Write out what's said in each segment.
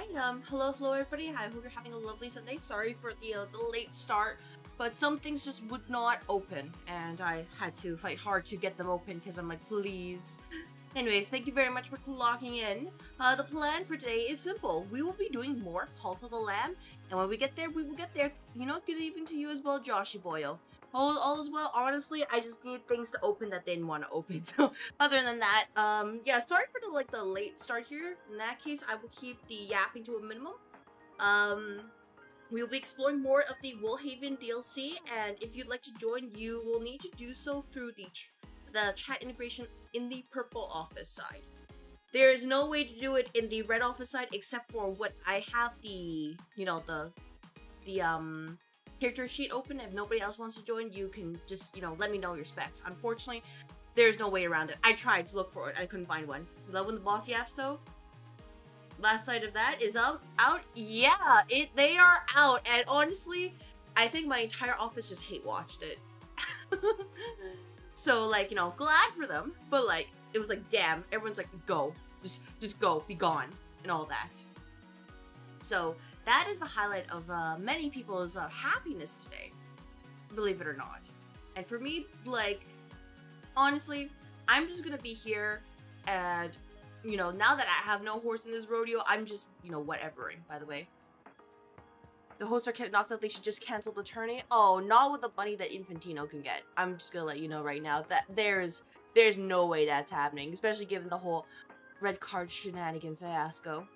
Alright, hello everybody. I hope you're having a lovely Sunday. Sorry for the late start, but some things just would not open, and I had to fight hard to get them open because I'm like, please. Anyways, thank you very much for clocking in. The plan for today is simple. We will be doing more Cult of the Lamb, and when we get there, we will get there. You know, good evening to you as well, Joshy Boyle. All is well. Honestly, I just need things to open that they didn't want to open. So, other than that, yeah, sorry for the late start here. In that case, I will keep the yapping to a minimum. We will be exploring more of the Woolhaven DLC, and if you'd like to join, you will need to do so through the chat integration in the purple office side. There is no way to do it in the red office side except for what I have the character sheet open. If nobody else wants to join, you can just, let me know your specs. Unfortunately, there's no way around it. I tried to look for it. I couldn't find one. You love when the boss yaps, though? Last sight of that is out. Yeah, they are out. And honestly, I think my entire office just hate watched it. So, glad for them. But, it was like, damn. Everyone's like, go. Just go. Be gone. And all that. So, that is the highlight of many people's happiness today, believe it or not. And for me, honestly, I'm just gonna be here, and, now that I have no horse in this rodeo, I'm just, whatevering, by the way. The hosts are knocked out, they should just cancel the tourney. Oh, not with the money that Infantino can get. I'm just gonna let you know right now that there's no way that's happening, especially given the whole red card shenanigan fiasco.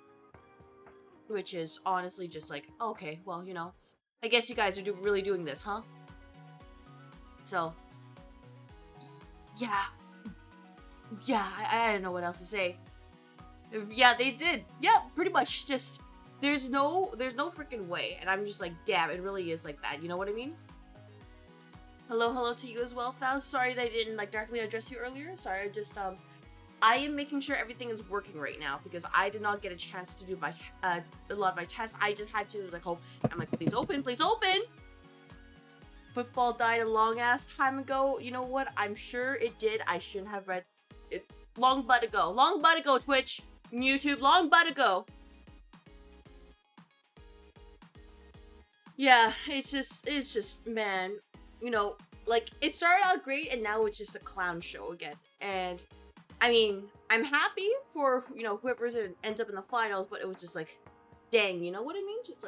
Which is honestly just like, okay, well, I guess you guys are really doing this, huh? So, yeah, I don't know what else to say. Yeah, they did. Yeah, pretty much. Just there's no freaking way, and I'm just like, damn, it really is like that. You know what I mean? Hello to you as well, Faust. Sorry that I didn't directly address you earlier. Sorry, I just I am making sure everything is working right now because I did not get a chance to do my a lot of my tests. I just had to hope. I'm like, please open, please open. Football died a long ass time ago. You know what? I'm sure it did. I shouldn't have read it. Long butt ago, Twitch, YouTube, long butt ago. Yeah, it's just man. It started out great and now it's just a clown show again. And I mean, I'm happy for, whoever ends up in the finals, but it was just like, dang, you know what I mean? Just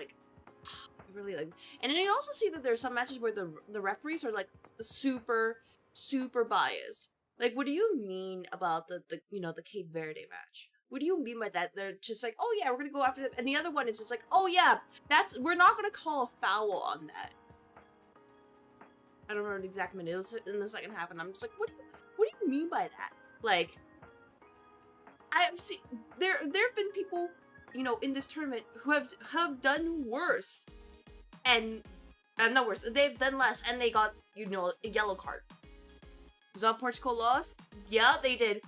really and then you also see that there's some matches where the referees are super biased. What do you mean about the Cape Verde match? What do you mean by that? They're just like, oh yeah, we're gonna go after them, and the other one is just like, oh yeah, we're not gonna call a foul on that. I don't remember the exact minutes in the second half, and I'm just like, what do you mean by that? I've seen there have been people, in this tournament who have done worse, and not worse. They've done less, and they got a yellow card. Was that Portugal lost? Yeah, they did.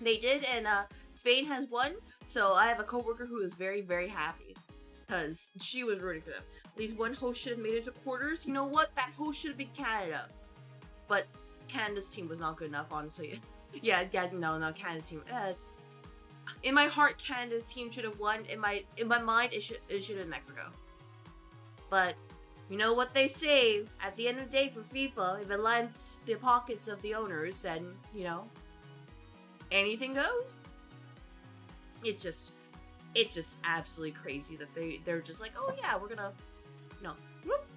They did, and Spain has won. So I have a coworker who is very, very happy because she was rooting for them. At least one host should have made it to quarters. You know what? That host should have been Canada, but Canada's team was not good enough, honestly. Yeah, no, Canada's team. In my heart, Canada's team should have won. In my mind, it should have been Mexico. But you know what they say at the end of the day for FIFA: if it lines the pockets of the owners, then anything goes. It's just absolutely crazy that they're just like, oh yeah, we're gonna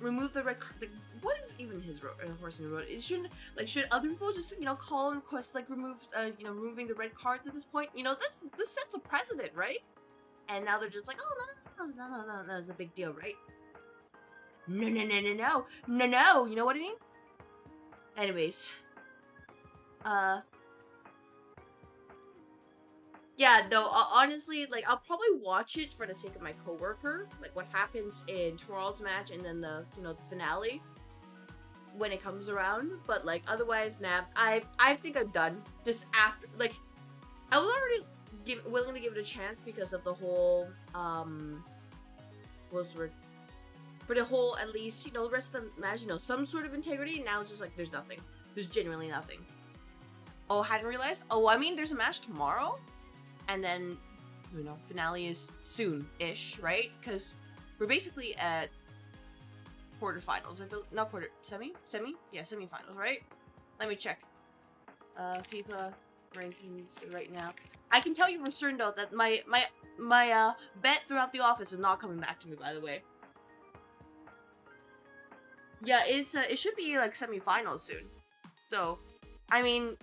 remove the red card. What is even his horse in the road? It shouldn't should other people just call and request removing the red cards at this point? This sets a precedent, right? And now they're just like, oh no, it's a big deal, right? No, you know what I mean? Anyways, yeah, no, honestly, I'll probably watch it for the sake of my coworker, what happens in tomorrow's match and then the the finale when it comes around. But otherwise, nah, I think I'm done. Just after, I was already willing to give it a chance because of the whole for the whole, at least, the rest of the match, some sort of integrity. And now it's just there's nothing. There's genuinely nothing. Oh, hadn't realized. Oh, I mean, there's a match tomorrow, and then finale is soon-ish, right? Because we're basically at quarterfinals. Not quarter, semi? Yeah, semifinals, right? Let me check. FIFA rankings right now. I can tell you for certain though that my bet throughout the office is not coming back to me, by the way. Yeah, it should be like semifinals soon. So, I mean,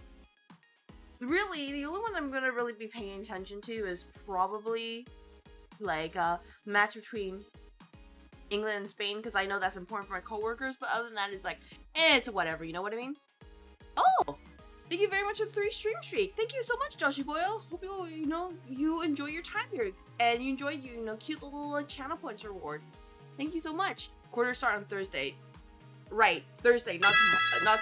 really, the only one I'm gonna really be paying attention to is probably like a match between England and Spain, because I know that's important for my coworkers. But other than that, it's like, it's whatever. You know what I mean? Oh, thank you very much for the 3 stream streak. Thank you so much, Joshy Boyle. Hope you enjoy your time here and you enjoy cute little like channel points reward. Thank you so much. Quarter start on Thursday. Right, Thursday, not tomorrow.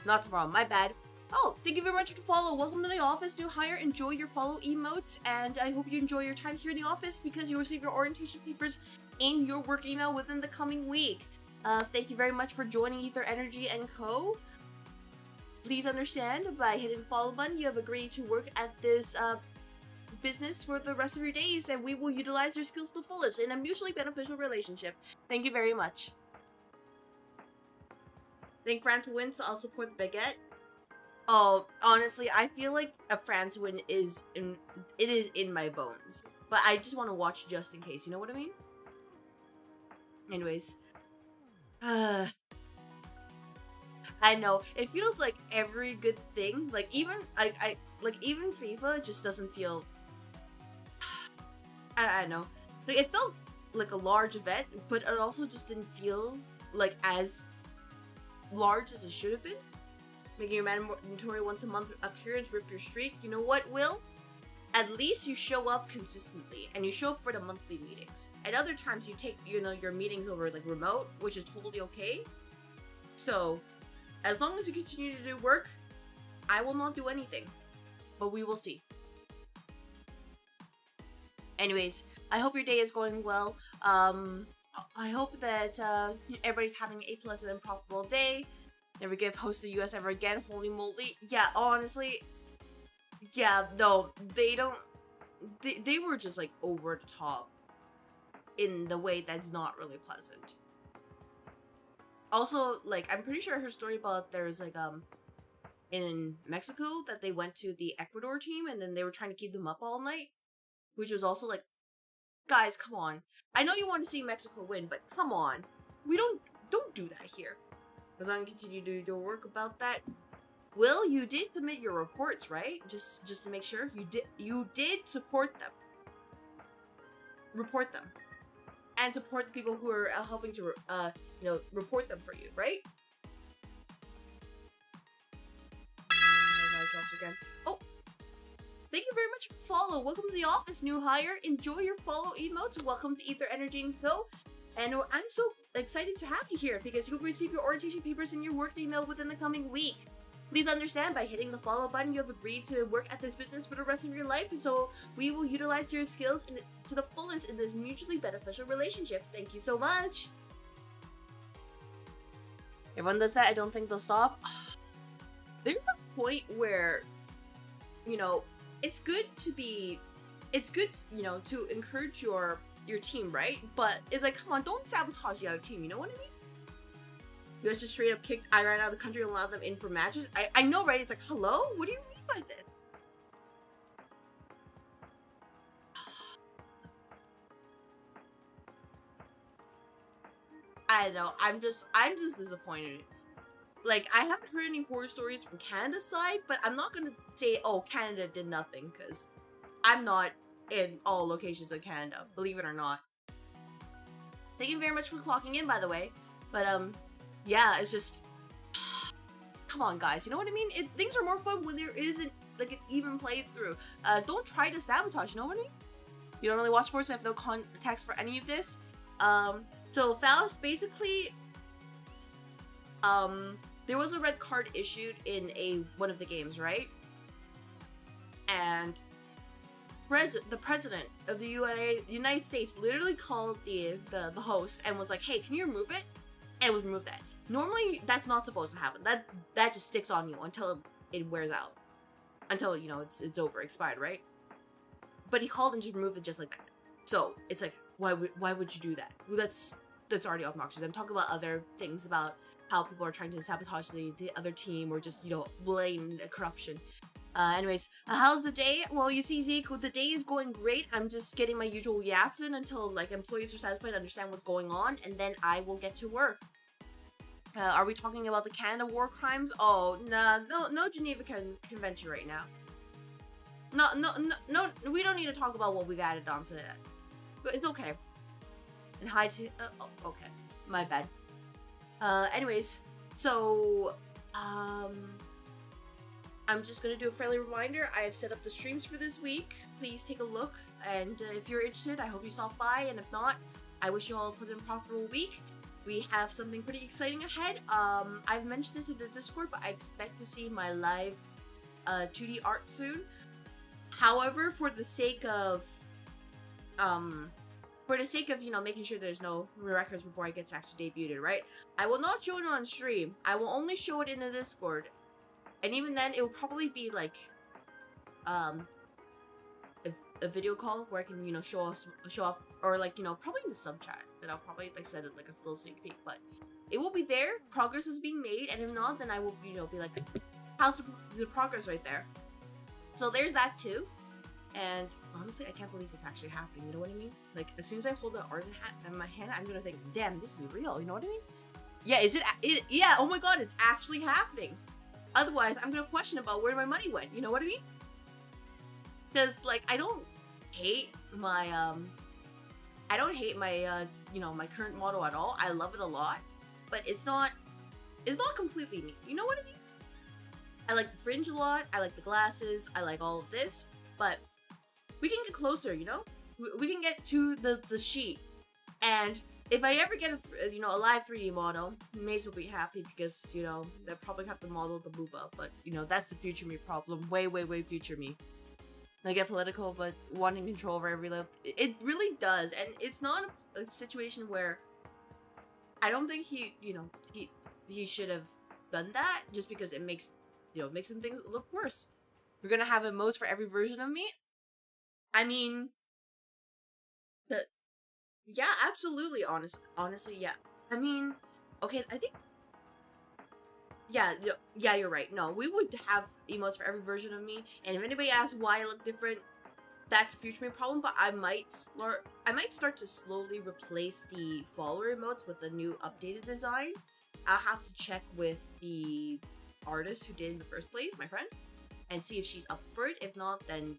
Not tomorrow. My bad. Oh, thank you very much for the follow. Welcome to the office, new hire. Enjoy your follow emotes, and I hope you enjoy your time here in the office because you'll receive your orientation papers in your work email within the coming week. Thank you very much for joining Ether Energy & Co. Please understand, by hitting the follow button, you have agreed to work at this business for the rest of your days, and we will utilize your skills to the fullest in a mutually beneficial relationship. Thank you very much. Think France wins, so I'll support the baguette. Oh, honestly, I feel like a France win is in my bones. But I just want to watch just in case, you know what I mean? Anyways. I know, it feels like every good thing, like even even FIFA just doesn't feel I don't know. Like it felt like a large event, but it also just didn't feel like as large as it should have been. Making your mandatory once a month appearance rip your streak. You know what, Will? At least you show up consistently and you show up for the monthly meetings. At other times you take, your meetings over like remote, which is totally okay. So, as long as you continue to do work, I will not do anything. But we will see. Anyways, I hope your day is going well. I hope that everybody's having a pleasant and profitable day. Never give host the US ever again. Holy moly. Yeah, honestly. Yeah, no, they don't. They were just like over the top in the way that's not really pleasant. Also, like, I'm pretty sure I heard a story about there's like in Mexico that they went to the Ecuador team and then they were trying to keep them up all night, which was also like, guys, come on. I know you want to see Mexico win, but come on. We don't do that here. As long as you continue to do your work about that. Will, you did submit your reports, right? Just to make sure you did support them. Report them. And support the people who are helping to report them for you, right? Drops again. Oh, thank you very much for follow. Welcome to the office, new hire. Enjoy your follow emotes. Welcome to Ether Energy & Co. And I'm so excited to have you here because you'll receive your orientation papers in your work email within the coming week. Please understand, by hitting the follow button, you have agreed to work at this business for the rest of your life, so we will utilize your skills to the fullest in this mutually beneficial relationship. Thank you so much. Everyone does that, I don't think they'll stop. There's a point where, it's good to encourage your team, right? But it's like, come on, don't sabotage the other team, you know what I mean? You guys just straight up kicked Iran out of the country and allowed them in for matches? I know, right? It's like, hello? What do you mean by this? I know, I'm just disappointed. Like, I haven't heard any horror stories from Canada's side, but I'm not gonna say, oh, Canada did nothing, because I'm not in all locations of Canada, believe it or not. Thank you very much for clocking in, by the way. But, yeah, it's just, come on, guys, you know what I mean? Things are more fun when there isn't, like, an even playthrough. Don't try to sabotage, you know what I mean? You don't really watch sports, I have no context for any of this. So Faust, basically, there was a red card issued in one of the games, right? And the president of the United States literally called the host and was like, hey, can you remove it? And would remove that. Normally, that's not supposed to happen. That just sticks on you until it wears out. Until, it's over, expired, right? but he called and just removed it just like that. So it's like, why would you do that? Well, that's already obnoxious. I'm talking about other things about how people are trying to sabotage the other team, or just, you know, blatant corruption. Anyways, how's the day? Well, you see, Zeke, the day is going great. I'm just getting my usual yaps in until, like, employees are satisfied, understand what's going on, and then I will get to work. Are we talking about the Canada war crimes? Oh, nah, no Geneva Convention right now. No, we don't need to talk about what we've added onto that. But it's okay. And hi to, oh, okay, my bad. Anyways, so, I'm just gonna do a friendly reminder. I have set up the streams for this week. Please take a look, and if you're interested, I hope you stop by, and if not, I wish you all a pleasant, profitable week. We have something pretty exciting ahead. I've mentioned this in the Discord, but I expect to see my live 2D art soon. However, for the sake of, you know, making sure there's no records before I get to actually debut it, right? I will not show it on stream. I will only show it in the Discord. And even then, it will probably be like, a video call where I can, you know, show off, or like, you know, probably in the sub chat. That I'll probably, like, set it like a little sneak peek, but it will be there. Progress is being made, and if not, then I will, you know, be like, how's the progress right there? So there's that too. And honestly, I can't believe it's actually happening. You know what I mean? Like, as soon as I hold the art in my hand, I'm gonna think, damn, this is real. You know what I mean? Yeah, is it? Yeah. Oh my god, it's actually happening. Otherwise, I'm gonna question about where my money went. You know what I mean? Because, like, I don't hate my you know, my current model at all. I love it a lot, but it's not completely me. You know what I mean? I like the fringe a lot. I like the glasses. I like all of this, but we can get closer. You know, we can get to the sheet, and if I ever get a live 3D model, Mace will be happy because, you know, they'll probably have to model the booba, but, you know, that's a future me problem. Way future me. I get political, but wanting control over every little... It really does, and it's not a situation where I don't think he should have done that just because it makes, you know, makes some things look worse. We're gonna have emotes for every version of me? I mean... Yeah, absolutely, honestly, yeah. I mean, okay, I think... Yeah, you're right. No, we would have emotes for every version of me, and if anybody asks why I look different, that's a future me problem, but I might start to slowly replace the follower emotes with the new updated design. I'll have to check with the artist who did it in the first place, my friend, and see if she's up for it. If not, then...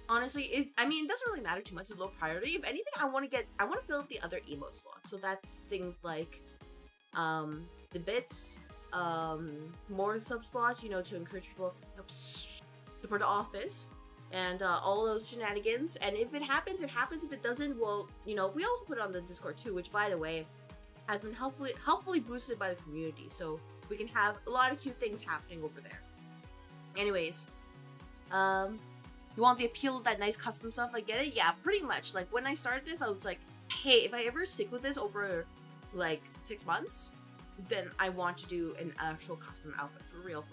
Honestly, it doesn't really matter too much. It's low priority. If anything, I want to fill out the other emote slots. So that's things like, the bits, more sub slots, you know, to encourage people to support the office, and all those shenanigans. And if it happens, it happens. If it doesn't, well, you know, we also put it on the Discord too, which, by the way, has been helpfully boosted by the community. So we can have a lot of cute things happening over there. Anyways, you want the appeal of that nice custom stuff? I get it. Yeah, pretty much. Like, when I started this, I was like, hey, if I ever stick with this over, like, 6 months, then I want to do an actual custom outfit for real,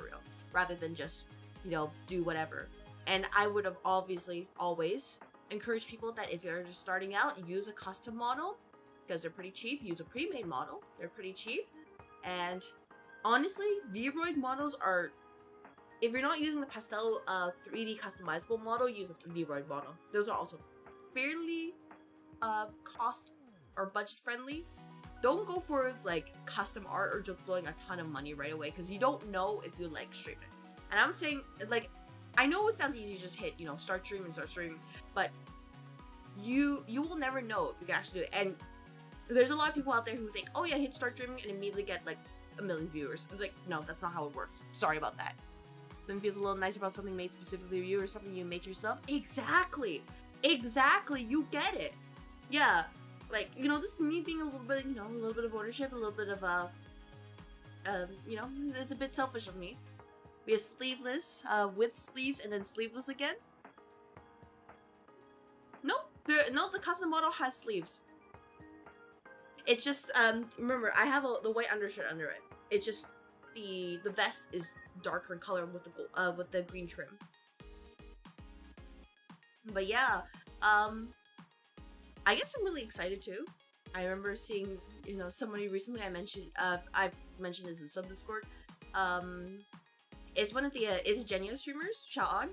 rather than just, you know, do whatever. And I would have obviously always encouraged people that if you're just starting out, use a custom model, because they're pretty cheap. Use a pre-made model. They're pretty cheap. And honestly, Vroid models are... If you're not using the pastel 3D customizable model, use a Vroid model. Those are also fairly cost or budget friendly. Don't go for like custom art or just blowing a ton of money right away, because you don't know if you like streaming. And I'm saying, like, I know it sounds easy to just hit, you know, start streaming, but you will never know if you can actually do it. And there's a lot of people out there who think, oh yeah, hit start streaming and immediately get like 1 million viewers. It's like, no, that's not how it works. Sorry about that. Then feels a little nicer about something made specifically for you or something you make yourself. Exactly, you get it. Yeah, like, you know, this is me being a little bit, you know, a little bit of ownership, a little bit of you know, it's a bit selfish of me. We have sleeveless, with sleeves, and then sleeveless again. No, the custom model has sleeves. It's just, remember, I have the white undershirt under it. It's just the vest is darker in color with the green trim. But yeah, I guess I'm really excited too. I remember seeing, you know, somebody recently I mentioned this in sub Discord. Is one of the is Genia streamers, Shaon.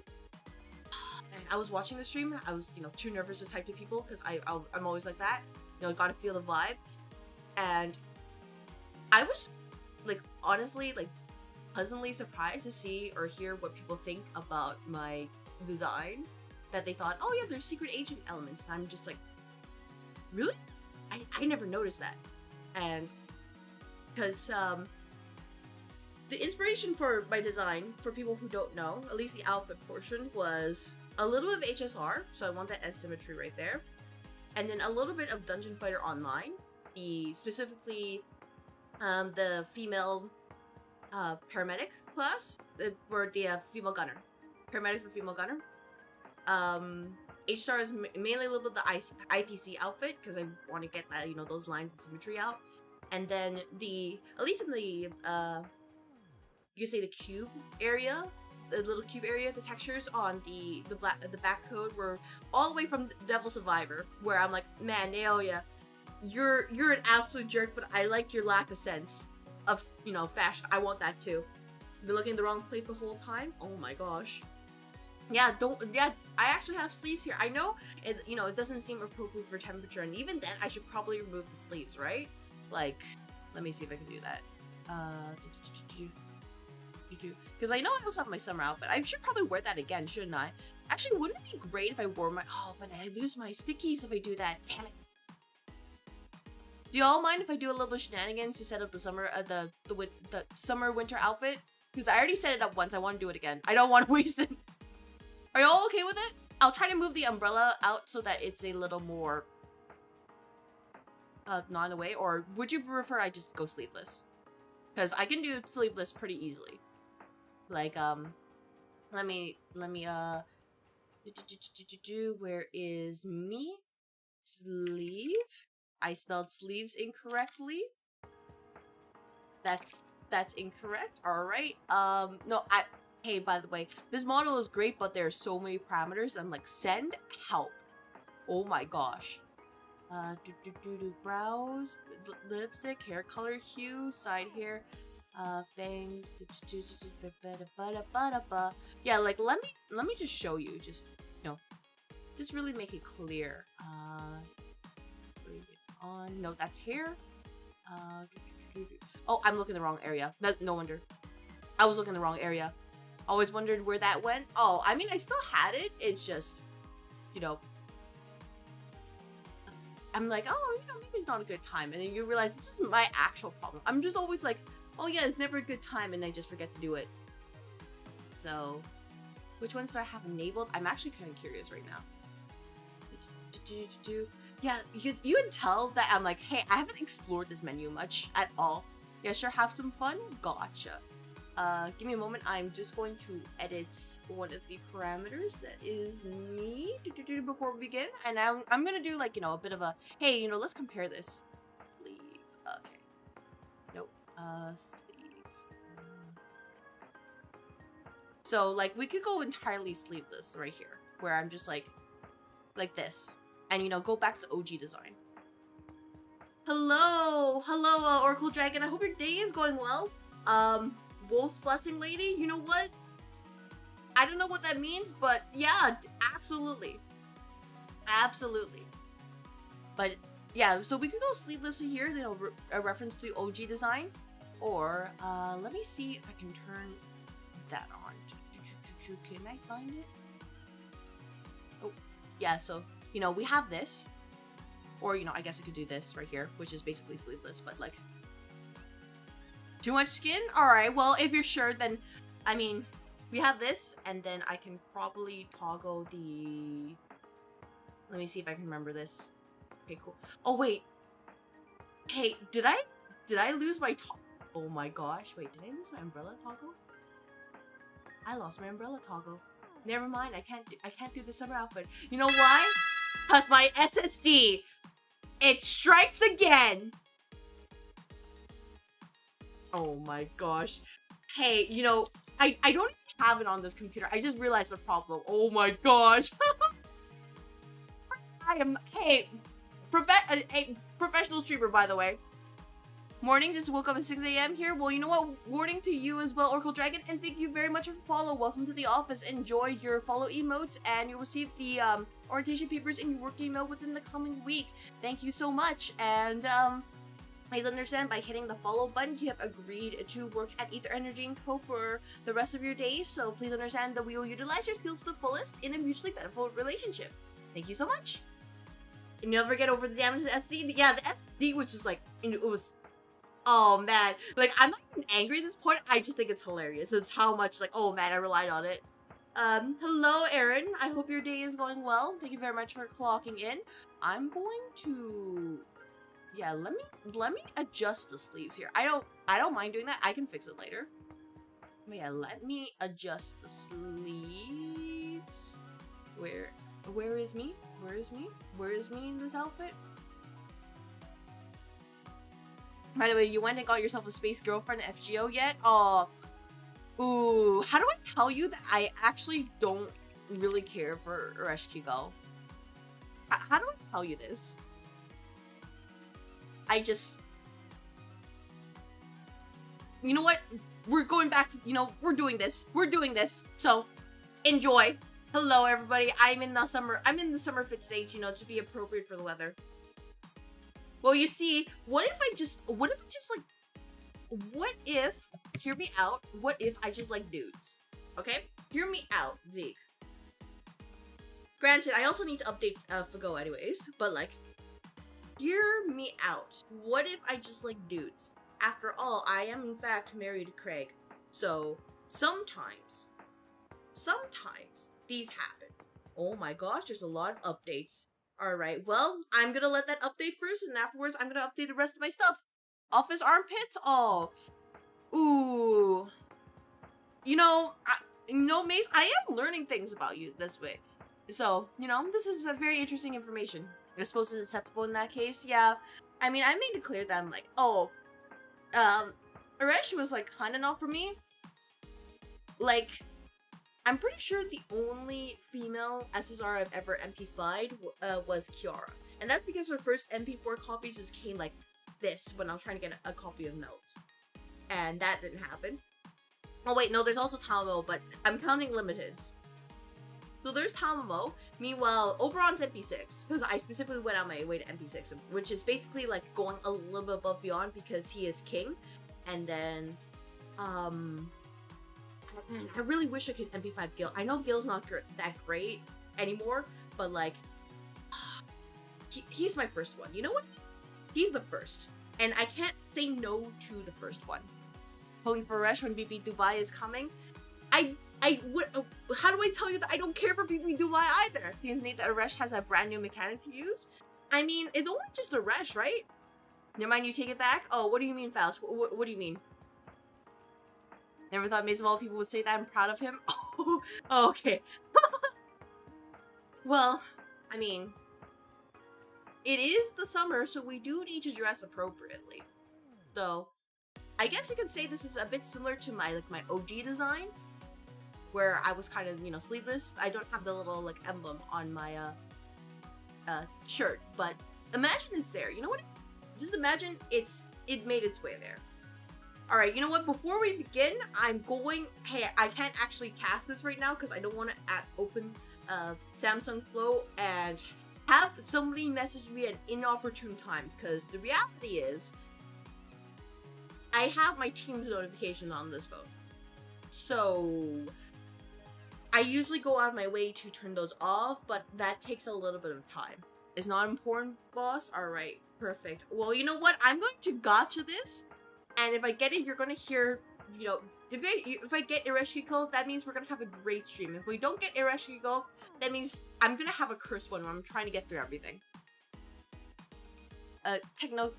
And I was watching the stream. I was, you know, too nervous to type to people because I'm always like that. You know, gotta feel the vibe. And I was, like, honestly, like, pleasantly surprised to see or hear what people think about my design. That they thought, oh yeah, there's secret agent elements. And I'm just like, really? I never noticed that. And because the inspiration for my design, for people who don't know, at least the outfit portion, was a little bit of HSR, so I want that asymmetry right there, and then a little bit of Dungeon Fighter Online, specifically the female paramedic class, for the female gunner. Paramedic for female gunner. HSR is mainly a little bit the IPC outfit, because I want to get that, you know, those lines and symmetry out. And then at least in the, you could say the cube area, the little cube area, the textures on the back code were all the way from Devil Survivor, where I'm like, man, Naoya, you're an absolute jerk, but I like your lack of sense of, you know, fashion. I want that too. Been looking in the wrong place the whole time? Oh my gosh. Yeah, I actually have sleeves here. I know, you know, it doesn't seem appropriate for temperature, and even then, I should probably remove the sleeves, right? Like, let me see if I can do that. Because I know I also have my summer outfit. I should probably wear that again, shouldn't I? Actually, wouldn't it be great if I wore my... Oh, but I lose my stickies if I do that. Damn it. Do y'all mind if I do a little bit of shenanigans to set up the summer, the summer-winter outfit? Because I already set it up once. I want to do it again. I don't want to waste it. Are y'all okay with it? I'll try to move the umbrella out so that it's a little more not in the way, or would you prefer I just go sleeveless? Because I can do sleeveless pretty easily. Like, let me, where is me? Sleeve? I spelled sleeves incorrectly. That's incorrect. Alright. No, hey, by the way, this model is great, but there are so many parameters. I'm like, send help. Oh my gosh. Brows, lipstick, hair color hue, side hair, bangs, yeah, like, let me just show you, just, you know, just really make it clear. Bring it on. No, that's hair. Oh, I'm looking in the wrong area. No wonder. I was looking in the wrong area. Always wondered where that went. Oh, I mean, I still had it. It's just, you know, I'm like, oh, you know, maybe it's not a good time. And then you realize this is my actual problem. I'm just always like, oh yeah, it's never a good time, and I just forget to do it. So, which ones do I have enabled? I'm actually kind of curious right now. Yeah, you can tell that I'm like, hey, I haven't explored this menu much at all. Yeah, sure, have some fun? Gotcha. Give me a moment. I'm just going to edit one of the parameters that is me before we begin. And I'm gonna do, like, you know, a bit of a, hey, you know, let's compare this. Sleeve. Okay. Nope. Sleeve. So, like, we could go entirely sleeveless right here, where I'm just like this. And, you know, go back to the OG design. Hello, Oracle Dragon. I hope your day is going well. Wolf's Blessing Lady, you know what? I don't know what that means, but yeah, absolutely. Absolutely. But yeah, so we could go sleeveless here, you know, a reference to the OG design. Or, let me see if I can turn that on. Can I find it? Oh, yeah, so, you know, we have this. Or, you know, I guess I could do this right here, which is basically sleeveless, but like, too much skin? Alright, well, if you're sure, then, I mean, we have this, and then I can probably toggle the... Let me see if I can remember this. Okay, cool. Oh, wait. Hey, did I lose my oh my gosh. Wait, did I lose my umbrella toggle? I lost my umbrella toggle. Never mind, I can't do the summer outfit. You know why? Because my SSD, it strikes again! Oh my gosh. Hey, you know, I don't have it on this computer. I just realized the problem. Oh my gosh. hey, professional streamer, by the way. Morning, just woke up at 6 a.m. here. Well, you know what? Morning to you as well, Oracle Dragon, and thank you very much for the follow. Welcome to the office. Enjoy your follow emotes, and you'll receive the orientation papers in your work email within the coming week. Thank you so much, and please understand, by hitting the follow button, you have agreed to work at Ether Energy & Co. for the rest of your day, so please understand that we will utilize your skills to the fullest in a mutually beneficial relationship. Thank you so much. You never get over the damage to the SD? Yeah, the SD was just like, it was... Oh man, like I'm not even angry at this point, I just think it's hilarious. It's how much like, oh man, I relied on it. Hello Aaron, I hope your day is going well. Thank you very much for clocking in. I'm going to, yeah, let me adjust the sleeves here. I don't mind doing that. I can fix it later. But yeah, let me adjust the sleeves. Where is me? Where is me? Where is me in this outfit? By the way, you went and got yourself a space girlfriend FGO yet? Oh, ooh, how do I tell you that I actually don't really care for Ureshkigo? How do I tell you this? I just... You know what? We're going back to, you know, we're doing this. We're doing this. So, enjoy. Hello, everybody. I'm in the summer fit stage, you know, to be appropriate for the weather. Well, you see, what if, hear me out, what if I just like dudes? Okay? Hear me out, Zeke. Granted, I also need to update Fago anyways, but like, hear me out. What if I just like dudes? After all, I am in fact married to Craig. So, sometimes these happen. Oh my gosh, there's a lot of updates. Alright, well, I'm gonna let that update first, and afterwards I'm gonna update the rest of my stuff. Office armpits? Oh. Ooh. You know, Mace, I am learning things about you this way. So, you know, this is a very interesting information. I suppose it's acceptable in that case, yeah. I mean, I made it clear that I'm like, oh, Uresh was like kinda not for me. Like, I'm pretty sure the only female SSR I've ever MP5'd was Kiara. And that's because her first MP4 copies just came like this when I was trying to get a copy of Melt. And that didn't happen. Oh wait, no, there's also Talmo, but I'm counting limiteds. So there's Talmo. Meanwhile, Oberon's MP6, because I specifically went out my way to MP6, which is basically like going a little bit above beyond because he is king. And then, I really wish I could MP5 Gil. I know Gil's not that great anymore, but like, he's my first one. You know what? He's the first. And I can't say no to the first one. Hoping for Uresh when BB Dubai is coming. How do I tell you that I don't care for BB Dubai either? Things need that Uresh has a brand new mechanic to use. I mean, it's only just Uresh, right? Never mind, you take it back? Oh, what do you mean, Faust? What do you mean? Never thought Maze of all people would say that. I'm proud of him. Oh, okay. Well, I mean, it is the summer, so we do need to dress appropriately. So, I guess you could say this is a bit similar to my OG design, where I was kind of, you know, sleeveless. I don't have the little like emblem on my shirt, but imagine it's there. You know what? Just imagine it made its way there. Alright, you know what? Before we begin, hey, I can't actually cast this right now because I don't want to open Samsung Flow and have somebody message me at an inopportune time, because the reality is, I have my Teams notifications on this phone. So, I usually go out of my way to turn those off, but that takes a little bit of time. It's not important, boss? Alright, perfect. Well, you know what? I'm going to gotcha this. And if I get it, you're gonna hear, you know, if I get Ireshkiko, that means we're gonna have a great stream. If we don't get Ireshkiko, that means I'm gonna have a cursed one where I'm trying to get through everything. Techno...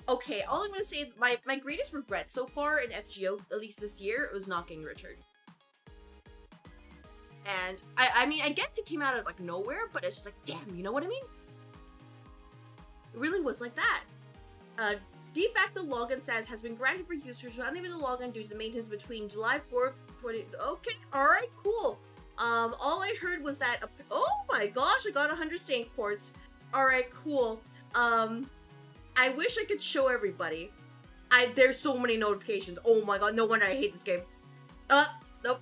Okay, all I'm gonna say, my greatest regret so far in FGO, at least this year, was not getting Richard. And, I mean, I get it came out of, like, nowhere, but it's just like, damn, you know what I mean? It really was like that. De facto login status has been granted for users who are unable to log in due to the maintenance between July 4th, 20... Okay, alright, cool. All I heard was that, oh my gosh, I got 100 stain quartz. Alright, cool. I wish I could show everybody. There's so many notifications. Oh my god, no wonder I hate this game.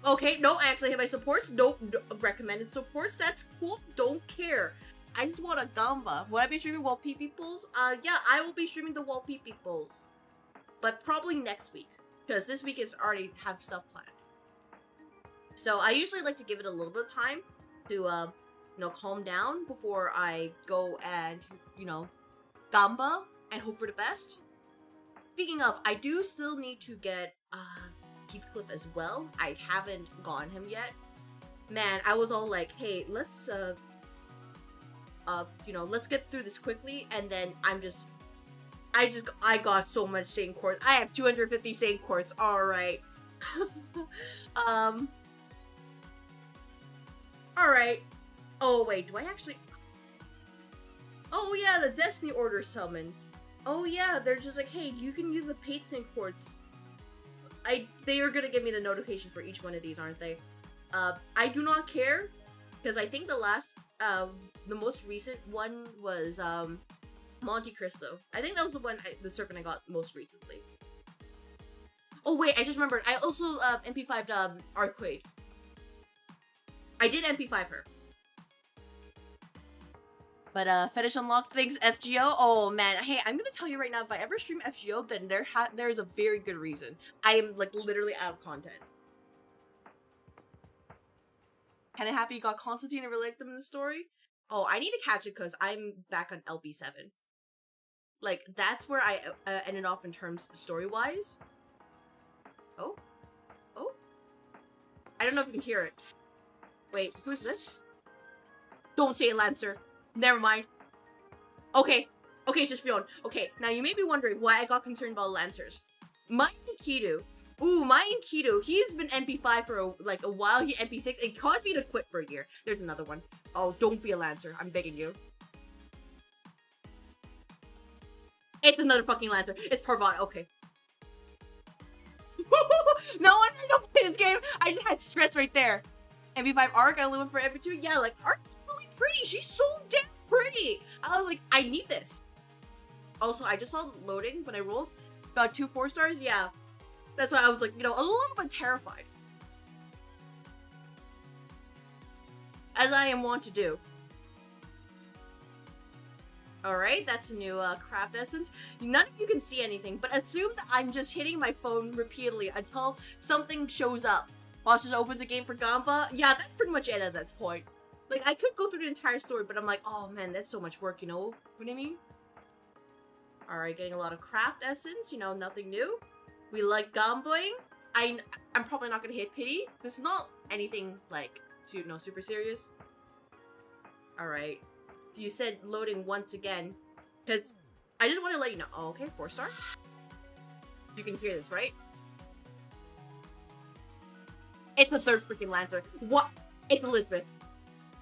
Okay, no, I actually hit my supports. No, recommended supports, that's cool. Don't care. I just want a gamba. Will I be streaming wall pee pulls? Yeah, I will be streaming the wall pee pulls. But probably next week. Because this week is already have stuff planned. So I usually like to give it a little bit of time to, you know, calm down before I go and, you know, gamba and hope for the best. Speaking of, I do still need to get, Heathcliff as well. I haven't gotten him yet. Man, I was all like, hey, let's, you know, let's get through this quickly, and then I got so much Satan quartz. I have 250 Satan quartz. Alright. Alright. Oh, wait, do I actually... Oh, yeah, the Destiny Order summon. Oh, yeah, they're just like, hey, you can use the Satan quartz. They are gonna give me the notification for each one of these, aren't they? I do not care, because I think the most recent one was, Monte Cristo. I think that was the one, the serpent I got most recently. Oh wait, I just remembered. I also MP5'd Arquade. I did MP5 her. But Fetish Unlocked thinks FGO. Oh man, hey, I'm gonna tell you right now, if I ever stream FGO, then there's a very good reason. I am like literally out of content. Kinda happy you got Constantine and relate them in the story. Oh, I need to catch it because I'm back on LB7. Like, that's where I ended off in terms story-wise. Oh? Oh? I don't know if you can hear it. Wait, who's this? Don't say it, Lancer. Never mind. Okay. Okay, it's just Fiona. Okay, now you may be wondering why I got concerned about Lancers. My Enkidu. Ooh, my Enkidu. He's been MP5 for a while. He MP6. It caused me to quit for a year. There's another one. Oh, don't be a Lancer. I'm begging you. It's another fucking Lancer. It's Parvati. Okay. No wonder I don't play this game. I just had stress right there. MP5 Arc, I only went for MP2. Yeah, like, Arc's really pretty. She's so damn pretty. I was like, I need this. Also, I just saw loading when I rolled. Got 2 4-stars. Yeah. That's why I was like, you know, a little bit terrified. As I am wont to do. Alright, that's a new craft essence. None of you can see anything, but assume that I'm just hitting my phone repeatedly until something shows up. Boss just opens a game for Gamba. Yeah, that's pretty much it at that point. Like, I could go through the entire story, but I'm like, oh man, that's so much work, you know what I mean? Alright, getting a lot of craft essence, you know, nothing new. We like Gamboing. I'm probably not gonna hit pity. This is not anything, like, super serious. Alright. You said loading once again, because I just want to let you know. Oh, okay, 4-star. You can hear this, right? It's a third freaking Lancer. What? It's Elizabeth.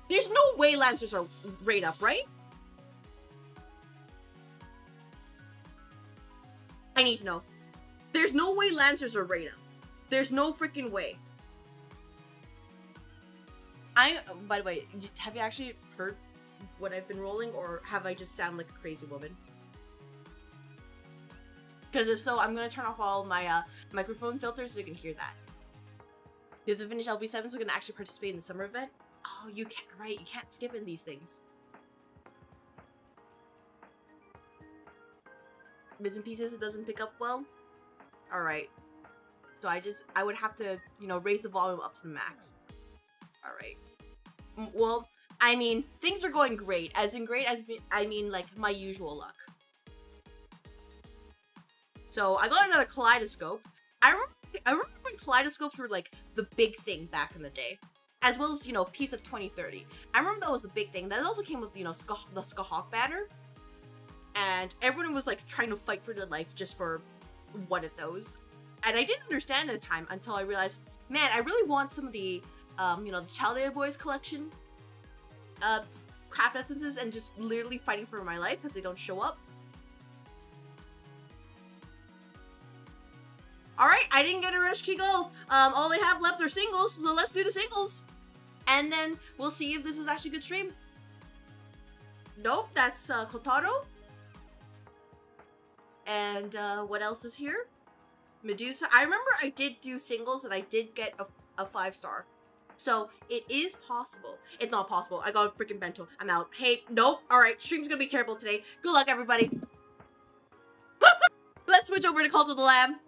There's no way Lancers are rate up, right? I need to know. There's no way Lancers are rate up. There's no freaking way. By the way, have you actually heard what I've been rolling, or have I just sound like a crazy woman? Because if so, I'm going to turn off all my microphone filters so you can hear that. Because if I finish LB7, so we can actually participate in the summer event. Oh, you can't, right, you can't skip in these things. Bits and pieces, it doesn't pick up well. Alright. So I would have to, you know, raise the volume up to the max. Alright. Well, I mean, things are going great. As in great, I mean, like, my usual luck. So, I got another kaleidoscope. I remember when kaleidoscopes were, like, the big thing back in the day. As well as, you know, Piece of 2030. I remember that was the big thing. That also came with, you know, the Skahawk banner. And everyone was, like, trying to fight for their life just for one of those. And I didn't understand at the time until I realized, man, I really want some of the, you know, the CrystalAether Boys collection. Craft essences and just literally fighting for my life because they don't show up. Alright, I didn't get a rush key gold. All they have left are singles, so let's do the singles. And then we'll see if this is actually a good stream. Nope, that's Kotaro. And what else is here? Medusa. I remember I did do singles and I did get a 5-star. So it is possible. It's not possible. I got a freaking bento. I'm out. Hey, nope. Alright, stream's gonna be terrible today. Good luck, everybody. Let's switch over to Cult of the Lamb.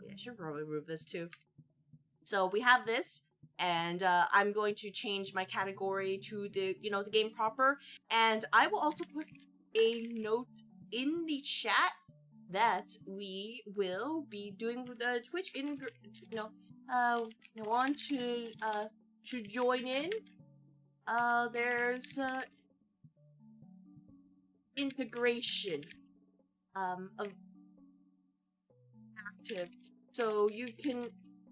Yeah, I should probably remove this too. So we have this, and I'm going to change my category to the, the game proper. And I will also put a note in the chat that we will be doing the Twitch want to join in. There's integration of active, so you can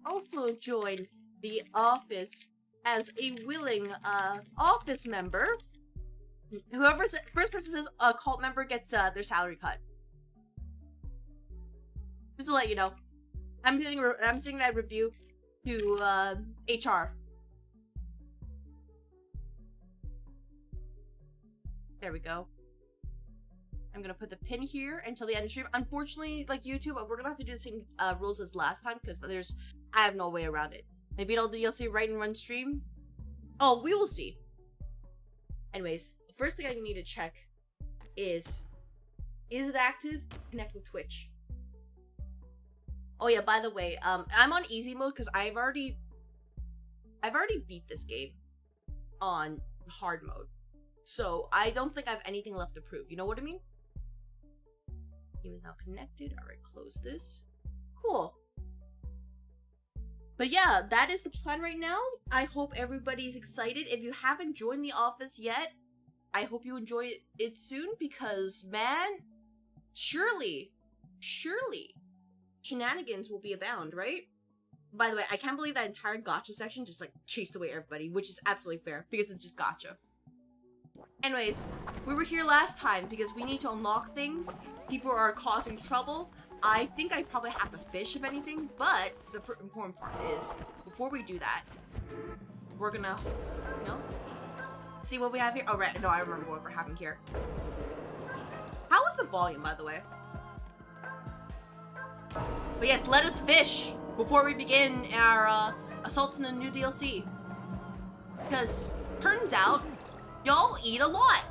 also join the office as a willing office member. Whoever first person says a cult member gets their salary cut. Just to let you know, I'm doing that review to HR. There we go. I'm gonna put the pin here until the end of the stream. Unfortunately, like YouTube, we're gonna have to do the same rules as last time because I have no way around it. Maybe it'll DLC right in one stream. Oh, we will see. Anyways, the first thing I need to check is it active? Connect with Twitch. Oh yeah, by the way, I'm on easy mode because I've already beat this game on hard mode. So I don't think I have anything left to prove. You know what I mean? Game is now connected. Alright, close this. Cool. But yeah, that is the plan right now. I hope everybody's excited. If you haven't joined the office yet, I hope you enjoy it soon because, man, surely, shenanigans will be abound, right? By the way, I can't believe that entire gacha section just like chased away everybody, which is absolutely fair because it's just gacha. Anyways, we were here last time because we need to unlock things. People are causing trouble. I think I probably have to fish if anything, but the important part is, before we do that, we're gonna, see what we have here. Oh, right. No, I remember what we're having here. How is the volume, by the way? But yes, let us fish before we begin our assaults in the new DLC. Because, turns out, y'all eat a lot.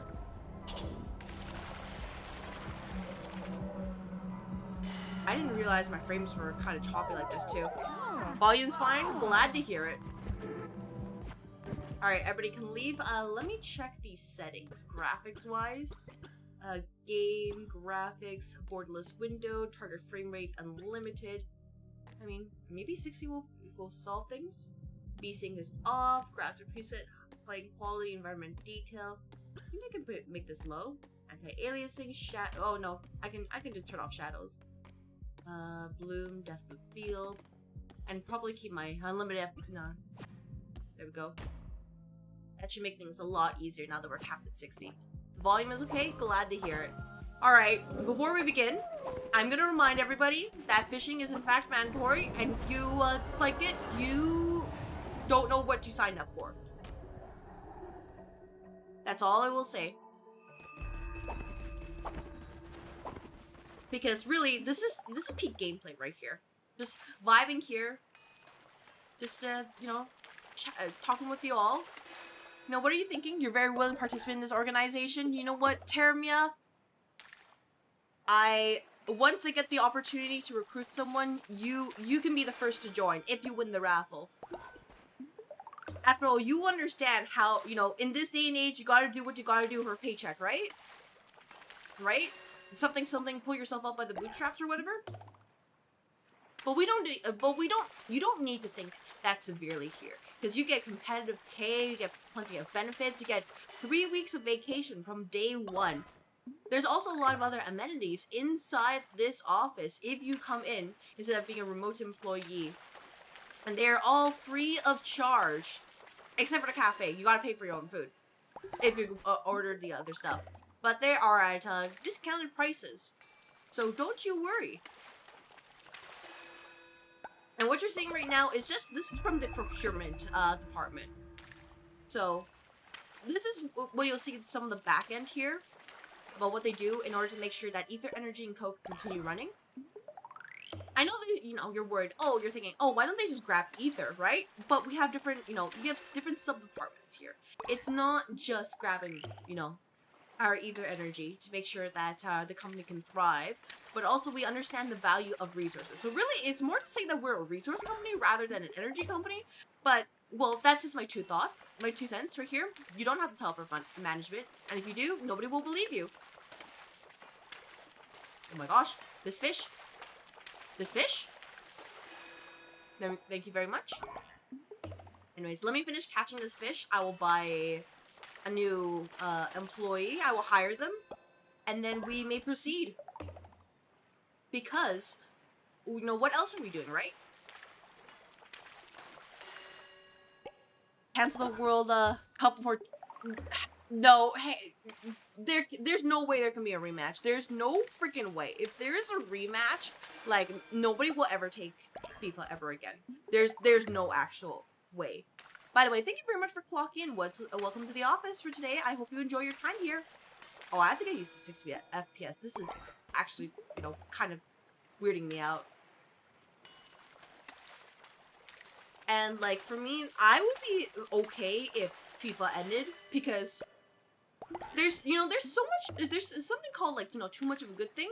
I didn't realize my frames were kind of choppy like this too. Volume's fine. Glad to hear it. Alright, everybody can leave. Let me check these settings. Graphics-wise. Game, graphics, borderless window, target frame rate unlimited. I mean, maybe 60 will solve things. V-Sync is off. Graphics are preset. Playing quality, environment detail. I think I can make this low. Anti-aliasing, oh no, I can just turn off shadows. Bloom, depth of field, and probably keep my unlimited no. There we go. That should make things a lot easier now that we're capped at 60. Volume is okay, glad to hear it. Alright, before we begin, I'm gonna remind everybody that fishing is in fact mandatory, and if you like it, you don't know what you signed up for. That's all I will say. Because really, this is peak gameplay right here. Just vibing here. Just, talking with you all. What are you thinking? You're very willing to participate in this organization. You know what, Termia? Once I get the opportunity to recruit someone, you can be the first to join if you win the raffle. After all, you understand how, in this day and age, you gotta do what you gotta do for a paycheck, right? Right? Something, pull yourself up by the bootstraps or whatever. But you don't need to think that severely here. Because you get competitive pay, you get plenty of benefits, you get 3 weeks of vacation from day one. There's also a lot of other amenities inside this office if you come in instead of being a remote employee. And they're all free of charge. Except for the cafe. You gotta pay for your own food. If you order the other stuff. But they are at discounted prices. So don't you worry. And what you're seeing right now is just, this is from the procurement department. So this is what you'll see in some of the back end here about what they do in order to make sure that ether, energy, and coke continue running. I know that, you know, you're worried. Oh, you're thinking, oh, why don't they just grab ether, right? But we have different, you know, we have different sub-departments here. It's not just grabbing, you know, our ether energy to make sure that the company can thrive, but also we understand the value of resources. So really, it's more to say that we're a resource company rather than an energy company. But, well, that's just my 2 thoughts, my 2 cents right here. You don't have to tell management, and if you do, nobody will believe you. Oh my gosh, this fish. This fish? Thank you very much. Anyways, let me finish catching this fish. I will buy a new employee. I will hire them. And then we may proceed. Because, you know, what else are we doing, right? Cancel the World Cup before... No, hey, there's no way there can be a rematch. There's no freaking way. If there is a rematch, like, nobody will ever take FIFA ever again. There's no actual way. By the way, thank you very much for clocking in. Welcome to the office for today. I hope you enjoy your time here. Oh, I have to get used to 60 FPS. This is actually, you know, kind of weirding me out. And, like, for me, I would be okay if FIFA ended, because there's, you know, there's something called, like, you know, too much of a good thing.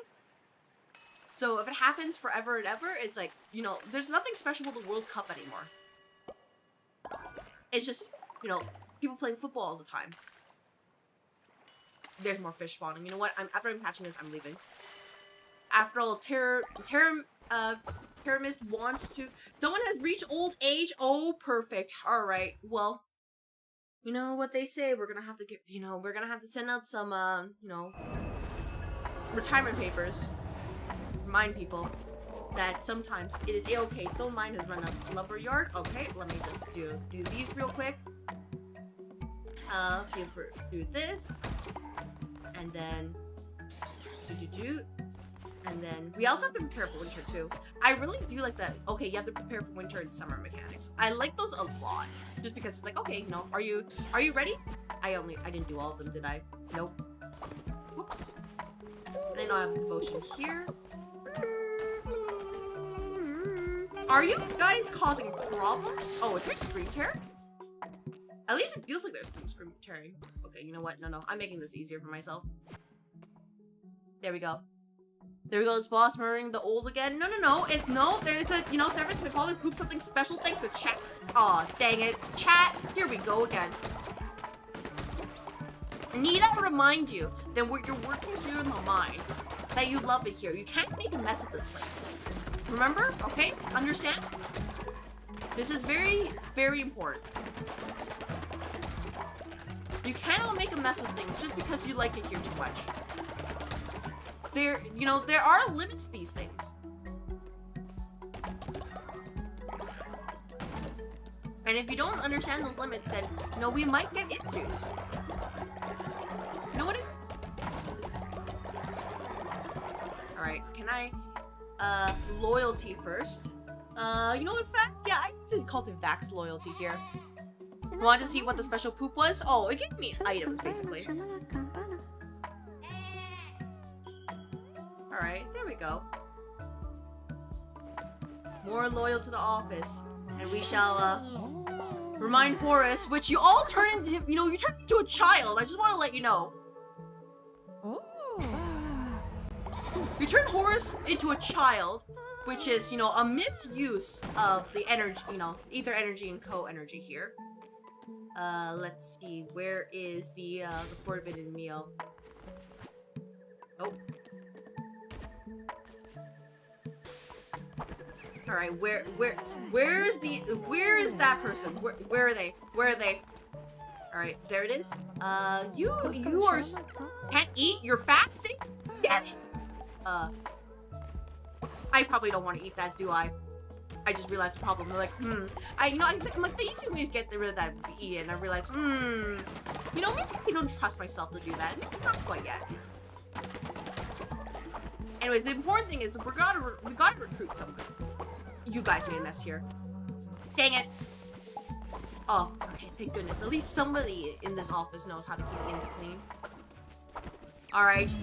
So if it happens forever and ever, it's like, you know, there's nothing special with the World Cup anymore. It's just, you know, people playing football all the time. There's more fish spawning. You know what? After I'm catching this, I'm leaving. After all, Terramist wants to... Someone has reached old age. Oh, perfect. Alright, well... You know what they say, we're gonna have to get, you know, we're gonna have to send out some, you know, retirement papers. Remind people that sometimes it is a-okay. Stone Mine has run a lumber yard. Okay, let me just do these real quick. Do this. And then, and then we also have to prepare for winter too. I really do like that. Okay, you have to prepare for winter and summer mechanics. I like those a lot, just because it's like, okay, you know, are you ready? I didn't do all of them, did I? Nope. Whoops. And I know I have devotion here. Are you guys causing problems? Oh, is there screen tear? At least it feels like there's some screen tearing. Okay, you know what? No, I'm making this easier for myself. There we go. There goes boss murdering the old again. No. It's no. There's a, you know, Severance, my father pooped something special. Thanks to chat. Aw, dang it. Chat, here we go again. Need I remind you that you're working here in the mines, that you love it here. You can't make a mess of this place. Remember? Okay? Understand? This is very, very important. You cannot make a mess of things just because you like it here too much. There, you know, there are limits to these things. And if you don't understand those limits, then, you know, we might get issues. You know what Alright, can I, loyalty first? You know what, yeah, I need to cultivate Vax loyalty here. Want to see what the special poop was? Oh, it gave me items, basically. Alright, there we go. More loyal to the office. And we shall, remind Horace, which you all turn into, you know, you turn into a child. I just want to let you know. You turn Horace into a child, which is, you know, a misuse of the energy, you know, ether energy and co-energy here. Let's see, where is the forbidden meal? Oh. Alright, where is that person? Where are they? Where are they? Alright, there it is. You are, can't eat? You're fasting? Damn it! I probably don't want to eat that, do I? I just realized the problem. I'm like, you know, I'm like, the easy way to get rid of that would be eat it. And I realized, you know, maybe I don't trust myself to do that. Maybe not quite yet. Anyways, the important thing is we gotta recruit someone. You guys made a mess here. Dang it. Oh, okay, thank goodness. At least somebody in this office knows how to keep things clean. Alright.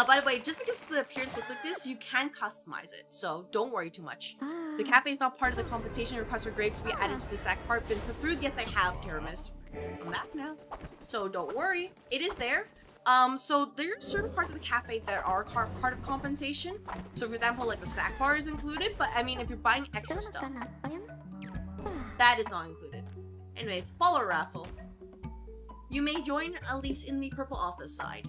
By the way, just because the appearance looks like this, you can customize it, so don't worry too much. The cafe is not part of the compensation request for grapes to be added to the sack part, but for food, yes, I have, Terramist. I'm back now. So don't worry, it is there. So there are certain parts of the cafe that are part of compensation. So for example, like the snack bar is included, but I mean, if you're buying extra stuff, that is not included. Anyways, follower raffle. You may join at least in the purple office side.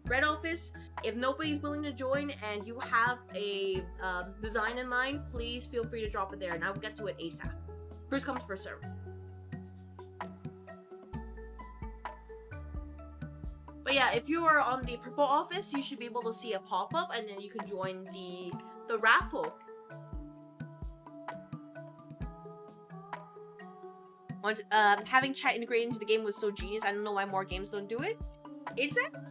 Red office, if nobody's willing to join and you have a design in mind, please feel free to drop it there and I will get to it ASAP. First comes, first serve. But yeah, if you are on the purple office, you should be able to see a pop-up and then you can join the raffle. Having chat integrated into the game was so genius. I don't know why more games don't do it.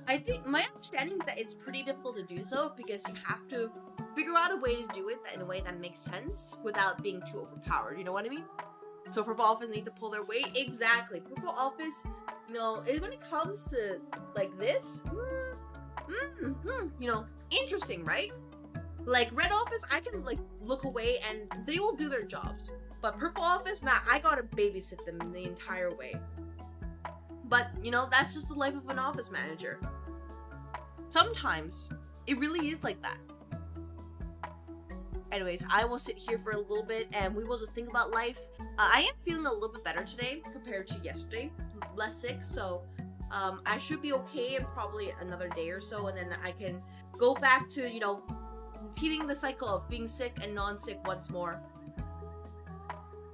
I think my understanding is that it's pretty difficult to do so because you have to figure out a way to do it in a way that makes sense without being too overpowered. You know what I mean? So purple office needs to pull their weight. Exactly. Purple office, you know, when it comes to like this, you know, interesting, right? Like red office, I can like look away and they will do their jobs. But purple office, nah, I gotta babysit them the entire way. But, you know, that's just the life of an office manager. Sometimes, it really is like that. Anyways, I will sit here for a little bit and we will just think about life. I am feeling a little bit better today compared to yesterday. Less sick, so I should be okay in probably another day or so. And then I can go back to, you know, repeating the cycle of being sick and non-sick once more.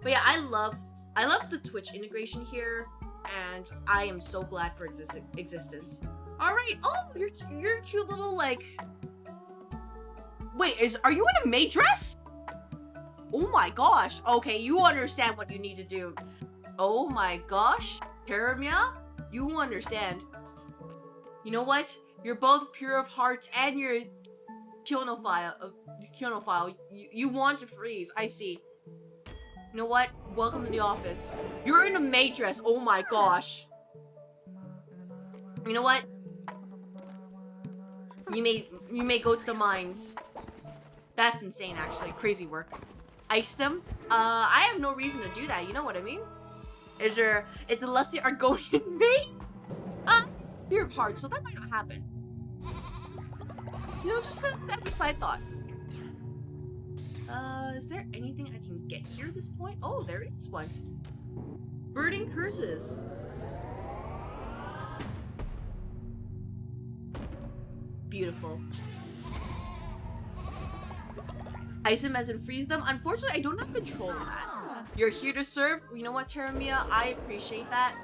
But yeah, I love the Twitch integration here. And I am so glad for existence. Alright, oh, you're cute little, like... Wait, are you in a maid dress? Oh my gosh. Okay, you understand what you need to do. Oh my gosh. Terramia, you understand. You know what? You're both pure of heart and you're Kyonophile. You want to freeze, I see. You know what? Welcome to the office. You're in a maid dress. Oh my gosh. You know what? You may go to the mines. That's insane, actually. Crazy work. Ice them? I have no reason to do that. You know what I mean? It's unless the Argonian maid. Fear of heart, so that might not happen. You know, just that's a side thought. Is there anything I can get here at this point? Oh, there is one. Birding curses. Beautiful. Ice them as in freeze them. Unfortunately, I don't have control of that. You're here to serve. You know what, Terramia? I appreciate that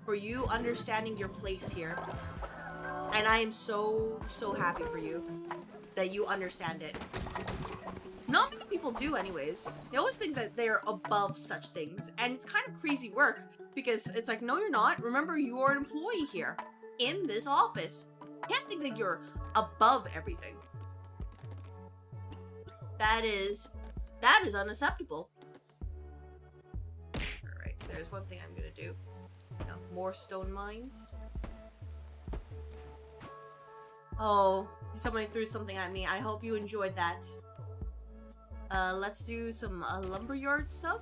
for you understanding your place here. And I am so happy for you that you understand it. Not many people do anyways. They always think that they're above such things. And it's kind of crazy work because it's like, no, you're not. Remember, you are an employee here in this office. You can't think that you're above everything. That is unacceptable. Alright, there's one thing I'm gonna do. Now, more stone mines. Oh, somebody threw something at me. I hope you enjoyed that. Let's do some lumberyard stuff.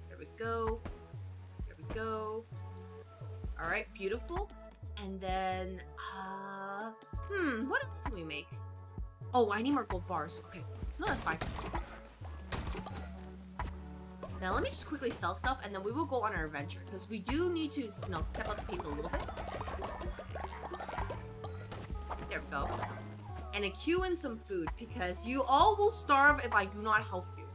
There we go. There we go. Alright, beautiful. And then, what else can we make? Oh, I need more gold bars. Okay. No, that's fine. Now, let me just quickly sell stuff, and then we will go on our adventure. Because we do need to, you know, step up the pace a little bit. There we go. And a queue and some food, because you all will starve if I do not help you.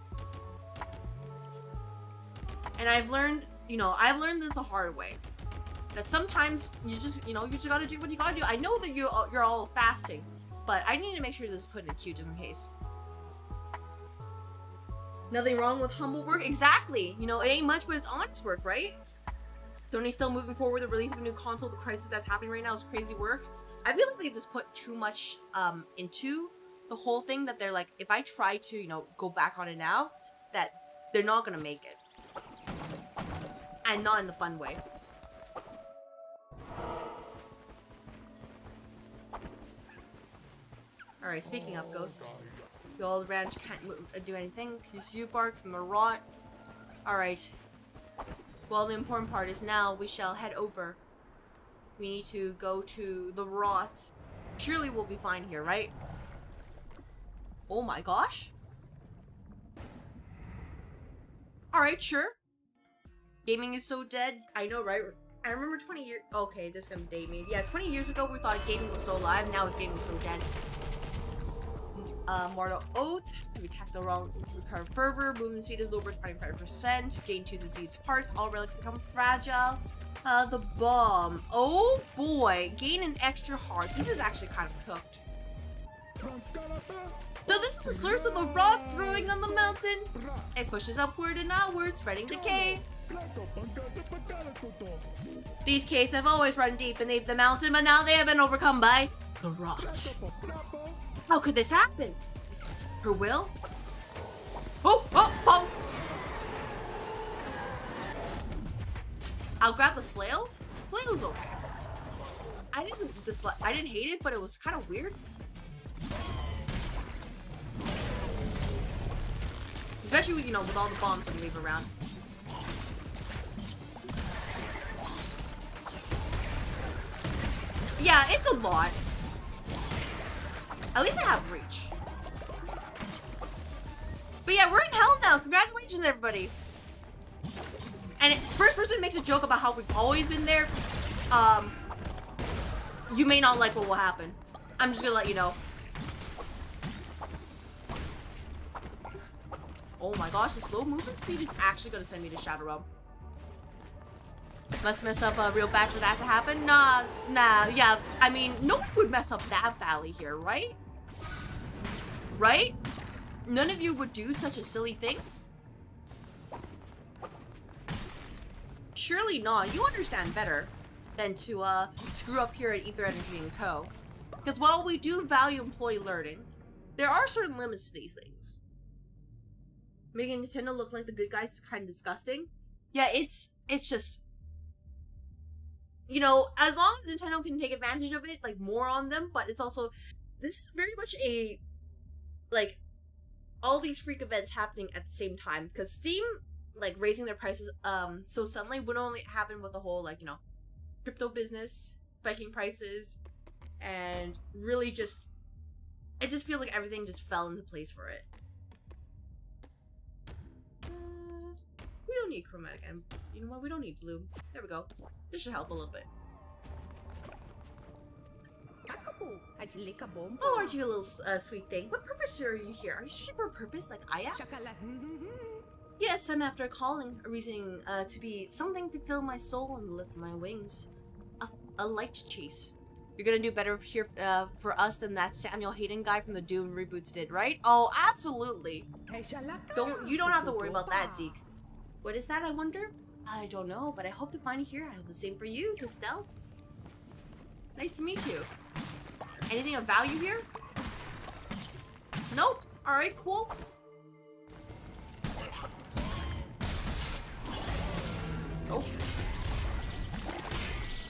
And I've learned this the hard way. That sometimes you just gotta do what you gotta do. I know that you're all fasting, but I need to make sure this is put in a queue just in case. Nothing wrong with humble work. Exactly. You know, it ain't much, but it's honest work, right? Sony's still moving forward with the release of a new console. The crisis that's happening right now is crazy work. I feel like they just put too much into the whole thing that they're like, if I try to, you know, go back on it now, that they're not gonna make it. And not in the fun way. Alright, speaking of ghosts. The old ranch can't do anything because you bark from the rot. Alright. Well, the important part is now we shall head over. We need to go to the rot. Surely we'll be fine here, right? Oh my gosh. Alright, sure. Gaming is so dead. I know, right? I remember 20 years... Okay, this is gonna date me. Yeah, 20 years ago we thought gaming was so alive. Now it's gaming so dead. Mortal Oath. We attack the wrong. Recover fervor. Movement speed is lowered 25%. Gain 2 diseased parts. All relics become fragile. The bomb. Oh boy. Gain an extra heart. This is actually kind of cooked. So this is the source of the rot growing on the mountain. It pushes upward and outward, spreading decay. These caves have always run deep beneath the mountain, but now they have been overcome by the rot. How could this happen? Is this her will? Oh, oh, oh! I'll grab the flail. Flail's okay. I didn't hate it, but it was kind of weird. Especially with, you know, with all the bombs we leave around. Yeah, it's a lot. At least I have reach. But yeah, we're in hell now. Congratulations, everybody. And first person makes a joke about how we've always been there. You may not like what will happen. I'm just gonna let you know. Oh my gosh, the slow movement speed is actually gonna send me to Shadow Realm. Must mess up real bad for that to happen? Nah, yeah. I mean, no one would mess up that valley here, right? Right? None of you would do such a silly thing? Surely not. You understand better than to screw up here at Ether Energy & Co. Because while we do value employee learning, there are certain limits to these things. Making Nintendo look like the good guys is kind of disgusting. Yeah, it's just... You know, as long as Nintendo can take advantage of it, like, more on them, but it's also... This is very much a... Like, all these freak events happening at the same time. Because Steam, like, raising their prices so suddenly would only happen with the whole, like, you know, crypto business, spiking prices, and really just... It just feels like everything just fell into place for it. We don't need chromatic, and you know what? We don't need blue. There we go. This should help a little bit. Oh, aren't you a little sweet thing? What purpose are you here? Are you searching for a purpose like I am? Yes, I'm after a calling, a reason to be something to fill my soul and lift my wings. A light to chase. You're gonna do better here for us than that Samuel Hayden guy from the Doom reboots did, right? Oh, absolutely. You don't have to worry about that, Zeke. What is that, I wonder? I don't know, but I hope to find you here. I hope the same for you, Estelle. Nice to meet you. Anything of value here? Nope. Alright, cool. Nope.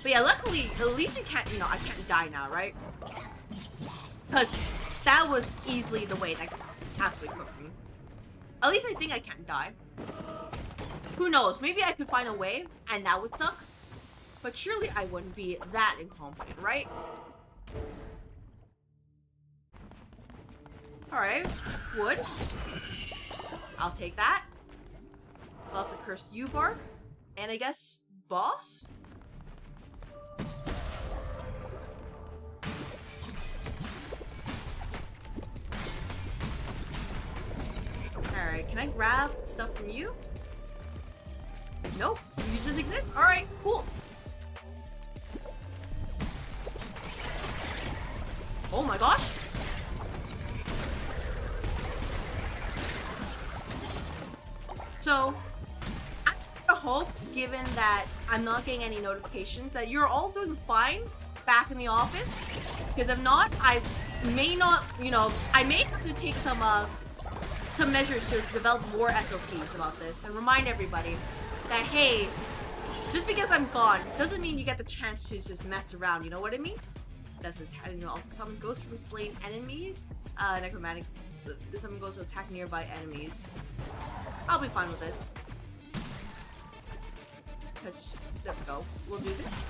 But yeah, luckily, at least you can't, you know, I can't die now, right? Because that was easily the way that absolutely cooked me. At least I think I can't die. Who knows? Maybe I could find a way, and that would suck. But surely I wouldn't be that incompetent, right? Alright. Wood. I'll take that. Lots of cursed U-bark. And I guess boss? Alright, can I grab stuff from you? Nope, you just exist. Alright, cool. Oh my gosh. So, I hope, given that I'm not getting any notifications, that you're all doing fine back in the office. Because if not, I may not, you know, I may have to take some measures to develop more SOPs about this and remind everybody that, hey, just because I'm gone doesn't mean you get the chance to just mess around, you know what I mean? That's attack, you know, also summon ghosts from slain enemy, necromantic, summon ghosts to attack nearby enemies. I'll be fine with this. There we go. We'll do this.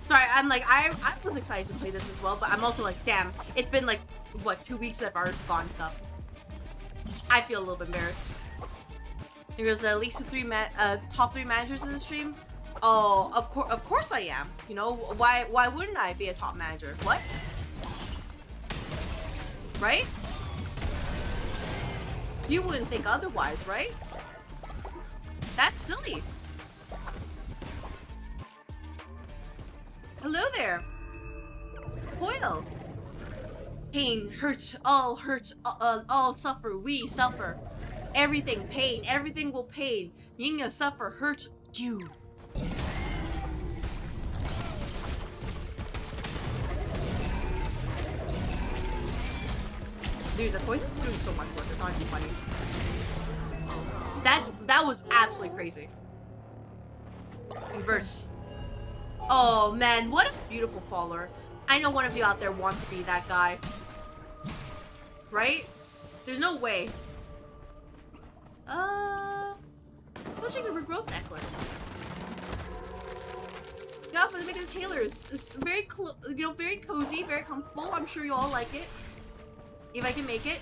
Sorry, I'm like, I was excited to play this as well, but I'm also like, damn, it's been like, what, 2 weeks that I've already forgotten stuff. I feel a little bit embarrassed. There's at least top 3 managers in the stream. Oh, of course I am. You know, why wouldn't I be a top manager? What? Right? You wouldn't think otherwise, right? That's silly. Hello there. Hoyle. Pain, hurt, all suffer, we suffer. Everything pain, everything will pain. Yinga suffer, hurt you. Dude, the poison's doing so much work, it's not even funny. That was absolutely crazy. Inverse. Oh man, what a beautiful follower. I know one of you out there wants to be that guy. Right? There's no way. Let's check the regrowth necklace. Yeah, for the making the tailors. It's very, you know, very cozy, very comfortable. I'm sure you all like it. If I can make it.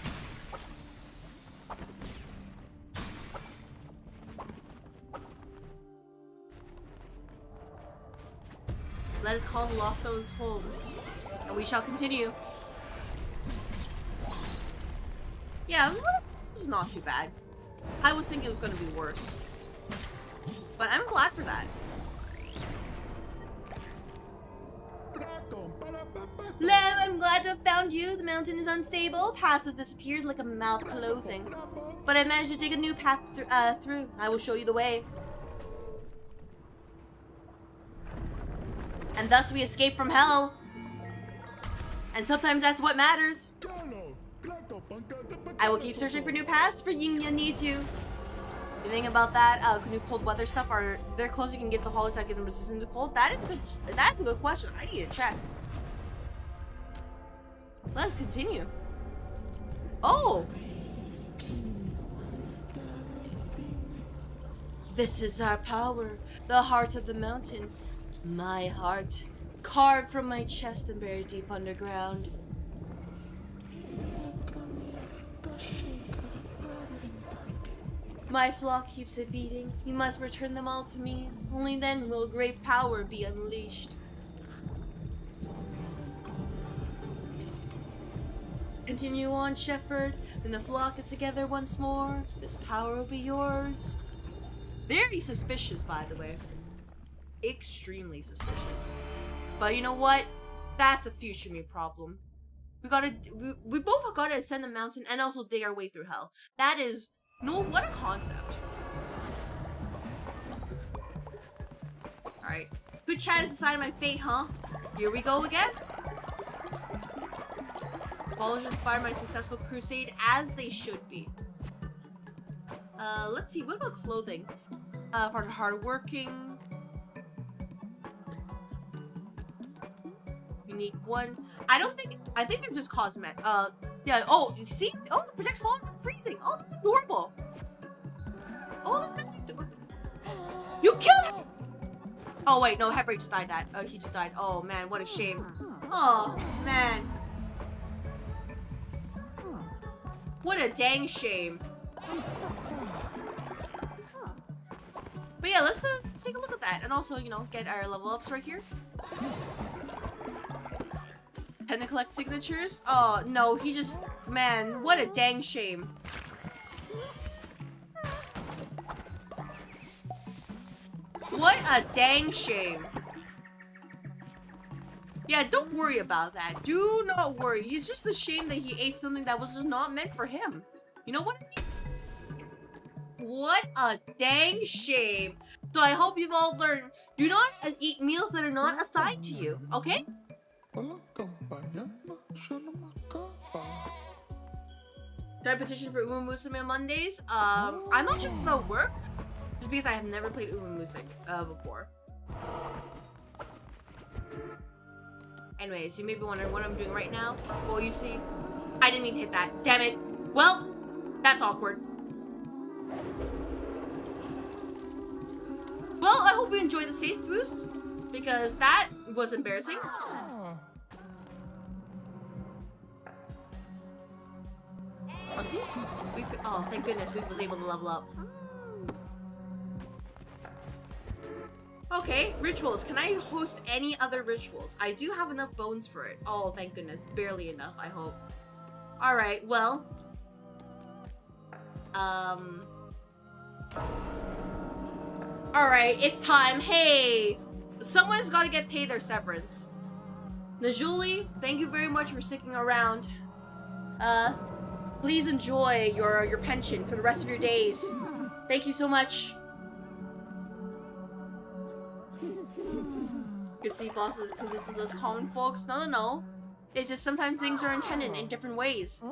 Let us call the lost souls home, and we shall continue. Yeah, it was not too bad. I was thinking it was going to be worse, but I'm glad for that. Lem, I'm glad to have found you. The mountain is unstable. Paths have disappeared like a mouth closing, but I managed to dig a new path through. I will show you the way. And thus we escape from hell. And sometimes that's what matters. I will keep searching for new paths for Yinya needs you. You think about that? New cold weather stuff, are there clothes you can give the holidays that give them resistance to cold? That is good. That's a good question. I need to check. Let us continue. Oh! This is our power, the heart of the mountain. My heart, carved from my chest and buried deep underground. My flock keeps it beating. You must return them all to me. Only then will great power be unleashed. Continue on, shepherd. When the flock is together once more, this power will be yours. Very suspicious, by the way. Extremely suspicious. But you know what? That's a future me problem. We both gotta ascend the mountain and also dig our way through hell. That is, no, what a concept. Alright. Good chat is a sign of my fate, huh? Here we go again. Ballers inspired my successful crusade as they should be. Let's see, what about clothing? For hardworking. Unique one. I think they're just cosmetic. Yeah, oh, see? Oh, it protects falling from freezing. Oh, that's adorable. Oh, that's adorable. You killed him! Oh, wait, no, Headbreak just died that. Oh, he just died. Oh, man, what a shame. Oh, man. What a dang shame. But yeah, let's take a look at that. And also, you know, get our level ups right here. Can I collect signatures? Oh, no, he just... Man, what a dang shame. What a dang shame. Yeah, don't worry about that. Do not worry. It's just a shame that he ate something that was just not meant for him. You know what I mean? What a dang shame. So I hope you've all learned, do not eat meals that are not assigned to you, okay? Do I petition for Uma Musume on Mondays? I'm not sure if that'll work. Just because I have never played Uma Musume before. Anyways, you may be wondering what I'm doing right now. Well, you see, I didn't need to hit that. Damn it. Well, that's awkward. Well, I hope you enjoyed this faith boost, because that was embarrassing. Oh, thank goodness we was able to level up. Okay, rituals. Can I host any other rituals? I do have enough bones for it. Oh, thank goodness. Barely enough, I hope. Alright, well. Alright, it's time. Hey! Someone's gotta get paid their severance. Najuli, thank you very much for sticking around. Please enjoy your pension for the rest of your days. Thank you so much. You could see bosses, this is us common folks. No. It's just sometimes things are intended in different ways.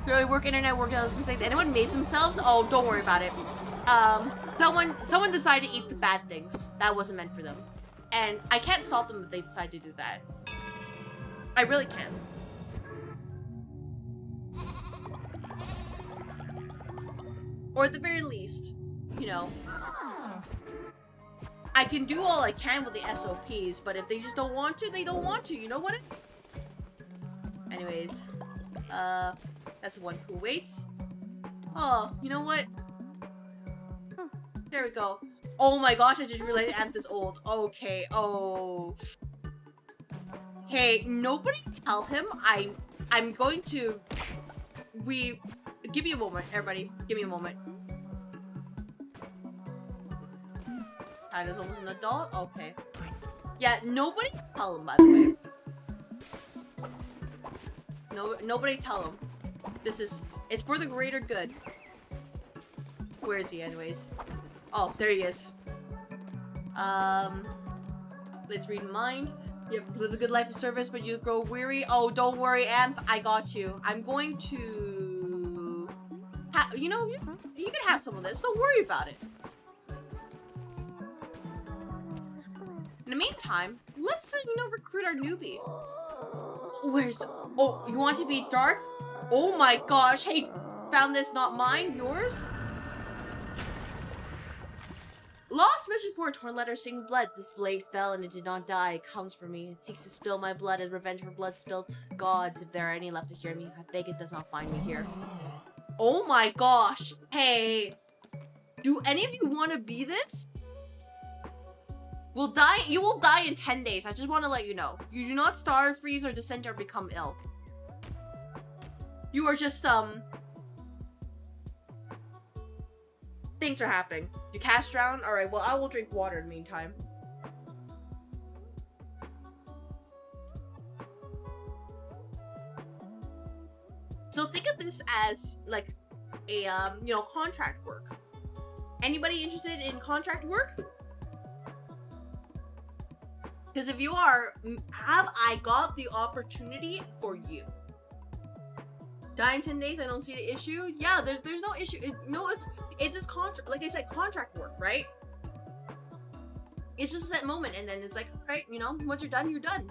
Really work internet, work out for a second. Anyone maze themselves? Oh, don't worry about it. Someone decided to eat the bad things. That wasn't meant for them. And I can't stop them if they decide to do that. I really can't. Or at the very least, you know, I can do all I can with the SOPs, but if they just don't want to, they don't want to, you know what? Anyways, that's one who waits. Oh, you know what? There we go. Oh my gosh, I just realized Anth's old. Okay, oh. Hey, nobody tell him I'm going to... Give me a moment, everybody. Give me a moment. Tyler's almost an adult? Okay. Yeah, nobody tell him, by the way. No, nobody tell him. It's for the greater good. Where is he, anyways? Oh, there he is. Let's read mind. You have lived a good life of service, but you grow weary. Oh, don't worry, Anth. I got you. I'm going to... you know, you can have some of this. Don't worry about it. In the meantime, let's, you know, recruit our newbie. Oh, you want to be dark? Oh my gosh. Hey, found this, not mine. Yours? Lost mission for a torn letter stained blood. This blade fell and it did not die. It comes for me. It seeks to spill my blood as revenge for blood spilt. Gods, if there are any left to hear me, I beg it does not find me here. Oh my gosh. Hey. Do any of you want to be this? You will die in 10 days. I just want to let you know. You do not starve, freeze, or descend or become ill. You are just, things are happening. You cast drown? Alright, well, I will drink water in the meantime. So think of this as, like, a, you know, contract work. Anybody interested in contract work? Because if you are, have I got the opportunity for you? Die in 10 days, I don't see the issue. Yeah, there's no issue. It's just contract, like I said, contract work, right? It's just a set moment, and then it's like, right, you know, once you're done, you're done.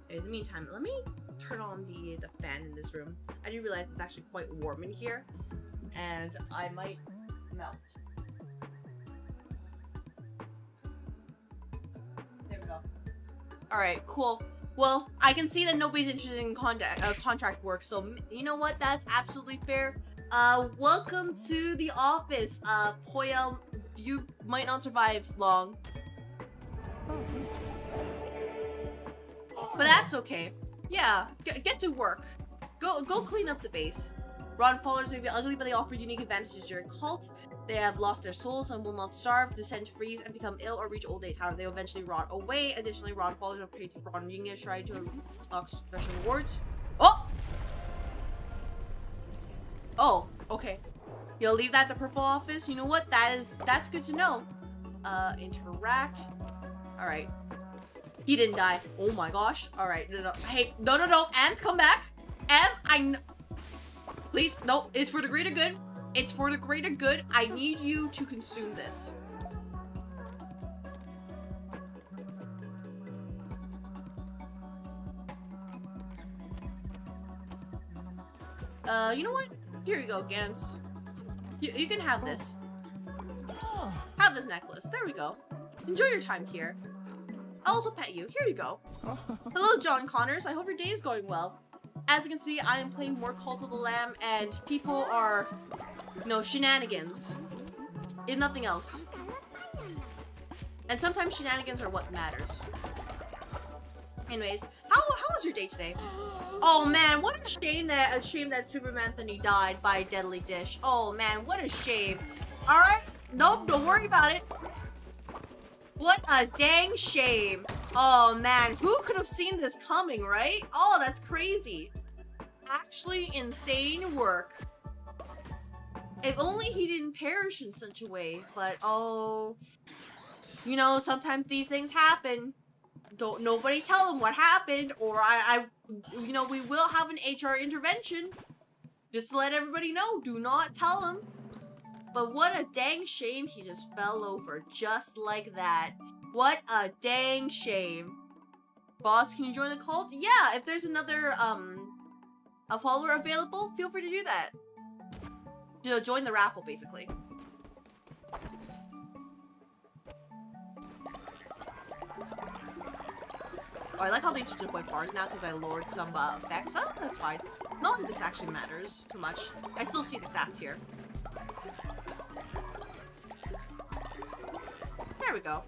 In the meantime, let me turn on the fan in this room. I do realize it's actually quite warm in here, and I might melt. There we go. Alright, cool. Well, I can see that nobody's interested in contract work, so you know what? That's absolutely fair. Welcome to the office. Poyel, you might not survive long. But that's okay. Yeah, get to work. Go clean up the base. Ron followers may be ugly, but they offer unique advantages during cult. They have lost their souls and will not starve, descend to freeze, and become ill or reach old age. However, they will eventually rot away. Additionally, Ron followers are paid to Ron Yinga Shrine to unlock special rewards. Oh! Oh, okay. You'll leave that at the purple office? You know what? That's good to know. Interact. Alright. He didn't die. Oh my gosh. Alright, no. Hey, no. And come back. And please, no, it's for the greater good. It's for the greater good. I need you to consume this. You know what? Here you go, Gans. You can have this. Have this necklace. There we go. Enjoy your time here. I'll also pet you. Here you go. Hello, John Connors. I hope your day is going well. As you can see, I am playing more Cult of the Lamb, and people are, you know, shenanigans. It's nothing else. And sometimes shenanigans are what matters. Anyways, how was your day today? Oh man, what a shame that Superman Anthony died by a deadly dish. Oh man, what a shame. Alright, nope, don't worry about it. What a dang shame. Oh man, who could have seen this coming, right? Oh, that's crazy. Actually insane work. If only he didn't perish in such a way, but oh, you know, sometimes these things happen. Don't nobody tell him what happened, or you know, we will have an HR intervention. Just to let everybody know, do not tell him. But what a dang shame he just fell over just like that. What a dang shame. Boss, can you join the cult? Yeah, if there's another, a follower available, feel free to do that. To join the raffle, basically. Oh, I like how these are just white bars now because I lowered some effects. Oh, that's fine. Not that this actually matters too much. I still see the stats here. There we go.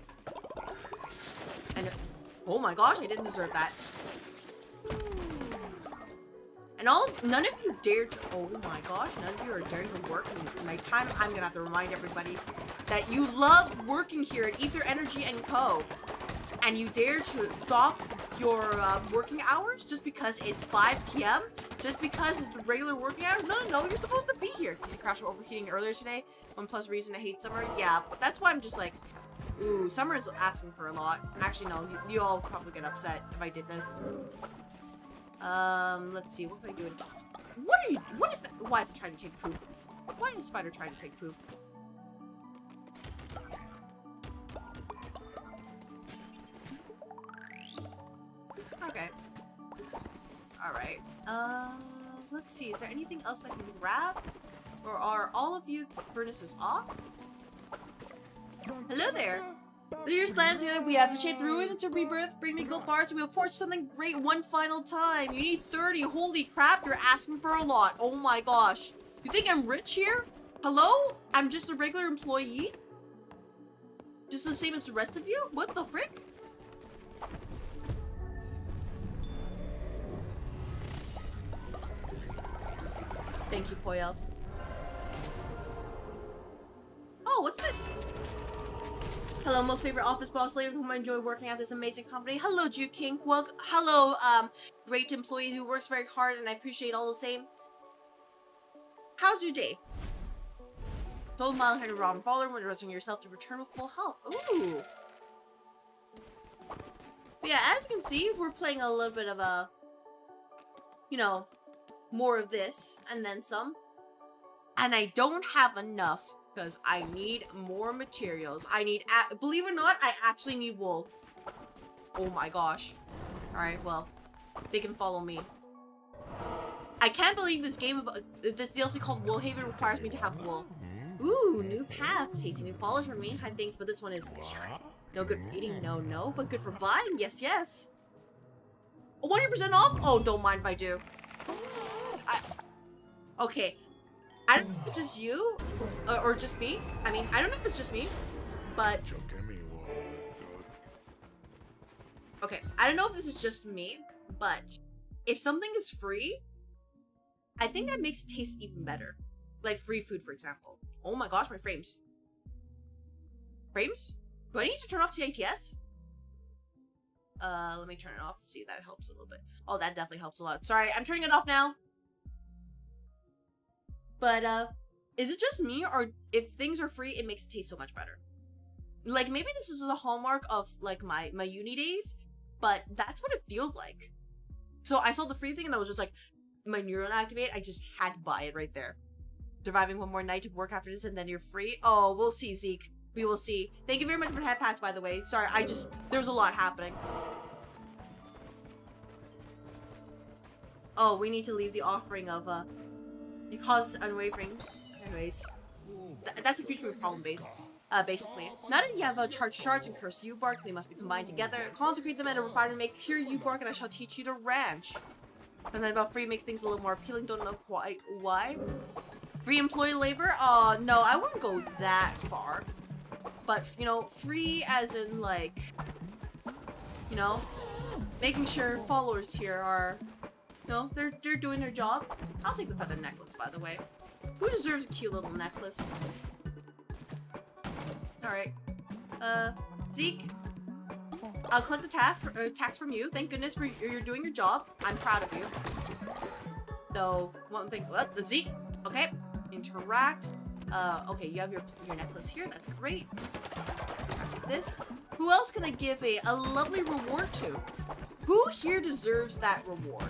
And oh my gosh, I didn't deserve that. And none of you dared to, oh my gosh, none of you are daring to work in my time. I'm gonna have to remind everybody that you love working here at Ether Energy & Co. And you dare to stop your working hours just because it's 5 p.m.? Just because it's the regular working hours? No, you're supposed to be here. Because you crashed from overheating earlier today. One plus reason I hate summer. Yeah, that's why I'm just like, ooh, summer is asking for a lot. Actually, no, you all probably get upset if I did this. Let's see, what can I do? What is that? Why is it trying to take poop? Why is Spider trying to take poop? Okay. Alright. Let's see. Is there anything else I can grab? Or are all of you furnaces off? Hello there! Leaders land together, we have shaped ruin into rebirth, bring me gold bars, and we'll forge something great one final time. You need 30. Holy crap, you're asking for a lot. Oh my gosh. You think I'm rich here? Hello? I'm just a regular employee? Just the same as the rest of you? What the frick? Thank you, Poyel. Oh, what's that? Hello, most favorite office boss lady whom I enjoy working at this amazing company. Hello, Juke King. Well, hello, great employee who works very hard and I appreciate all the same. How's your day? Told mild-headed Robin Fowler when resting yourself to return with full health. Ooh. But yeah, as you can see, we're playing a little bit of a, you know, more of this and then some. And I don't have enough because I need more materials. I need, believe it or not, I actually need wool. Oh my gosh. Alright, well, they can follow me. I can't believe this game, this DLC called Woolhaven requires me to have wool. Ooh, new path. Tasty new followers for me. Hi, thanks, but this one is no good for eating. No, but good for buying. Yes. 100% off? Oh, don't mind if I do. Okay. I don't know if it's just you, or just me. I mean, I don't know if it's just me, but... Okay, I don't know if this is just me, but if something is free, I think that makes it taste even better. Like free food, for example. Oh my gosh, my frames. Frames? Do I need to turn off TATS? Let me turn it off to see if that helps a little bit. Oh, that definitely helps a lot. Sorry, I'm turning it off now. But, is it just me, or if things are free, it makes it taste so much better? Like, maybe this is a hallmark of, like, my uni days, but that's what it feels like. So I saw the free thing and I was just like, my neuron activate, I just had to buy it right there. Surviving one more night of work after this and then you're free? Oh, we'll see, Zeke. We will see. Thank you very much for head pats, by the way. Sorry, there was a lot happening. Oh, we need to leave the offering of, because unwavering. Anyways, that's a future problem base. Basically. Now that you have charged shards and cursed U-bark, they must be combined together. Consecrate them and refine and make pure U-bark, and I shall teach you to ranch. And then about free makes things a little more appealing. Don't know quite why. Free employee labor? No, I wouldn't go that far. But, you know, free as in, like, you know, making sure followers here are, you know, they're doing their job. I'll take the feather necklace, by the way. Who deserves a cute little necklace? Alright. Zeke? I'll collect the tax from you. Thank goodness for you're doing your job. I'm proud of you. Though, one thing, the Zeke. Okay. Interact. Okay, you have your necklace here. That's great. This. Who else can I give a lovely reward to? Who here deserves that reward?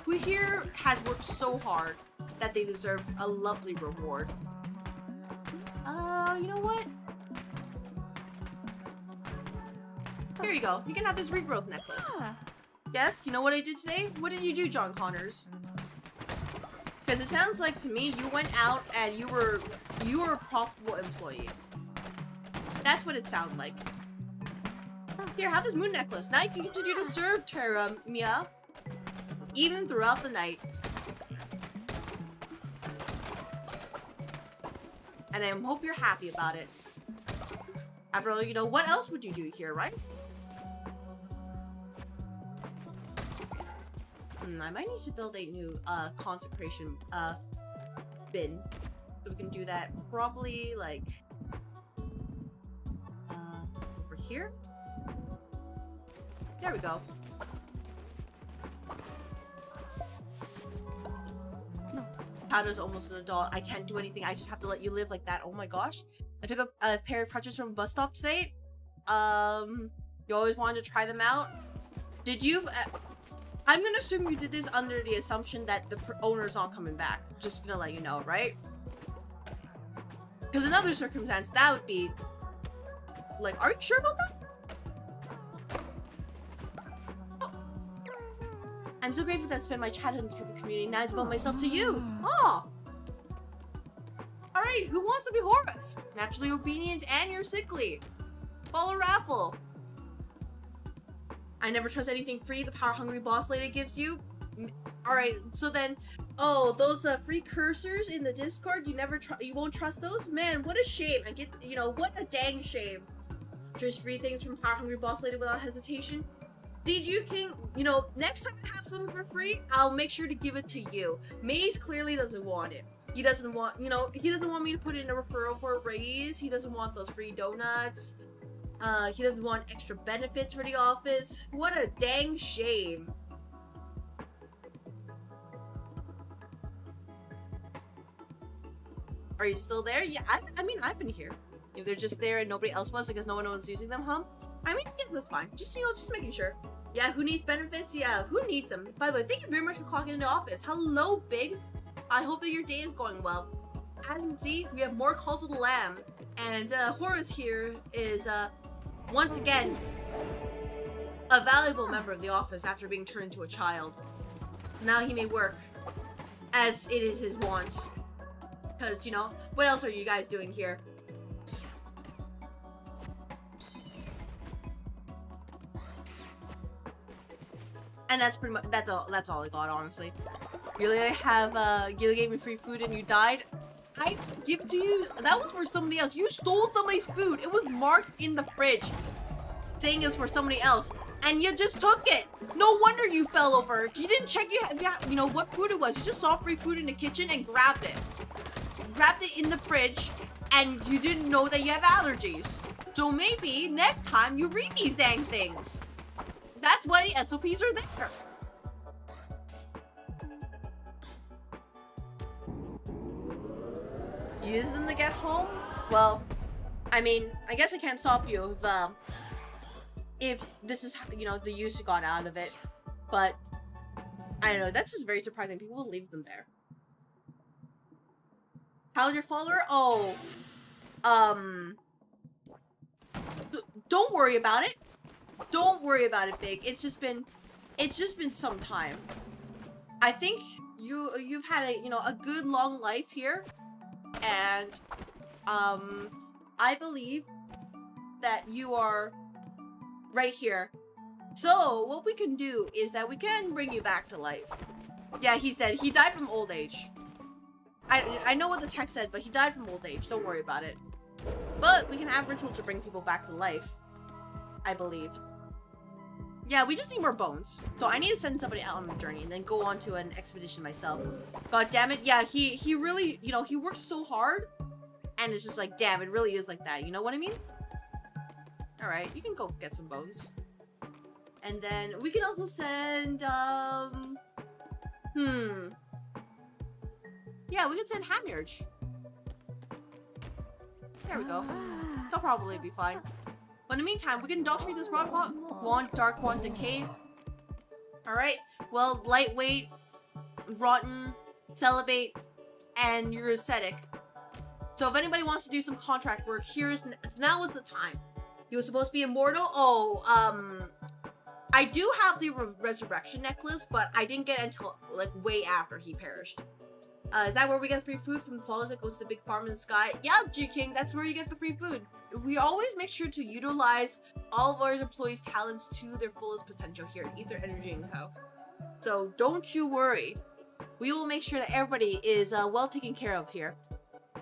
Who here has worked so hard that they deserve a lovely reward? You know what? Here you go. You can have this regrowth necklace. Yes, you know what I did today? What did you do, John Connors? Because it sounds like to me you went out and you were a profitable employee. That's what it sounded like. Here, have this moon necklace. Now you can continue to serve Terra Mia, even throughout the night. And I hope you're happy about it. After all, you know, what else would you do here, right? I might need to build a new consecration bin. So we can do that probably like over here. There we go. Powder's almost an adult. I can't do anything. I just have to let you live like that. Oh my gosh. I took a pair of crutches from a bus stop today. You always wanted to try them out. Did you... I'm gonna assume you did this under the assumption that the owner's not coming back. Just gonna let you know, right? Because in other circumstance, that would be... Like, are you sure about that? I'm so grateful that I spent my childhood in this perfect community. Now I devote myself to you. Oh. Alright, who wants to be Horus? Naturally obedient and you're sickly. Follow raffle. I never trust anything free the power-hungry boss lady gives you. Alright, so then... Oh, those free cursors in the Discord, you won't trust those? Man, what a shame. I get, you know, what a dang shame. Just free things from power-hungry boss lady without hesitation. DG King, you know, next time I have something for free, I'll make sure to give it to you. Maze clearly doesn't want it. He doesn't want, you know, he doesn't want me to put in a referral for a raise. He doesn't want those free donuts. He doesn't want extra benefits for the office. What a dang shame. Are you still there? Yeah, I mean, I've been here. If they're just there and nobody else was, because no one was using them, huh? I mean, yes, that's fine. Just, you know, just making sure. Yeah, who needs benefits? Yeah, who needs them? By the way, thank you very much for clocking into office. Hello, Big. I hope that your day is going well. Adam Z, we have more Call to the Lamb. And Horus here is, once again, a valuable member of the office after being turned into a child. So now he may work as it is his wont. Because, you know, what else are you guys doing here? And that's pretty much, that's all I got, honestly. Really, I have, you gave me free food and you died? I give it to you, that was for somebody else. You stole somebody's food. It was marked in the fridge, saying it was for somebody else. And you just took it. No wonder you fell over. You didn't check you know, what food it was. You just saw free food in the kitchen and grabbed it. Grabbed it in the fridge, and you didn't know that you have allergies. So maybe next time you read these dang things. That's why the SOPs are there. use them to get home, well, I mean, I guess I can't stop you if this is, you know, the use you got out of it. But I don't know, that's just very surprising. People will leave them there. How's your follower? Oh, don't worry about it. Don't worry about it, Big. It's just been some time. I think you've had a, you know, a good long life here, and I believe that you are right here. So what we can do is that we can bring you back to life. Yeah, he's dead. He died from old age. I know what the text said, but he died from old age. Don't worry about it. But we can have rituals to bring people back to life, I believe. Yeah, we just need more bones. So I need to send somebody out on a journey and then go on to an expedition myself. God damn it. Yeah, he really, you know, he works so hard. And it's just like, damn, it really is like that. You know what I mean? Alright, you can go get some bones. And then we can also send, yeah, we can send Hamirge. There we go. They'll probably be fine. But in the meantime, we can indoctrinate this Dark Wand Decay. Alright. Well, lightweight, rotten, celibate, and you're ascetic. So if anybody wants to do some contract work, now is the time. He was supposed to be immortal. Oh, I do have the resurrection necklace, but I didn't get it until like way after he perished. Is that where we get free food from the followers that go to the big farm in the sky? Yeah, G-King, that's where you get the free food. We always make sure to utilize all of our employees' talents to their fullest potential here at Ether Energy & Co. So don't you worry. We will make sure that everybody is well taken care of here.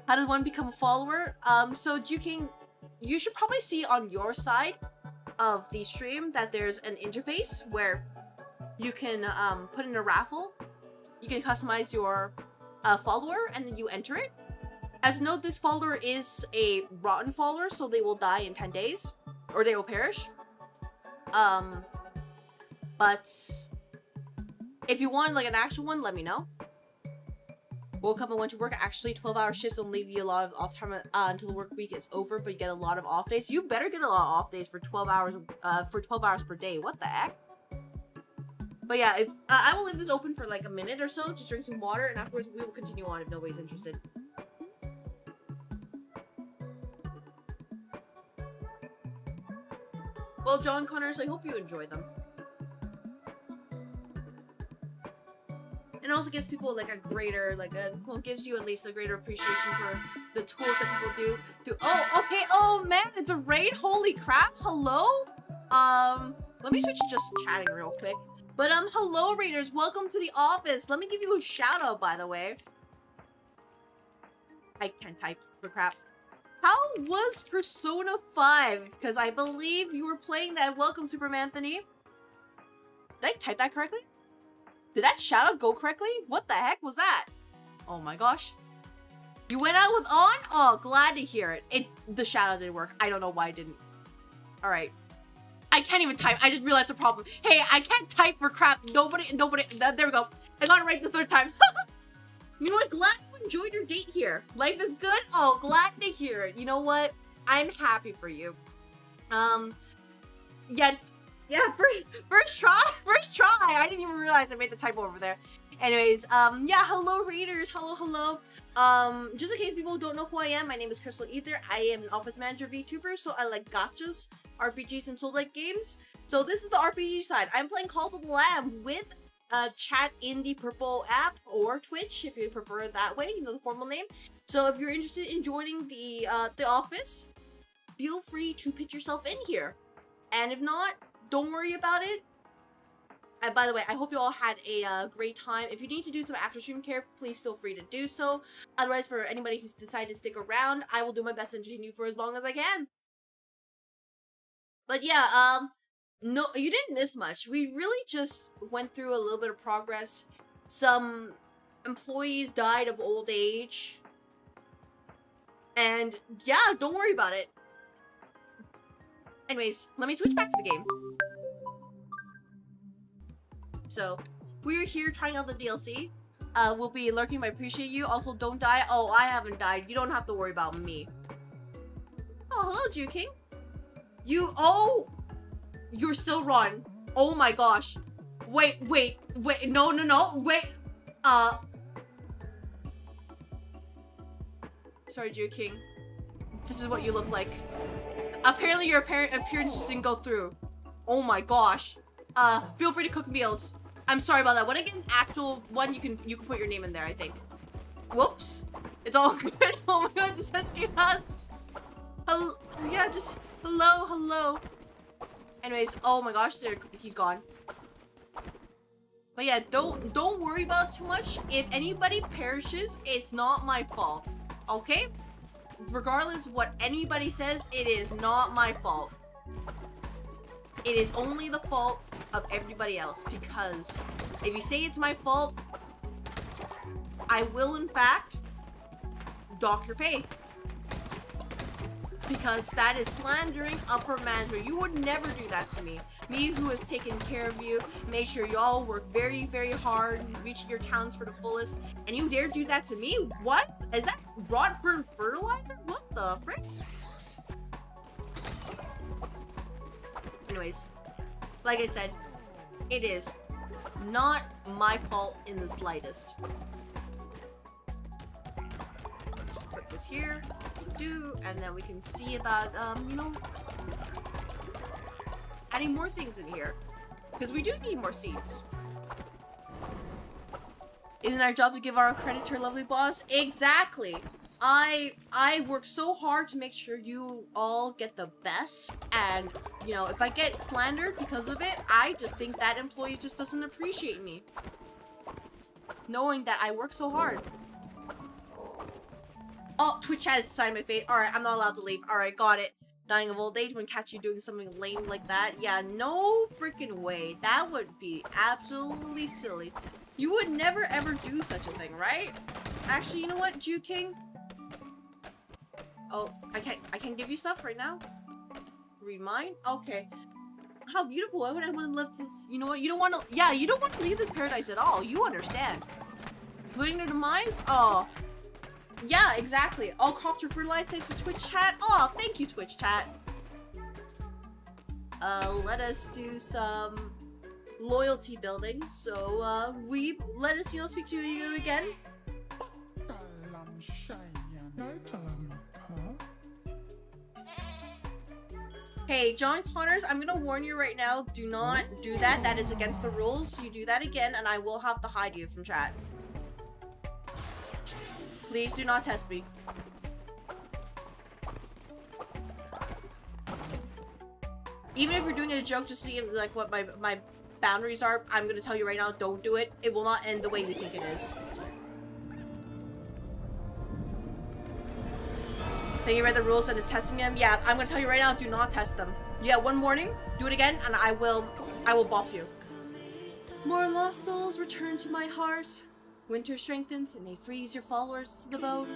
How does one become a follower? So G-King, you should probably see on your side of the stream that there's an interface where you can put in a raffle. You can customize your follower and then you enter it. As note, this follower is a rotten follower, so they will die in 10 days or they will perish. But if you want like an actual one, let me know. Woke up and went to work. Actually, 12-hour shifts don't leave you a lot of off time until the work week is over, but you get a lot of off days. You better get a lot of off days for 12 hours per day. What the heck? But yeah, if I will leave this open for like a minute or so, just drink some water, and afterwards we will continue on if nobody's interested. Well, John Connors, I hope you enjoy them. And also gives people like a greater, well, gives you at least a greater appreciation for the tools that people do. Oh, okay. Oh man, it's a raid. Holy crap. Hello. Let me switch to just chatting real quick. But hello raiders, welcome to the office. Let me give you a shout out, by the way. I can't type for crap. How was Persona 5? Because I believe you were playing that. Welcome, Supermanthony. Did I type that correctly? Did that shout out go correctly? What the heck was that? Oh my gosh. You went out with On? Oh, glad to hear it. The shout out didn't work. I don't know why it didn't. Alright. I can't even type. I just realized the problem. Hey, I can't type for crap. Nobody, there we go. I got it right the third time. You know what? Glad you enjoyed your date here. Life is good? Oh, glad to hear it. You know what? I'm happy for you. Yeah, first try. I didn't even realize I made the typo over there. Anyways, yeah, hello raiders. Hello. Just in case people don't know who I am, my name is CrystalAether. I am an office manager VTuber, so I like gachas, RPGs, and soul-like games. So this is the RPG side. I'm playing Call of the Lamb with chat in the purple app or Twitch, if you prefer it that way, you know, the formal name. So if you're interested in joining the office, feel free to pitch yourself in here. And if not, don't worry about it. And by the way, I hope you all had a great time. If you need to do some after stream care, please feel free to do so. Otherwise, for anybody who's decided to stick around, I will do my best to entertain you for as long as I can. But yeah, no, you didn't miss much. We really just went through a little bit of progress. Some employees died of old age. And yeah, don't worry about it. Anyways, let me switch back to the game. So, we're here trying out the DLC. will be lurking. I appreciate you. Also, don't die. Oh, I haven't died. You don't have to worry about me. Oh, hello, Jew King. You're still Ron. Oh my gosh. Wait. No. Wait. Sorry, Jew King. This is what you look like. Apparently your appearance just didn't go through. Oh my gosh. Feel free to cook meals. I'm sorry about that. When I get an actual one, you can put your name in there, I think. Whoops. It's all good. Oh my god, just has hello. Yeah, just hello. Anyways, oh my gosh, he's gone. But yeah, don't worry about it too much. If anybody perishes, it's not my fault. Okay? Regardless of what anybody says, it is not my fault. It is only the fault of everybody else, because if you say it's my fault, I will in fact dock your pay. Because that is slandering upper management. You would never do that to me. Me who has taken care of you, made sure y'all work very, very hard, reaching your talents for the fullest, and you dare do that to me? What? Is that rot burn fertilizer? What the frick? Anyways, like I said, it is not my fault in the slightest. Just put this here. And then we can see about you know, adding more things in here, because we do need more seeds. Isn't our job to give our credit to our lovely boss? Exactly. I work so hard to make sure you all get the best, and you know, if I get slandered because of it, I just think that employee just doesn't appreciate me, knowing that I work so hard. Oh, Twitch chat is deciding my fate. Alright, I'm not allowed to leave. Alright, got it. Dying of old age when catch you doing something lame like that. Yeah, no freaking way. That would be absolutely silly. You would never ever do such a thing, right? Actually, you know what, Jew King? Oh, I can't give you stuff right now. Read mine? Okay. How beautiful. Why would I want to live this? You know what? You don't want to. Yeah, you don't want to leave this paradise at all. You understand. Including their demise? Oh. Yeah, exactly. All crops are fertilized thanks to Twitch chat. Oh, thank you, Twitch chat. Let us do some loyalty building. So, let us, you know, speak to you again. Hey, John Connors, I'm gonna warn you right now. Do not do that. That is against the rules. You do that again, and I will have to hide you from chat. Please do not test me. Even if you're doing a joke to see like what my boundaries are, I'm gonna tell you right now, don't do it. It will not end the way you think it is. Think you read the rules and is testing them? Yeah, I'm gonna tell you right now, do not test them. Yeah, one warning, do it again, and I will bop you. More lost souls return to my heart. Winter strengthens and they freeze your followers to the bone.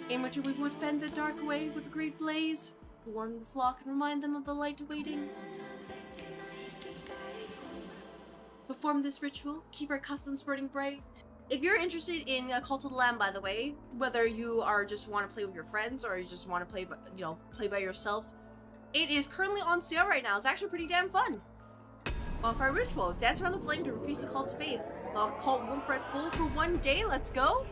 In winter we would fend the dark away with a great blaze, warm the flock and remind them of the light awaiting. Perform this ritual, keep our customs burning bright. If you're interested in a Cult of the Lamb, by the way, whether you are just want to play with your friends or you just want to play, you know, play by yourself, it is currently on sale right now. It's actually pretty damn fun. Bonfire ritual, dance around the flame to increase the cult's faith. The cult won't fret full for one day. Let's go.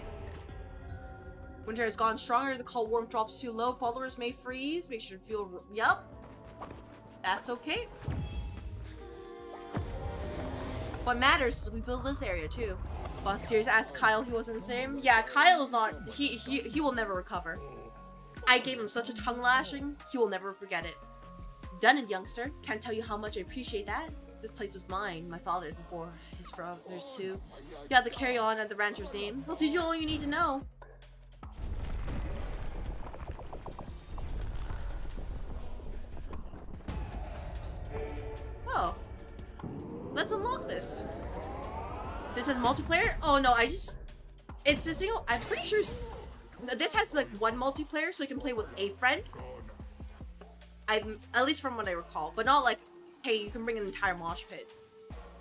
Winter has gone stronger. The cult warmth drops too low. Followers may freeze. Make sure to feel. Yup. That's okay. What matters is we build this area too. Boss Series asked Kyle he wasn't the same. Yeah, Kyle's not. He will never recover. I gave him such a tongue lashing. He will never forget it. Done it, youngster. Can't tell you how much I appreciate that. This place was mine, my father's before his brothers too. Got the carry on at the rancher's name. I'll teach you all you need to know. Oh. Let's unlock this. This has multiplayer? Oh no, it's a single. I'm pretty sure this has like one multiplayer, so you can play with a friend. At least from what I recall, but not like, hey, you can bring an entire mosh pit.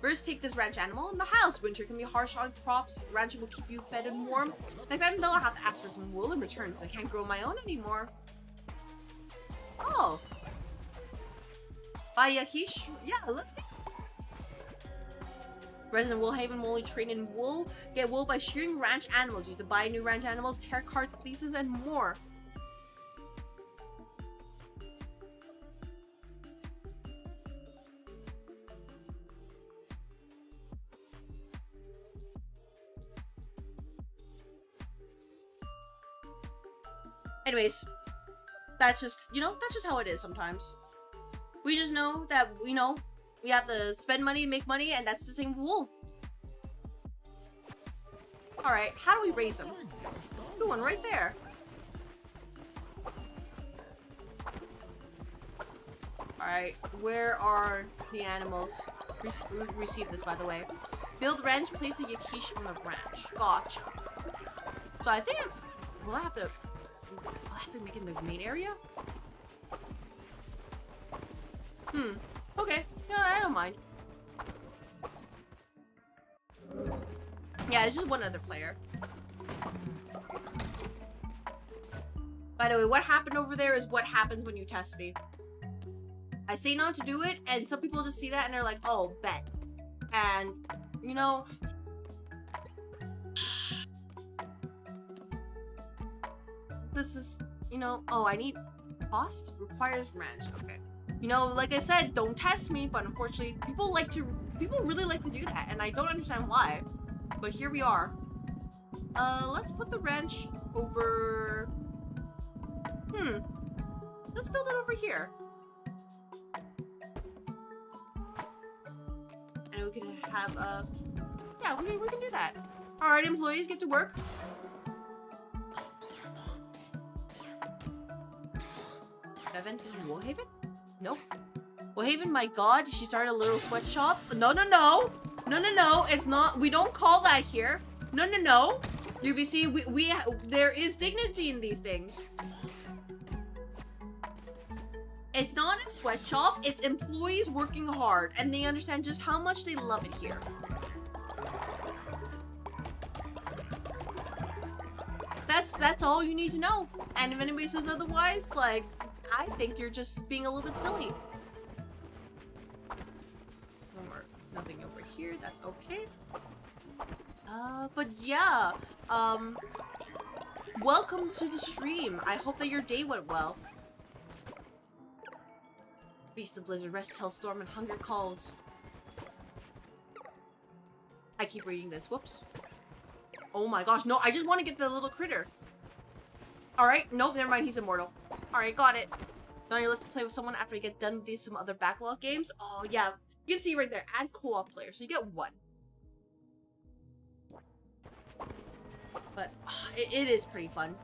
First, take this ranch animal in the house. Winter can be harsh on crops. Ranch will keep you fed and warm. If I'm low, I'll have to ask for some wool in return since I can't grow my own anymore. Oh. Buy Yakish? Yeah, let's take Resident Woolhaven will only trade in wool. Get wool by shearing ranch animals. Use to buy new ranch animals, tear carts, fleeces, and more. Anyways, that's just, that's just how it is sometimes. We just know that, we have to spend money to make money, and that's the same wool. Alright, how do we raise them? Good one right there. Alright, where are the animals? Receive this, by the way. Build ranch, place a Yakish on the ranch. Gotcha. So I think we'll have to make it in the main area? Okay. Yeah, I don't mind. Yeah, it's just one other player. By the way, what happened over there is what happens when you test me. I say not to do it, and some people just see that and they're like, oh, bet. And, this is, oh, I need cost? Requires ranch. Okay. Like I said, don't test me, but unfortunately, people really like to do that, and I don't understand why. But here we are. Let's put the ranch over... Let's build it over here. And we can have, yeah, we can do that. Alright, employees, get to work. Evan in Woolhaven? Nope. Woolhaven, my god, she started a little sweatshop. No, it's not. We don't call that here. No. UBC, there is dignity in these things. It's not a sweatshop. It's employees working hard, and they understand just how much they love it here. That's all you need to know. And if anybody says otherwise, like, I think you're just being a little bit silly. Nothing over here. That's okay. But yeah. Welcome to the stream. I hope that your day went well. Beast of Blizzard, Rest, Hellstorm, and Hunger Calls. I keep reading this. Whoops. Oh my gosh. No, I just want to get the little critter. Alright. Nope, never mind. He's immortal. Alright, got it. Now let's play with someone after I get done with some other backlog games. Oh, yeah. You can see right there. Add co-op player. So you get one. But it is pretty fun.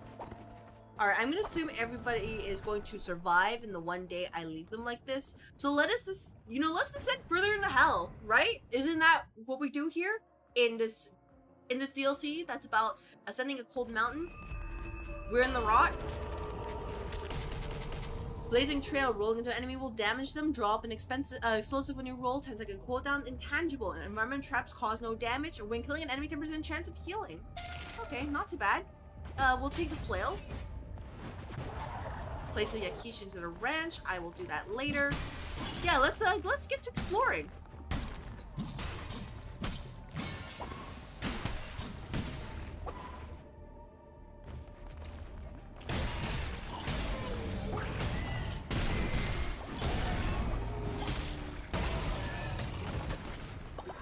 Alright, I'm going to assume everybody is going to survive in the one day I leave them like this. So let's descend further into hell, right? Isn't that what we do here in this DLC that's about ascending a cold mountain? We're in the rot. Blazing trail, rolling into an enemy will damage them. Drop an explosive when you roll, 10-second cooldown, intangible. And environment traps cause no damage. When killing an enemy, 10% chance of healing. Okay, not too bad. We'll take the flail. Place the Yakish into the ranch. I will do that later. Yeah, let's get to exploring.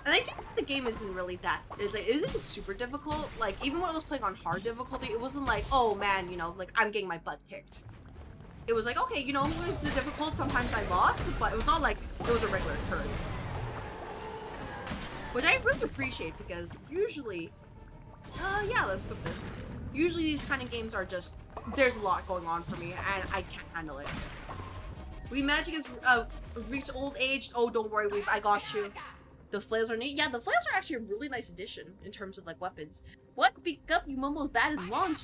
And I do think the game isn't really that. It isn't super difficult. Like, even when I was playing on hard difficulty, it wasn't like, oh man, like I'm getting my butt kicked. It was like, okay, it's difficult. Sometimes I lost, but it was not like it was a regular occurrence. Which I really appreciate because usually, yeah, let's put this. Usually these kind of games are just, there's a lot going on for me and I can't handle it. We magic is reached old age. Oh, don't worry, I got you. The flails are neat. Yeah, the flails are actually a really nice addition in terms of like weapons. What? Speak up, you mumble as bad as launch.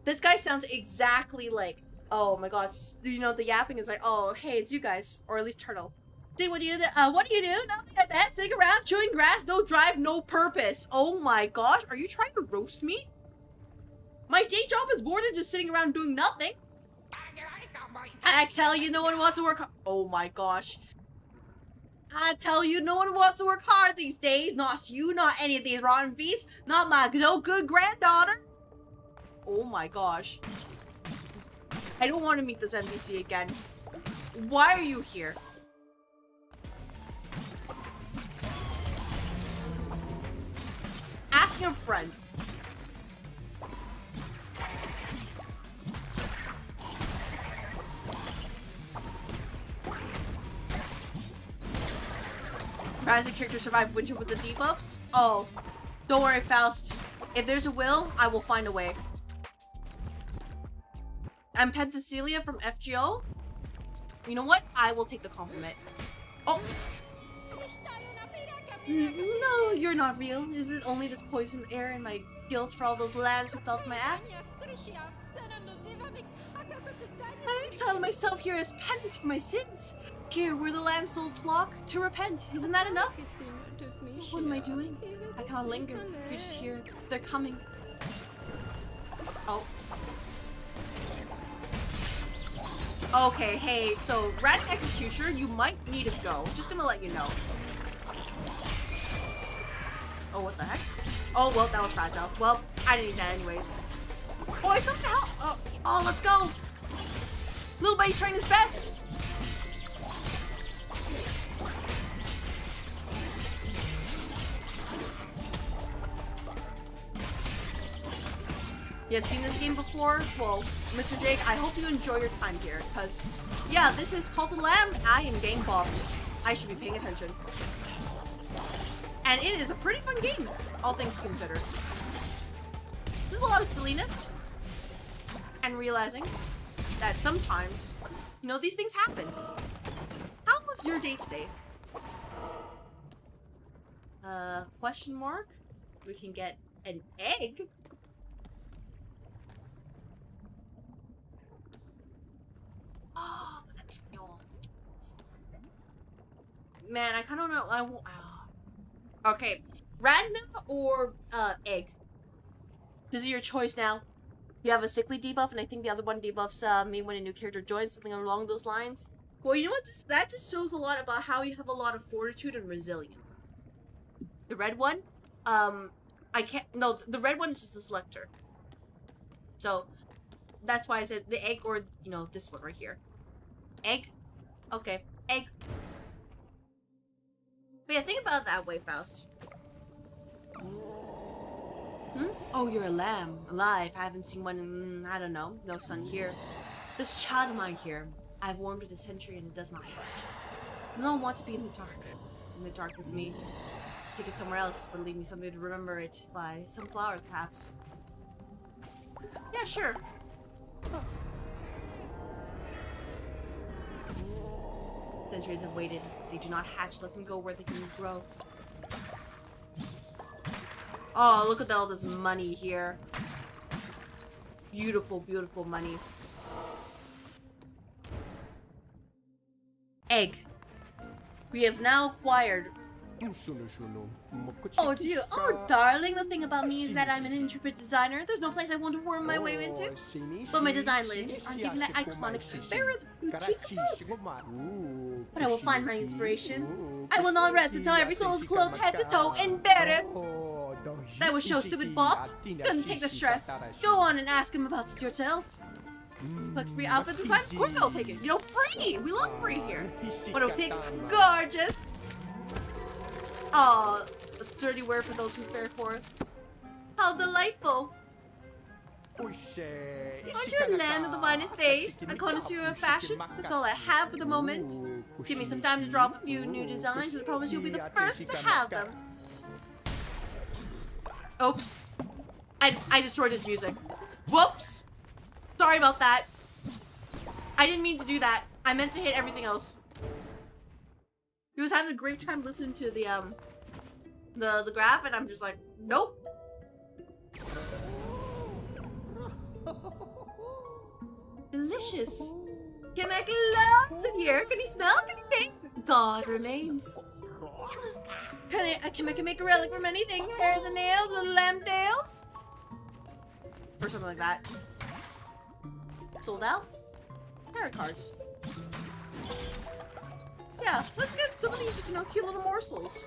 This guy sounds exactly like, oh my god, the yapping is like, oh, hey, it's you guys. Or at least Turtle. See, what do you do? Nothing like that. Sitting around, chewing grass, no drive, no purpose. Oh my gosh, are you trying to roast me? My day job is more than just sitting around doing nothing. I tell you, no one wants to work hard. Oh my gosh. I tell you, no one wants to work hard these days. Not you, not any of these rotten beats. Not my no good granddaughter. Oh my gosh. I don't want to meet this NPC again. Why are you here? Asking a friend. Rising character survive winter with the debuffs? Oh, don't worry, Faust. If there's a will, I will find a way. I'm Penthesilea from FGO. You know what? I will take the compliment. Oh. No, you're not real. Is it only this poisoned air and my guilt for all those lambs who fell to my axe? I exile myself here as penance for my sins. Here, where the lamb-souled flock to repent. Isn't that enough? What am I doing? I can't linger. You're just here. They're coming. Oh. Okay, hey, so Random Executioner, you might need to go. Just gonna let you know. Oh, what the heck? Oh, well, that was fragile. Well, I didn't need that anyways. Oh, it's something else. Oh, let's go. Little buddy's trying his best. You have seen this game before? Well, Mr. Jake, I hope you enjoy your time here, because, yeah, this is Cult of the Lamb. I am game bombed. I should be paying attention. And it is a pretty fun game, all things considered. There's a lot of silliness. And realizing that sometimes, you know, these things happen. How was your day today? Question mark? We can get an egg. Oh, that's fuel. Man, I kind of don't know. Okay, random or egg. This is your choice now. You have a sickly debuff, and I think the other one debuffs me when a new character joins, something along those lines. Well, you know what? That just shows a lot about how you have a lot of fortitude and resilience. The red one, I can't. No, the red one is just the selector. So that's why I said the egg, or you know, this one right here. Egg. Okay, egg. But yeah, think about it that way, Faust. Hmm? Oh, you're a lamb. Alive. I haven't seen one in, I don't know. No sun here. This child of mine here. I've warmed it a century and it does not budge. I don't want to be in the dark. In the dark with me. Take it somewhere else, but leave me something to remember it by. Some flowers, perhaps. Yeah, sure. Oh. Centuries have waited. They do not hatch. Let them go where they can grow. Oh, look at all this money here. Beautiful, beautiful money. Egg. We have now acquired... Oh, dear. Oh, darling, the thing about me is that I'm an intrepid designer. There's no place I want to worm my way into. But my design lineages aren't given that iconic Barrett boutique look. But I will find my inspiration. I will not rest until every soul is clothed head to toe in Barrett. That was show stupid Bob. Couldn't take the stress. Go on and ask him about it yourself. Looks free outfit design? Of course I'll take it. You know, free! We love free here. What a pig. Gorgeous! Aw, a sturdy wear for those who fare forth. How delightful! Aren't you a lamb of the finest taste? A connoisseur of fashion? That's all I have for the moment. Give me some time to drop a few new designs, and I promise you'll be the first to have them. Oops. I destroyed his music. Whoops! Sorry about that. I didn't mean to do that. I meant to hit everything else. He was having a great time listening to the graph, and I'm just like, nope. Delicious. Can make loves in here. Can you smell? Can you taste? God remains. I can make a relic from anything. Hairs and nails, little lamb tails. Or something like that. Sold out? Tarot cards. Yeah, let's get some of these, you know, cute little morsels.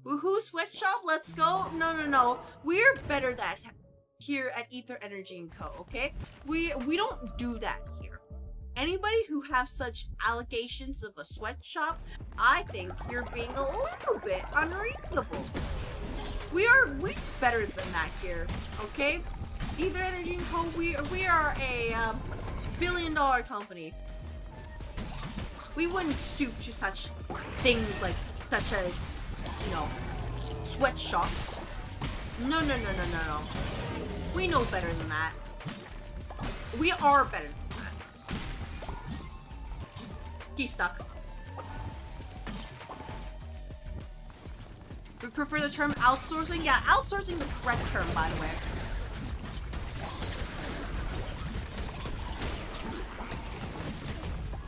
Woohoo, sweatshop, let's go. No. We're better that here at Ether Energy & Co, okay? We don't do that here. Anybody who has such allegations of a sweatshop, I think you're being a little bit unreasonable. We're better than that here, okay? Ether Energy & Co, we are a billion-dollar company. We wouldn't stoop to such things such as, you know, sweatshops. No. We know better than that. We are better than that. He's stuck. We prefer the term outsourcing? Yeah, outsourcing the correct term, by the way.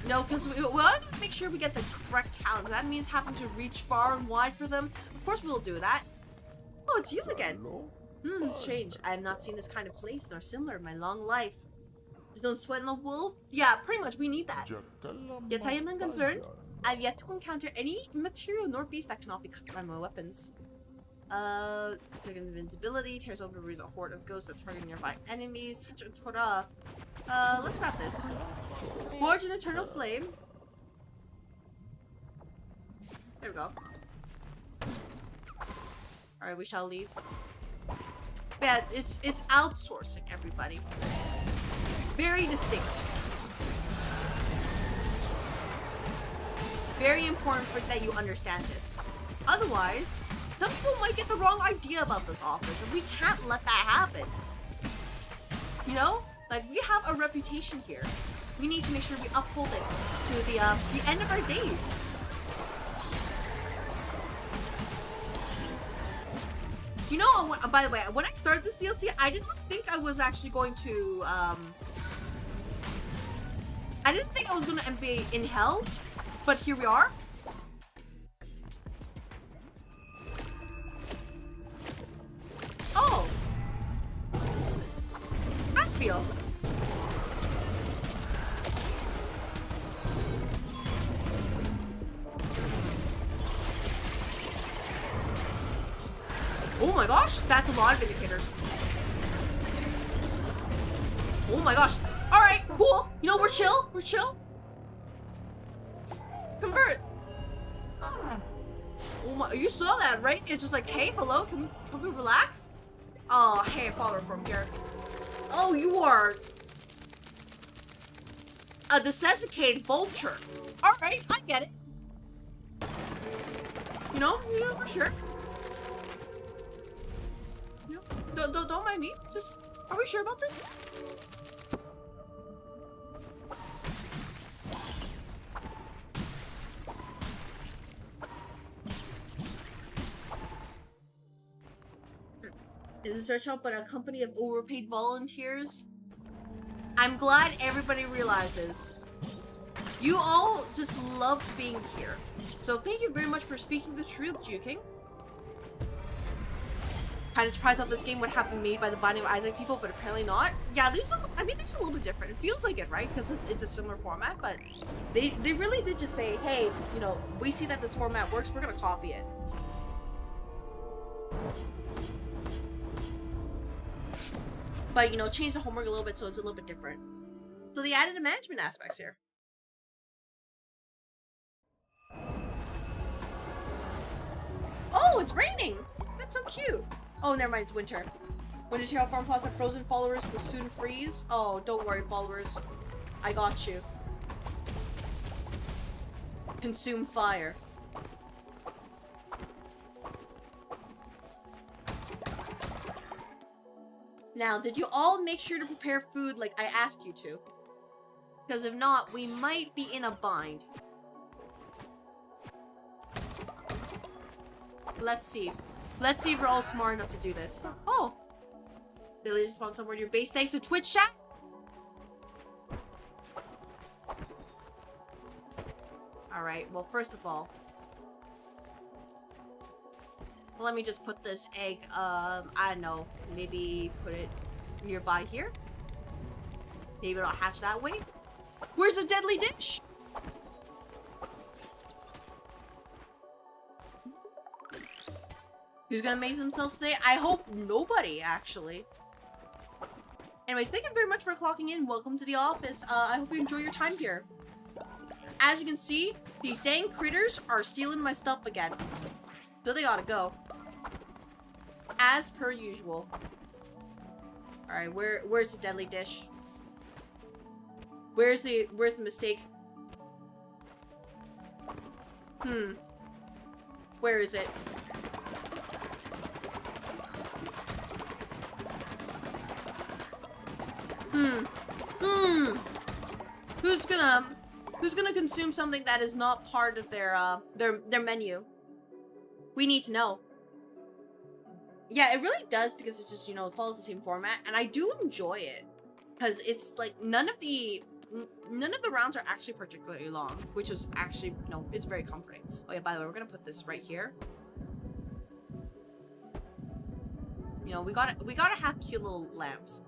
No, because we want to make sure we get the correct talent. That means having to reach far and wide for them. Of course we'll do that. Oh, it's you again. Strange. I have not seen this kind of place nor similar in my long life. Just don't sweat no wool? Yeah, pretty much. We need that. Yet I am unconcerned. I have yet to encounter any material nor beast that cannot be cut by my weapons. Invincibility tears over a horde of ghosts that target nearby enemies. Let's grab this. Forge an eternal flame. There we go. Alright, we shall leave. But it's outsourcing, everybody. Very distinct. Very important that you understand this. Otherwise, some people might get the wrong idea about this office, and we can't let that happen. You know? Like, we have a reputation here. We need to make sure we uphold it to the end of our days. You know, by the way, when I started this DLC, I didn't think I was actually going to, I didn't think I was going to be in hell, but here we are. Oh! Hatfield. Oh my gosh, that's a lot of indicators. Oh my gosh. Alright, cool. You know, we're chill. We're chill. Convert. Oh my, you saw that, right? It's just like, hey, hello, can we relax? Oh, hey, follower from here. Oh, you are a desiccated vulture. Alright, I get it. You know, for sure. Don't mind me. Just, are we sure about this? Is this search out but a company of overpaid volunteers? I'm glad everybody realizes you all just love being here. So thank you very much for speaking the truth, Juking. Kind of surprised that this game would have been made by the Binding of Isaac people, but apparently not. Yeah, there's I mean, there's a little bit different. It feels like it, right? Because it's a similar format, but they really did just say, hey, you know, we see that this format works, we're gonna copy it. But, you know, change the homework a little bit so it's a little bit different. So they added the management aspects here. Oh, it's raining! That's so cute. Oh, never mind, it's winter. Winter Trail farm plots of frozen followers will soon freeze. Oh, don't worry, followers. I got you. Consume fire. Now, did you all make sure to prepare food like I asked you to? Because if not, we might be in a bind. Let's see. Let's see if we're all smart enough to do this. Oh! They just found somewhere in your base thanks to Twitch chat? Alright, well, first of all, let me just put this egg, I don't know, maybe put it nearby here? Maybe it'll hatch that way? Where's the deadly dish? Who's gonna make themselves today? I hope nobody, actually. Anyways, thank you very much for clocking in. Welcome to the office. I hope you enjoy your time here. As you can see, these dang critters are stealing my stuff again. So they gotta go. As per usual. Alright, where's the deadly dish? Where's the mistake? Where is it? Who's gonna consume something that is not part of their menu? We need to know. Yeah, it really does, because it's just, you know, it follows the same format, and I do enjoy it. Because it's like none of the rounds are actually particularly long, which is actually, you know, it's very comforting. Oh yeah, by the way, we're gonna put this right here. You know, we gotta have cute little lamps.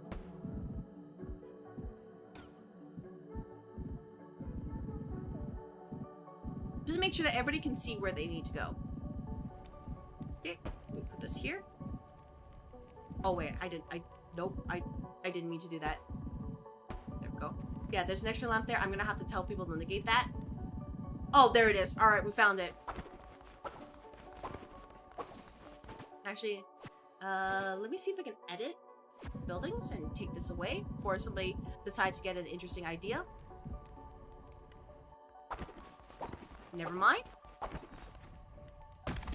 Just make sure that everybody can see where they need to go. Okay, we put this here. Oh wait, nope, I didn't mean to do that. There we go. Yeah, there's an extra lamp there. I'm gonna have to tell people to negate that. Oh, there it is. Alright, we found it. Actually, let me see if I can edit buildings and take this away before somebody decides to get an interesting idea. Never mind.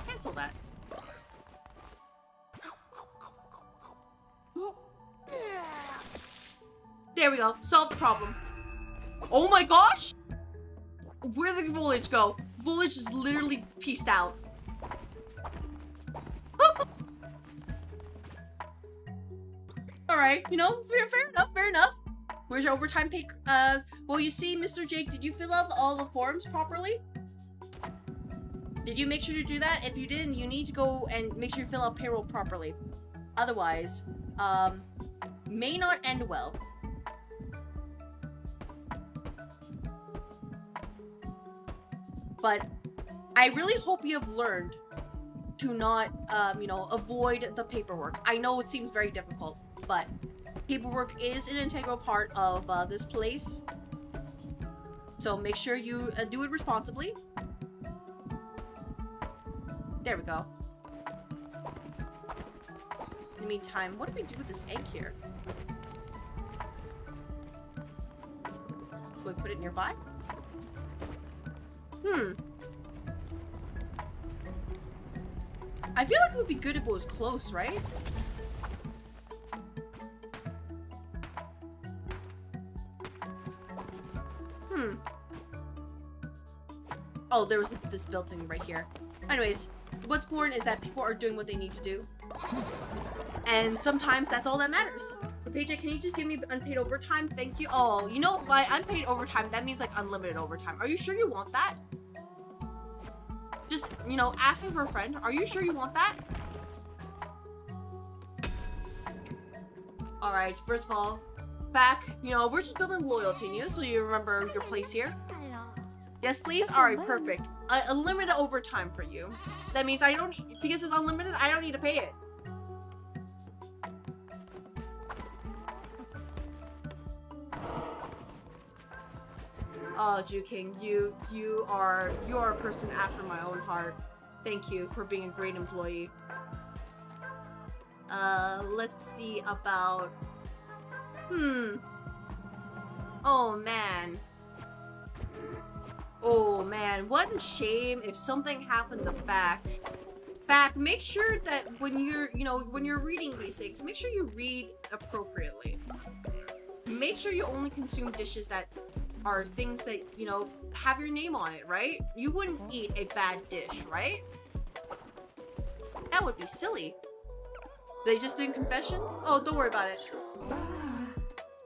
Cancel that. There we go. Solved the problem. Oh my gosh! Where did the foliage go? Foliage is literally pieced out. Alright, you know, fair enough, fair enough. Where's your overtime pay? Well, you see, Mr. Jake, did you fill out all the forms properly? Did you make sure to do that? If you didn't, you need to go and make sure you fill out payroll properly. Otherwise, may not end well. But I really hope you have learned to not, you know, avoid the paperwork. I know it seems very difficult, but paperwork is an integral part of this place. So make sure you do it responsibly. There we go. In the meantime, what do we do with this egg here? Do we put it nearby? I feel like it would be good if it was close, right? Oh, there was this building right here. Anyways, what's important is that people are doing what they need to do. And sometimes that's all that matters. Paycheck, can you just give me unpaid overtime? Thank you. Oh, you know, by unpaid overtime, that means like unlimited overtime. Are you sure you want that? Just, you know, asking for a friend. Are you sure you want that? Alright, first of all, back, you know, we're just building loyalty in you, so you remember your place here. Yes, please? Alright, perfect. Unlimited overtime for you. That means I don't, because it's unlimited, I don't need to pay it. Oh, Jew King, you are a person after my own heart. Thank you for being a great employee. Let's see about... Oh, man. Oh, man. What a shame if something happened to Fack. Fack, make sure that when you're, you know, when you're reading these things, make sure you read appropriately. Make sure you only consume dishes that are things that, you know, have your name on it, right? You wouldn't eat a bad dish, right? That would be silly. They just did confession? Oh, don't worry about it.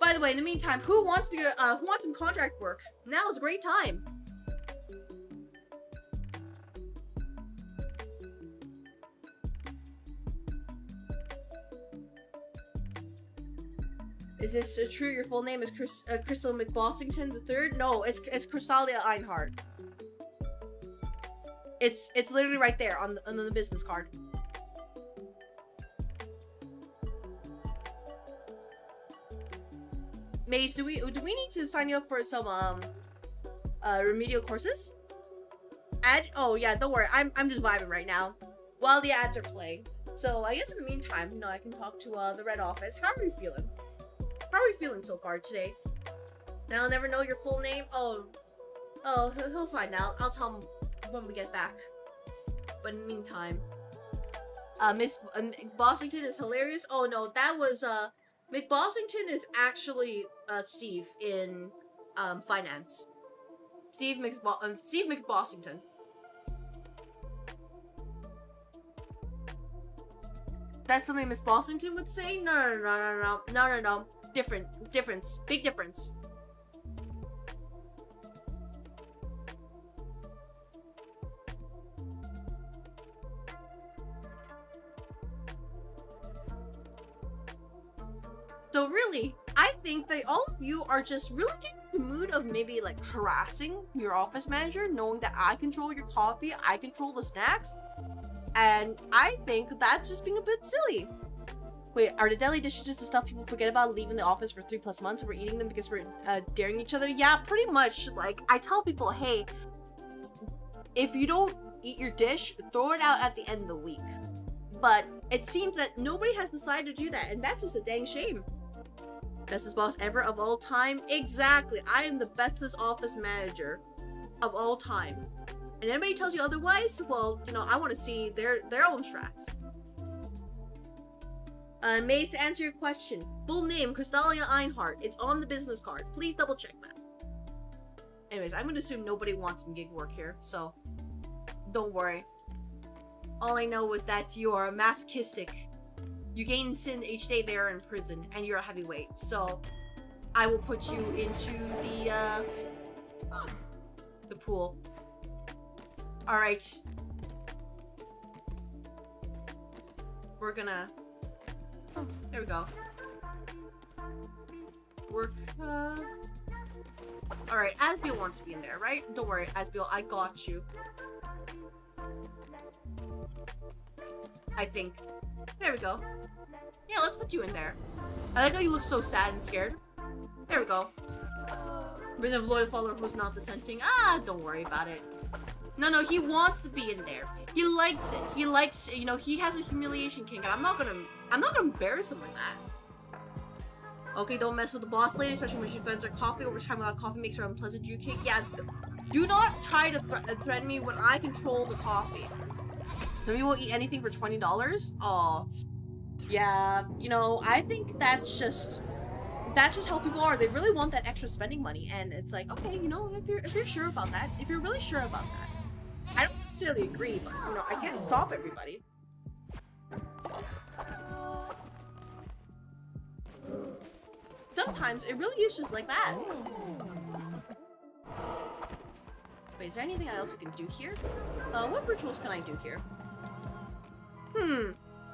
By the way, in the meantime, who wants some contract work? Now is a great time. Is this true? Your full name is Crystal McBossington III? No, it's Crystalia Einhart. It's literally right there on the business card. Maze, do we need to sign you up for some remedial courses? Oh yeah, don't worry. I'm just vibing right now while the ads are playing. So I guess in the meantime, you know, I can talk to the red office. How are you feeling? How are you feeling so far today? Now I'll never know your full name. Oh, he'll find out. I'll tell him when we get back. But in the meantime, Miss McBossington is hilarious. Oh no, that was McBossington is actually Steve in finance. Steve McBossington. That's something Miss Bossington would say? No. Difference. Big difference. So really, I think that all of you are just really getting the mood of maybe like harassing your office manager, knowing that I control your coffee, I control the snacks, and I think that's just being a bit silly. Wait, are the deli dishes just the stuff people forget about leaving the office for 3+ months and we're eating them because we're daring each other? Yeah, pretty much. Like, I tell people, hey, if you don't eat your dish, throw it out at the end of the week. But it seems that nobody has decided to do that, and that's just a dang shame. Bestest boss ever of all time? Exactly. I am the bestest office manager of all time. And anybody tells you otherwise, well, you know, I want to see their own strats. Mace, to answer your question, full name, Crystalia Einhart. It's on the business card. Please double check that. Anyways, I'm going to assume nobody wants some gig work here, so don't worry. All I know is that you are masochistic. You gain sin each day they are in prison, and you're a heavyweight, so I will put you into the pool. Alright. We're gonna... There we go. Work, Alright, Asbiel wants to be in there, right? Don't worry, Asbiel, I got you. I think. There we go. Yeah, let's put you in there. I like how you look so sad and scared. There we go. Prison of loyal follower who's not dissenting. Ah, don't worry about it. No, he wants to be in there. He likes it. He likes, you know, he has a humiliation kink, and I'm not gonna embarrass him like that. Okay, don't mess with the boss lady, especially when she threatens her coffee. Over time, without coffee makes her unpleasant. Drew cake. Yeah, do not try to threaten me when I control the coffee. Maybe we'll eat anything for $20. Oh, yeah. You know, I think that's just how people are. They really want that extra spending money, and it's like, okay, you know, if you're sure about that, if you're really sure about that. I don't necessarily agree, but you know, I can't stop everybody. Sometimes it really is just like that. Wait, is there anything else I can do here? What rituals can I do here?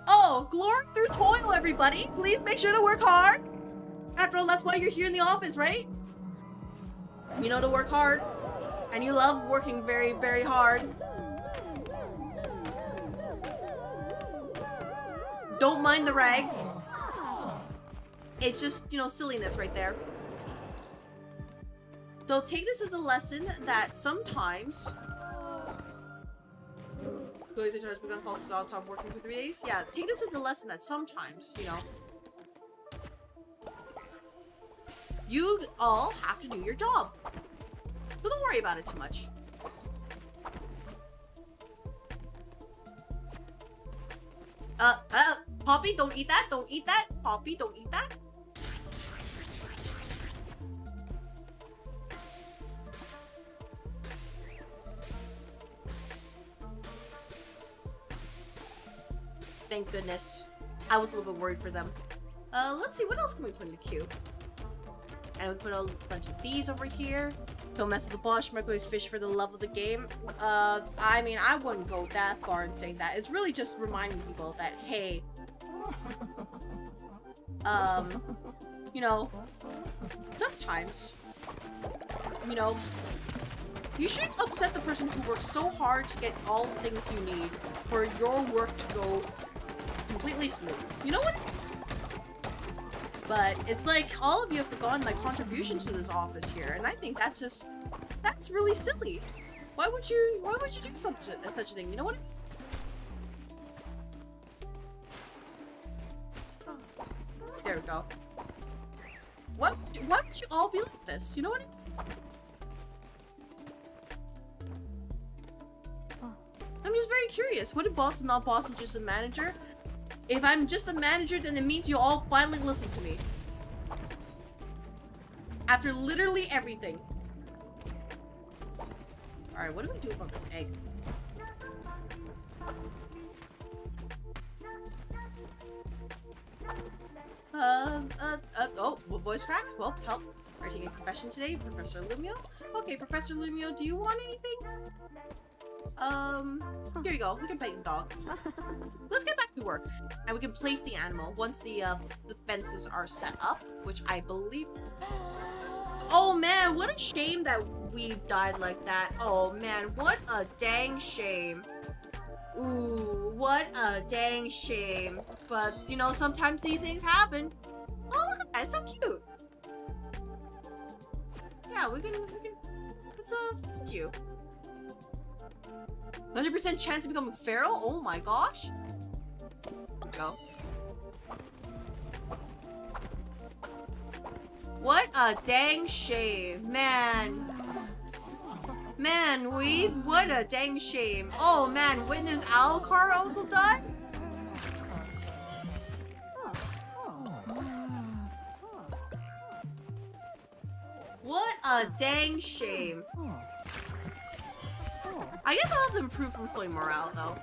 Oh, glory through toil, everybody! Please make sure to work hard! After all, that's why you're here in the office, right? You know to work hard. And you love working very, very hard. Don't mind the rags. It's just, you know, silliness right there. So take this as a lesson that sometimes... Going through has begun focus on stop working for 3 days. Yeah, take this as a lesson that sometimes, you know, you all have to do your job. So don't worry about it too much. Poppy, don't eat that. Don't eat that. Poppy, don't eat that. Thank goodness. I was a little bit worried for them. Let's see, what else can we put in the queue? And we put a bunch of these over here. Don't mess with the boss, microwave fish for the love of the game. I mean, I wouldn't go that far in saying that. It's really just reminding people that, hey, you know, sometimes, you know, you shouldn't upset the person who works so hard to get all the things you need for your work to go completely smooth. You know what? But it's like all of you have forgotten my contributions to this office here, and I think that's really silly. Why would you do such a thing? You know what? There we go. Why would you all be like this? You know what? I'm just very curious. What if boss is not boss and just a manager? If I'm just a manager, then it means you all finally listen to me. After literally everything. Alright, what do we do about this egg? Oh, voice crack? Well, help. Are you taking a profession today, Professor Lumio? Okay, Professor Lumio, do you want anything? Here you go. We can pet your dog. Let's get back to work. And we can place the animal once the fences are set up, which I believe... Oh man, what a shame that we died like that. Oh man, what a dang shame. Ooh, what a dang shame. But, you know, sometimes these things happen. Oh, look at that. It's so cute. Yeah, we can, let's, feed you. 100% chance to become a feral? Oh my gosh. Go. What a dang shame. Man. Man, what a dang shame. Oh man, witness Alucard also died? What a dang shame. I guess I'll have to improve employee morale though.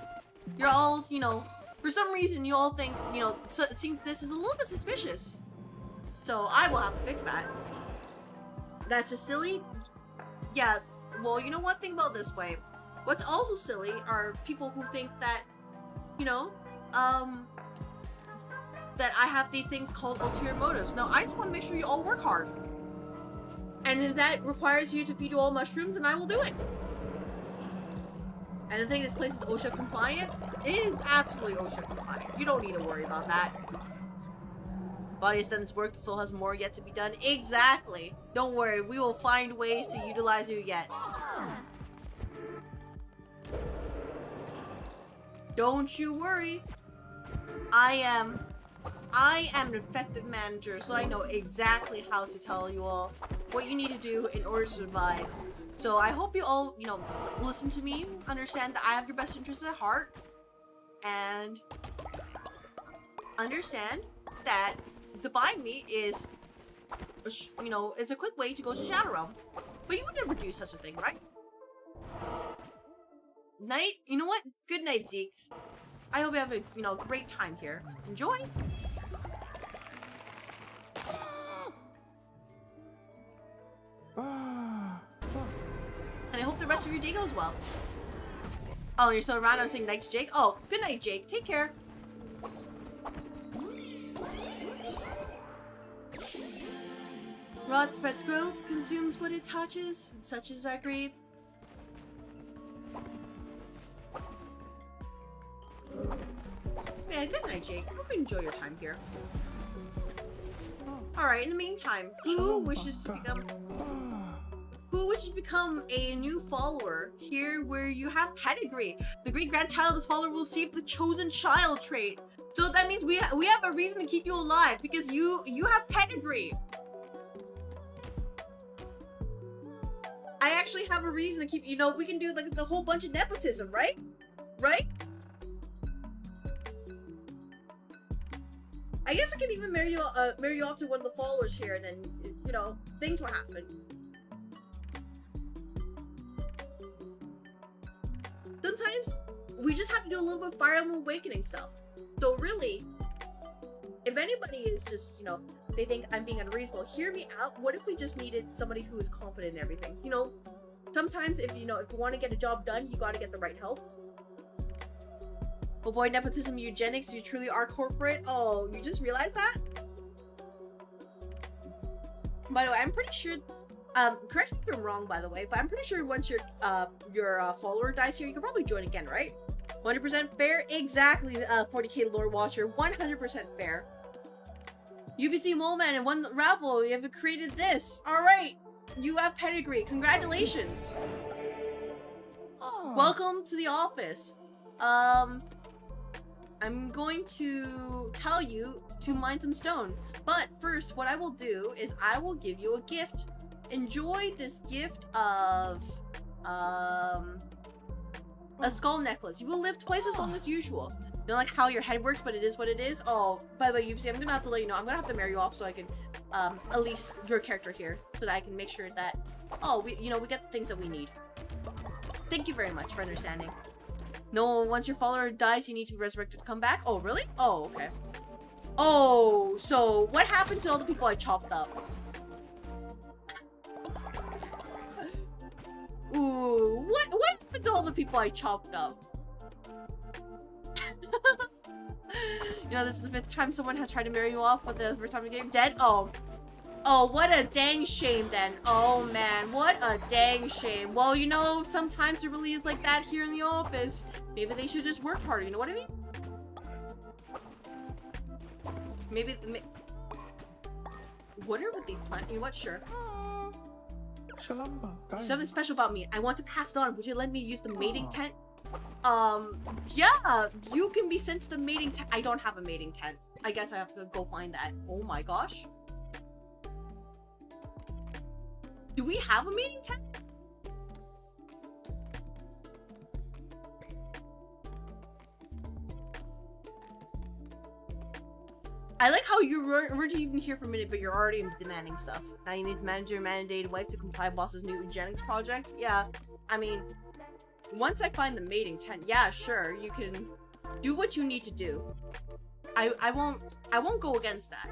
You're all, you know, for some reason you all think, you know, it seems this is a little bit suspicious. So I will have to fix that. That's just silly? Yeah, well, you know what? Think about it this way. What's also silly are people who think that, you know, that I have these things called ulterior motives. No, I just want to make sure you all work hard. And if that requires you to feed you all mushrooms, then I will do it. And the thing, this place is OSHA compliant. It is absolutely OSHA compliant. You don't need to worry about that. Body has done its work, the soul has more yet to be done. Exactly. Don't worry, we will find ways to utilize you yet. Don't you worry. I am an effective manager, so I know exactly how to tell you all what you need to do in order to survive. So I hope you all, you know, listen to me, understand that I have your best interests at heart, and understand that defying me is, you know, it's a quick way to go to Shadow Realm. But you would never do such a thing, right? Night? You know what? Good night, Zeke. I hope you have a, you know, great time here. Enjoy! And I hope the rest of your day goes well. Oh, you're still around? I was saying night to Jake. Oh, good night, Jake. Take care. Rot spreads growth, consumes what it touches, and such is our grief. Yeah, good night, Jake. Hope you enjoy your time here. Alright, in the meantime, who wishes to become a new follower here where you have pedigree? The great grandchild of this follower will receive the chosen child trait. So that means we have a reason to keep you alive because you have pedigree. I actually have a reason to keep, you know, we can do like the whole bunch of nepotism, right? Right? I guess I can even marry you off to one of the followers here, and then, you know, things will happen. Sometimes we just have to do a little bit of Fire Emblem Awakening stuff. So really, if anybody is just, you know, they think I'm being unreasonable, hear me out. What if we just needed somebody who is competent in everything? You know, sometimes if you want to get a job done, you got to get the right help. Oh boy, nepotism, eugenics, you truly are corporate. Oh, you just realized that? By the way, I'm pretty sure, correct me if I'm wrong, by the way, but I'm pretty sure once your follower dies here, you can probably join again, right? 100% fair? Exactly, 40k Lord Watcher, 100% fair. UBC Moleman and one raffle, you have created this. Alright, you have pedigree, congratulations. Oh. Welcome to the office. I'm going to tell you to mine some stone. But first, what I will do is I will give you a gift. Enjoy this gift of a skull necklace. You will live twice as long as usual. You know, like how your head works, but it is what it is. Oh, by the way, UBC, I'm gonna have to let you know. I'm gonna have to marry you off so I can at least your character here, so that I can make sure that we get the things that we need. Thank you very much for understanding. No, once your follower dies, you need to be resurrected to come back. Oh, really? Oh, okay. Oh, so what happened to all the people I chopped up? Ooh, what happened to all the people I chopped up? You know, this is the 5th time someone has tried to marry you off, but the first time you get dead? Oh, what a dang shame then. Oh man, what a dang shame. Well, you know, sometimes it really is like that here in the office. Maybe they should just work harder, you know what I mean? Maybe what are with these plants? You know what? Sure. Something special about me. I want to pass it on. Would you let me use the mating tent? Yeah, you can be sent to the mating tent. I don't have a mating tent. I guess I have to go find that. Oh my gosh. Do we have a mating tent? I like how you weren't even here for a minute, but you're already demanding stuff. Now you need to manage your mandated wife to comply with boss's new eugenics project. Yeah, I mean, once I find the mating tent, yeah, sure, you can do what you need to do. I won't go against that.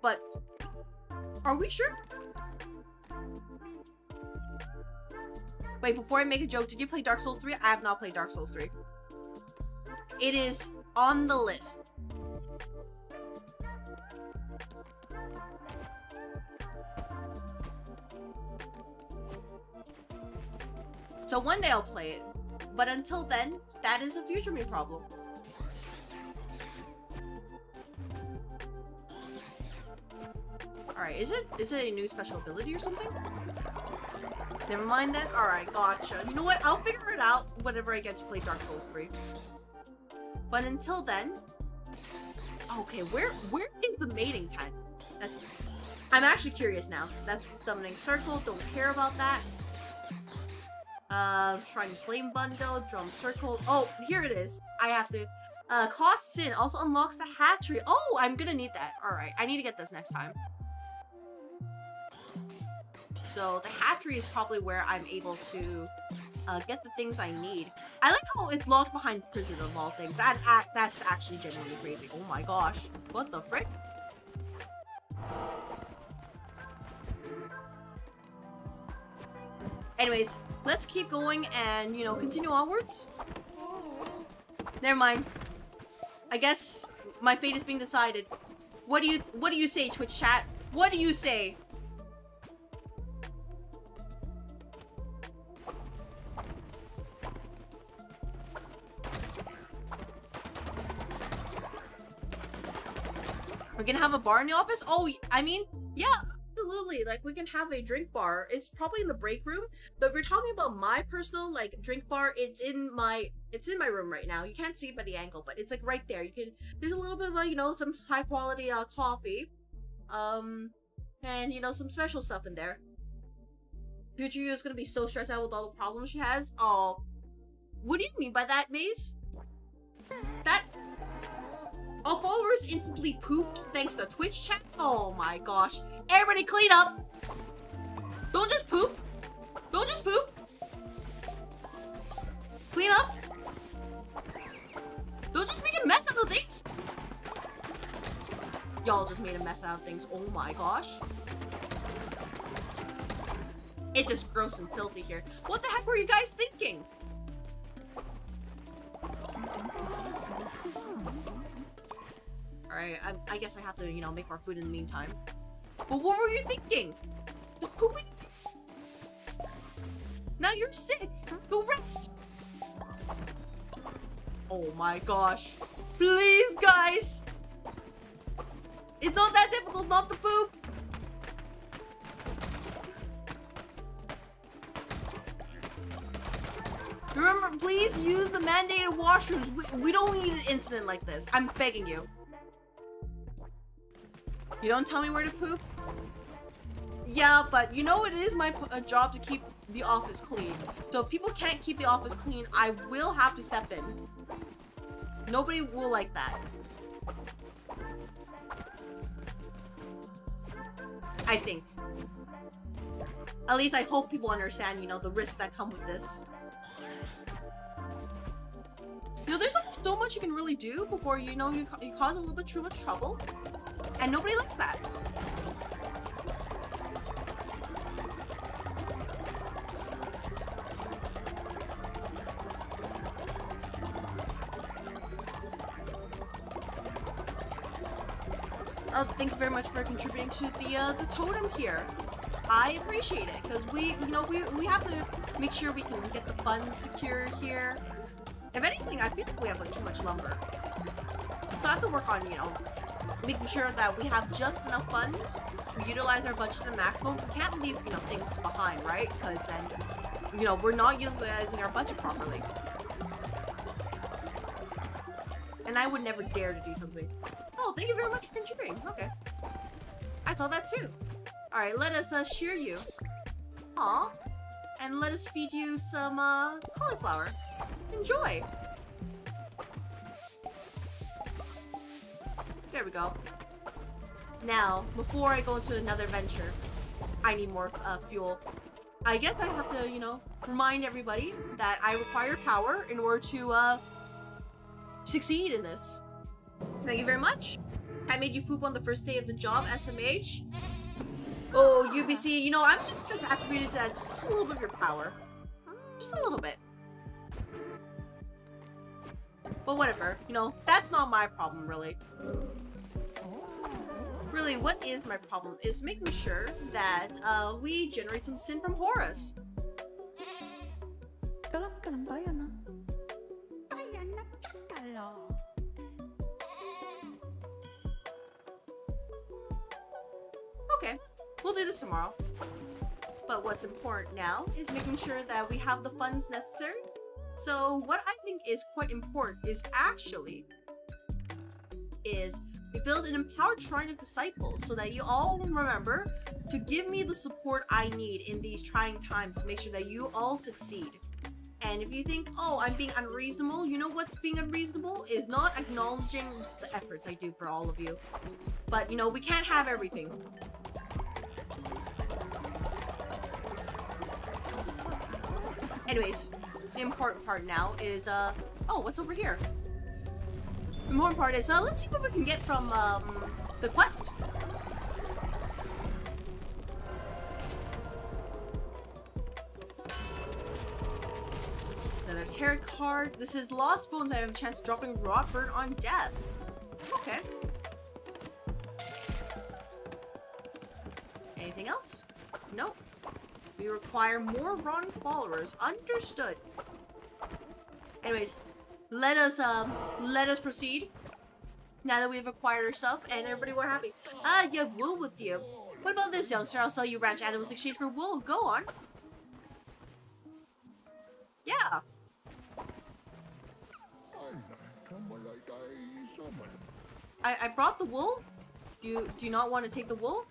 But are we sure? Wait, before I make a joke, did you play Dark Souls 3? I have not played Dark Souls 3. It is on the list. So one day I'll play it, but until then, that is a future me problem. Alright, is it a new special ability or something? Never mind then? Alright, gotcha. You know what? I'll figure it out whenever I get to play Dark Souls 3. But until then... Okay, where is the mating tent? I'm actually curious now. That's summoning circle, don't care about that. Shrine Flame Bundle, Drum Circle. Oh, here it is. I have to... Cost Sin also unlocks the hatchery. Oh, I'm gonna need that. Alright, I need to get this next time. So, the hatchery is probably where I'm able to get the things I need. I like how it's locked behind prison of all things. That's actually genuinely crazy. Oh my gosh. What the frick? Anyways, let's keep going and, you know, continue onwards. Never mind. I guess my fate is being decided. What do you say, Twitch chat? What do you say? We're gonna have a bar in the office? Oh, I mean, yeah. Absolutely, like we can have a drink bar. It's probably in the break room, but if we're talking about my personal like drink bar, it's in my room right now. You can't see it by the angle, but it's like right there. You can, there's a little bit of you know, some high quality coffee, and you know, some special stuff in there. Future you is gonna be so stressed out with all the problems she has. Oh, what do you mean by that, Maze? That all followers instantly pooped thanks to Twitch chat? Oh my gosh. Everybody clean up! Don't just poop! Don't just poop! Clean up! Don't just make a mess out of things! Y'all just made a mess out of things. Oh my gosh. It's just gross and filthy here. What the heck were you guys thinking? Alright, I guess I have to, you know, make more food in the meantime. But what were you thinking? Just pooping? Now you're sick. Go rest. Oh my gosh. Please, guys. It's not that difficult not to poop. Remember, please use the mandated washrooms. We don't need an incident like this. I'm begging you. You don't tell me where to poop? Yeah, but you know it is my job to keep the office clean. So if people can't keep the office clean, I will have to step in. Nobody will like that. I think. At least I hope people understand, you know, the risks that come with this. You know, there's only so much you can really do before, you know, you cause a little bit too much trouble. And nobody likes that. Oh, thank you very much for contributing to the totem here. I appreciate it, because we have to make sure we can get the funds secure here. If anything, I feel like we have like too much lumber. So I have to work on, you know, making sure that we have just enough funds. We utilize our budget to the maximum. We can't leave, you know, things behind, right? Because then, you know, we're not utilizing our budget properly. And I would never dare to do something. Oh, thank you very much for contributing. Okay. I saw that too. Alright, let us shear you. Aw. And let us feed you some cauliflower. Enjoy. There we go. Now, before I go into another venture, I need more fuel. I guess I have to, you know, remind everybody that I require power in order to succeed in this. Thank you very much. I made you poop on the first day of the job, SMH. Oh, UBC, you know, I'm just going to attribute it to just a little bit of your power. Just a little bit. But whatever, you know, that's not my problem, really. Really, what is my problem is making sure that we generate some sin from Horus. Okay, we'll do this tomorrow. But what's important now is making sure that we have the funds necessary. So what I think is quite important is actually we build an empowered shrine of disciples so that you all remember to give me the support I need in these trying times to make sure that you all succeed. And if you think, oh, I'm being unreasonable, you know what's being unreasonable is not acknowledging the efforts I do for all of you. But, you know, we can't have everything. Anyways, the important part now is, oh, what's over here? The important part is, let's see what we can get from, the quest. Another tarot card. This is Lost Bones. I have a chance of dropping Robert on death. Okay. Anything else? Nope. We require more Ron followers. Understood. Anyways, let us proceed. Now that we've acquired our stuff and everybody we're happy. Ah, you have wool with you. What about this, youngster? I'll sell you ranch animals in exchange for wool. Go on. Yeah. I brought the wool. Do you not want to take the wool?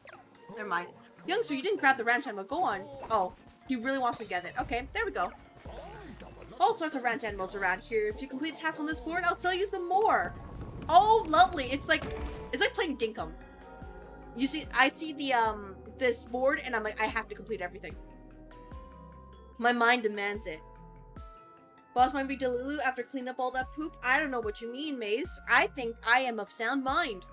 Never mind. Youngster, you didn't grab the ranch animal. Go on. Oh, he really wants me to get it. Okay, there we go. All sorts of ranch animals around here. If you complete a task on this board, I'll sell you some more. Oh, lovely. It's like playing Dinkum. You see, I see the this board and I'm like, I have to complete everything. My mind demands it. Boss might be Delulu after cleaning up all that poop. I don't know what you mean, Maze. I think I am of sound mind.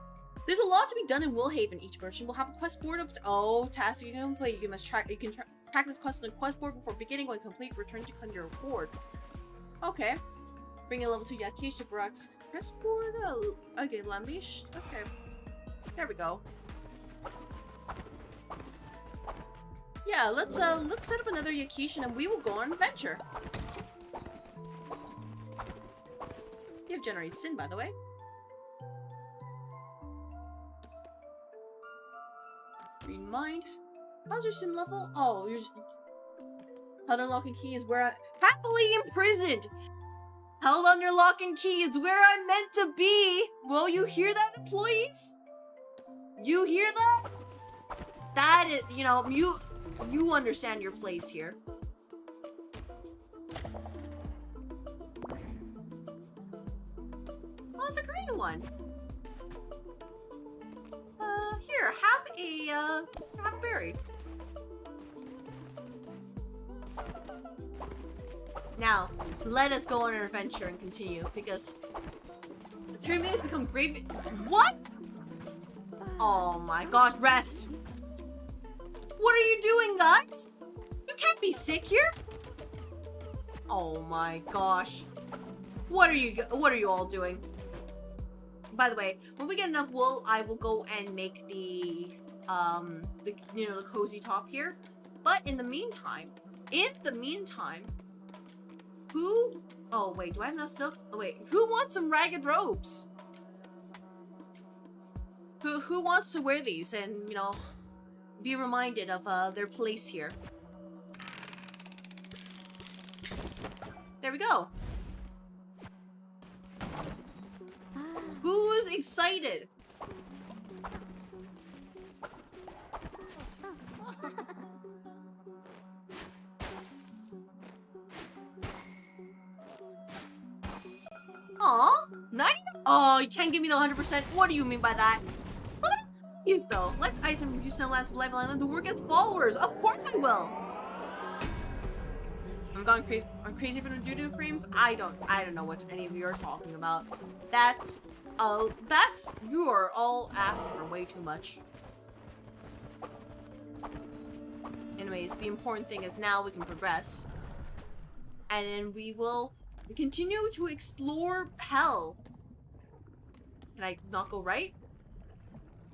There's a lot to be done in Woolhaven. Each merchant will have a quest board of tasks you can complete. You can track this quest on the quest board before beginning. When complete, return to claim your reward. Okay. Bring a level 2 Yakish to Barak's quest board. Okay, Lambish. Okay. There we go. Yeah, let's set up another Yakishan and we will go on an adventure. You have generated sin, by the way. Read mind. How's your sin level? Oh, you're held on lock and key is where I happily imprisoned. Held under lock and key is where I'm meant to be. Well, you hear that, employees? You hear that? That is, you know, you understand your place here. Oh, it's a green one. Here, have a berry. Now, let us go on an adventure and continue, because the 3 minutes become grave. What? Oh my gosh, rest. What are you doing, guys? You can't be sick here. Oh my gosh. What are you all doing? By the way, when we get enough wool, I will go and make the cozy top here. But in the meantime, who? Oh wait, do I have enough silk? Oh wait, who wants some ragged robes? Who wants to wear these and, you know, be reminded of their place here? There we go. Who's excited? Aw, 90? Oh, you can't give me the 100%. What do you mean by that? Look at these though. Life ice and use no labs life island to work as followers. Of course I will. I'm gone crazy. I'm crazy for the doo-doo frames. I don't know what any of you are talking about. That's you are all asking for way too much. Anyways, the important thing is now we can progress. And then we will continue to explore hell. Can I not go right?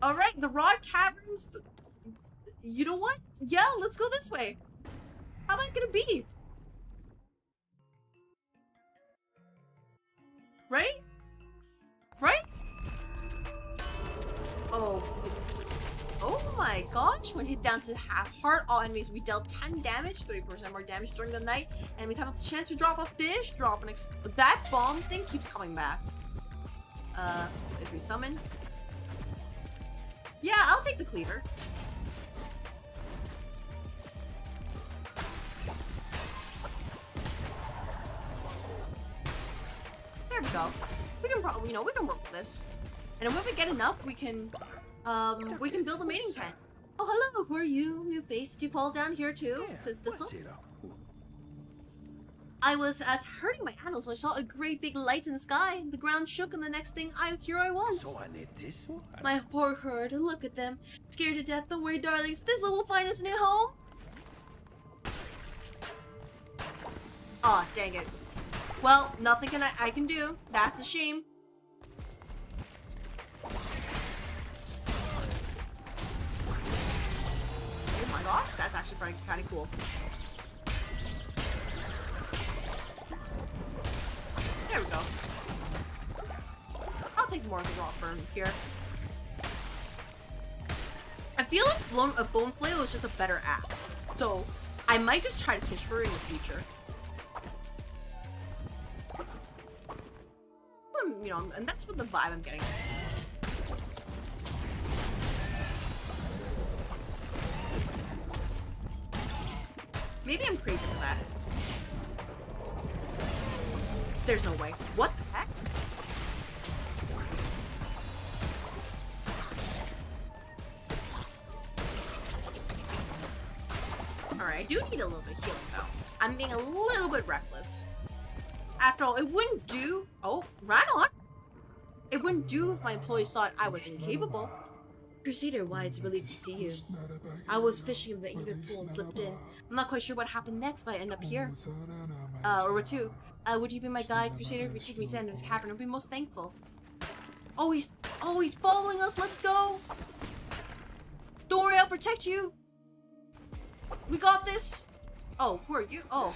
Alright, the Rod Caverns. You know what? Yeah, let's go this way. How am I gonna be? Right? Right? Oh. Oh my gosh. When hit down to half heart, all enemies we dealt 10 damage, 30% more damage during the night. Enemies have a chance to drop a fish, drop an that bomb thing keeps coming back. If we summon. Yeah, I'll take the cleaver. There we go. We can probably, we can work with this. And when we get enough, we can build a mating tent. Oh, hello, who are you? New face. Do you fall down here too? Says Thistle. I was herding my animals when I saw a great big light in the sky. The ground shook and the next thing here I was. My poor herd, look at them. Scared to death, don't worry darlings. Thistle will find us a new home. Aw, oh, dang it. Well, nothing I can do. That's a shame. Oh my gosh, that's actually kind of cool. There we go. I'll take more of the raw fern here. I feel like a bone flail is just a better axe, so I might just try to fish for it in the future. And that's what the vibe I'm getting. Maybe I'm crazy for that. There's no way. What the heck? Alright, I do need a little bit of healing though. I'm being a little bit reckless. After all, it wouldn't do. Oh, right on. It wouldn't do if my employees thought I was incapable. Crusader, why it's a relief to see you. I was fishing in the Ingrid pool and slipped in. I'm not quite sure what happened next, but I end up here. Or what two? Would you be my guide, Crusader? If you take me to the end of his cavern, I'd be most thankful. Oh, he's following us. Let's go. Don't worry, I'll protect you. We got this. Oh, who are you? Oh.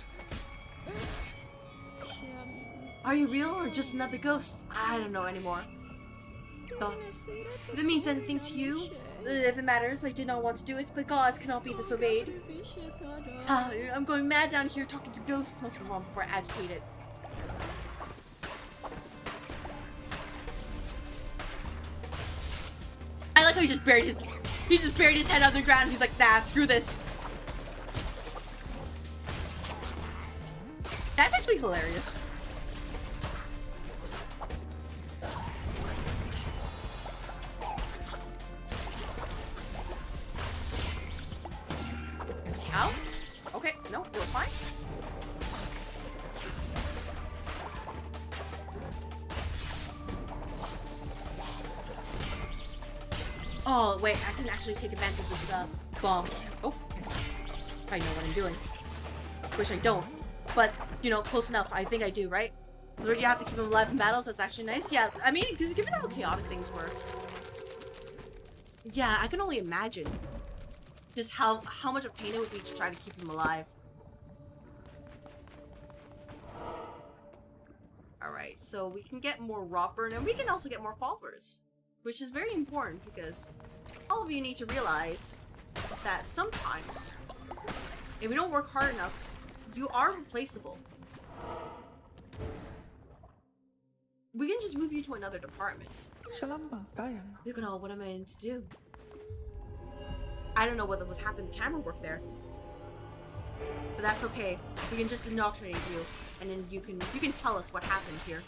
Are you real or just another ghost? I don't know anymore. Thoughts. If it means anything to you, if it matters, I did not want to do it, but gods cannot be disobeyed. I'm going mad down here talking to ghosts. Must be wrong before I agitate it. I like how he just buried his head underground. He's like, nah, screw this. That's actually hilarious. Ow? Okay, no, you're fine. Oh, wait, I can actually take advantage of this, bomb. Oh, I know what I'm doing. Wish I don't. But, you know, close enough. I think I do, right? You have to keep him alive in battles. That's actually nice. Yeah, I mean, because given how chaotic things were. Yeah, I can only imagine just how much of a pain it would be to try to keep him alive. Alright, so we can get more Rockburn, and we can also get more followers. Which is very important, because all of you need to realize that sometimes, if you don't work hard enough, you are replaceable. We can just move you to another department. Look at all, what am I in to do? I don't know what was happening to camera work there. But that's okay. We can just indoctrinate you, and then you can tell us what happened here.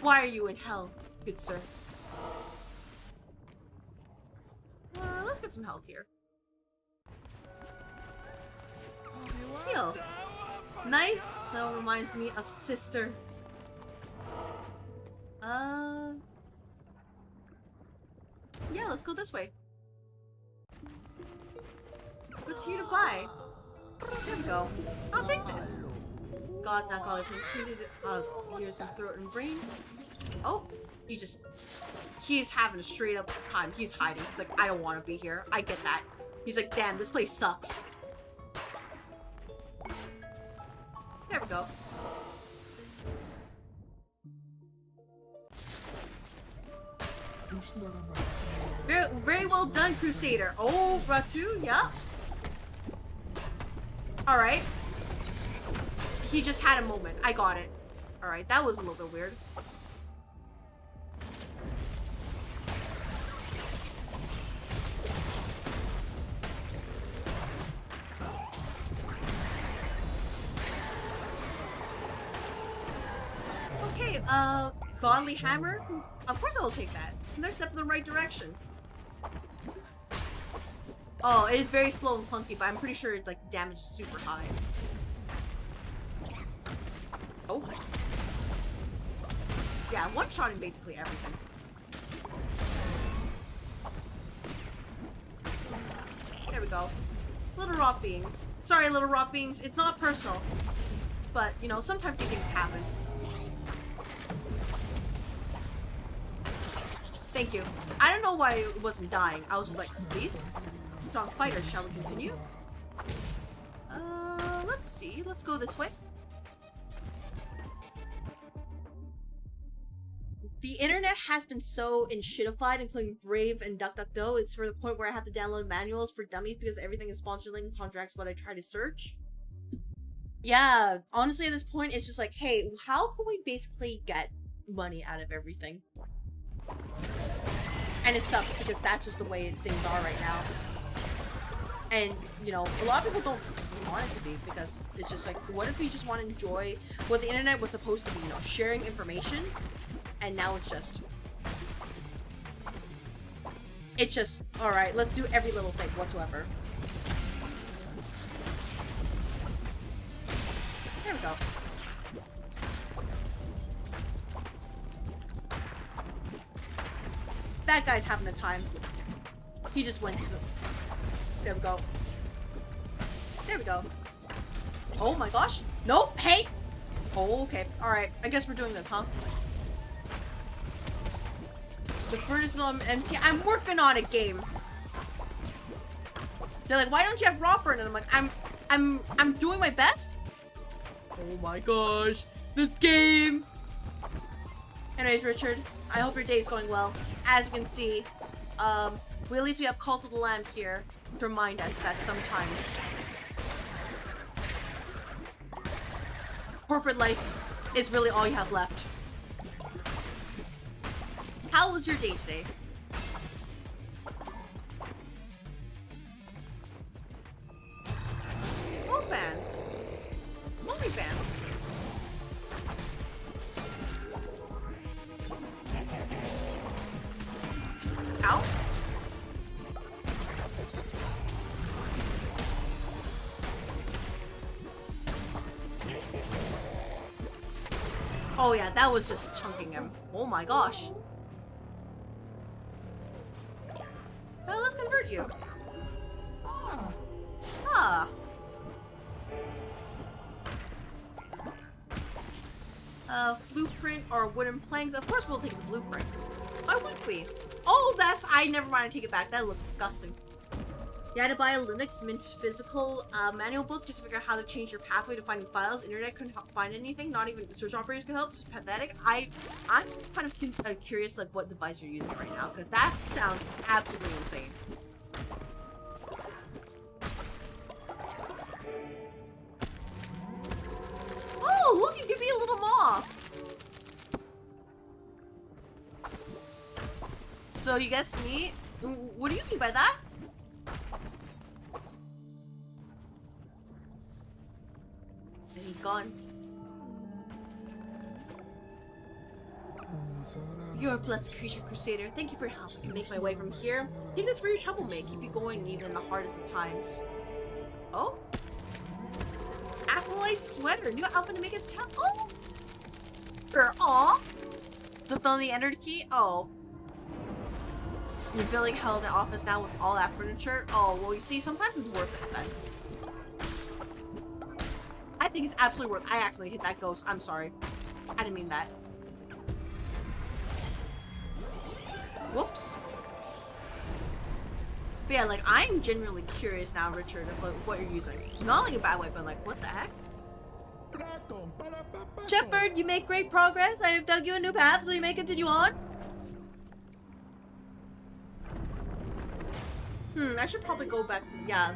Why are you in hell, good sir? Let's get some health here. Heal. Nice. That reminds me of sister. Yeah, let's go this way. What's here to buy? There we go. I'll take this. God's not calling completed. Here's some throat and brain. Oh, he's having a straight up time. He's hiding. He's like, I don't want to be here. I get that. He's like, damn, this place sucks. There we go. Very, very well done, Crusader. Oh, Ratu, yeah. Alright. He just had a moment. I got it. Alright, that was a little bit weird. Okay, Godly Hammer? Of course I'll take that. Another step in the right direction. Oh, it is very slow and clunky, but I'm pretty sure like damage is super high. Oh. Yeah, one-shotting basically everything. There we go. Little rock beings. Sorry, little rock beings. It's not personal. But, you know, sometimes these things happen. Thank you. I don't know why it wasn't dying. I was just like, please? Strong fighter, shall we continue? Let's see. Let's go this way. The internet has been so enshittified, including Brave and DuckDuckGo. It's for the point where I have to download manuals for dummies because everything is sponsored link contracts what I try to search. Yeah, honestly at this point, it's just like, hey, how can we basically get money out of everything? And it sucks because that's just the way things are right now. And, you know, a lot of people don't want it to be because it's just like, what if we just want to enjoy what the internet was supposed to be, you know, sharing information, and now it's just, alright, let's do every little thing whatsoever. There we go. That guy's having a time. He just went to the... There we go. There we go. Oh my gosh. Nope. Hey! Oh, okay. Alright. I guess we're doing this, huh? The furnace is on empty. I'm working on a game. They're like, why don't you have raw fern? And I'm like, I'm doing my best. Oh my gosh, this game. Anyways, Richard, I hope your day's going well. As you can see, at least we have Cult of the Lamb here to remind us that sometimes corporate life is really all you have left. How was your day today? Oh, fans. Only fans. Ow. Oh yeah, that was just chunking him. Oh my gosh. Well, let's convert you. Ah. Blueprint or wooden planks? Of course we'll take the blueprint. Why wouldn't we? Oh, never mind, I take it back. That looks disgusting. You had to buy a Linux Mint physical manual book just to figure out how to change your pathway to finding files. Internet couldn't find anything. Not even search operators could help. Just pathetic. I'm kind of curious like what device you're using right now because that sounds absolutely insane. Oh, look! You give me a little moth. So you guessed me? What do you mean by that? And he's gone. You're a blessed creature, Crusader. Thank you for helping me make my way from here. Take this for your trouble, mate. Keep you going even in the hardest of times. Oh? Acolyte sweater. New outfit to make it a oh! Aw! Flipped on the enter key? Oh. You're feeling held in the office now with all that furniture? Oh, well, you see, sometimes it's worth it then. I think it's absolutely worth it. I accidentally hit that ghost. I'm sorry. I didn't mean that. Whoops. But yeah, like, I'm genuinely curious now, Richard, of what you're using. Not like a bad way, but like, what the heck? Shepard, you make great progress. I have dug you a new path, so you may continue on. I should probably go back to the, yeah.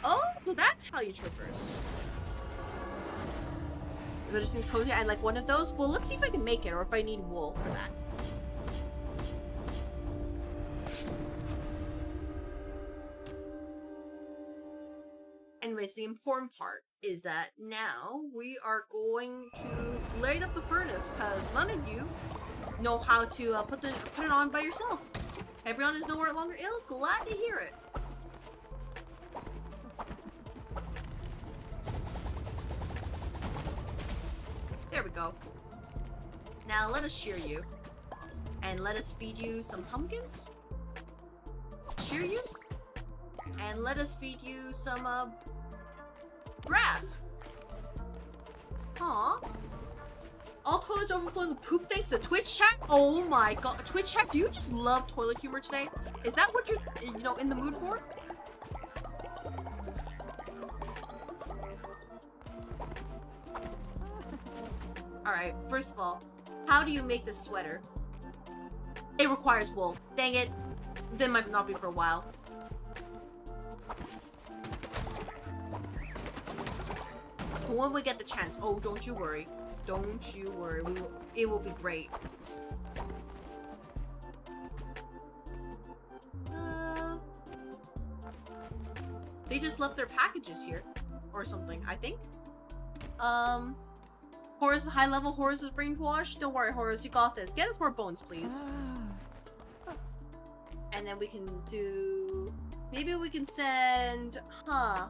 Oh, so that's how you traverse. If it just seems cozy, I'd like one of those. Well, let's see if I can make it, or if I need wool for that. Anyways, the important part is that now we are going to light up the furnace, because none of you know how to put it on by yourself. Everyone is nowhere longer ill. Glad to hear it. There we go. Now let us shear you. And let us feed you some pumpkins. Shear you. And let us feed you some, grass. Aw. All toilets overflowing with poop thanks to Twitch chat? Oh my god. Twitch chat, do you just love toilet humor today? Is that what you're, you know, in the mood for? Alright, first of all, how do you make this sweater? It requires wool. Dang it. Then might not be for a while. But when we get the chance, oh, don't you worry. Don't you worry. It will be great. They just left their packages here. Or something, I think. Horus, high level Horus is brainwashed. Don't worry, Horus, you got this. Get us more bones, please. And then we can do... Maybe we can send... Huh.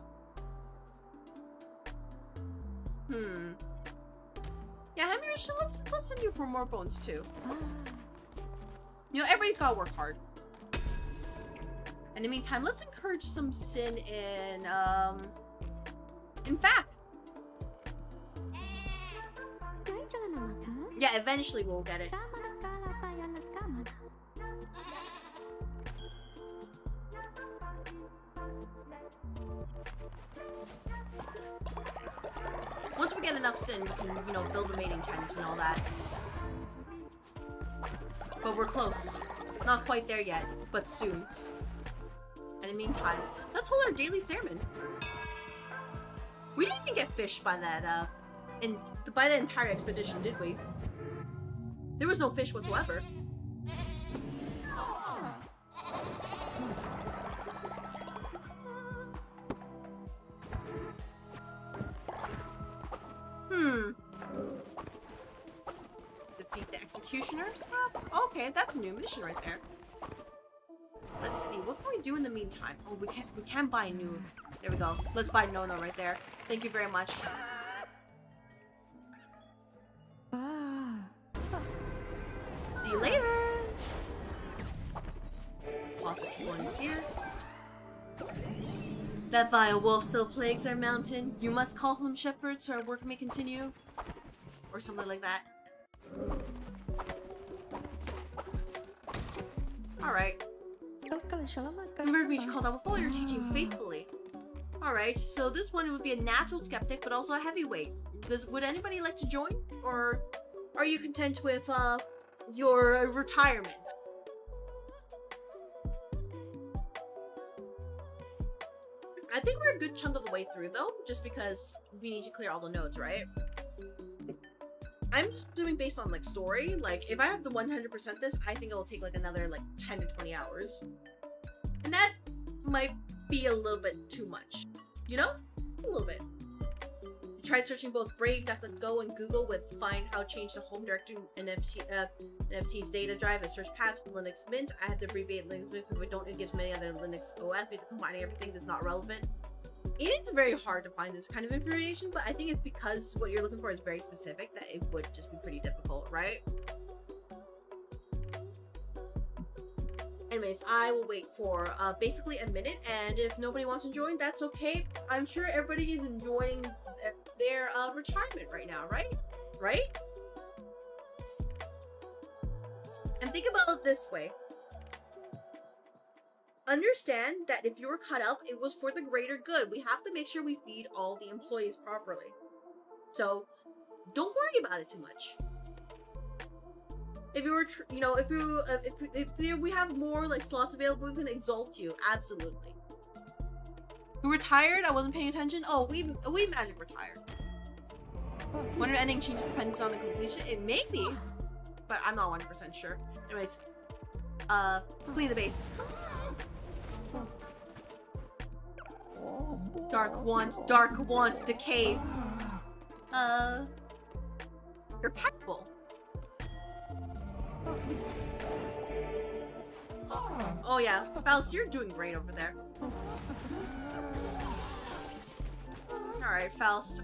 Yeah, Hamirisha, let's send you for more bones too. You know, everybody's gotta work hard. In the meantime, let's encourage some sin in fact. Yeah, eventually we'll get it. we get enough sin, we can, you know, build a mating tent and all that. But we're close. Not quite there yet, but soon. And in the meantime, let's hold our daily salmon. We didn't even get fished by that, by the entire expedition, did we? There was no fish whatsoever. Defeat the executioner? Okay, that's a new mission right there. Let's see, what can we do in the meantime? Oh, we can buy a new... There we go. Let's buy No-No right there. Thank you very much. See you later! Also, one is here. That vile wolf still plagues our mountain. You must call him shepherd so our work may continue. Or something like that. Alright. Remember me to call out with all your teachings faithfully. Alright, so this one would be a natural skeptic, but also a heavyweight. Would anybody like to join? Or are you content with your retirement? I think we're a good chunk of the way through though, just because we need to clear all the nodes, right? I'm just doing based on like story. Like if I have the 100% this, I think it'll take like another like 10 to 20 hours. And that might be a little bit too much. You know? A little bit. I tried searching both Brave, DuckDuckGo, and Google with find how change the home directory NFT's data drive and search paths in Linux Mint. I had to abbreviate Linux Mint because it gives many other Linux OS because combining everything that's not relevant. It is very hard to find this kind of information, but I think it's because what you're looking for is very specific that it would just be pretty difficult, right? Anyways, I will wait for basically a minute, and if nobody wants to join, that's okay. I'm sure everybody is enjoying their retirement right now, right? Right? And think about it this way. Understand that if you were cut up, it was for the greater good. We have to make sure we feed all the employees properly. So, don't worry about it too much. If you were, if we have more like slots available, we can exalt you. Absolutely. You retired? I wasn't paying attention. Oh, we magic retired. When an ending changes depends on the completion. It may be, but I'm not 100% sure. Anyways, flee the base. Dark wants decay. You're packable. Oh yeah, Faust, you're doing great over there. Alright, Faust,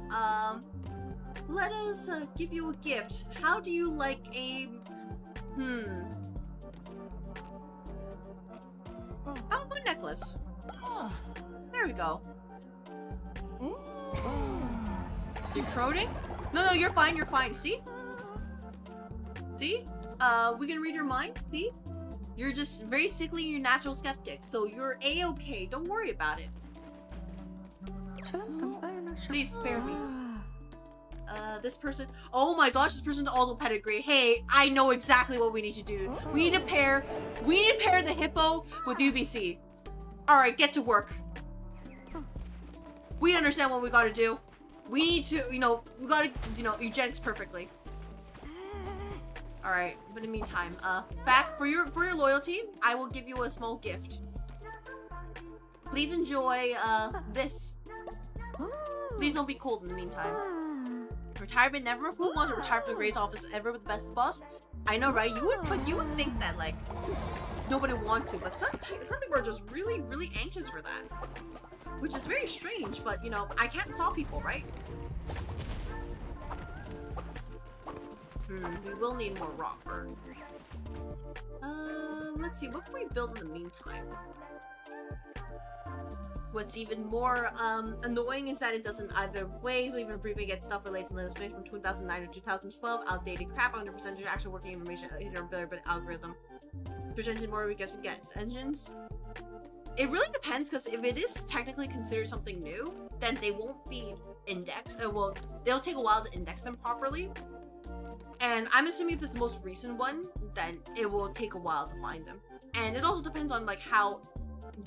let us give you a gift. How do you like a... How about a necklace? There we go. You're crowing? No, you're fine, you're fine. See? See? We can read your mind, see? You're just very sickly, you're natural skeptic, so you're a-okay, don't worry about it. Please spare me. This person, oh my gosh, this person's also pedigree. Hey, I know exactly what we need to do. We need to pair the hippo with UBC. Alright, get to work. We understand what we gotta do. We need to, we gotta, eugenics perfectly. Alright, but in the meantime, back for your loyalty, I will give you a small gift. Please enjoy, this. Please don't be cold in the meantime. Retirement never. Who wants to retire from the greatest office ever with the best boss? I know, right? You would think that, like, nobody wants to, but some people are just really, really anxious for that. Which is very strange, but, I can't stop people, right? We will need more rock burn. Let's see, what can we build in the meantime? What's even more annoying is that it doesn't either way, so even abbreviate get stuff related to this mission from 2009 to 2012, outdated crap, 100% actual working information, but algorithm. Percentage more we guess we get engines. it really depends, because if it is technically considered something new, then they won't be indexed. Well, it'll take a while to index them properly. And I'm assuming if it's the most recent one, then it will take a while to find them. And it also depends on like how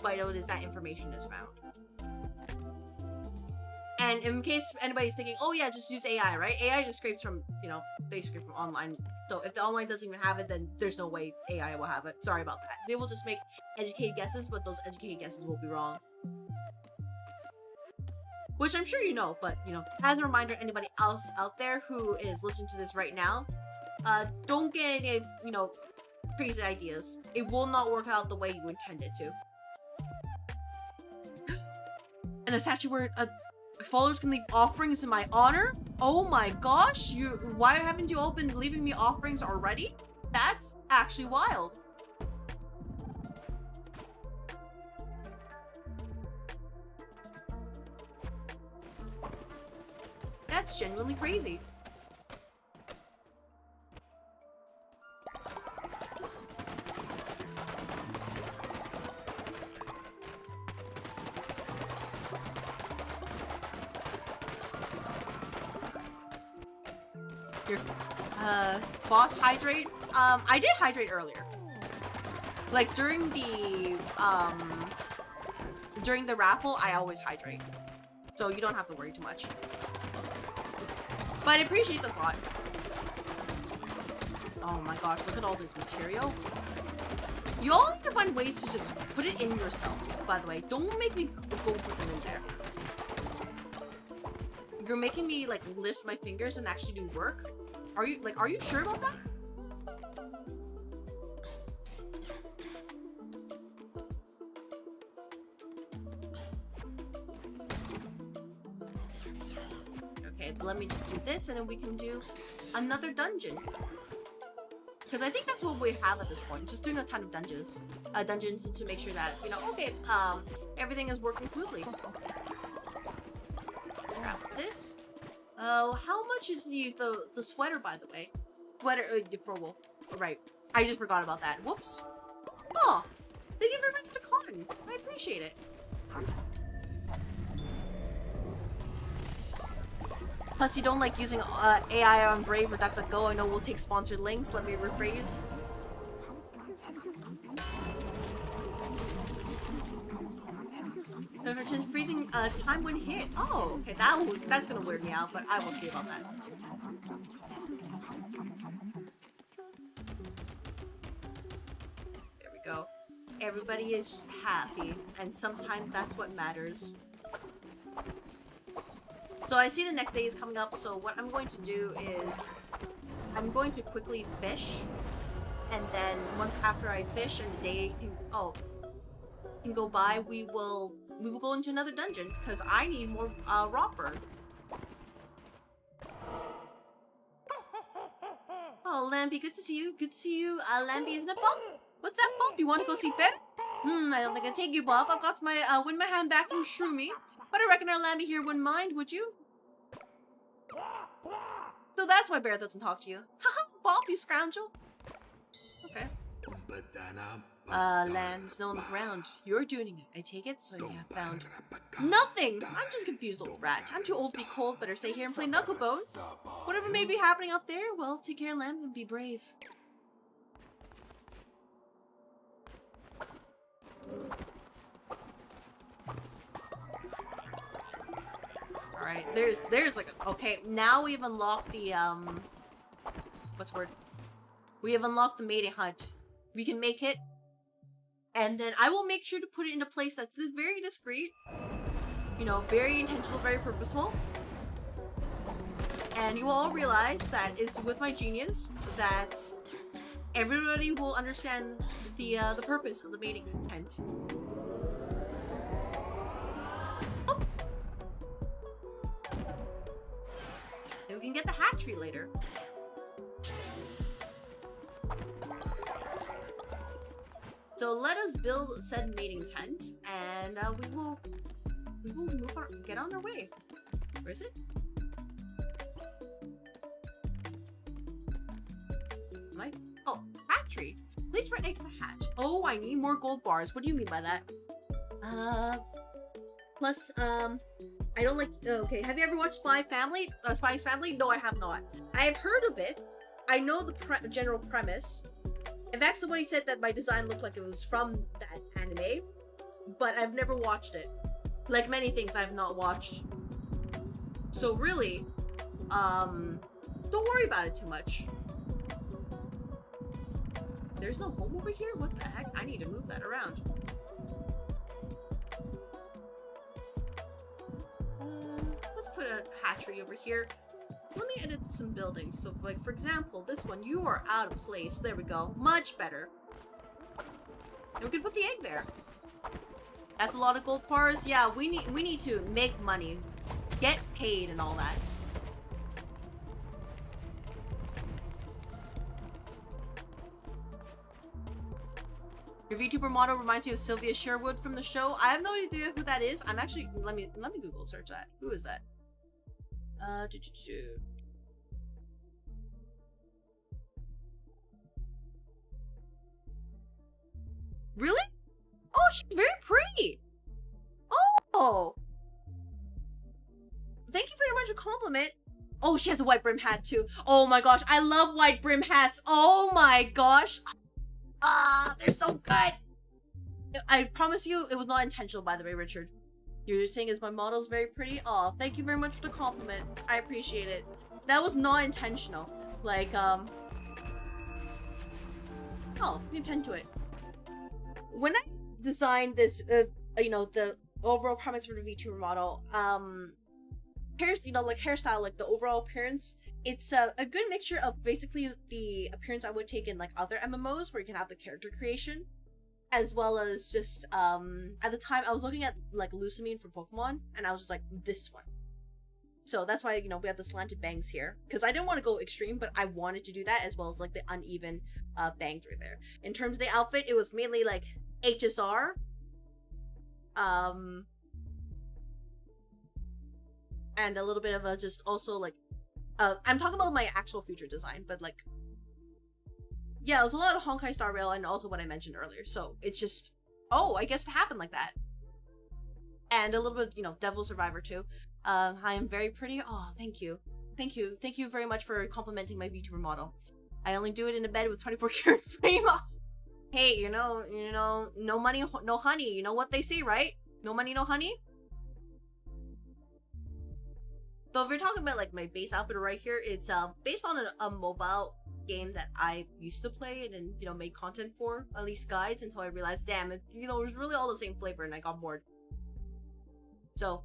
vital it is that information is found. And in case anybody's thinking, oh yeah, just use AI, right? AI just scrapes from, you know, they scrape from online. So if the online doesn't even have it, then there's no way AI will have it. Sorry about that. They will just make educated guesses, but those educated guesses will be wrong. Which I'm sure you know, but, you know, as a reminder, anybody else out there who is listening to this right now, don't get any, you know, crazy ideas. It will not work out the way you intend it to. And a statue where followers can leave offerings in my honor? Oh my gosh, why haven't you all been leaving me offerings already? That's actually wild. That's genuinely crazy. Your boss hydrate? I did hydrate earlier. Like during the raffle, I always hydrate. So you don't have to worry too much. But I appreciate the thought. Oh my gosh, look at all this material. You all need to find ways to just put it in yourself, by the way. Don't make me go put them in there. You're making me like lift my fingers and actually do work. Are you sure about that? Okay, but let me just do this and then we can do another dungeon. Because I think that's what we have at this point. Just doing a ton of dungeons to make sure that, you know, okay, everything is working smoothly. Grab this. Oh, how much is the sweater, by the way? Sweater for wool. Right. I just forgot about that. Whoops. Oh, thank you very much for the cotton. I appreciate it. Plus, you don't like using AI on Brave or DuckDuckGo. I know we'll take sponsored links. Let me rephrase. Freezing time when hit. Oh, okay. That's gonna weird me out, but I will see about that. There we go. Everybody is happy, and sometimes that's what matters. So I see the next day is coming up, so what I'm going to do is I'm going to quickly fish, and then once after I fish and the day can go by, we will go into another dungeon because I need more raw burn. Oh, Lambie, good to see you. Good to see you. Lambie, isn't it Bob? What's that, Bob? You want to go see Ben? I don't think I'll take you, Bob. I've got my win my hand back from Shroomy. But I reckon our Lambie here wouldn't mind, would you? So that's why Bear doesn't talk to you. Haha, Bob, you scoundrel. Okay. Land, snow on the ground. You're doing it, I take it, so you have found nothing! I'm just a confused little rat. I'm too old to be cold, better stay here and play knuckle bones. Whatever may be happening out there, well, take care, Lamb, and be brave. Alright, there's like, okay, now we've unlocked the, what's the word? We have unlocked the mating hunt. We can make it, and then I will make sure to put it in a place that's very discreet, you know, very intentional, very purposeful. And you will all realize that it's with my genius that everybody will understand the purpose of the mating intent. Oh. And we can get the hatchery later. So let us build said mating tent, and we will move on, get on our way. Where is it? Oh, hatchery. Place for eggs to hatch. Oh, I need more gold bars. What do you mean by that? Plus, I don't like, okay, have you ever watched Spy's Family? No, I have not. I have heard of it. I know the general premise. In fact, somebody said that my design looked like it was from that anime, but I've never watched it. Like many things I've not watched. So really, don't worry about it too much. There's no home over here? What the heck? I need to move that around. Let's put a hatchery over here. Let me edit some buildings. So, like, for example, this one, you are out of place. There we go. Much better. And we can put the egg there. That's a lot of gold bars. Yeah, we need to make money. Get paid and all that. Your VTuber model reminds you of Sylvia Sherwood from the show. I have no idea who that is. I'm actually let me Google search that. Who is that? Really? Oh, she's very pretty. Oh. Thank you very much for the compliment. Oh, she has a white brim hat too. Oh my gosh, I love white brim hats. Oh my gosh. Ah, they're so good. I promise you, it was not intentional, by the way, Richard. You're saying is my model's very pretty. Oh, thank you very much for the compliment. I appreciate it. That was not intentional. Like, oh, you tend to it. When I designed this, you know, the overall premise for the VTuber model, you know, like hairstyle, like the overall appearance, it's a good mixture of basically the appearance I would take in like other MMOs where you can have the character creation, as well as just at the time I was looking at like Lucamine for Pokemon and I was just like, this one. So that's why, you know, we have the slanted bangs here, because I didn't want to go extreme, but I wanted to do that, as well as like the uneven bangs right there. In terms of the outfit, it was mainly like HSR, and a little bit of a just also like I'm talking about my actual future design, but like, yeah, it was a lot of Honkai Star Rail and also what I mentioned earlier. So it's just, oh, I guess it happened like that. And a little bit, you know, Devil Survivor too. I am very pretty. Oh, thank you. Thank you. Thank you very much for complimenting my VTuber model. I only do it in a bed with 24 karat frame. Hey, you know, no money, no honey. You know what they say, right? No money, no honey. So if you're talking about like my base outfit right here, it's based on a mobile game that I used to play and you know made content for, at least guides, until I realized, damn it, you know, it was really all the same flavor and I got bored. So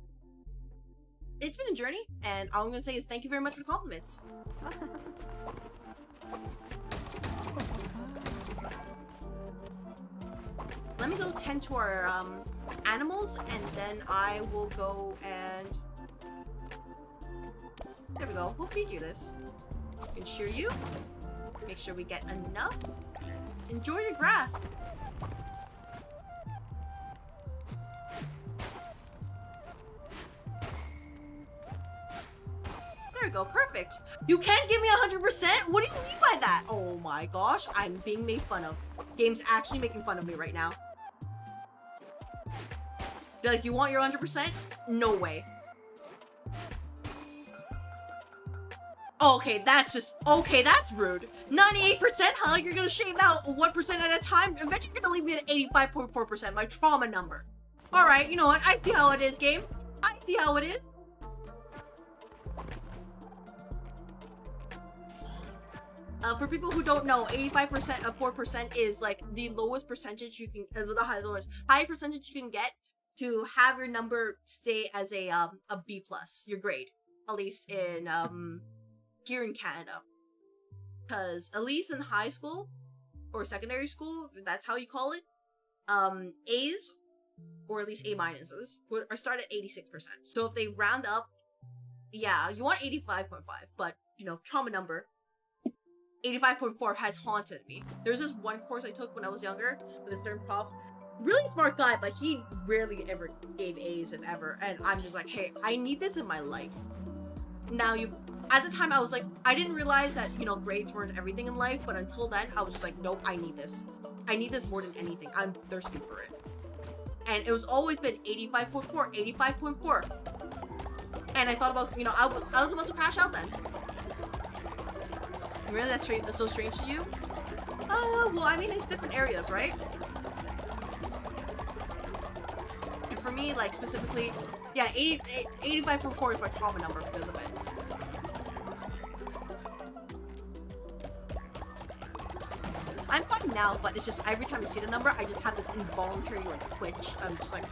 it's been a journey, and all I'm gonna say is thank you very much for the compliments. Let me go tend to our animals, and then I will go and there we go. We'll feed you this. Ensure you. Make sure we get enough. Enjoy your grass. There we go. Perfect. You can't give me 100%? What do you mean by that? Oh my gosh. I'm being made fun of. Game's actually making fun of me right now. They're like, you want your 100%? No way. Okay, that's rude. 98%, huh? You're gonna shave out 1% at a time? Eventually you're gonna leave me at 85.4%, my trauma number. Alright, you know what? I see how it is, game. I see how it is. For people who don't know, 85% of 4% is like the lowest percentage you can, high percentage you can get to have your number stay as a B+, your grade. At least in, here in Canada, because at least in high school or secondary school, if that's how you call it, A's or at least A minuses are start at 86%. So if they round up, yeah, you want 85.5, but you know, trauma number 85.4 has haunted me. There's this one course I took when I was younger with a certain prof, really smart guy, but he rarely ever gave A's if ever, and I'm just like, hey, I need this in my life. Now at the time I was like, I didn't realize that, you know, grades weren't everything in life, but until then I was just like, nope, I need this. I need this more than anything. I'm thirsty for it. and it was always been 85.4, 85.4. And I thought about, you know, I was about to crash out then. Really? That's so strange to you? Well, I mean, it's different areas, right? And for me, like, specifically, yeah, 85.4 is my trauma number because of it. I'm fine now, but it's just every time I see the number, I just have this involuntary, like, twitch. I'm just like,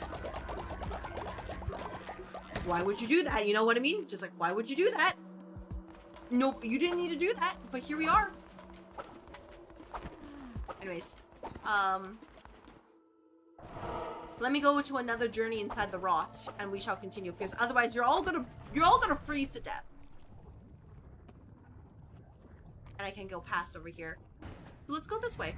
why would you do that? You know what I mean? Just like, why would you do that? Nope, you didn't need to do that, but here we are. Anyways, let me go to another journey inside the rot, and we shall continue, because otherwise you're all gonna freeze to death. And I can go past over here. So let's go this way.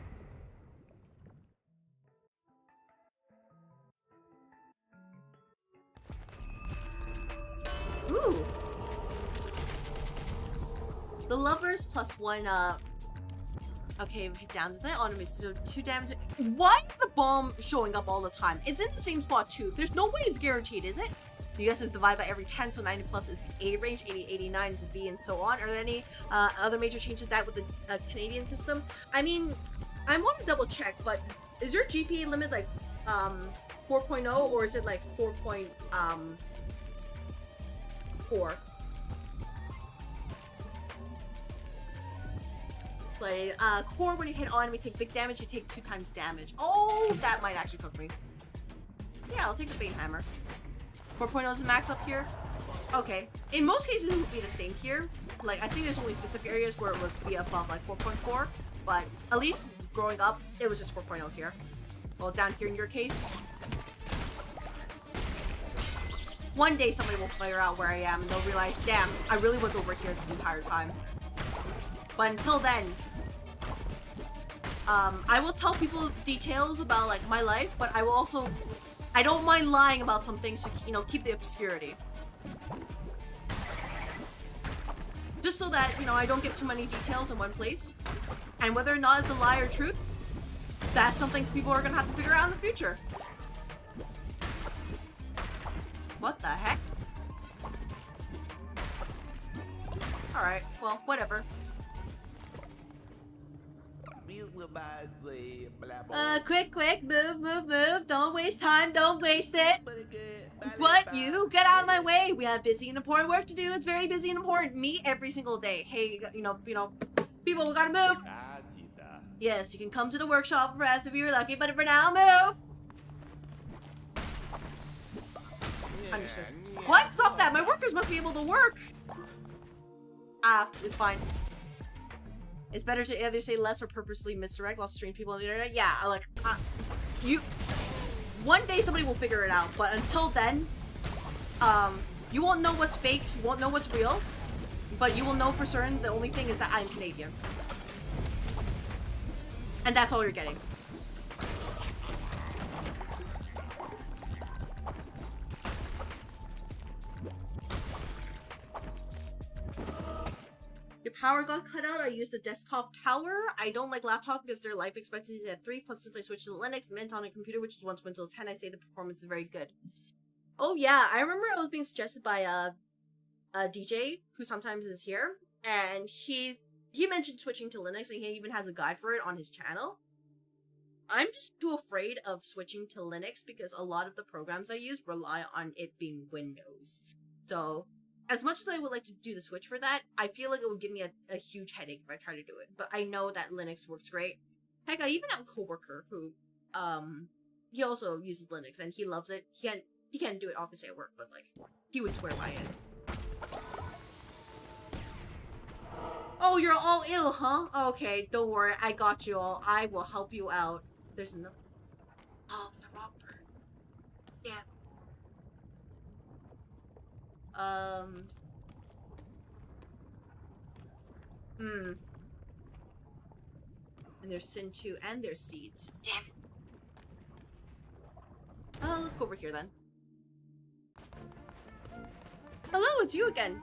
Ooh. The lovers +1, okay, hit down. Does that automatically so 2 damage? Why is the bomb showing up all the time? It's in the same spot too. There's no way it's guaranteed, is it? The US is divided by every 10, so 90 plus is the A range, 80, 89 is the B, and so on. Are there any other major changes that with the Canadian system? I mean, I want to double check, but is your GPA limit like 4.0 or is it like 4.4? Like, core, when you hit all enemies take big damage, you take 2 times damage. Oh, that might actually cook me. Yeah, I'll take the Bane Hammer. 4.0 is the max up here. Okay. In most cases, it would be the same here. Like, I think there's only specific areas where it would be above, like, 4.4. But at least growing up, it was just 4.0 here. Well, down here in your case. One day somebody will figure out where I am and they'll realize, damn, I really was over here this entire time. But until then, I will tell people details about, like, my life, but I will also, I don't mind lying about some things to, you know, keep the obscurity. Just so that, you know, I don't give too many details in one place. And whether or not it's a lie or truth, that's something people are gonna have to figure out in the future. What the heck? Alright, well, whatever. Quick, move. Don't waste time, don't waste it. What? You? Get out of my way. We have busy and important work to do. It's very busy and important. Me every single day. Hey, you know, people, we gotta move. Yes, you can come to the workshop rest if you're lucky, but for now, move. Understood. What? Stop that. My workers must be able to work. It's fine. It's better to either say less or purposely misdirect. Lots of strange people on the internet. Yeah, like, one day somebody will figure it out, but until then, you won't know what's fake, you won't know what's real, but you will know for certain the only thing is that I'm Canadian. And that's all you're getting. Your power got cut out. I used a desktop tower. I don't like laptop because their life expectancy is at 3. Plus, since I switched to Linux, Mint on a computer, which is once Windows 10, I say the performance is very good. Oh yeah, I remember I was being suggested by a DJ who sometimes is here, and he mentioned switching to Linux, and he even has a guide for it on his channel. I'm just too afraid of switching to Linux because a lot of the programs I use rely on it being Windows. So, as much as I would like to do the switch for that, I feel like it would give me a huge headache if I try to do it. But I know that Linux works great. Heck, I even have a coworker who, he also uses Linux and he loves it. He can't do it obviously at work, but like, he would swear by it. Oh, you're all ill, huh? Okay, don't worry, I got you all. I will help you out. There's another. Oh, the wrong bird. Damn. And there's Sin 2 and there's Seeds. Damn it. Oh, let's go over here then. Hello, it's you again.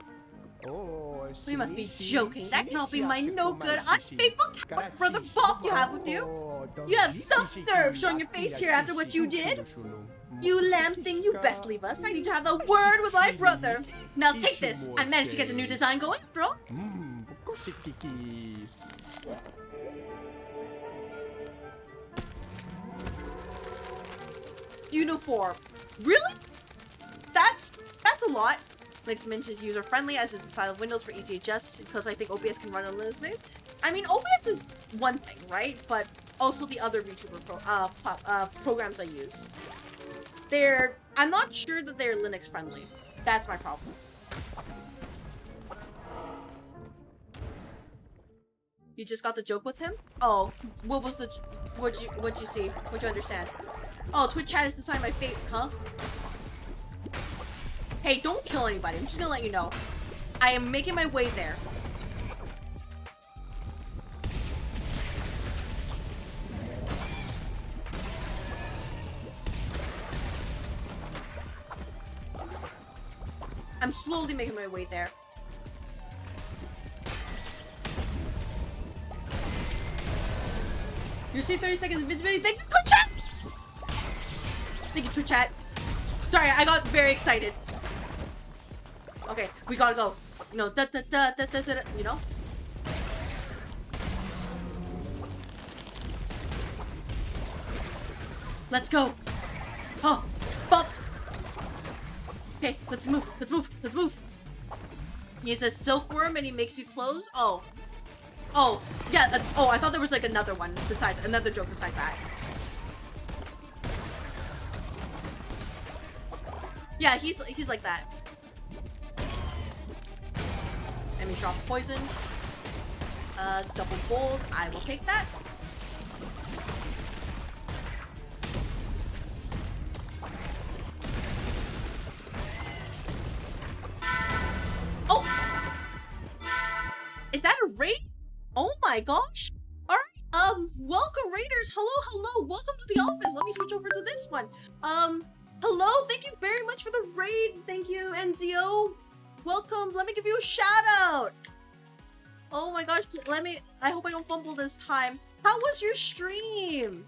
Oh, We must be joking. That cannot be my no-good, unfaithful coward brother Bob you have with you. You have some nerve showing your face here after what you did. You lamb thing, you best leave us. I need to have a word with my brother. Now take this. I managed to get the new design going after all. Uniform. Really? That's a lot. Makes Mint is user friendly as is the style of Windows for easy adjust because I think OBS can run on Linux mode. I mean, OBS is one thing, right? But also the other VTuber programs I use. I'm not sure that they're Linux friendly. That's my problem. You just got the joke with him? Oh, what was the, what'd you see? What'd you understand? Oh, Twitch chat is the sign of my fate, huh? Hey, don't kill anybody. I'm just gonna let you know. I am making my way there. I'm slowly making my way there. You receive 30 seconds of invisibility. Thanks, Twitch chat! Thank you, Twitch chat. Sorry, I got very excited. Okay, we gotta go. You know, you know? Let's go. Oh, bump. Okay, let's move. Let's move. Let's move. He says silkworm and he makes you clothes. Oh. Oh, yeah. Oh, I thought there was like another one besides, another joke beside that. Yeah, he's like that. Let me drop poison. Double gold. I will take that. Oh! Is that a raid? Oh my gosh! Alright, welcome raiders! Hello! Welcome to the office! Let me switch over to this one. Hello! Thank you very much for the raid! Thank you, NZO! Welcome! Let me give you a shout out! Oh my gosh, I hope I don't fumble this time. How was your stream?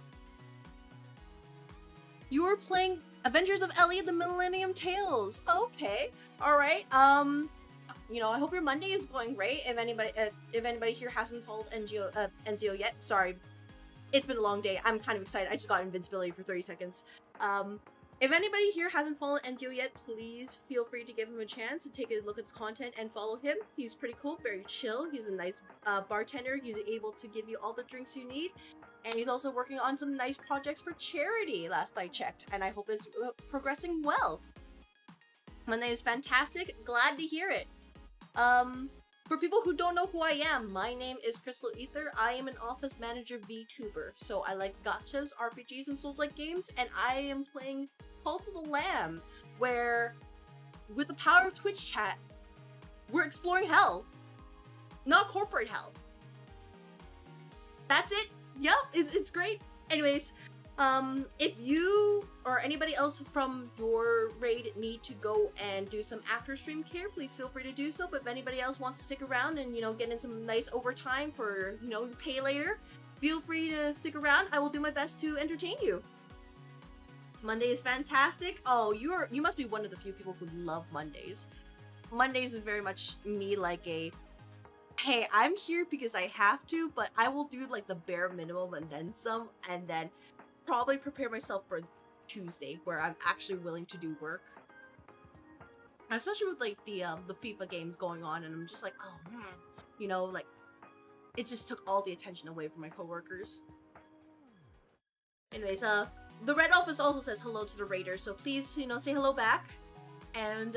You were playing Avengers of Ellie: The Millennium Tales. Okay. Alright, you know, I hope your Monday is going great. If anybody here hasn't followed NZO yet, sorry. It's been a long day. I'm kind of excited. I just got invincibility for 30 seconds. If anybody here hasn't followed NZO yet, please feel free to give him a chance to take a look at his content and follow him. He's pretty cool, very chill. He's a nice bartender. He's able to give you all the drinks you need. And he's also working on some nice projects for charity, last I checked. And I hope it's progressing well. Monday is fantastic. Glad to hear it. For people who don't know who I am, my name is CrystalAether. I am an office manager VTuber. So I like gachas, RPGs, and Souls-like games, and I am playing Cult of the Lamb, where, with the power of Twitch chat, we're exploring hell. Not corporate hell. That's it. Yep, it's great. Anyways, if you or anybody else from your raid need to go and do some after stream care, please feel free to do so. But if anybody else wants to stick around and, you know, get in some nice overtime for, you know, pay later, feel free to stick around. I will do my best to entertain you. Monday is fantastic. Oh, you must be one of the few people who love Mondays. Mondays is very much me, like a, hey, I'm here because I have to, but I will do like the bare minimum and then some, and then probably prepare myself for Tuesday where I'm actually willing to do work. Especially with like the FIFA games going on, and I'm just like, oh man, you know, like it just took all the attention away from my coworkers. Anyways, the Red Office also says hello to the Raiders, so please, you know, say hello back. And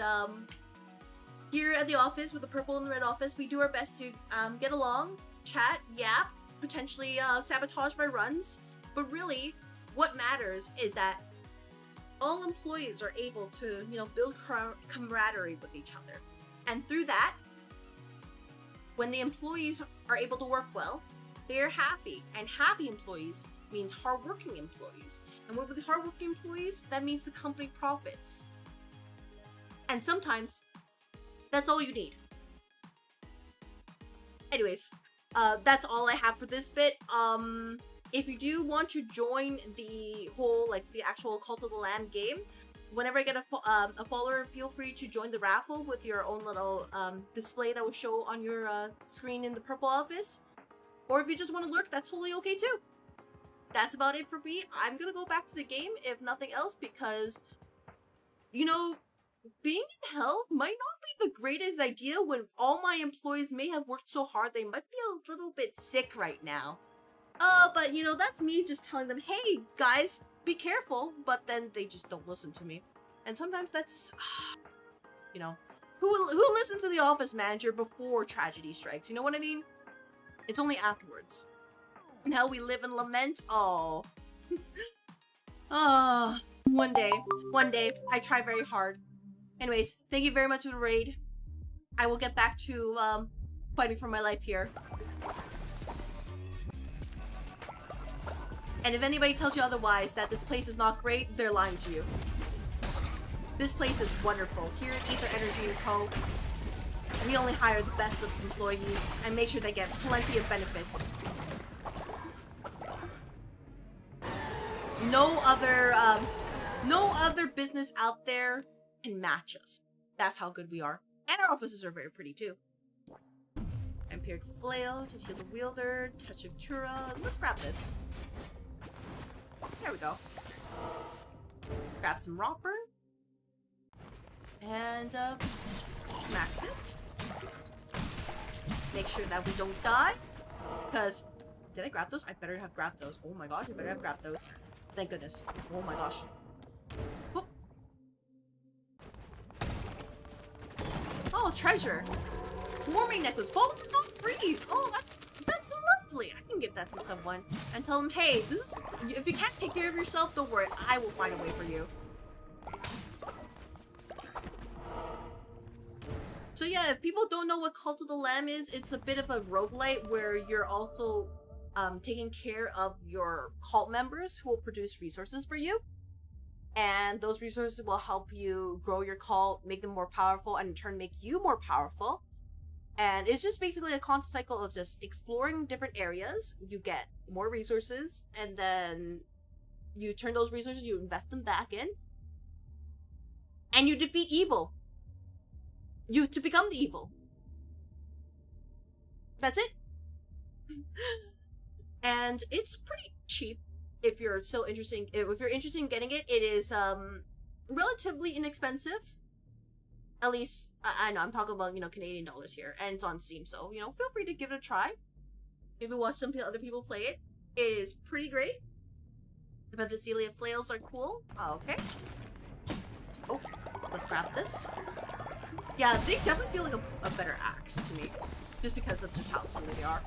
here at the office with the purple and the red office, we do our best to get along, chat, yap, potentially sabotage my runs. But really, what matters is that all employees are able to, you know, build camaraderie with each other. And through that, when the employees are able to work well, they're happy. And happy employees means hardworking employees. And with hardworking employees, that means the company profits. And sometimes, that's all you need. Anyways, that's all I have for this bit. if you do want to join the whole, like, the actual Cult of the Lamb game, whenever I get a follower, feel free to join the raffle with your own little display that will show on your screen in the purple office. Or if you just want to lurk, that's totally okay too. That's about it for me. I'm gonna go back to the game, if nothing else, because, you know, being in hell might not be the greatest idea when all my employees may have worked so hard they might be a little bit sick right now. But you know, that's me just telling them, hey guys, be careful, but then they just don't listen to me. And sometimes that's, you know, who listens to the office manager before tragedy strikes? You know what I mean? It's only afterwards. And how we live and lament. Oh. One day, I try very hard. Anyways, thank you very much for the raid. I will get back to fighting for my life here. And if anybody tells you otherwise, that this place is not great, they're lying to you. This place is wonderful. Here at Ether Energy & Co., we only hire the best of employees and make sure they get plenty of benefits. No other business out there can match us. That's how good we are. And our offices are very pretty too. Empiric Flail, to shield the wielder, Touch of Tura. Let's grab this. There we go. Grab some rock burn. And smack this. Make sure that we don't die. Because, did I grab those? I better have grabbed those. Oh my gosh, I better have grabbed those. Thank goodness. Oh my gosh. Whoop. Oh, treasure. Warming necklace. Fall but not freeze. Oh, that's lovely. I can give that to someone and tell them, hey, this is, if you can't take care of yourself, don't worry. I will find a way for you. So yeah, if people don't know what Cult of the Lamb is, it's a bit of a roguelite where you're also taking care of your cult members who will produce resources for you. And those resources will help you grow your cult, make them more powerful, and in turn make you more powerful. And it's just basically a constant cycle of just exploring different areas. You get more resources, and then you turn those resources, you invest them back in, and you defeat evil. To become the evil. That's it. And it's pretty cheap if you're so interested. If you're interested in getting it, it is relatively inexpensive. At least I know I'm talking about, you know, Canadian dollars here, and it's on Steam, so you know, feel free to give it a try. Maybe watch some other people play it. It is pretty great. The Celia flails are cool. Okay. Oh, let's grab this. Yeah, they definitely feel like a better axe to me, just because of just how silly they are.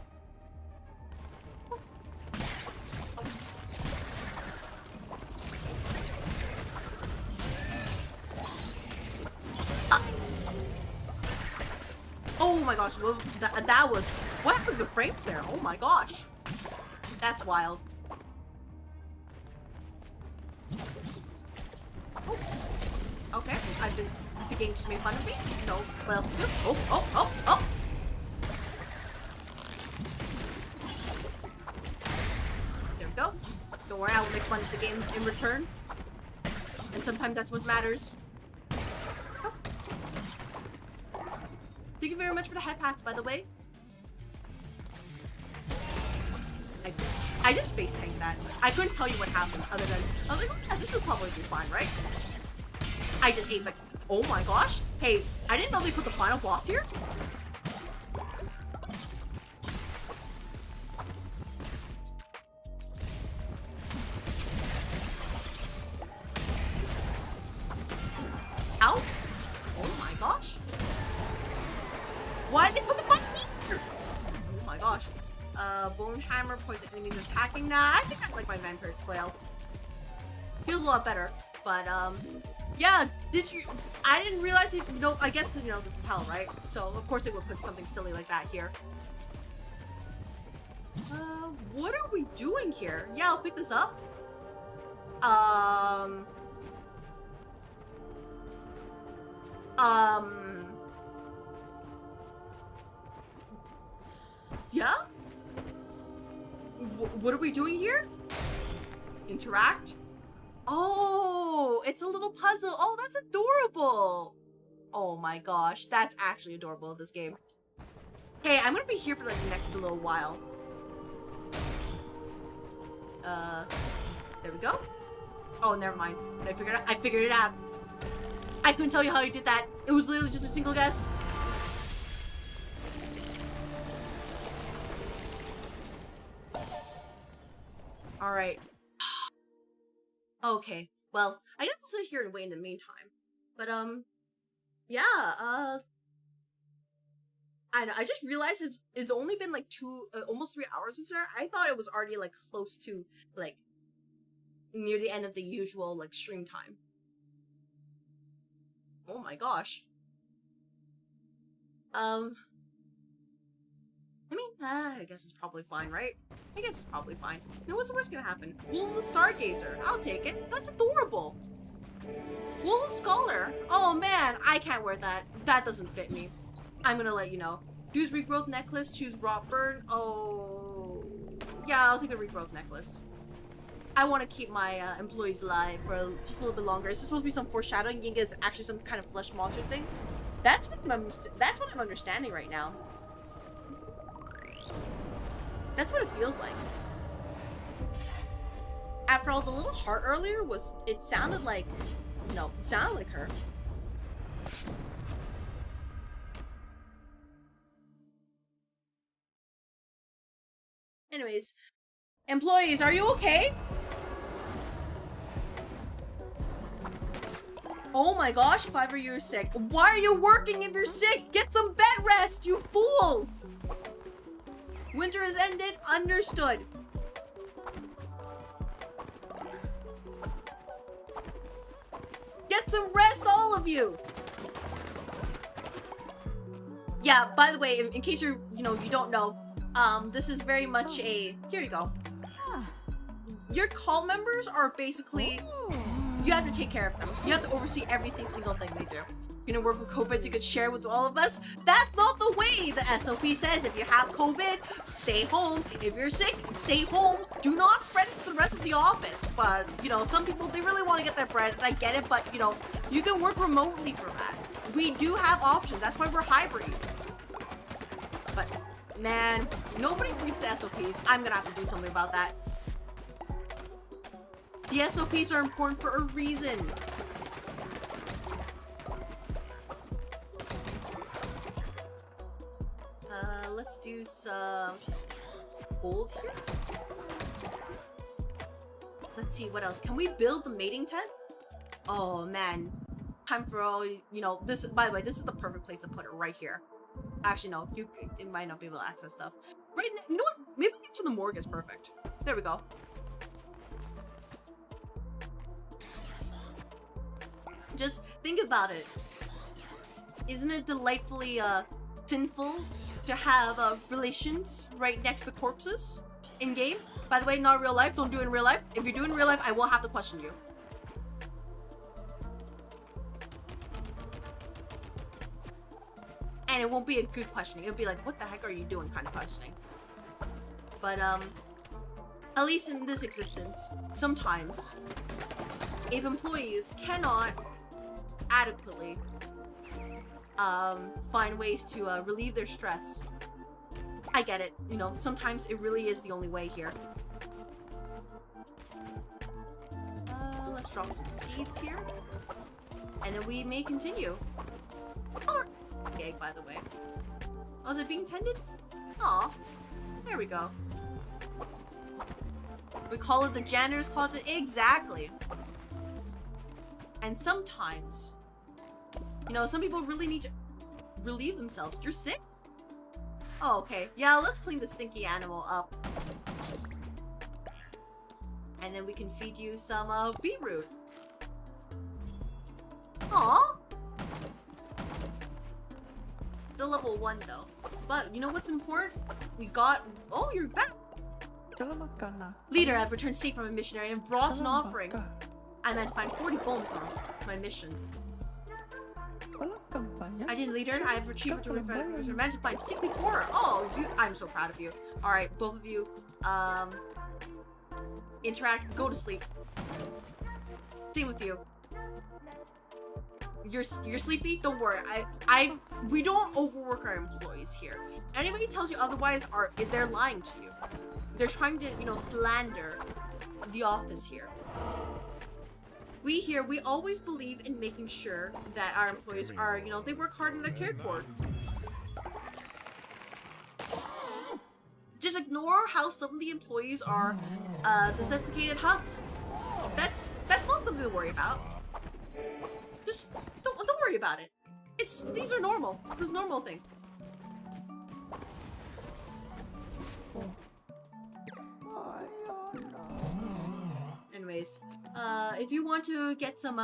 Oh my gosh, well, that was... What happened to the frames there? Oh my gosh. That's wild. Oh. Okay, the game just made fun of me. No, what else to do? Oh. There we go. Don't worry, I will make fun of the game in return. And sometimes that's what matters. Oh. Thank you very much for the head pats, by the way. I just face tanked that. I couldn't tell you what happened other than, I was like, oh yeah, this will probably be fine, right? I just ate like, oh my gosh. Hey, I didn't know they put the final boss here. Ow. Oh my gosh. Why did they put the final boss here? Oh my gosh. Bone hammer, poison enemies attacking. Nah, I think I like my vampiric flail. Feels a lot better, but yeah, I didn't realize it, no, I guess, you know, this is hell, right? So, of course it would put something silly like that here. What are we doing here? Yeah, I'll pick this up. Yeah? What are we doing here? Interact? Oh, it's a little puzzle. Oh, that's adorable. Oh my gosh, that's actually adorable, this game. Hey, I'm gonna be here for like the next little while. There we go. Oh, never mind. I figured it out. I couldn't tell you how you did that. It was literally just a single guess. All right. Okay. Well, I guess I'll sit here and wait in the meantime. But yeah. I know. I just realized it's only been like almost 3 hours since there. I thought it was already like close to like near the end of the usual like stream time. Oh my gosh. I mean, I guess it's probably fine, right? I guess it's probably fine. You know what's the worst gonna happen? Woolhaven Stargazer. I'll take it. That's adorable. Woolhaven Scholar. Oh man, I can't wear that. That doesn't fit me. I'm gonna let you know. Choose regrowth necklace. Choose raw burn. Oh, yeah, I'll take the regrowth necklace. I want to keep my employees alive for just a little bit longer. Is this supposed to be some foreshadowing? You think it's actually some kind of flesh monster thing? That's what I'm understanding right now. That's what it feels like. After all, the little heart earlier it sounded like, no, it sounded like her. Anyways, employees, are you okay? Oh my gosh, Fiverr, you're sick. Why are you working if you're sick? Get some bed rest, you fools! Winter has ended. Understood. Get some rest, all of you! Yeah, by the way, in case you don't know, this is very much a... Here you go. Your call members are basically... You have to take care of them. You have to oversee every single thing they do. You know, work with COVID so you could share with all of us. That's not the way the SOP says. If you have COVID, stay home. If you're sick, stay home. Do not spread it to the rest of the office. But, you know, some people, they really want to get their bread, and I get it, but, you know, you can work remotely for that. We do have options. That's why we're hybrid. But, man, nobody reads the SOPs. I'm gonna have to do something about that. The SOPs are important for a reason. Let's do some gold here. Let's see, what else? Can we build the mating tent? Oh man, time for all, you know, this, by the way, this is the perfect place to put it, right here. Actually, no, it might not be able to access stuff. Right, you know what? Maybe get to the morgue is perfect. There we go. Just think about it. Isn't it delightfully sinful to have relations right next to corpses in game? By the way, not real life. Don't do it in real life. If you do it in real life, I will have to question you. And it won't be a good questioning. It'll be like, what the heck are you doing kind of questioning. But at least in this existence, sometimes if employees cannot adequately find ways to relieve their stress, I get it. You know, sometimes it really is the only way here. Let's drop some seeds here, and then we may continue. Oh, egg, by the way. Oh, is it being tended? Aw, there we go. We call it the janitor's closet. Exactly. And sometimes, you know, some people really need to relieve themselves. You're sick? Oh, okay. Yeah, let's clean the stinky animal up. And then we can feed you some beetroot. Aww. Still level 1 though. But you know what's important? We got... Oh, you're back! Leader, I've returned safe from a missionary and brought an offering. I meant to find 40 bones on my mission. I did, leader. I have retrieved a managed to find 64. Oh, I'm so proud of you. Alright, both of you. interact, go to sleep. Same with you. You're sleepy? Don't worry. We don't overwork our employees here. Anybody tells you otherwise they're lying to you. They're trying to, you know, slander the office here. We always believe in making sure that our employees are, you know, they work hard and they're cared for. Just ignore how some of the employees are desiccated husks. That's not something to worry about. Just don't worry about it. These are normal. This is a normal thing. Anyways, if you want to get some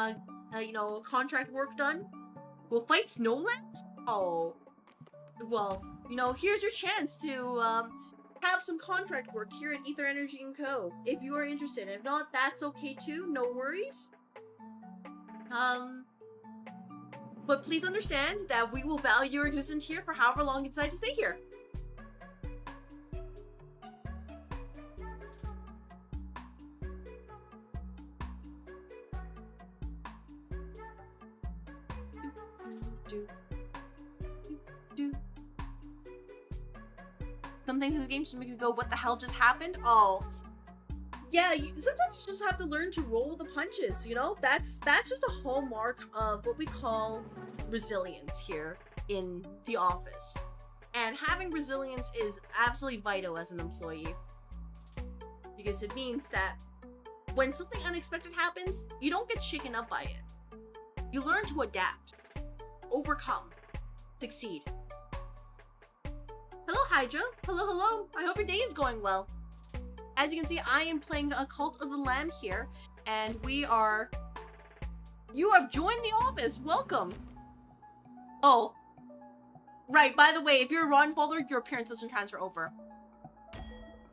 you know, contract work done, we'll fight snowlands? Oh, well, you know, here's your chance to have some contract work here at Ether Energy & Co. If you are interested. If not, that's okay too. No worries. But please understand that we will value your existence here for however long you decide to stay here. Some things in this game just make you go, what the hell just happened? Oh. Yeah, sometimes you just have to learn to roll the punches, you know? That's just a hallmark of what we call resilience here in the office. And having resilience is absolutely vital as an employee. Because it means that when something unexpected happens, you don't get shaken up by it. You learn to adapt, overcome, succeed. Hello, Hydra. Hello, hello. I hope your day is going well. As you can see, I am playing a Cult of the Lamb here, and you have joined the office. Welcome. Oh, right. By the way, if you're a Ron follower, your appearance doesn't transfer over.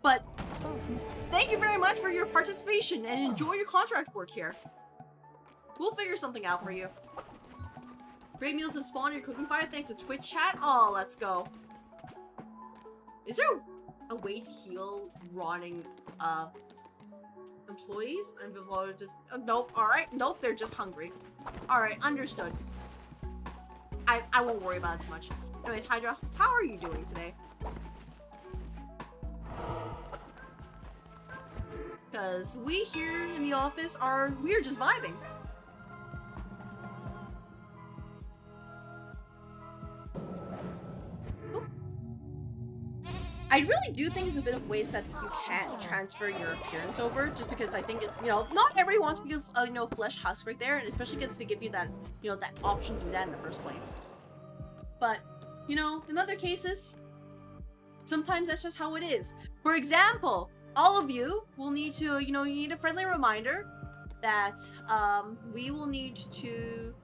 But thank you very much for your participation and enjoy your contract work here. We'll figure something out for you. Great meals have spawned your cooking fire thanks to Twitch chat. Oh, let's go. Is there a way to heal rotting employees? And people are just nope. All right, nope. They're just hungry. All right, understood. I won't worry about it too much. Anyways, Hydra, how are you doing today? Because we here in the office we're just vibing. I really do think there's a bit of ways that you can transfer your appearance over, just because I think it's, you know, not everybody wants to be a, you know, flesh husk right there, and especially gets to give you that, you know, that option to do that in the first place. But, you know, in other cases, sometimes that's just how it is. For example, all of you will need to, you know, you need a friendly reminder that, we will need to,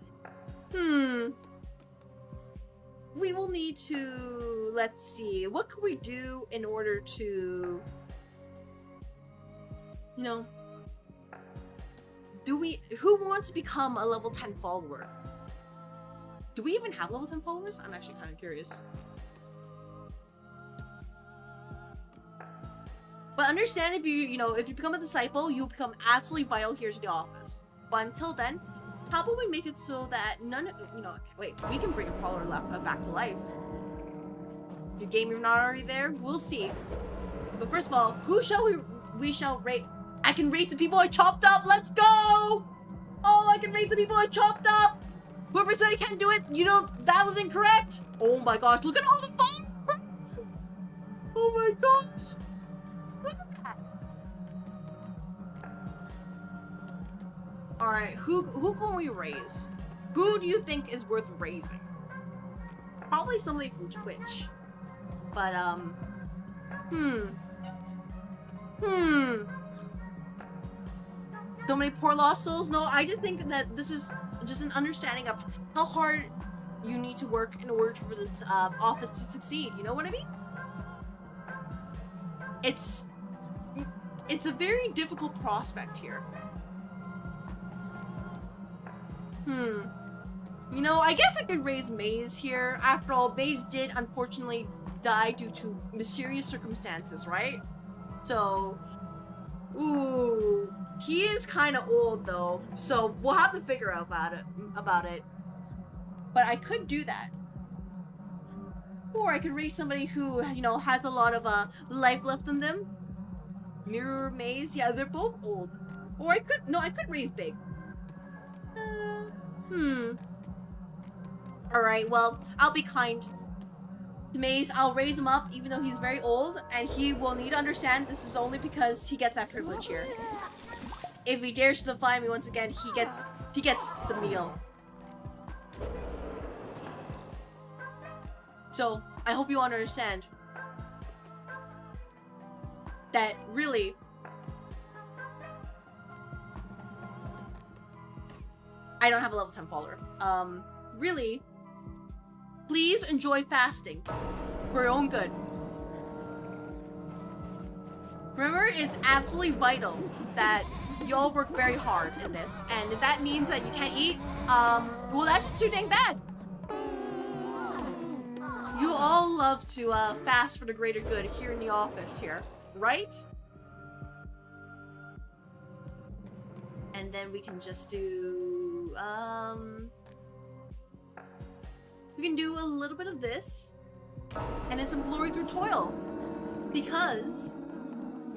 we will need to, let's see, what can we do in order to, you know, who wants to become a level 10 follower? Do we even have level 10 followers? I'm actually kind of curious. But understand if you become a disciple, you'll become absolutely vital here to the office. But until then, how about we make it so that wait, we can bring a follower back to life. Your game, you're not already there? We'll see. But first of all, who shall we shall rate? I can raise the people I chopped up. Let's go! Oh, I can raise the people I chopped up. Whoever said I can't do it, you know, that was incorrect. Oh my gosh, look at all the fun. Oh my gosh. Look at that. All right, who can we raise? Who do you think is worth raising? Probably somebody from Twitch. But so many poor lost souls? No, I just think that this is just an understanding of how hard you need to work in order for this office to succeed. You know what I mean? It's a very difficult prospect here. You know, I guess I could raise Maze here. After all, Maze did unfortunately die due to mysterious circumstances, right? So, Ooh, he is kind of old though, so we'll have to figure out about it. But I could do that. Or I could raise somebody who, you know, has a lot of life left in them. Mirror Maze, yeah, they're both old. Or I could raise Big. Alright, well, I'll be kind to Maze. I'll raise him up even though he's very old, and he will need to understand this is only because he gets that privilege here. If he dares to defy me once again, he gets the meal. So, I hope you understand that really I don't have a level 10 follower. Really, please enjoy fasting for your own good. Remember, it's absolutely vital that you all work very hard in this, and if that means that you can't eat, well, that's just too dang bad. You all love to fast for the greater good here in the office here, right? And then we can just do, we can do a little bit of this, and then some glory through toil, because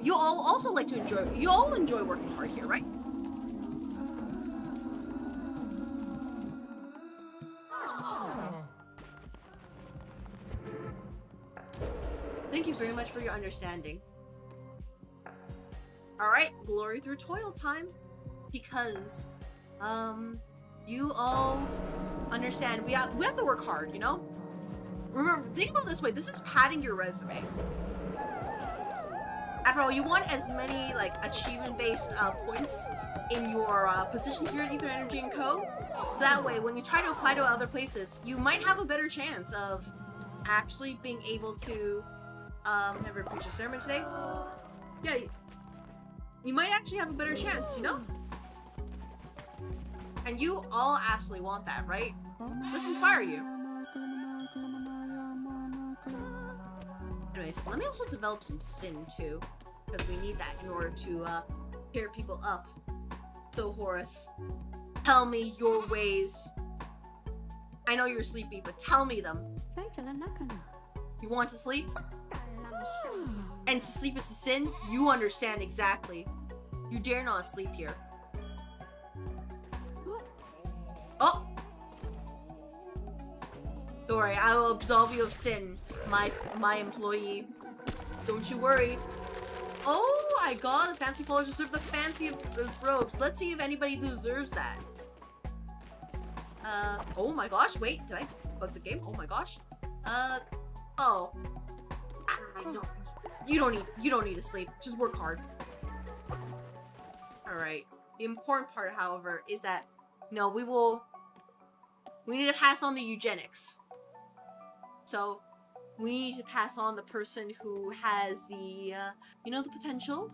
you all also like to enjoy working hard here, right? Thank you very much for your understanding. Alright, glory through toil time. Because, you all understand we have to work hard, you know? Remember, think about it this way, this is padding your resume. After all, you want as many, like, achievement-based points in your position here at Ether Energy & Co. That way, when you try to apply to other places, you might have a better chance of actually being able to never preach a sermon today. Yeah, you might actually have a better chance, you know? And you all absolutely want that, right? Let's inspire you. Anyways, let me also develop some sin too, because we need that in order to pair people up. So Horus, tell me your ways. I know you're sleepy, but tell me them. You want to sleep? And to sleep is the sin? You understand exactly. You dare not sleep here. Oh! Don't worry, I will absolve you of sin, my employee. Don't you worry. Oh my god, the fancy followers deserve the fancy robes. Let's see if anybody deserves that. Oh my gosh, wait, did I bug the game? Oh my gosh. Oh. You don't need to sleep. Just work hard. Alright. The important part, however, is that no, we need to pass on the eugenics. So we need to pass on the person who has the you know, the potential.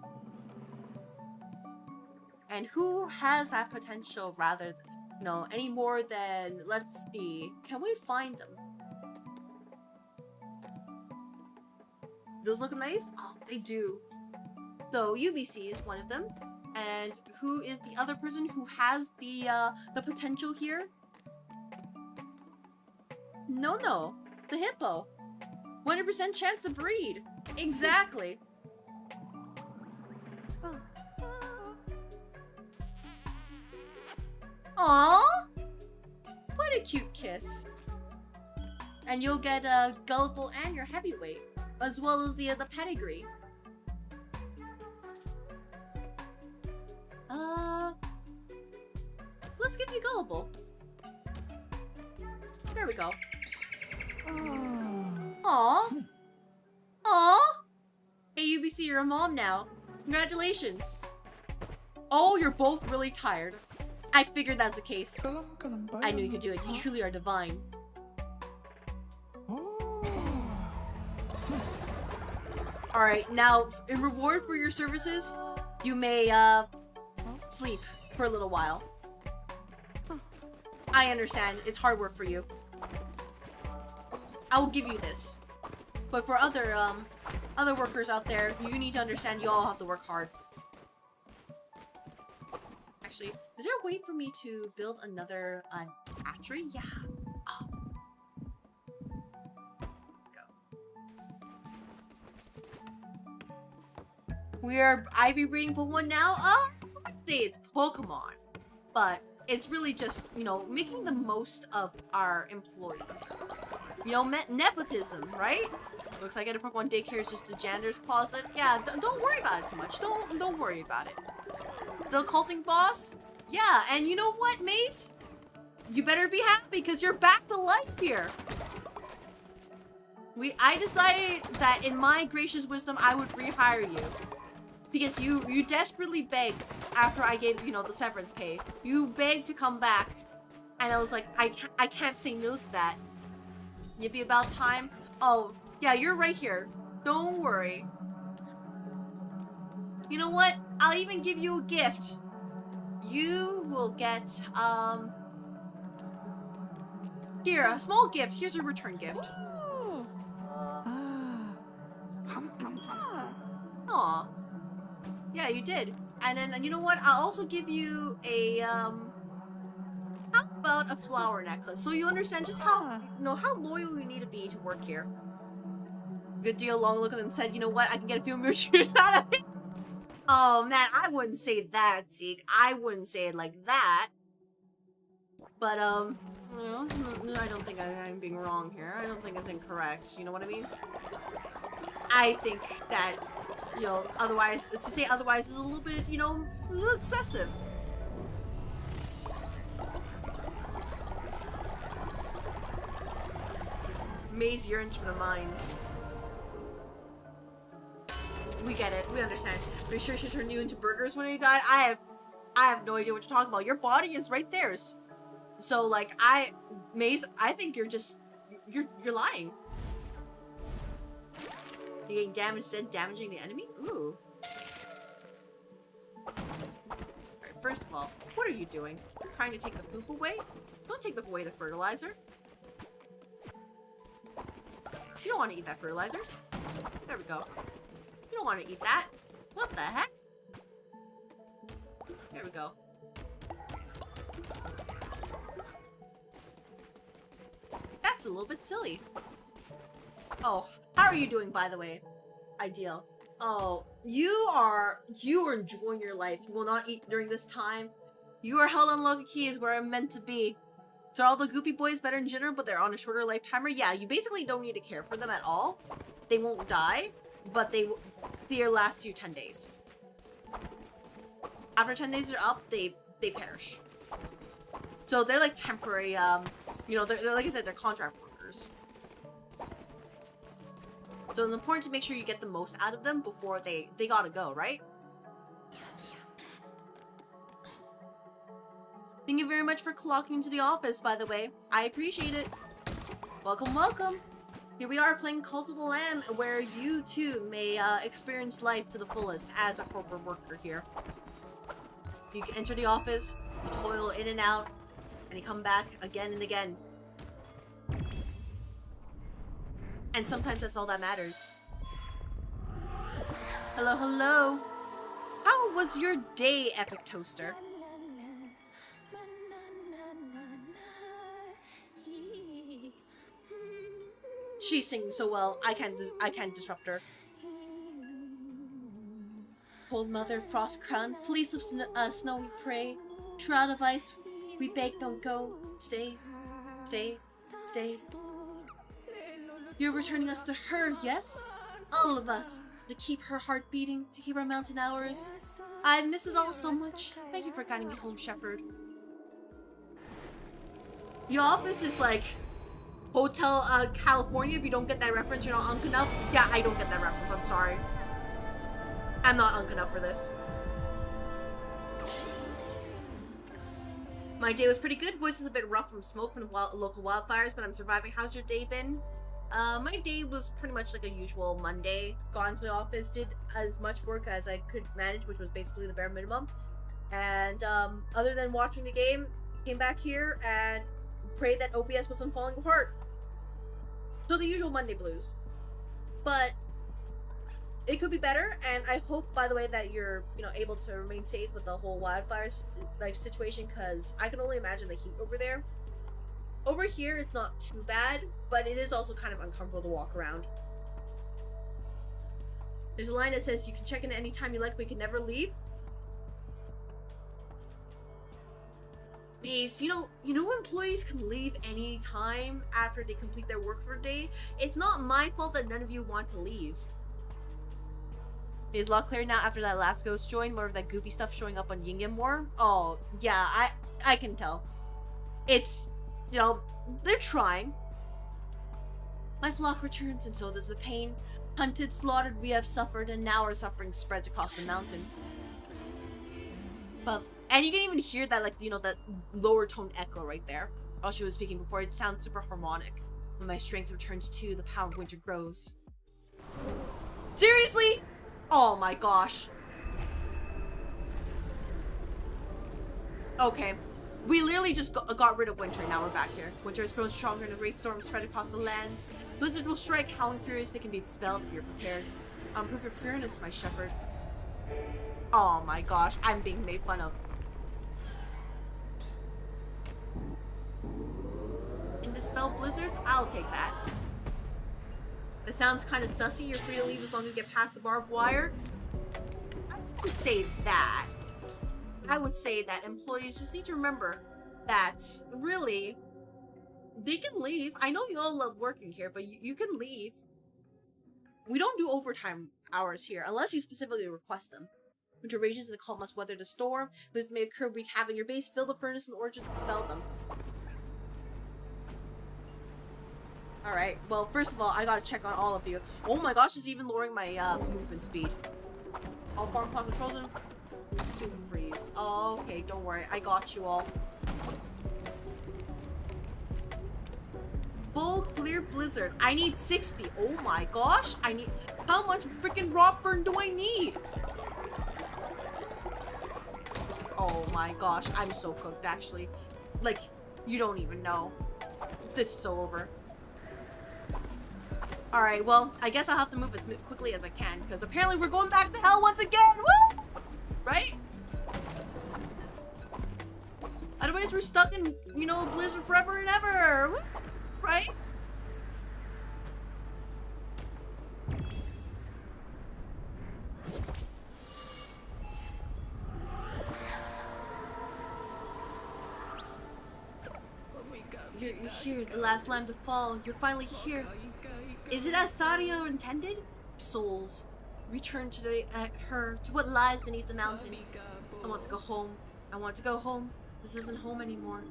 And who has that potential rather than, you know, any more than, let's see, can we find them? Those look nice? Oh, they do. So UBC is one of them. And who is the other person who has the potential here? No, the hippo. 100% chance to breed. Exactly. Aww! What a cute kiss. And you'll get gullible and your heavyweight, as well as the pedigree. Let's give you gullible. There we go. Aww. Aww. Hey UBC, you're a mom now. Congratulations. Oh, you're both really tired. I figured that's the case. I knew you could do it. You truly are divine. Alright, now, in reward for your services, you may, sleep for a little while. I understand. It's hard work for you. I will give you this. But for other workers out there, you need to understand you all have to work hard. actually. Is there a way for me to build another hatchery? Yeah. Oh. Go. We are ivy breeding Pokemon now. I would say it's Pokemon, but it's really just, you know, making the most of our employees. You know, nepotism, right? Looks like a Pokemon daycare is just a janitor's closet. Yeah, don't worry about it too much. Don't worry about it. The culting boss? Yeah, and you know what, Mace? You better be happy because you're back to life here. I decided that in my gracious wisdom, I would rehire you. Because you desperately begged after I gave, you know, the severance pay. You begged to come back. And I was like, I can't say no to that. It'd be about time. Oh, yeah, you're right here. Don't worry. You know what? I'll even give you a gift. You will get, here, a small gift. Here's a return gift. Aw. Yeah, you did. And then, you know what? I'll also give you a, how about a flower necklace? So you understand just how, you know, how loyal you need to be to work here. Good deal. Long look at them and said, you know what? I can get a few more cheers out of it. Oh, man, I wouldn't say that, Zeke. I wouldn't say it like that. But, you know, I don't think I'm being wrong here. I don't think it's incorrect. You know what I mean? I think that, you know, otherwise, to say otherwise is a little bit, you know, a little excessive. Maze yearns for the mines. We get it. We understand. Are you sure she turned you into burgers when you died? I have no idea what you're talking about. Your body is right there. So, like, Maze, I think you're just, you're lying. You're getting damaged and damaging the enemy? Ooh. Alright, first of all, what are you doing? Trying to take the poop away? Don't take away the fertilizer. You don't want to eat that fertilizer. There we go. You don't want to eat that. What the heck? There we go. That's a little bit silly. Oh, how are you doing, by the way? Ideal. Oh, you are enjoying your life. You will not eat during this time. You are held on Loki Keys where I'm meant to be. So are all the goopy boys better in general, but they're on a shorter life timer? Yeah, you basically don't need to care for them at all. They won't die, but they'll last you 10 days. After 10 days are up, they perish. So they're like temporary, you know, they're like I said, they're contract workers. So it's important to make sure you get the most out of them before they gotta go, right? Thank you very much for clocking into the office, by the way. I appreciate it. Welcome, welcome. Here we are playing Cult of the Lamb, where you too may experience life to the fullest as a corporate worker here. You can enter the office, you toil in and out, and you come back again and again. And sometimes that's all that matters. Hello, hello. How was your day, Epic Toaster? She's singing so well, I can't disrupt her. Cold mother, frost crown, fleece of snow we pray, shroud of ice, we beg, don't go, stay, stay, stay. You're returning us to her, yes? All of us, to keep her heart beating, to keep our mountain hours. I miss it all so much. Thank you for guiding me home, Shepherd. Your office is like Hotel California. If you don't get that reference, you're not unk enough. Yeah, I don't get that reference. I'm sorry. I'm not unk enough for this. My day was pretty good. Voice is a bit rough from smoke from the local wildfires, but I'm surviving. How's your day been? My day was pretty much like a usual Monday. Gone to the office, did as much work as I could manage, which was basically the bare minimum. And other than watching the game, came back here and prayed that OBS wasn't falling apart. So the usual Monday blues. But it could be better, and I hope, by the way, that you're, you know, able to remain safe with the whole wildfires like situation, because I can only imagine the heat over there. Over here, it's not too bad, but it is also kind of uncomfortable to walk around. There's a line that says you can check in anytime you like, but you can never leave. Base, you know employees can leave any time after they complete their work for a day. It's not my fault that none of you want to leave. Is a lot clearer now after that last ghost join, more of that goopy stuff showing up on Yingyan more? Oh, yeah, I can tell. It's, you know, they're trying. My flock returns, and so does the pain. Hunted, slaughtered, we have suffered, and now our suffering spreads across the mountain. But, and you can even hear that, like, you know, that lower tone echo right there. While she was speaking before, it sounds super harmonic. When my strength returns too, the power of winter grows. Seriously? Oh my gosh. Okay. We literally just got rid of winter, now we're back here. Winter has grown stronger and a great storm spread across the lands. Blizzard will strike, howling furious, they can be dispelled if you're prepared. Prove your pureness, my shepherd. Oh my gosh, I'm being made fun of. And dispel blizzards? I'll take that. It sounds kind of sussy. You're free to leave as long as you get past the barbed wire. I would say that. I would say that employees just need to remember that, really, they can leave. I know you all love working here, but you can leave. We don't do overtime hours here, unless you specifically request them. Winter rages and the cult must weather the storm. Blizzards may occur, wreak havoc in your base, fill the furnace in order to dispel them. Alright, well, first of all, I gotta check on all of you. Oh my gosh, it's even lowering my movement speed. All farm plots are frozen. Soon freeze. Oh, okay, don't worry. I got you all. Full clear blizzard. I need 60. Oh my gosh. I need... How much freaking rot burn do I need? Oh my gosh. I'm so cooked, actually. Like, you don't even know. This is so over. Alright, well, I guess I'll have to move as quickly as I can, because apparently we're going back to hell once again! Woo! Right? Otherwise we're stuck in, you know, blizzard forever and ever! Woo! Right? You're here, the last lamb to fall. You're finally here. Is it as Sario intended? Souls, return to to what lies beneath the mountain. I want to go home. I want to go home. This isn't home anymore.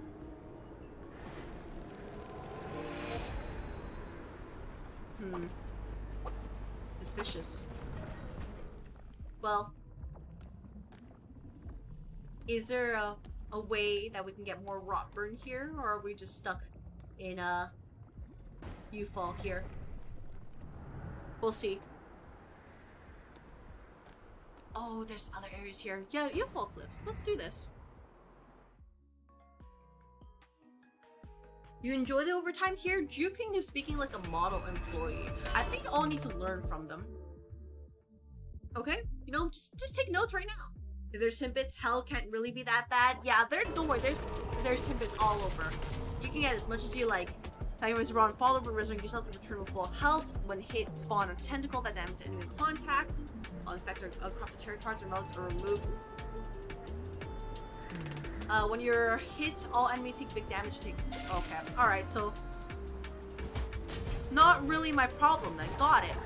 Suspicious. Well, is there a way that we can get more rot burn here, or are we just stuck in U-Fall here? We'll see. Oh, there's other areas here. Yeah, U-Fall cliffs. Let's do this. You enjoy the overtime here? Juking is speaking like a model employee. I think you all need to learn from them. Okay? You know, just take notes right now. If there's Timbits, hell can't really be that bad. Yeah, don't worry, there's Timbits all over. You can get as much as you like. Diamonds are on follow, but resurrect yourself to return with full health. When hit, spawn a tentacle that damages enemy contact. All effects are crop territories and relics are removed. When you're hit, all enemies take big damage. Okay, alright, so not really my problem then. Got it.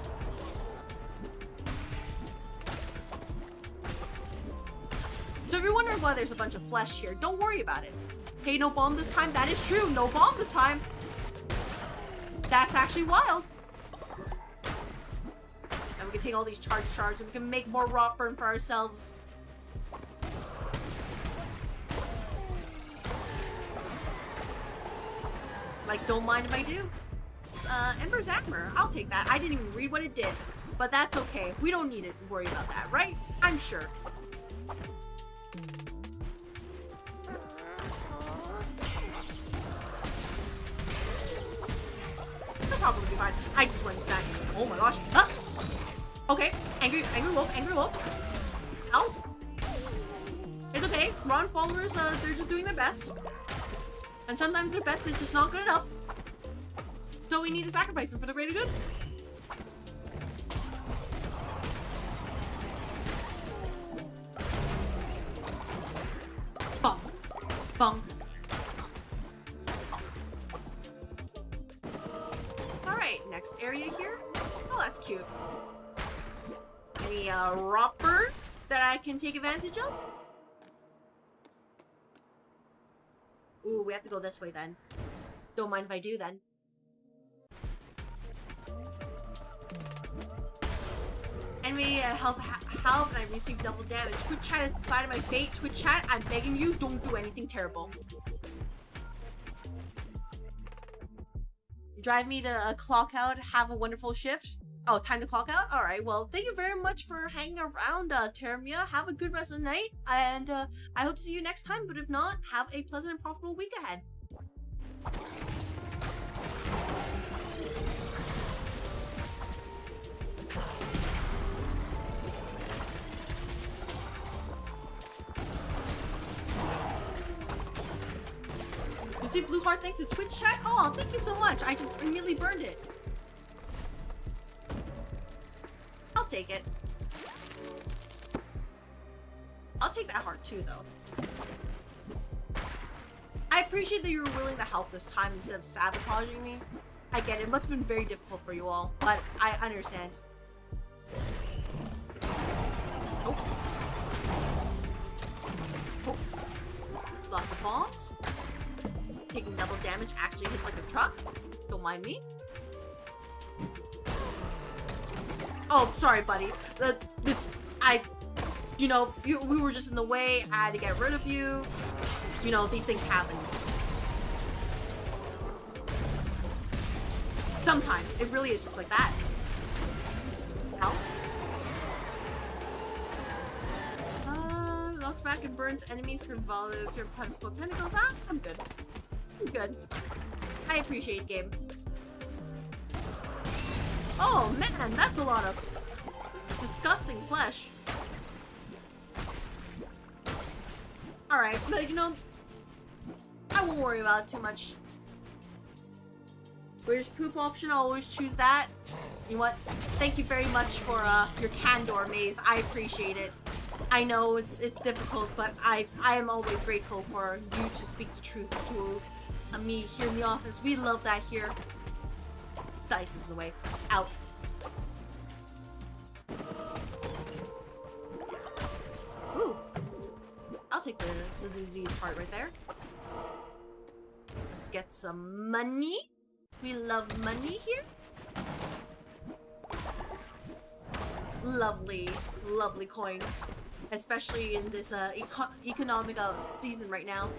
So if you're wondering why there's a bunch of flesh here, don't worry about it. Hey, no bomb this time. That is true. No bomb this time. That's actually wild. And we can take all these charge shards and we can make more rot burn for ourselves. Like, don't mind if I do. Ember's Armor. I'll take that. I didn't even read what it did. But that's okay. We don't need to worry about that, right? I'm sure. Probably be fine. I just went stack. Oh my gosh. Huh? Okay, angry wolf, angry wolf. Ow. It's okay. Ron followers, they're just doing their best. And sometimes their best is just not good enough. So we need to sacrifice them for the greater good. Bonk. Bonk. Alright, next area here. Oh, that's cute. Any romper that I can take advantage of? Ooh, we have to go this way then. Don't mind if I do then. Enemy health and I received double damage. Twitch chat is the side of my fate. Twitch chat, I'm begging you, don't do anything terrible. Drive me to clock out. Have a wonderful shift. Oh, time to clock out? Alright, well, thank you very much for hanging around, Termia. Have a good rest of the night, and I hope to see you next time, but if not, have a pleasant and profitable week ahead. You see blue heart thanks to Twitch chat? Oh, thank you so much. I just nearly burned it. I'll take it. I'll take that heart too, though. I appreciate that you were willing to help this time instead of sabotaging me. I get it. It must have been very difficult for you all, but I understand. Oh. Oh. Lots of bombs. Taking double damage actually hit like a truck. Don't mind me. Oh, sorry, buddy. We were just in the way. I had to get rid of you. You know, these things happen. Sometimes. It really is just like that. How? Knocks back and burns enemies for volatile tentacles. Ah, I'm good. I'm good. I appreciate it, game. Oh man, that's a lot of disgusting flesh. Alright, but you know, I won't worry about it too much. Where's poop option? I'll always choose that. You know what? Thank you very much for your candor, Maze. I appreciate it. I know it's difficult, but I am always grateful for you to speak the truth to me here in the office. We love that here. Dice is the way out. Ooh. I'll take the disease part right there. Let's get some money. We love money here. Lovely, lovely coins. Especially in this economic season right now.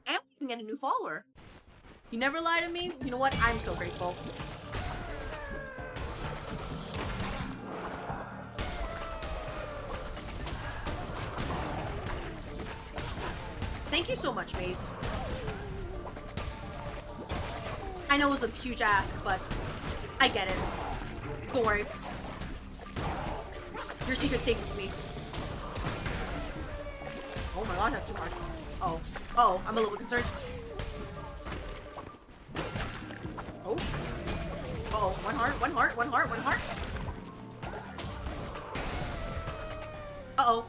And we can get a new follower. You never lie to me. You know what? I'm so grateful. Thank you so much, Maze. I know it was a huge ask, but I get it. Don't worry. Your secret's safe with me. Oh my god, I have 2 hearts. Oh. Oh, I'm a little concerned. Oh. Uh-oh, 1 heart, 1 heart, 1 heart, 1 heart. Uh-oh.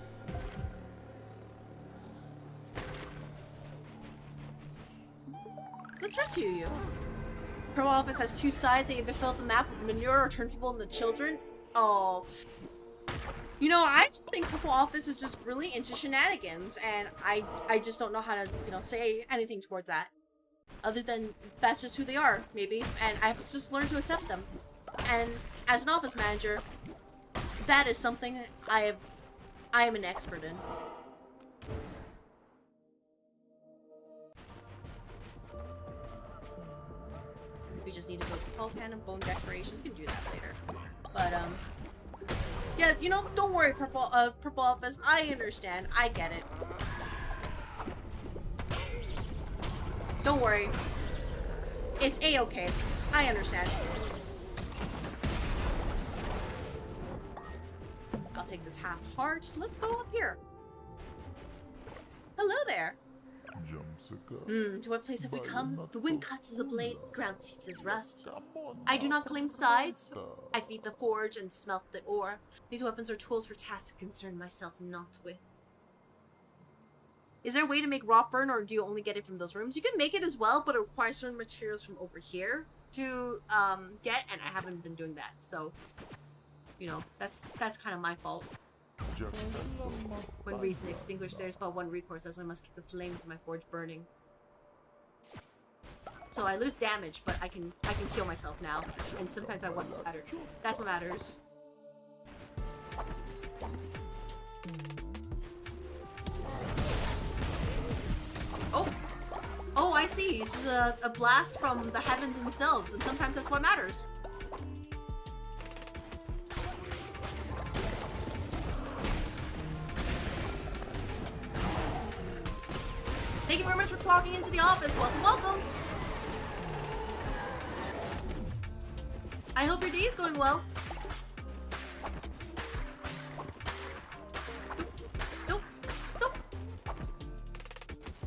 Let's rescue you. Pro office has 2 sides. They either fill up the map with manure or turn people into children. Oh. You know, I just think Purple Office is just really into shenanigans, and I just don't know how to, you know, say anything towards that. Other than that's just who they are, maybe, and I have to just learn to accept them. And as an office manager, that is something I am an expert in. We just need to build skull cannon, bone decoration. We can do that later. But yeah, you know, don't worry, Purple Office. I understand. I get it. Don't worry. It's a-okay. I understand. take this half heart. Let's go up here. Hello there. To what place have we come? The wind cuts as a blade, the ground seeps as rust. I do not claim sides. I feed the forge and smelt the ore. These weapons are tools for tasks I concern myself not with. Is there a way to make rot burn, or do you only get it from those rooms? You can make it as well, but it requires certain materials from over here to get, and I haven't been doing that, so you know, that's kind of my fault. When reason extinguished, there's but one recourse, as I must keep the flames of my forge burning. So I lose damage, but I can heal myself now, and sometimes I want better. That's what matters. Oh, I see. It's just a blast from the heavens themselves, and sometimes that's what matters. Thank you very much for clocking into the office. Welcome, welcome. I hope your day is going well.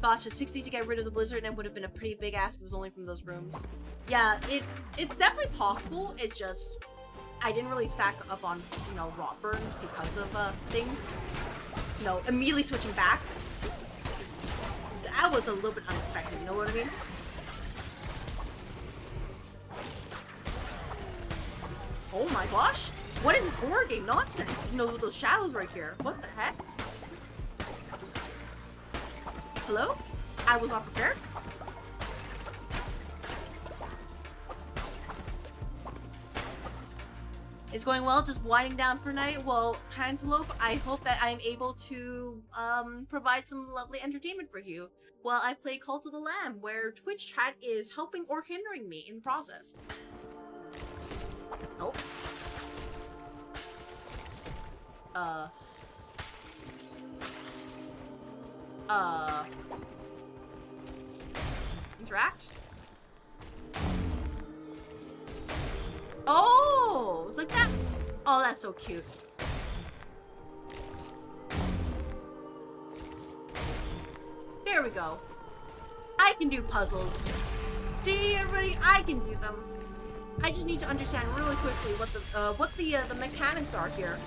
Gosh, it's 60 to get rid of the blizzard, and it would have been a pretty big ask if it was only from those rooms. Yeah, it's definitely possible. It just, I didn't really stack up on, you know, rot burn because of things. You know, immediately switching back. That was a little bit unexpected, you know what I mean? Oh my gosh! What is this horror game nonsense? You know, those shadows right here. What the heck? Hello? I was not prepared. It's going well, just winding down for night. Well, Cantaloupe, I hope that I'm able to provide some lovely entertainment for you while I play Cult of the Lamb, where Twitch chat is helping or hindering me in the process. Nope. Interact? Oh, it's like that. Oh, that's so cute. There we go. I can do puzzles. See, everybody, I can do them. I just need to understand really quickly what the mechanics are here.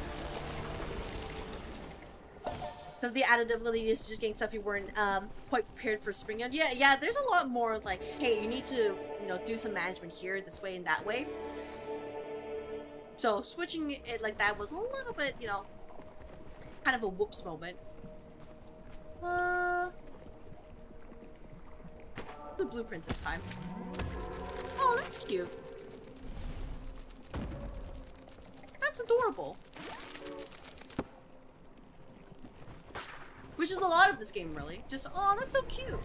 So the added difficulty is just getting stuff you weren't quite prepared for spring on. Yeah, there's a lot more like, hey, you need to, you know, do some management here, this way and that way. So switching it like that was a little bit, you know, kind of a whoops moment. The blueprint this time. Oh, that's cute. That's adorable. Which is a lot of this game, really. Just, oh, that's so cute.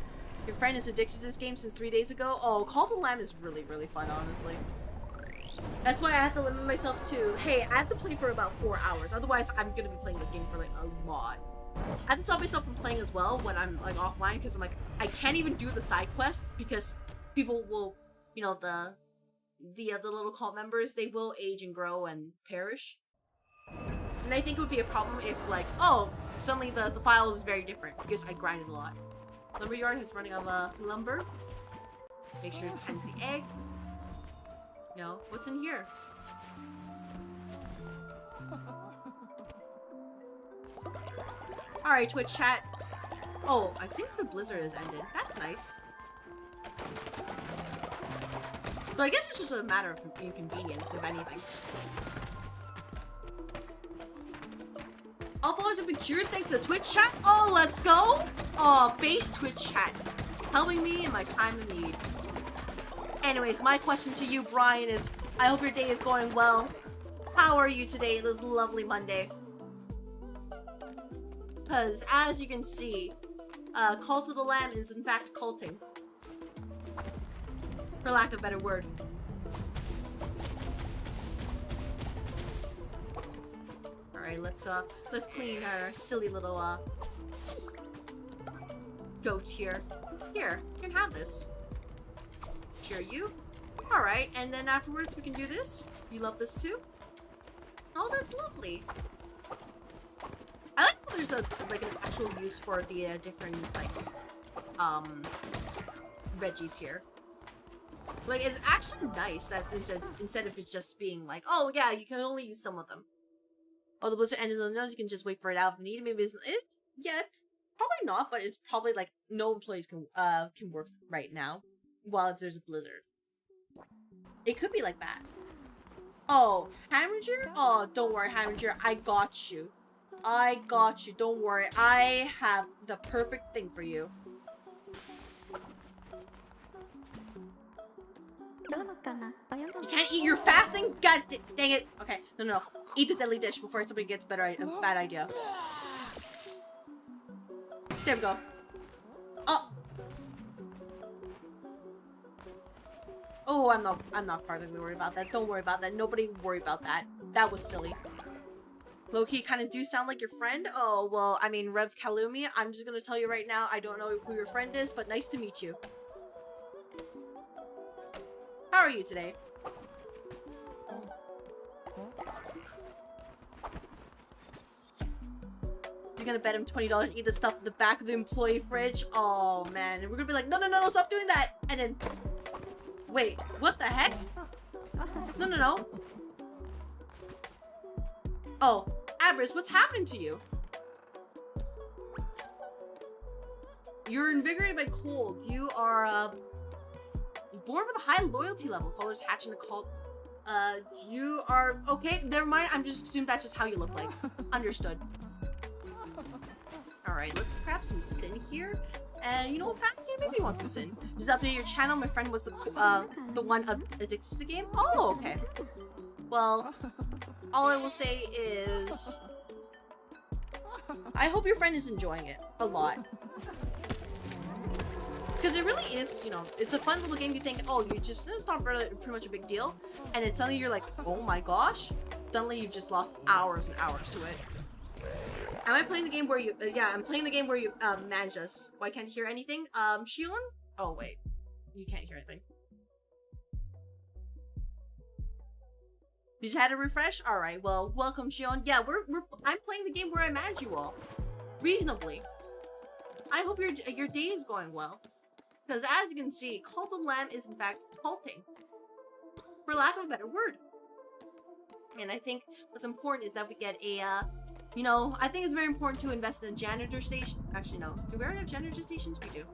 Your friend is addicted to this game since 3 days ago. Oh, Call of the Lamb is really, really fun, honestly. That's why I have to limit myself to, hey, I have to play for about 4 hours. Otherwise, I'm gonna be playing this game for, like, a lot. I have to stop myself from playing as well when I'm, like, offline, because I'm like, I can't even do the side quest because people will, you know, the little cult members, they will age and grow and perish. And I think it would be a problem if, like, oh, suddenly the file is very different because I grinded a lot. Lumberyard is running out of lumber. Make sure it tends the egg. No, what's in here? Alright, Twitch chat. Oh, it seems the blizzard has ended. That's nice. So I guess it's just a matter of inconvenience, if anything. All followers have been cured thanks to the Twitch chat. Oh, let's go! Oh, base Twitch chat. Helping me in my time of need. Anyways, my question to you, Brian, is I hope your day is going well. How are you today, this lovely Monday? Because, as you can see, Cult of the Lamb is in fact culting. For lack of a better word. Alright, let's clean our silly little, goat here. Here, you can have this. Cheer you. Alright, and then afterwards we can do this. You love this too? Oh, that's lovely. there's like an actual use for the different like veggies here. Like, it's actually nice that instead of it just being like, oh yeah, you can only use some of them. Oh, the blizzard ends on the nose. You can just wait for it out if needed. Maybe it's yeah, probably not, but it's probably like no employees can work right now while there's a blizzard. It could be like that. Oh, Hamager? Oh, don't worry, Hamager. I got you. I got you. Don't worry. I have the perfect thing for you. You can't eat. You're fasting. God dang it. Okay. No. Eat the deadly dish before somebody gets a bad idea. There we go. Oh. Oh, I'm not particularly worried about that. Don't worry about that. Nobody worry about that. That was silly. Low-key kind of do sound like your friend. Oh, well, I mean, Rev Kalumi, I'm just gonna tell you right now, I don't know who your friend is, but nice to meet you. How are you today? He's gonna bet him $20 to eat the stuff in the back of the employee fridge. Oh, man. And we're gonna be like, no, stop doing that! And then... Wait, what the heck? No. Oh, Abris, what's happening to you? You're invigorated by cold. You are, born with a high loyalty level. Followers hatch in a cult. You are... Okay, never mind. I'm just assuming that's just how you look like. Understood. Alright, let's grab some sin here. And you know what, maybe you want some sin. Just update your channel. My friend was the one addicted to the game. Oh, okay. Well, all I will say is... I hope your friend is enjoying it a lot. Because it really is, you know, it's a fun little game. You think, oh, it's not really, pretty much a big deal. And then suddenly you're like, oh my gosh. Suddenly you've just lost hours and hours to it. Am I playing the game where you, yeah, I'm playing the game where you, manage us. Oh, I can't hear anything. Shion? Oh, wait. You can't hear anything. You just had a refresh? Alright, well, welcome, Shion. Yeah, I'm playing the game where I manage you all. Reasonably. I hope your day is going well. Because as you can see, Call the Lamb is in fact halting. For lack of a better word. And I think what's important is that we get a, you know, I think it's very important to invest in a janitor station. Actually, no. Do we already have janitor stations? We do.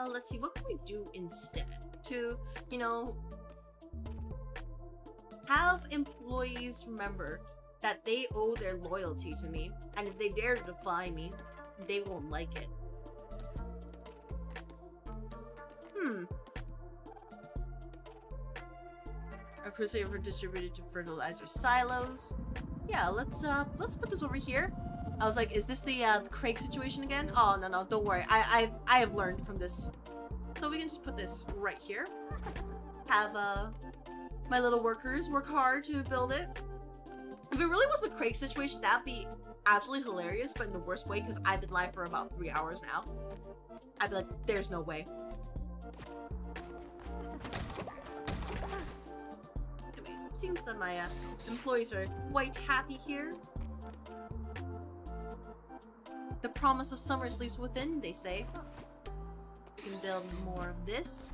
Let's see. What can we do instead? To, you know, have employees remember that they owe their loyalty to me. And if they dare to defy me, they won't like it. Our CrystalAether distributed to fertilizer silos. Yeah, let's put this over here. I was like, is this the Craig situation again? Oh, no, don't worry. I have learned from this. So we can just put this right here. Have my little workers work hard to build it. If it really was the Craig situation, that'd be absolutely hilarious, but in the worst way, because I've been live for about 3 hours now. I'd be like, there's no way. Anyways, it seems that my employees are quite happy here. The promise of summer sleeps within, they say. We can build more of this.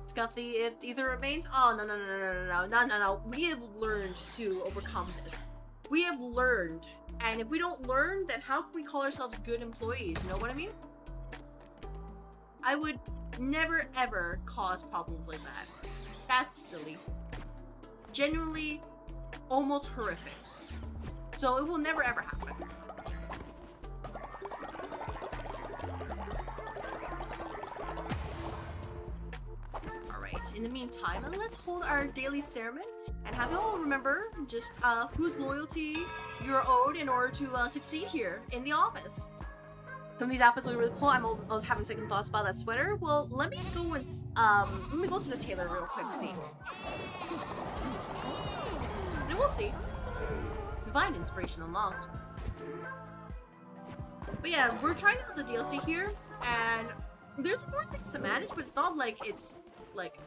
Scuffy, it either remains. Oh, no. We have learned to overcome this. We have learned. And if we don't learn, then how can we call ourselves good employees? You know what I mean? I would never ever cause problems like that. That's silly. Genuinely, almost horrific. So it will never ever happen. Alright, in the meantime, let's hold our daily sermon and have you all remember just whose loyalty you're owed in order to succeed here in the office. Some of these outfits look really cool. I was having second thoughts about that sweater. Well, let me go to the tailor real quick, see. And we'll see. Divine inspiration unlocked. But yeah, we're trying to do the DLC here, and there's more things to manage, but it's not like it's like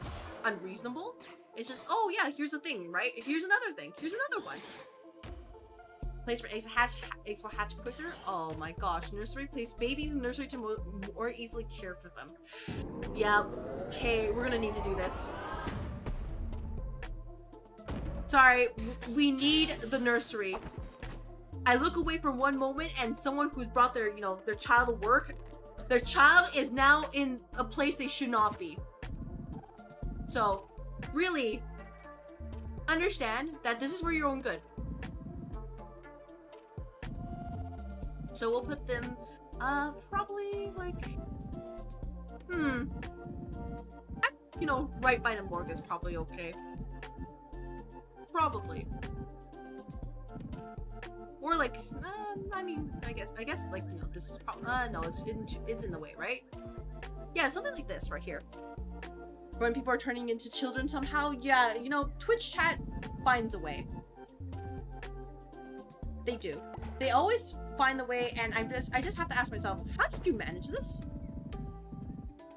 unreasonable. It's just, oh yeah, here's a thing, right? Here's another thing. Here's another one. Place for eggs will hatch quicker. Oh my gosh. Nursery. Place babies in nursery to more easily care for them. Yeah. Hey, we're gonna need to do this. Sorry, we need the nursery. I look away for one moment and someone who's brought their, you know, their child to work, their child is now in a place they should not be. So, really, understand that this is for your own good. So we'll put them, probably, like, you know, right by the morgue is probably okay. Probably. Or like, I mean, I guess, like, you know, this is probably, no, it's in the way, right? Yeah, something like this right here. When people are turning into children somehow, yeah, you know, Twitch chat finds a way. They do. They always find the way, and I just have to ask myself, how did you manage this?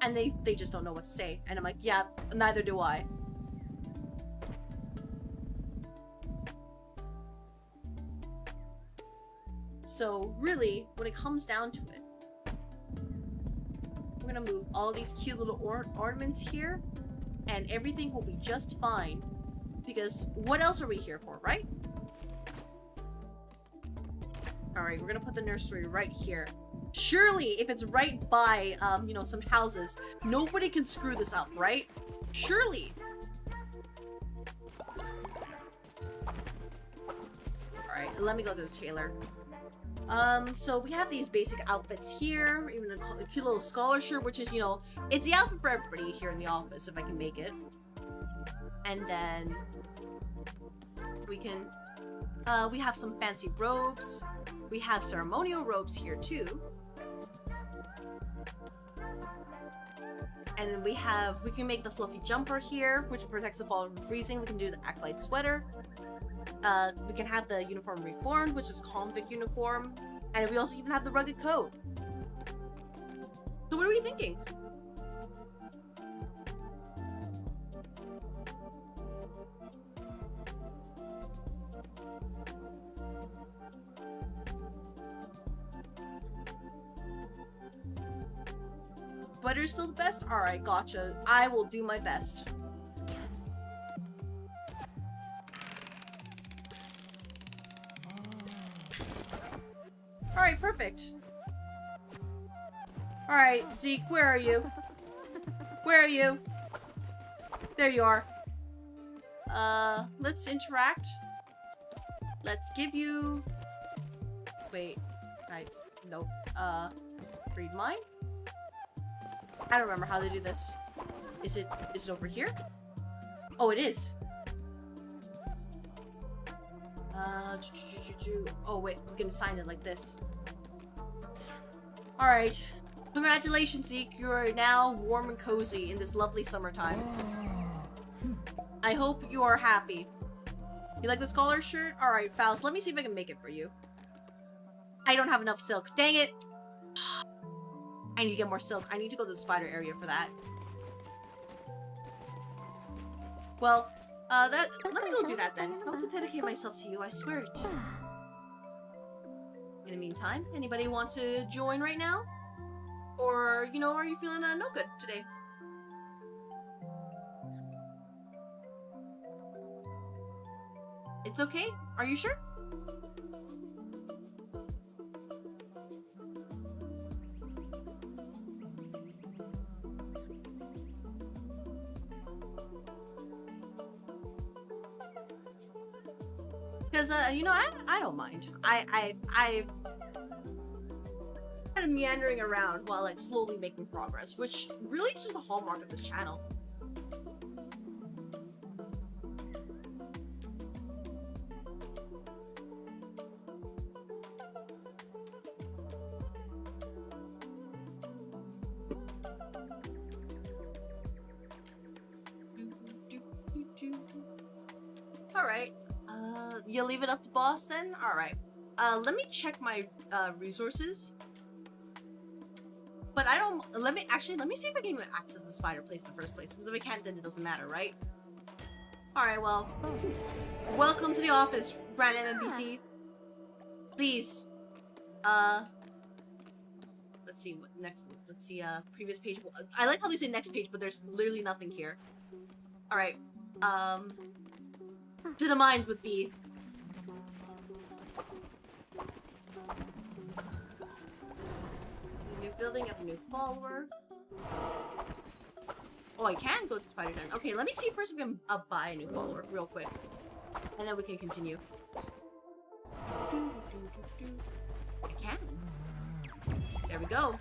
And they just don't know what to say. And I'm like, yeah, neither do I. So really, when it comes down to it, we're gonna move all these cute little ornaments here, and everything will be just fine. Because what else are we here for, right? Alright, we're gonna put the nursery right here. Surely, if it's right by, you know, some houses, nobody can screw this up, right? Surely. Alright, let me go to the tailor. So we have these basic outfits here, even a cute little scholar shirt, which is, you know, it's the outfit for everybody here in the office, if I can make it. And then we can, we have some fancy robes. We have ceremonial robes here too. And we can make the fluffy jumper here, which protects the fall from freezing. We can do the acolyte sweater. We can have the uniform reformed, which is convict uniform. And we also even have the rugged coat. So what are we thinking? Sweater's still the best? Alright, gotcha. I will do my best. Alright, perfect. Alright, Zeke, where are you? Where are you? There you are. Let's interact. Let's give you... Wait. Nope. Read mine? I don't remember how to do this. Is it over here? Oh, it is. Oh wait, we can sign it like this. Alright. Congratulations, Zeke. You are now warm and cozy in this lovely summertime. I hope you are happy. You like the scholar shirt? Alright, Faust, let me see if I can make it for you. I don't have enough silk. Dang it! I need to get more silk. I need to go to the spider area for that. Well, let me go do that then. I want to dedicate myself to you, I swear it. In the meantime, anybody want to join right now? Or, you know, are you feeling no good today? It's okay? Are you sure? Because, you know, I don't mind. I kind of meandering around while, like, slowly making progress, which really is just a hallmark of this channel. Alright. You leave it up to boss then? Alright. Let me check my resources. But I don't... let me see if I can even access the spider place in the first place. Because if I can't, then it doesn't matter, right? Alright, well. Welcome to the office, random NPC. Please. Let's see what next. Let's see. Previous page. I like how they say next page, but there's literally nothing here. All right. To the mind with the. New building, up a new follower. Oh, I can go to Spider Den. Okay, let me see first if we can buy a new follower real quick. And then we can continue. I can. There we go.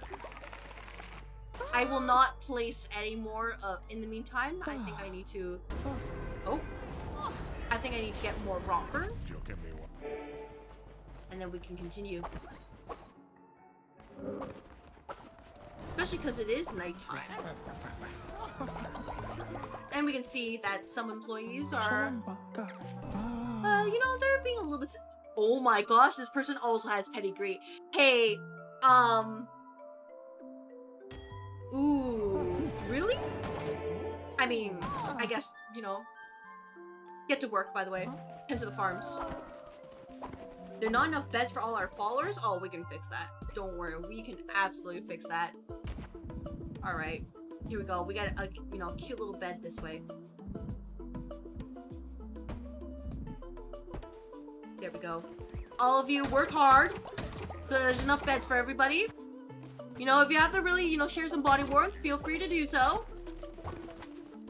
I will not place any more in the meantime. I think I need to... Oh. I think I need to get more rocker. And then we can continue. Especially because it is nighttime. And we can see that some employees are... you know, they're being a little bit... Oh my gosh, this person also has pedigree. Hey, Ooh, really? I mean, I guess, you know. Get to work, by the way. Tend to the farms. There are not enough beds for all our followers? Oh, we can fix that. Don't worry, we can absolutely fix that. Alright, here we go. We got a, you know, cute little bed this way. There we go. All of you, work hard. So there's enough beds for everybody. You know, if you have to really, you know, share some body warmth, feel free to do so.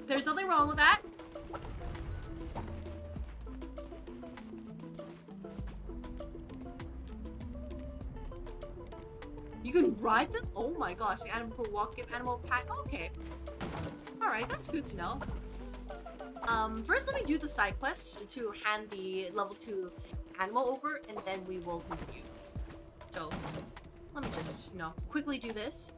There's nothing wrong with that. You can ride them? Oh my gosh, the animal for walk, give animal pat. Okay. Alright, that's good to know. First let me do the side quest to hand the level 2 animal over, and then we will continue. So, let me just, you know, quickly do this.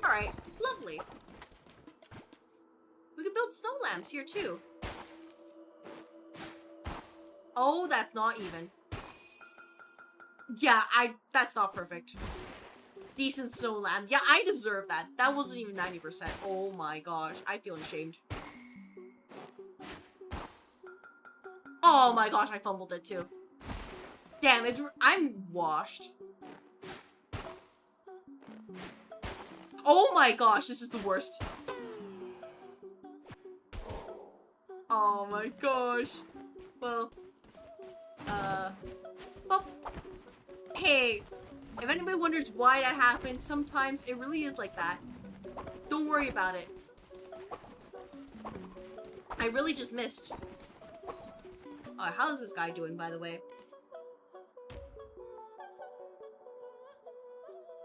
Alright, lovely. We can build snow lamps here too. Oh, that's not even. Yeah, that's not perfect. Decent snow lamp. Yeah, I deserve that. That wasn't even 90%. Oh my gosh, I feel ashamed. Oh my gosh, I fumbled it too. Damn it, I'm washed. Oh my gosh, this is the worst. Oh my gosh. Well, well, hey, if anybody wonders why that happened, sometimes it really is like that. Don't worry about it. I really just missed. How's this guy doing, by the way?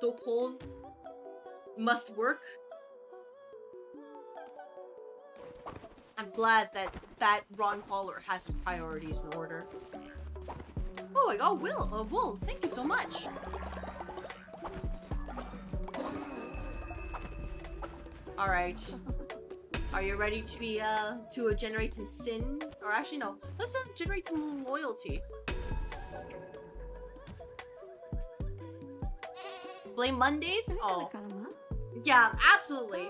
So cold. Must work. I'm glad that Ron Fowler has his priorities in order. Oh, I got wool. Thank you so much. All right. Are you ready to be to generate some sin? Or actually, no. Let's generate some loyalty. Blame Mondays? Oh. Yeah, absolutely.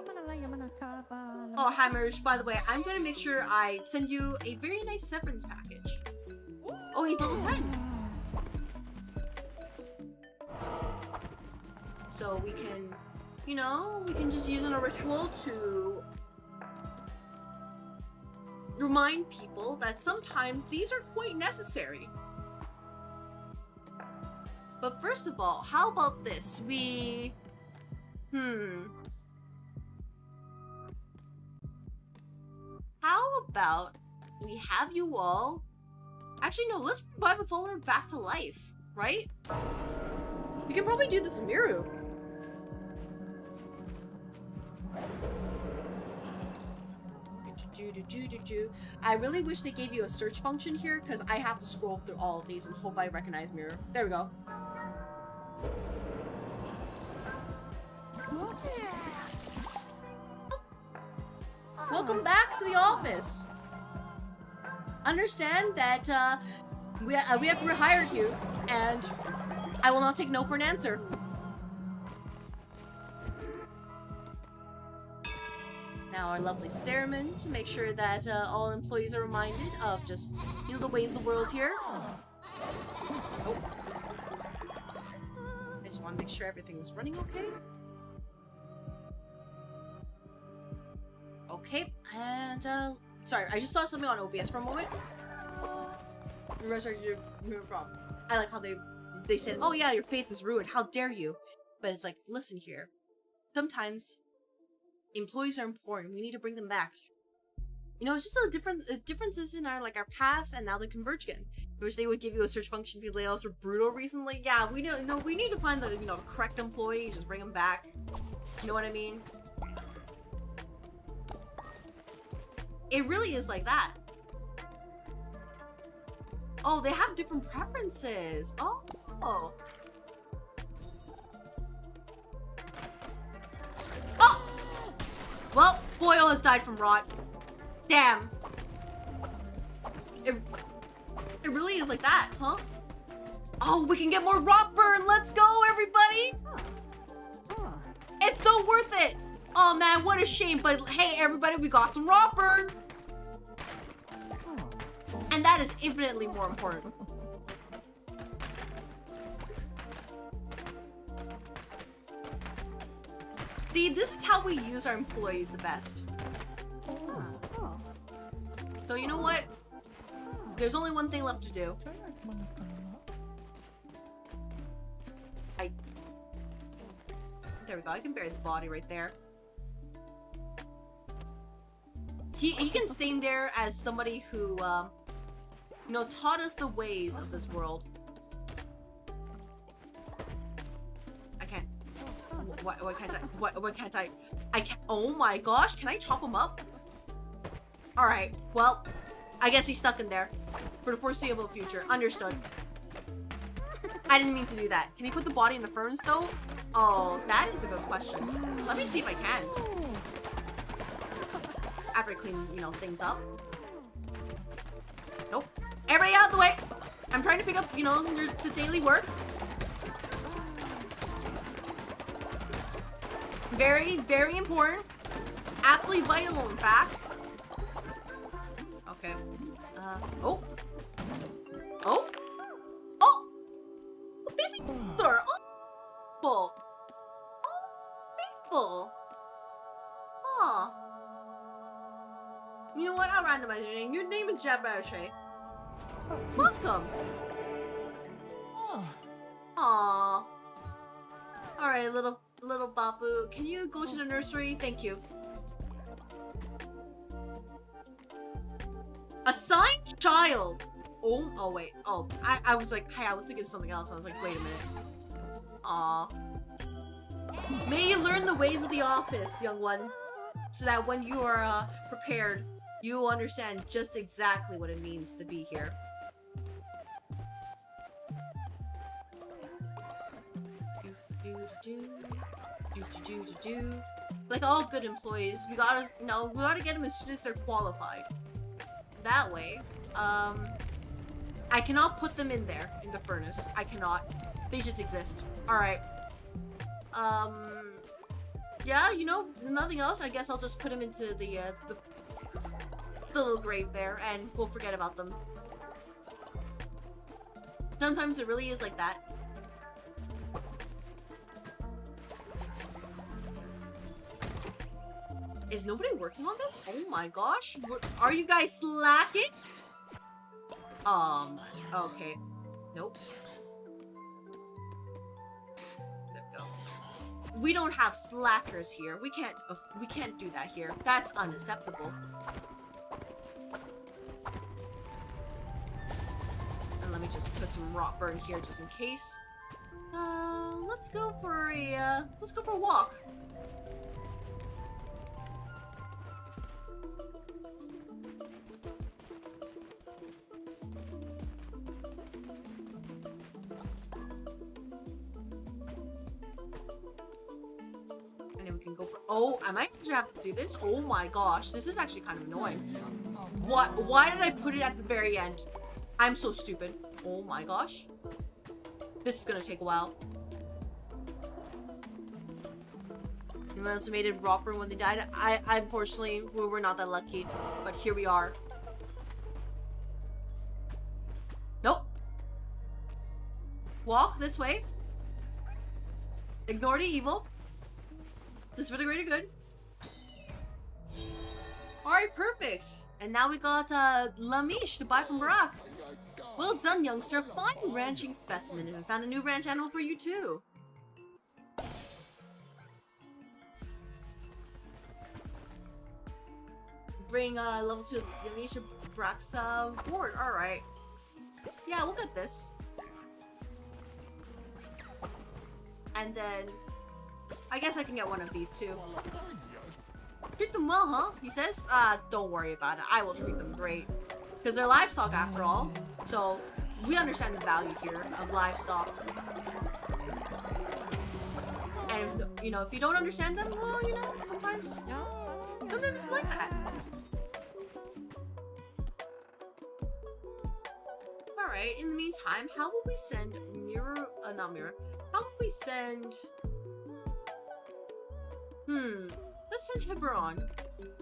Oh, Hammers, by the way, I'm gonna make sure I send you a very nice severance package. Oh, he's level 10. So we can, you know, we can just use in a ritual to remind people that sometimes these are quite necessary. But first of all, how about this? How about we have you all... Actually, no, let's revive a follower back to life, right? We can probably do this in Miru. I really wish they gave you a search function here, because I have to scroll through all of these and hope I recognize Miru. There we go. Welcome back to the office. Understand that we have rehired you, and I will not take no for an answer. now our lovely Cereman to make sure that all employees are reminded of just, you know, the ways of the world here. Oh. I just want to make sure everything's running okay. Okay, and sorry, I just saw something on OBS for a moment. Problem. I like how they said, "Oh yeah, your faith is ruined. How dare you?" But it's like, listen here. Sometimes employees are important. We need to bring them back. You know, it's just differences in our paths, and now they converge again. I wish they would give you a search function if your layoffs were brutal recently. Yeah, we know we need to find the correct employee, just bring them back. You know what I mean? It really is like that. Oh, they have different preferences. Oh. Oh! Well, Boyle has died from rot. Damn. It really is like that, huh? Oh, we can get more rot burn. Let's go, everybody. It's so worth it. Oh man, what a shame. But hey, everybody, we got some rot burn. And that is infinitely more important. See, this is how we use our employees the best. So you know what? There's only one thing left to do. There we go. I can bury the body right there. He can stay in there as somebody who, you know, taught us the ways of this world. I can't. What can't I? What can't I? I can't. Oh my gosh! Can I chop him up? All right. Well, I guess he's stuck in there for the foreseeable future. Understood. I didn't mean to do that. Can he put the body in the furnace though? Oh, that is a good question. Let me see if I can. After I clean, you know, things up. Nope. Everybody out of the way! I'm trying to pick up, you know, the daily work. Very, very important. Absolutely vital, in fact. Okay. Oh. Oh. Oh! Oh, baby! Sir! Oh! Faithful! Aw. You know what? I'll randomize your name. Your name is Jabarche. Welcome! Aww. Alright, little Babu. Can you go to the nursery? Thank you. Assigned child! Oh wait. Oh, I was like, hey, I was thinking of something else. I was like, wait a minute. Aww. May you learn the ways of the office, young one. So that when you are prepared, you will understand just exactly what it means to be here. Like all good employees, we gotta get them as soon as they're qualified. That way, I cannot put them in there, in the furnace. I cannot. They just exist. Alright. Yeah, you know, nothing else. I guess I'll just put them into the little grave there, and we'll forget about them. Sometimes it really is like that. Is nobody working on this? Oh my gosh. Are you guys slacking? Okay. Nope. There we go. We don't have slackers here. We can't do that here. That's unacceptable. And let me just put some rot burn here just in case. Let's go for a walk. Oh, I might actually have to do this. Oh my gosh, this is actually kind of annoying. What? Why did I put it at the very end? I'm so stupid. Oh my gosh. This is gonna take a while. The estimated Roper when they died. I unfortunately, we were not that lucky, but here we are. Nope. Walk this way. Ignore the evil. This is for the greater good. Alright, perfect. And now we got Lamish to buy from Barack. Well done, youngster. Fine ranching specimen. And I found a new ranch animal for you too. Bring level 2 Lamish Barack's board. Alright. Yeah, we'll get this. And then I guess I can get one of these too. Treat them well, huh? He says. Don't worry about it. I will treat them great. Because they're livestock after all. So, we understand the value here of livestock. And, if, if you don't understand them, well, sometimes it's like that. Alright, in the meantime, how will we send how will we send... Let's send Hiberon.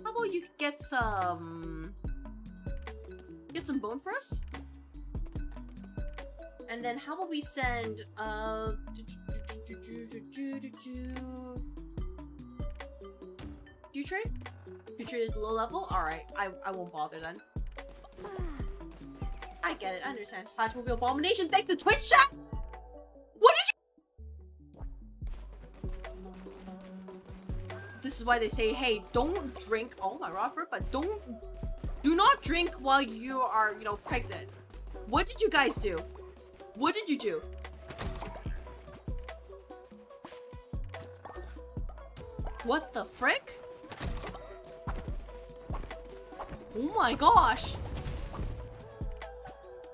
How about you get some bone for us? And then how about we send Futrade? Futrade is low level? Alright, I won't bother then. I get it, I understand. Hotmobile Abomination, thanks to Twitch chat! What did you— This is why they say, hey, don't drink— oh my Robert, but do not drink while you are, pregnant. What did you guys do? What did you do? What the frick? Oh my gosh!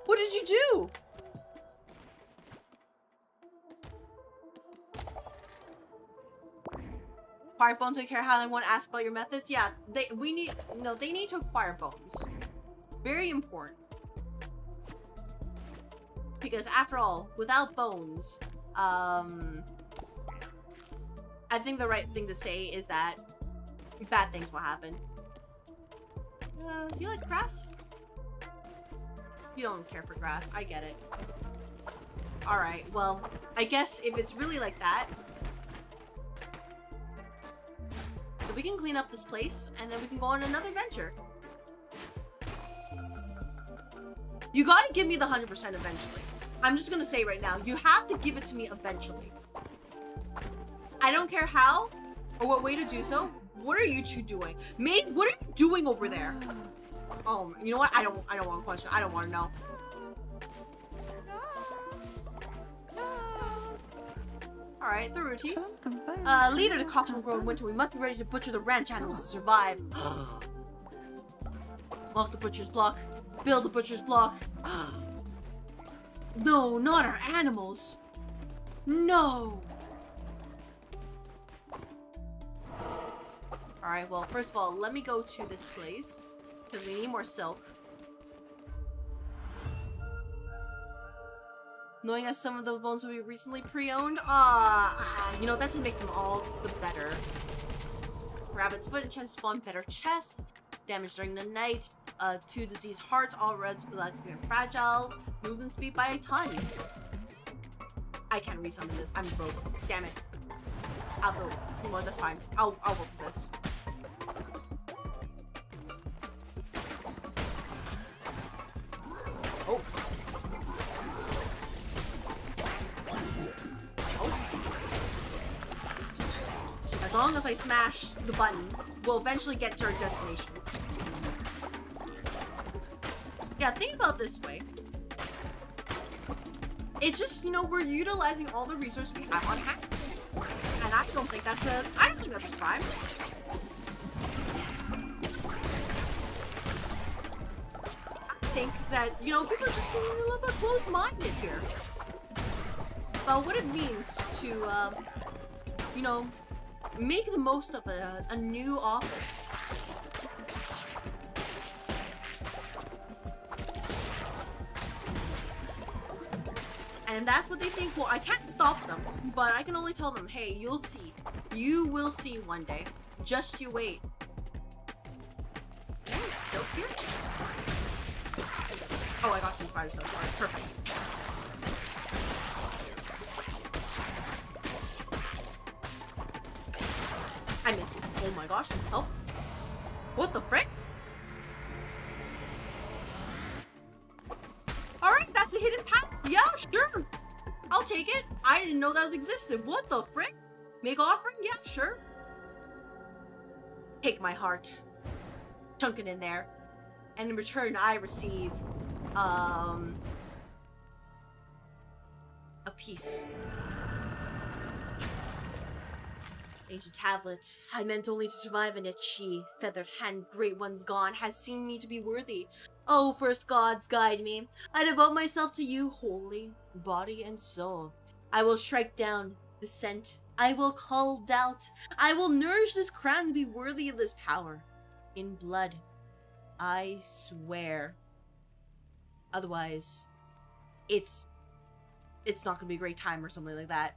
What did you do? Acquire bones, take care how I want to ask about your methods. Yeah, they need to acquire bones. Very important. Because after all, without bones, I think the right thing to say is that bad things will happen. Do you like grass? You don't care for grass. I get it. Alright, well, I guess if it's really like that, then we can clean up this place, and then we can go on another venture. You gotta give me the 100% eventually. I'm just gonna say right now, you have to give it to me eventually. I don't care how, or what way to do so. What are you two doing? Maid, what are you doing over there? Oh, you know what? I don't want to question. I don't want to know. Alright, the routine. Leader to crops will grow in winter. We must be ready to butcher the ranch animals to survive. Lock the butcher's block. Build the butcher's block. No, not our animals. No. Alright, well, first of all, let me go to this place. Because we need more silk. Knowing as some of the bones will be recently pre-owned, that just makes them all the better. Rabbit's foot and chest spawn better chests. Damage during the night. 2 diseased hearts, all reds legs being fragile. Movement speed by a ton. I can't resummon this. I'm broke. Damn it. I'll go. Well, that's fine. I'll work with this. Oh. As long as I smash the button, we'll eventually get to our destination. Yeah, think about it this way. It's just, we're utilizing all the resources we have on hand. And I don't think that's a crime. I think that, people are just being a little bit closed-minded here. About what it means to, make the most of a new office. And that's what they think. Well, I can't stop them, but I can only tell them, hey, you'll see. You will see one day. Just you wait. Ooh, silk here. Oh, I got some spider silk. Alright, perfect. I missed. Oh my gosh. Oh. What the frick? Alright, that's a hidden path. Yeah, sure. I'll take it. I didn't know that existed. What the frick? Make offering? Yeah, sure. Take my heart. Chunk it in there. And in return, I receive, a piece. Ancient tablet. I meant only to survive in it. She, feathered hand, great ones gone, has seen me to be worthy. Oh, first gods, guide me. I devote myself to you wholly, body and soul. I will strike down the scent. I will call doubt. I will nourish this crown to be worthy of this power. In blood. I swear. Otherwise, it's not gonna be a great time or something like that.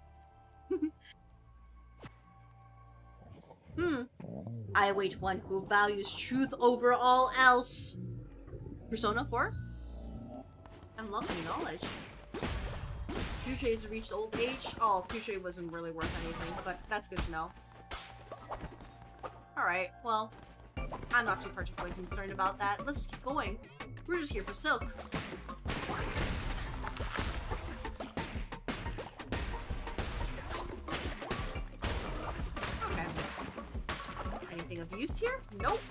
I await one who values truth over all else. Persona 4? Unlocking knowledge. Future has reached old age. Oh, Future wasn't really worth anything, but that's good to know. Alright, well, I'm not too particularly concerned about that. Let's keep going. We're just here for silk. Okay. Anything of use here? Nope.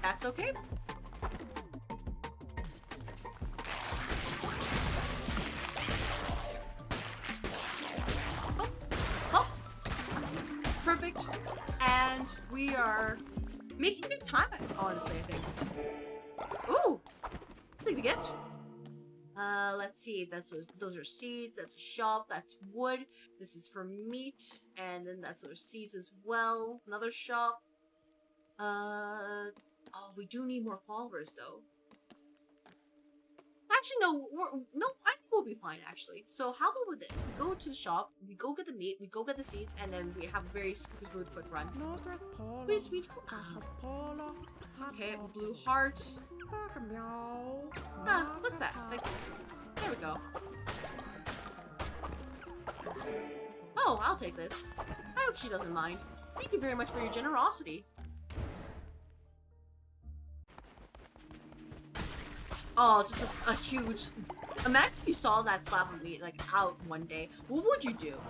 That's okay. Perfect. And we are making good time, honestly, I think. Ooh! Take the gift. Let's see. Those are seeds. That's a shop. That's wood. This is for meat. And then that's those seeds as well. Another shop. Oh, we do need more followers, though. Actually, no. No, I think we'll be fine, actually. So how about with this? We go to the shop, we go get the meat, we go get the seeds, and then we have a very smooth, quick run. Sweet. Okay, blue heart. What's that? Like, there we go. Oh, I'll take this. I hope she doesn't mind. Thank you very much for your generosity. Oh, just a huge... Imagine if you saw that slab of meat, like, out one day. What would you do?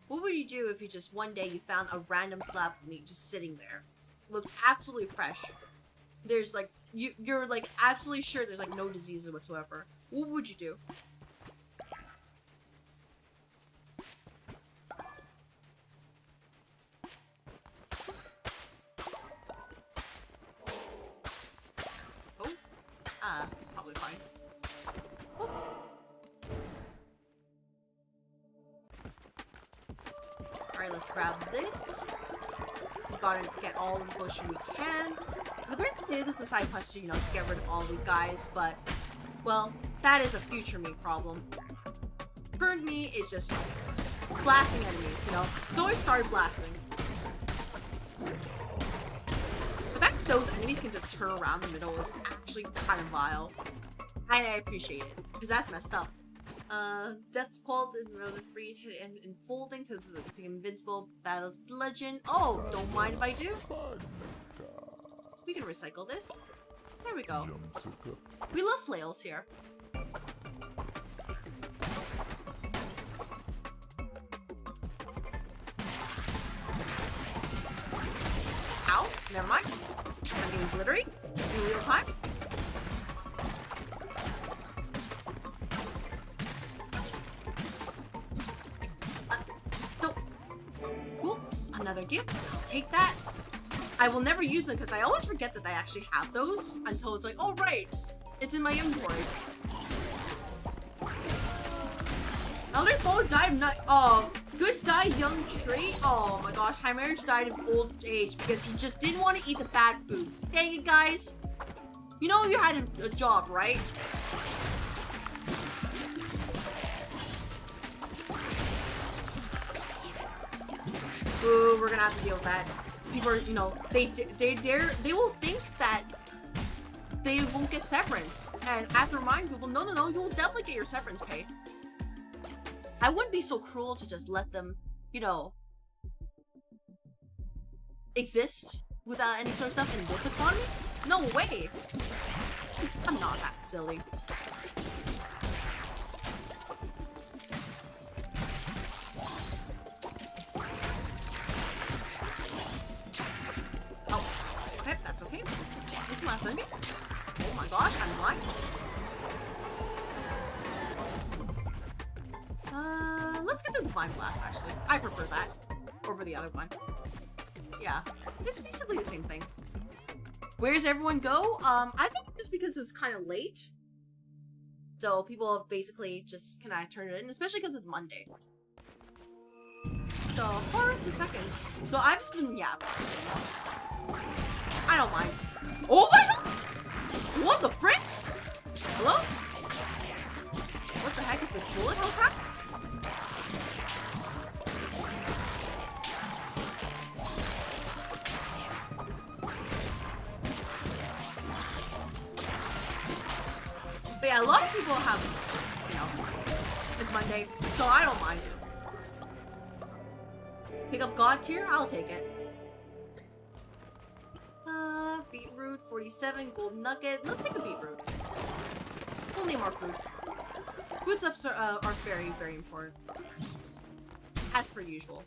What would you do if you just one day you found a random slab of meat just sitting there? Looked absolutely fresh. There's like, you're like absolutely sure there's like no diseases whatsoever. What would you do? Probably fine. Oh. Alright, let's grab this. We gotta get all of the potion we can. The great thing is, this is a side quest, you know, to get rid of all these guys, but, well, that is a future me problem. Current me is just blasting enemies, you know? So I started blasting. The fact that those enemies can just turn around the middle is actually kind of vile. And I appreciate it, because that's messed up. Death's called and free and enfolding to the invincible battles bludgeon. Oh, don't mind if I do. We can recycle this. There we go. We love flails here. Ow, never mind. I'm getting glittery in real time. Cool. Another gift. I'll take that. I will never use them because I always forget that I actually have those until it's like, oh right, it's in my inventory. Elder Foe died good die young trait. Oh my gosh, High Marriage died of old age because he just didn't want to eat the bad food. Dang it, guys. You know you had a job, right? Ooh, we're gonna have to deal with that. People are, you know, they will think that they won't get severance, and I have to remind people, no, you will definitely get your severance pay. I wouldn't be so cruel to just let them, you know, exist without any sort of stuff in this economy. No way. I'm not that silly. Oh, okay, that's okay. This is the last enemy. Oh my gosh, I'm blind. Let's get the Divine Blast, actually. I prefer that over the other one. Yeah, it's basically the same thing. Where's everyone go? I think just because it's kind of late. So people have basically just kind of turned it in, especially because it's Monday. So, Horus the second. So I've been, yeah. I don't mind. Oh my god! What the frick? Hello? What the heck is this bullet hell crap? But yeah, a lot of people have, you know, it's Monday, so I don't mind. Pick up God tier? I'll take it. Beetroot, 47, gold nugget. Let's take a beetroot. We'll name our food. Food subs are very, very important. As per usual.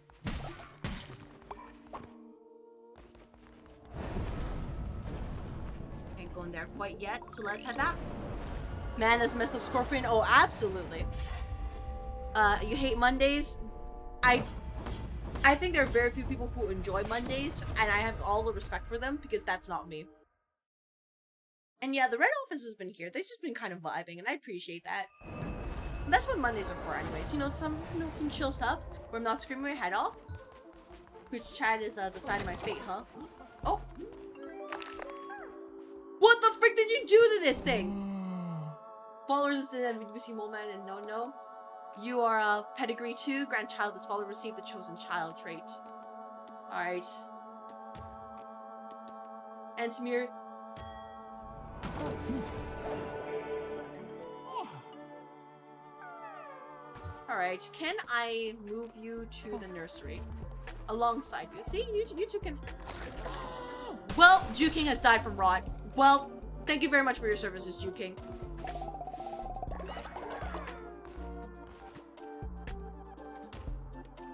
Ain't going there quite yet, so let's head back. Man, that's messed up, Scorpion. Oh, absolutely. You hate Mondays? I think there are very few people who enjoy Mondays, and I have all the respect for them because that's not me. And yeah, the Red Office has been here. They've just been kind of vibing, and I appreciate that. And that's what Mondays are for, anyways. You know, some chill stuff where I'm not screaming my head off. Which chat is the sign of my fate, huh? Oh. What the frick did you do to this thing? Followers in NVC Moleman and no. You are a pedigree 2. Grandchild this follower received the chosen child trait. Alright. Antimir. Alright, can I move you to the nursery? Alongside you. See, you two can... Well, Jew King has died from rot. Well, thank you very much for your services, Jew King.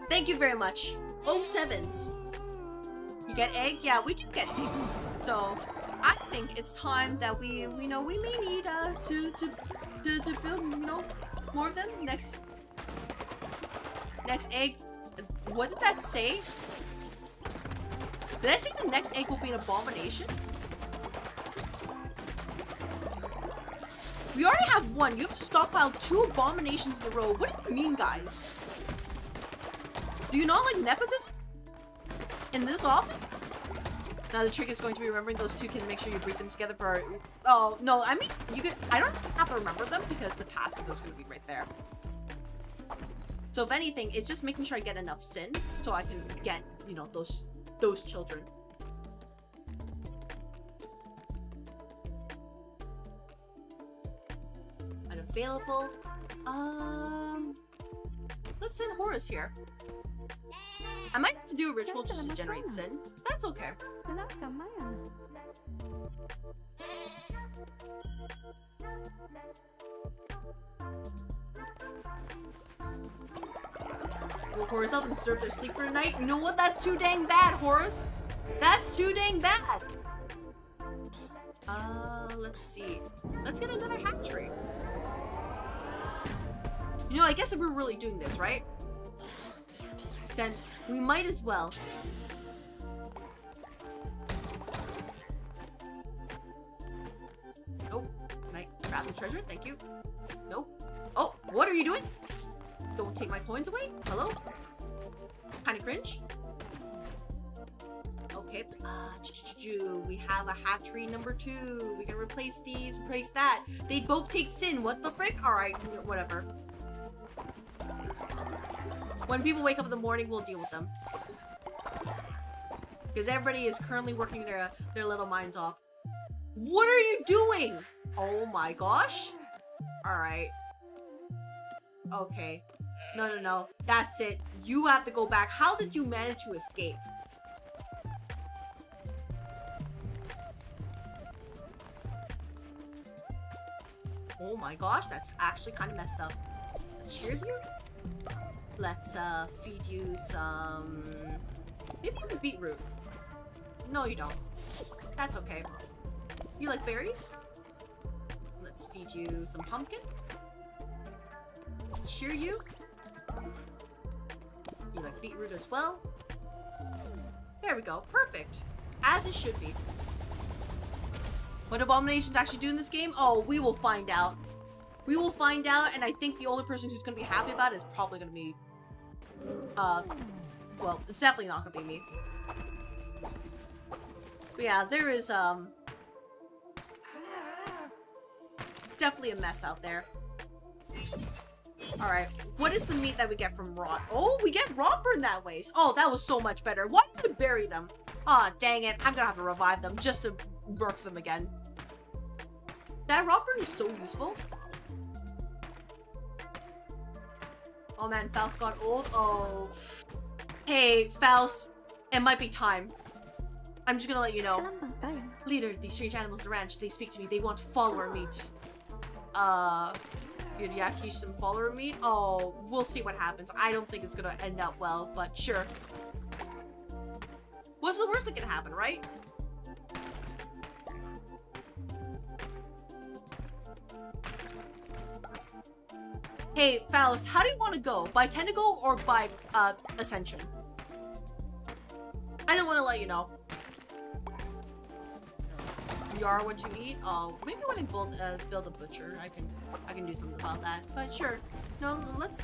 Thank you very much. 07s. You get egg? Yeah, we do get egg. So, I think it's time that we may need to build, you know, more of them. Next egg. What did that say? Did I say the next egg will be an abomination? We already have one. You have to stockpile 2 abominations in a row. What do you mean, guys? Do you not like nepotism? In this office? Now the trick is going to be remembering those 2 can make sure you breed them together for... Oh, no, I mean, you could... I don't have to remember them because the passive is going to be right there. So if anything, it's just making sure I get enough sin so I can get, you know, those children. Unavailable. Let's send Horus here. I might have to do a ritual just to generate sin. That's okay. Will Horus up and disturb their sleep for the night? You know what? That's too dang bad, Horus. That's too dang bad. Let's see. Let's get another hatchery. You know, I guess if we're really doing this, right? Then we might as well. Oh, can I grab the treasure? Thank you. Nope. Oh, what are you doing? Don't take my coins away? Hello? Kinda cringe. Okay. We have a hatchery number 2. We can replace these, replace that. They both take sin. What the frick? Alright, whatever. When people wake up in the morning, we'll deal with them. because everybody is currently working their little minds off. What are you doing? Oh my gosh. Alright. Okay. No. That's it. You have to go back. How did you manage to escape? Oh my gosh, that's actually kind of messed up. Let's shears you. Let's feed you some... Maybe even beetroot. No, you don't. That's okay. You like berries? Let's feed you some pumpkin. Let's shear you. You like beetroot as well. There we go. Perfect. As it should be. What Abomination's actually do in this game? Oh, we will find out. We will find out, and I think the only person who's going to be happy about it is probably going to be... well, it's definitely not going to be me. But yeah, there is, definitely a mess out there. Alright, what is the meat that we get from rot? Oh, we get rot burn that way. Oh, that was so much better. Why did I bury them? Aw, dang it. I'm gonna have to revive them just to work them again. That rot burn is so useful. Oh man, Faust got old. Oh. Hey, Faust. It might be time. I'm just gonna let you know. Leader, these strange animals at the ranch, they speak to me. They want follower meat. You'd yakish some follower meat? Oh, we'll see what happens. I don't think it's gonna end up well, but sure. What's the worst that can happen, right? Hey, Faust, how do you want to go? By Tentacle or by, Ascension? I don't want to let you know. You are what you eat? Oh, maybe when I build a butcher, I can do something about that. But sure. No, let's,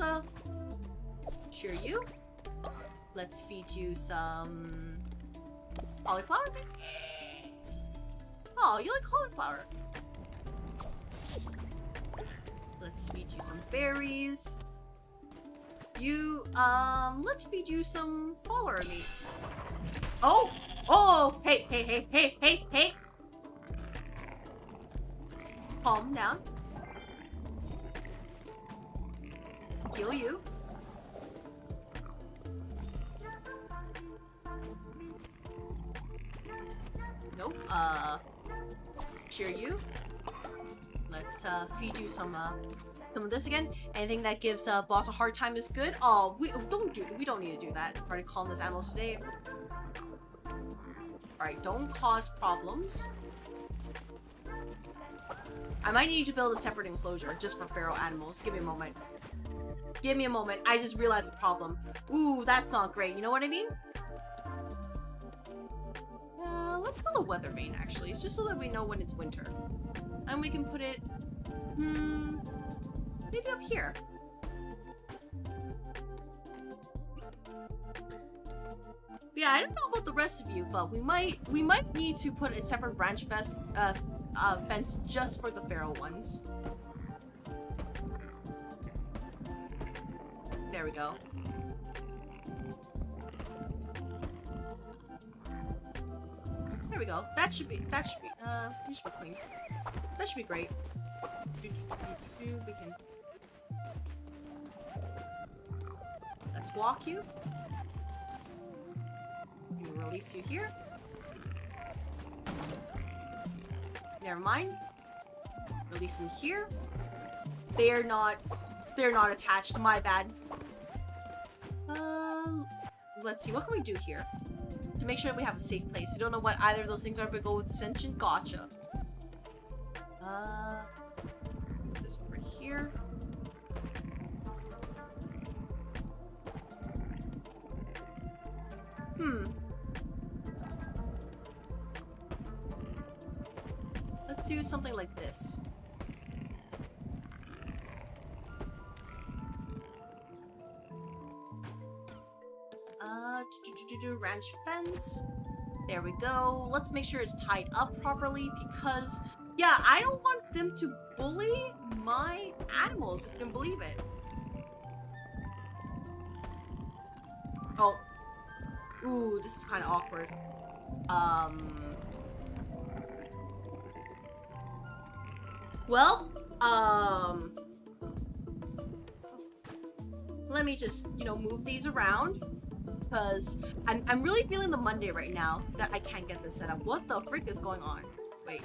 shear you. Let's feed you some cauliflower? Oh, you like cauliflower. Let's feed you some berries. You, let's feed you some follower meat. Oh! Oh! Hey! Calm down. Heal you. Nope. Cheer you. Let's feed you some of this again. Anything that gives boss a hard time is good. Oh, we don't need to do that. Try to calm this animals today. Alright, don't cause problems. I might need to build a separate enclosure just for feral animals. Give me a moment. Give me a moment. I just realized a problem. Ooh, that's not great. You know what I mean? Let's build a weather vane, actually. It's just so that we know when it's winter. And we can put it... maybe up here. Yeah, I don't know about the rest of you, but we might need to put a separate branch fence just for the feral ones. There we go. There we go. That should be clean. That should be great. We can... Let's walk you. We can release you here. Never mind. Release in here. They're not attached. My bad. Let's see. What can we do here to make sure that we have a safe place? We don't know what either of those things are, but go with Ascension. Gotcha. Put this over here. Let's do something like this. Ranch fence. There we go. Let's make sure it's tied up properly because, yeah, I don't want them to bully my animals, if you can believe it. Oh. Ooh, this is kind of awkward. Well, let me just, you know, move these around. Because I'm really feeling the Monday right now that I can't get this set up. What the frick is going on? Wait.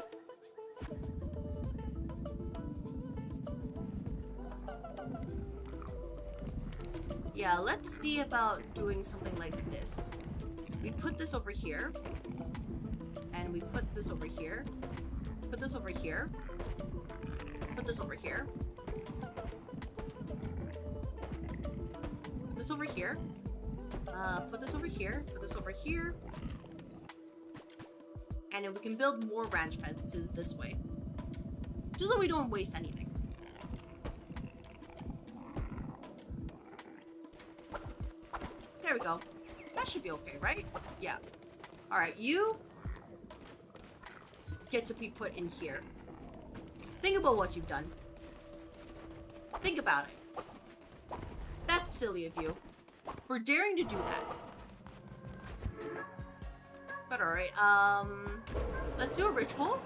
Yeah, let's see about doing something like this. We put this over here. And we put this over here. Put this over here. Put this over here. Put this over here. Put this over here. Put this over here. And then we can build more ranch fences this way. Just so we don't waste anything. There we go. That should be okay, right? Yeah. Alright, you get to be put in here. Think about what you've done. Think about it. That's silly of you. For daring to do that. But alright, let's do a ritual.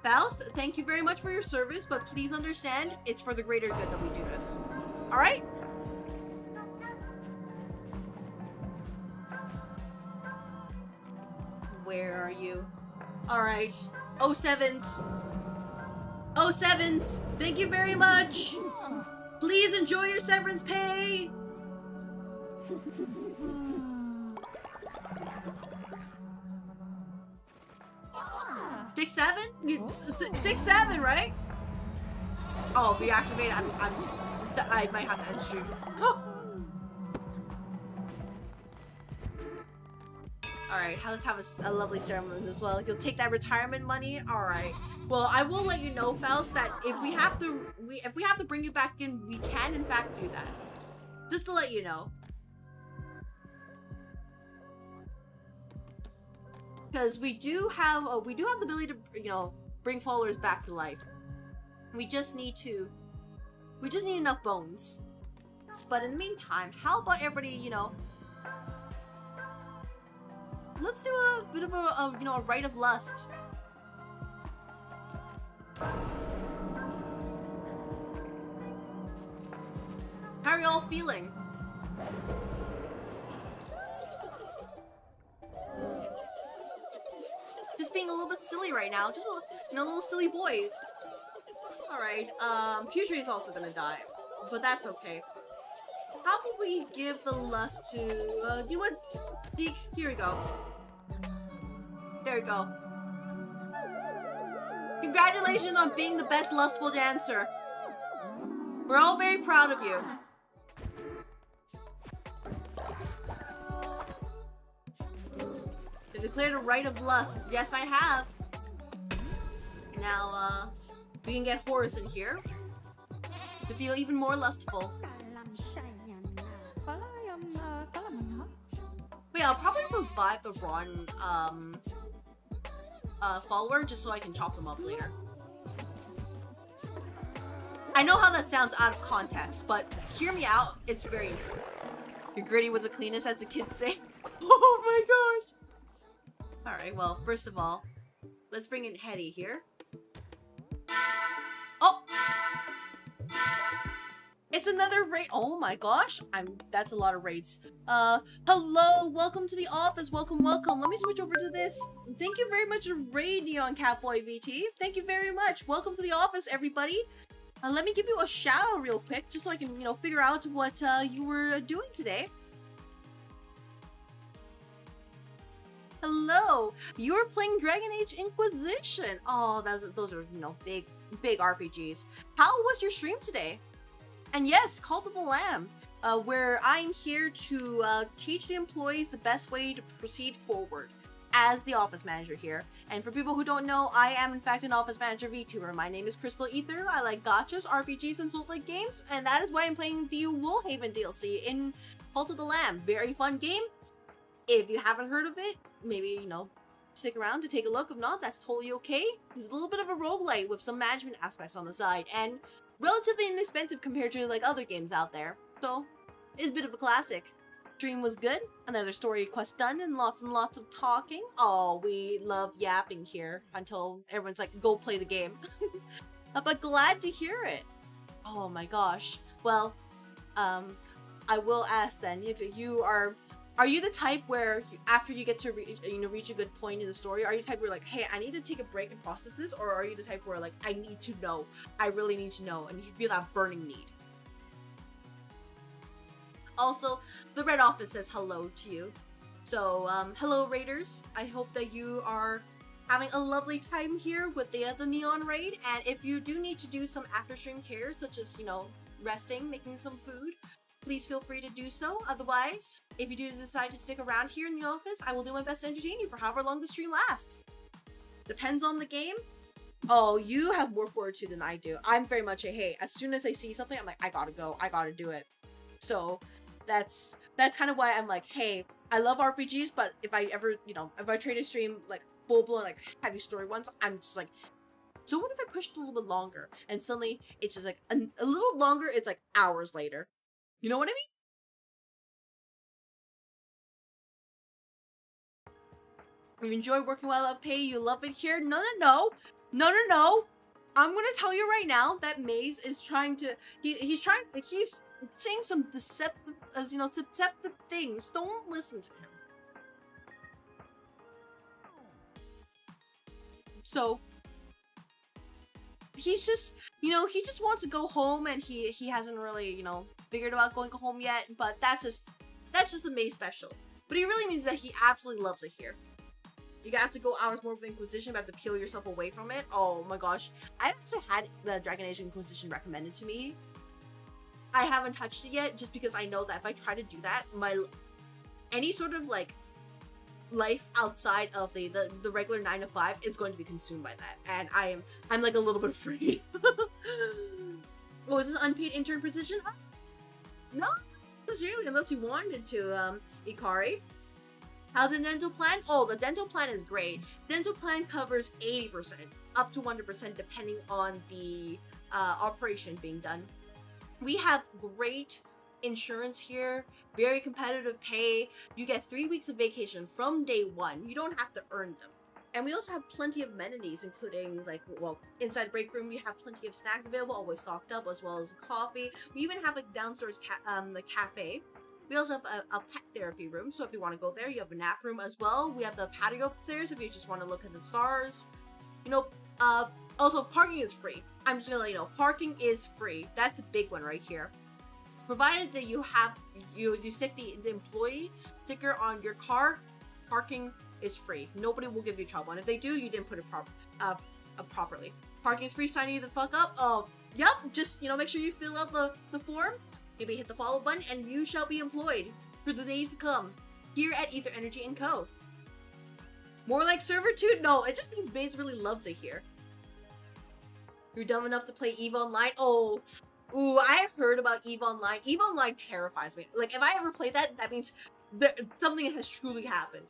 Faust, thank you very much for your service, but please understand, it's for the greater good that we do this. Alright? Where are you? Alright. 07s. 07s, thank you very much! Please enjoy your severance pay! 6-7? 6-7, right? Oh, if you activate it, I might have to end stream. Alright, let's have a lovely ceremony as well. You'll take that retirement money? Alright. Well, I will let you know, Faust, that if we have to bring you back in, we can in fact do that. Just to let you know. Because we do have the ability to, you know, bring followers back to life. We just need enough bones. But in the meantime, how about everybody, you know, let's do a bit of a you know, a rite of lust. How are y'all feeling? Just being a little bit silly right now. Just, you know, little silly boys. Alright, Putri is also gonna die. But that's okay. How about we give the lust to, you know what? Deke, here we go. There we go. Congratulations on being the best lustful dancer. We're all very proud of you. You declared a rite of lust. Yes, I have. Now, we can get Horus in here to feel even more lustful. Wait, I'll probably revive the Ron, follower just so I can chop them up later. I know how that sounds out of context, but hear me out, it's very important. Your gritty was the cleanest, as the kids say. Oh my gosh! Alright, well, first of all, let's bring in Hetty here. Oh! It's another raid. Oh my gosh, that's a lot of raids. Hello, welcome to the office. Welcome, welcome. Let me switch over to this. Thank you very much, Raid Neon Catboy VT. Thank you very much. Welcome to the office, everybody. Let me give you a shout out real quick, just so I can, you know, figure out what you were doing today. Hello, you were playing Dragon Age Inquisition. Oh, those are, you know, big RPGs. How was your stream today? And yes, Cult of the Lamb, where I'm here to teach the employees the best way to proceed forward as the office manager here. And for people who don't know, I am in fact an office manager VTuber. My name is CrystalAether. I like gachas, RPGs, and Souls-like games, and that is why I'm playing the Woolhaven DLC in Cult of the Lamb. Very fun game. If you haven't heard of it, maybe, you know, stick around to take a look. If not, that's totally okay. It's a little bit of a roguelite with some management aspects on the side, and relatively inexpensive compared to like other games out there. So, it's a bit of a classic. Stream was good. Another story quest done and lots of talking. Oh, we love yapping here until everyone's like, go play the game. But glad to hear it. Oh my gosh. Well, I will ask then, if you are you the type where after you get to reach a good point in the story, are you the type where like, hey, I need to take a break and process this, or are you the type where like, I need to know, I really need to know, and you feel that burning need? Also, the Red Office says hello to you. So, hello Raiders. I hope that you are having a lovely time here with the Neon Raid, and if you do need to do some after stream care, such as, resting, making some food, please feel free to do so. Otherwise, if you do decide to stick around here in the office, I will do my best to entertain you for however long the stream lasts. Depends on the game. Oh, you have more fortitude than I do. I'm very much a, hey, as soon as I see something, I'm like, I gotta go, I gotta do it. So, that's kind of why I'm like, hey, I love RPGs, but if I ever, if I try to stream, like, full-blown, like, heavy story ones, I'm just like, so what if I pushed a little bit longer? And suddenly, it's just like, a little longer, it's like hours later. You know what I mean? You enjoy working while I pay, you love it here? No. I'm gonna tell you right now that Maze is trying to, he's saying some deceptive things. Don't listen to him. So, he's just, he just wants to go home, and he hasn't really, figured about going home yet, but that's just a May special. But he really means that he absolutely loves it here. You have to go hours more of Inquisition, but have to peel yourself away from it. Oh my gosh. I actually had the Dragon Age Inquisition recommended to me. I haven't touched it yet, just because I know that if I try to do that, any sort of, like, life outside of the regular 9 to 5 is going to be consumed by that, and I'm like a little bit afraid. Oh, is this unpaid intern position? No, necessarily, unless you wanted to, Ikari. How's the dental plan? Oh, the dental plan is great. Dental plan covers 80%, up to 100% depending on the operation being done. We have great insurance here, very competitive pay. You get 3 weeks of vacation from day one. You don't have to earn them. And we also have plenty of amenities, including, like, well, inside break room, we have plenty of snacks available, always stocked up, as well as coffee. We even have a downstairs the cafe. We also have a pet therapy room, so if you want to go there, you have a nap room as well. We have the patio upstairs if you just want to look at the stars. Also, parking is free. I'm just gonna let you know, parking is free. That's a big one right here. Provided that you stick the employee sticker on your car, parking is free. Nobody will give you trouble. And if they do, you didn't put it properly. Parking is free, sign you the fuck up. Oh, yep, just, make sure you fill out the form. Maybe hit the follow button, and you shall be employed for the days to come here at Aether Energy & Co. More like servitude? No, it just means Maze really loves it here. You're dumb enough to play EVE Online? Oh, ooh, I have heard about EVE Online. EVE Online terrifies me. Like, if I ever play that, that means something has truly happened.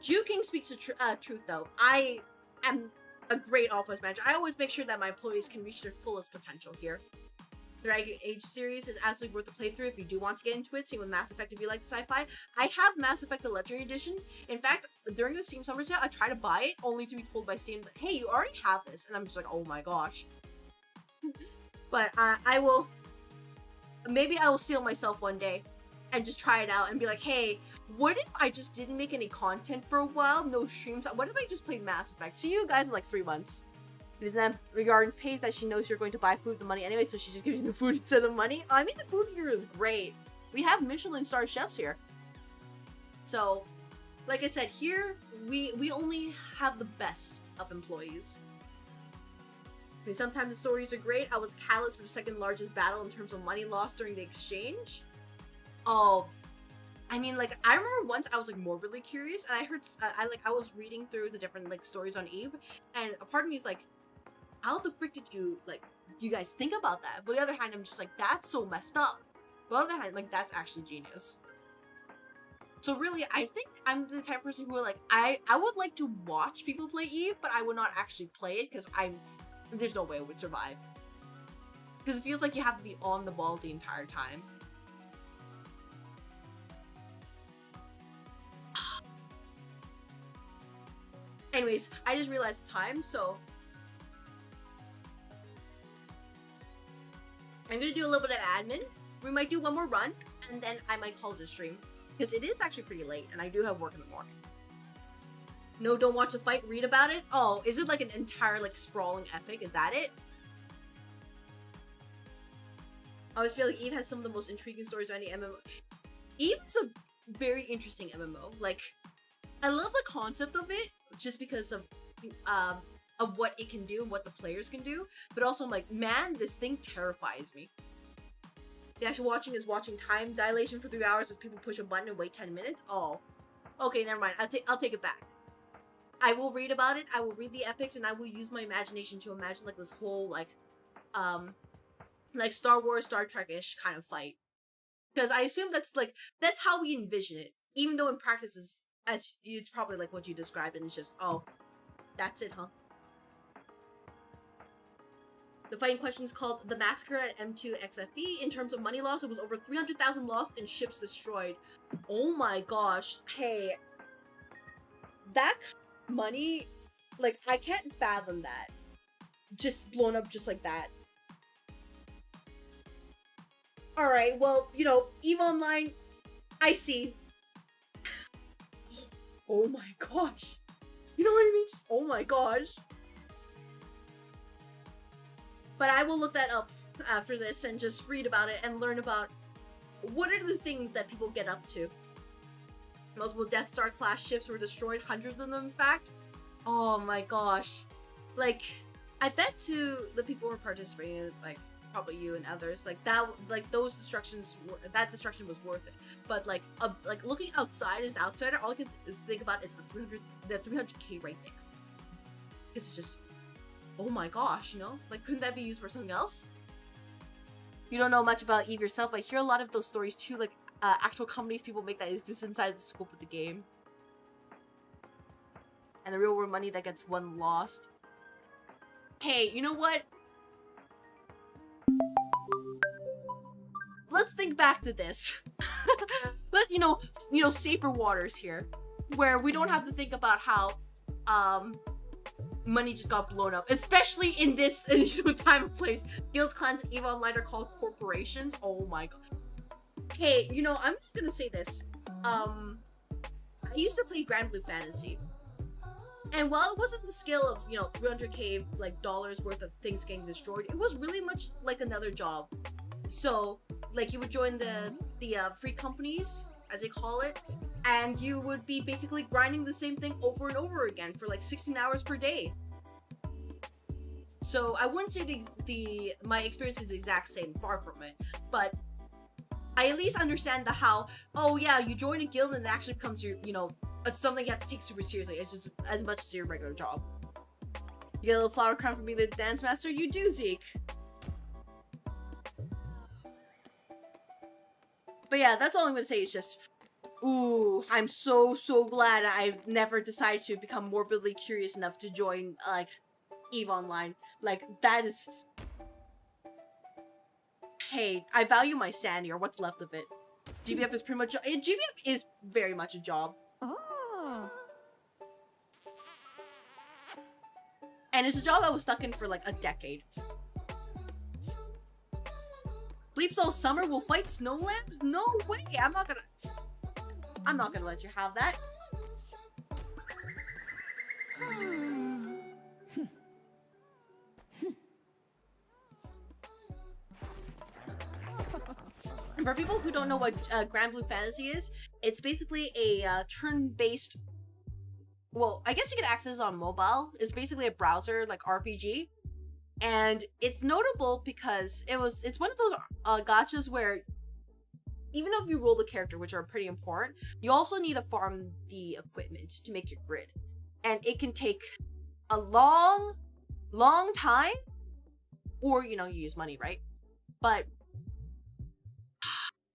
Jew King speaks the truth, though. I am a great office manager. I always make sure that my employees can reach their fullest potential here. The Dragon Age series is absolutely worth the playthrough if you do want to get into it. Same with Mass Effect if you like sci-fi. I have Mass Effect the Legendary Edition. In fact, during the Steam Summer Sale, I tried to buy it, only to be told by Steam that, hey, you already have this. And I'm just like, oh my gosh. But maybe I will seal myself one day and just try it out and be like, hey, what if I just didn't make any content for a while? No streams. What if I just played Mass Effect? See you guys in like 3 months. It is that regarding pays that she knows you're going to buy food with the money anyway, so she just gives you the food instead of money. I mean, the food here is great. We have Michelin star chefs here. So, like I said, here, we only have the best of employees. I mean, sometimes the stories are great. I was a catalyst for the second largest battle in terms of money lost during the exchange. Oh, I mean, like, I remember once I was, like, morbidly curious, and I heard, I was reading through the different, like, stories on EVE, and a part of me is like, how the frick did you, like, do you guys think about that? But on the other hand, I'm just like, that's so messed up. But on the other hand, like, that's actually genius. So really, I think I'm the type of person who, like, I would like to watch people play EVE, but I would not actually play it, because there's no way I would survive. Because it feels like you have to be on the ball the entire time. Anyways, I just realized the time, so I'm gonna do a little bit of admin. We might do one more run, and then I might call it a stream. Because it is actually pretty late, and I do have work in the morning. No, don't watch the fight, read about it? Oh, is it like an entire, like, sprawling epic? Is that it? I always feel like Eve has some of the most intriguing stories of any MMO. Eve is a very interesting MMO. Like, I love the concept of it, just because of what it can do and what the players can do. But also, I'm like, man, this thing terrifies me. The actual watching is watching time dilation for 3 hours as people push a button and wait 10 minutes. Oh, okay, never mind. I'll take it back. I will read about it. I will read the epics, and I will use my imagination to imagine like this whole like Star Wars, Star Trek-ish kind of fight. Because I assume that's how we envision it. Even though in practice it's probably like what you described, and it's just, oh, that's it, huh? The fighting question is called The Massacre at M2 XFE. In terms of money loss, it was over 300,000 lost and ships destroyed. Oh my gosh. Hey. That money, like, I can't fathom that. Just blown up just like that. Alright, well, you know, EVE Online, I see. Oh my gosh. You know what I mean? Just, oh my gosh. But I will look that up after this and just read about it and learn about what are the things that people get up to. Multiple Death Star class ships were destroyed, hundreds of them in fact. Oh my gosh. Like, I bet to the people who are participating, like probably you and others, like that, like those destructions, that destruction was worth it. But like looking outside as an outsider, all I can think about is the 300k right there. It's just, oh my gosh, you know? Like, couldn't that be used for something else? You don't know much about EVE yourself, but I hear a lot of those stories too, like actual companies people make that is just inside the scope of the game. And the real world money that gets one lost. Hey, you know what? Let's think back to this. Let you know, safer waters here, where we don't have to think about how money just got blown up, especially in this time and place. Guilds, clans, and EVE Online are called corporations. Oh my god. Hey, you know, I'm just gonna say this. I used to play Grand Blue Fantasy, and while it wasn't the scale of, you know, 300k like dollars worth of things getting destroyed, it was really much like another job. So, like, you would join the free companies, as they call it, and you would be basically grinding the same thing over and over again for like 16 hours per day. So I wouldn't say my experience is the exact same, far from it, but I at least understand the how, oh yeah, you join a guild and it actually becomes your, you know, it's something you have to take super seriously. It's just as much as your regular job. You get a little flower crown for being the dance master? You do, Zeke. But yeah, that's all I'm gonna say is just, ooh, I'm so glad I've never decided to become morbidly curious enough to join, like, EVE Online. Like, that is... Hey, I value my sanity, or what's left of it. GBF is pretty much... GBF is very much a job. Oh. And it's a job I was stuck in for, like, a decade. Bleep Soul Summer will fight snow lambs? No way! I'm not gonna let you have that. And for people who don't know what Grand Blue Fantasy is, it's basically a turn-based... Well, I guess you can access it on mobile. It's basically a browser, like, RPG. And it's notable because it's one of those gachas where even if you roll the character, which are pretty important, you also need to farm the equipment to make your grid. And it can take a long time, or, you know, you use money, right? But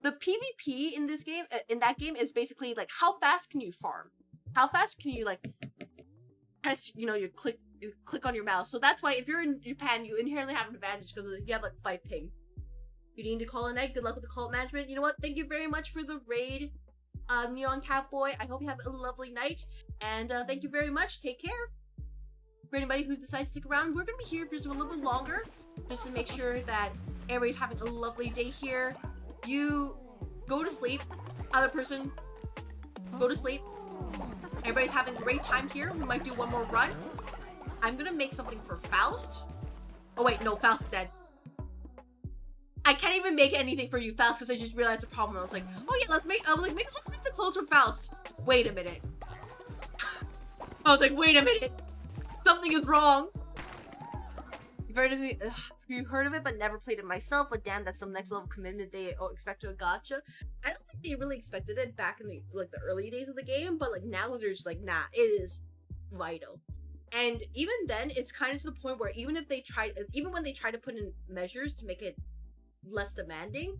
the PvP in this game, in that game, is basically like, how fast can you farm? How fast can you, like, press, you know, you click on your mouse. So that's why if you're in Japan, you inherently have an advantage because you have like 5 ping. You need to call a night. Good luck with the cult management. You know what? Thank you very much for the raid, Neon Catboy. I hope you have a lovely night, and thank you very much. Take care. For anybody who decides to stick around, we're gonna be here for just a little bit longer, just to make sure that everybody's having a lovely day here. You go to sleep. Other person, go to sleep. Everybody's having a great time here. We might do one more run. I'm gonna make something for Faust. Oh wait, no, Faust is dead. I can't even make anything for you, Faust, because I just realized a problem. I was like, oh yeah, let's make the clothes for Faust. Wait a minute. I was like, wait a minute. Something is wrong. You've heard of it? You've heard of it, but never played it myself. But damn, that's some next level commitment they expect to a gacha. I don't think they really expected it back in the early days of the game, but like now they're just like, nah, it is vital. And even then, it's kind of to the point where even when they try to put in measures to make it less demanding,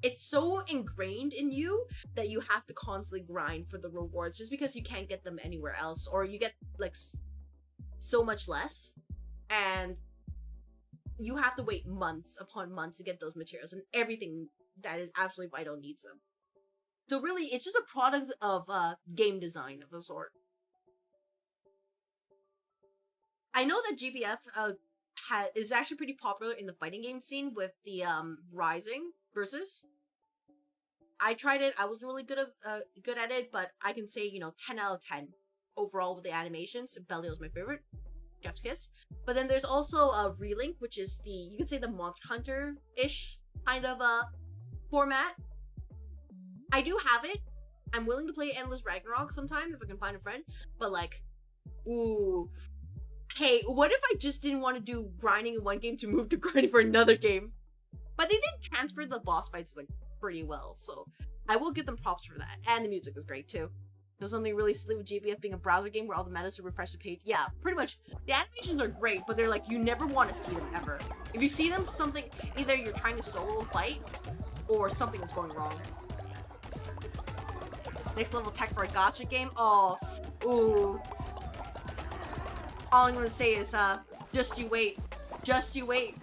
it's so ingrained in you that you have to constantly grind for the rewards just because you can't get them anywhere else, or you get like so much less, and you have to wait months upon months to get those materials, and everything that is absolutely vital needs them. So really, it's just a product of game design of a sort. I know that GBF is actually pretty popular in the fighting game scene with the Rising versus. I tried it. I wasn't really good at it, but I can say 10 out of 10 overall with the animations. Bellio was my favorite. Jeff's Kiss. But then there's also Relink, which is you can say the Monster Hunter-ish kind of format. I do have it. I'm willing to play Endless Ragnarok sometime if I can find a friend. But like, ooh. Hey, what if I just didn't want to do grinding in one game to move to grinding for another game? But they did transfer the boss fights like pretty well, so I will give them props for that. And the music is great too. There's something really silly with GBF being a browser game where all the metas are refreshed to page. Yeah, pretty much. The animations are great, but they're like, you never want to see them ever. If you see them, either you're trying to solo fight or something is going wrong. Next level tech for a gacha game? Oh, ooh. All I'm gonna say is, just you wait. Just you wait.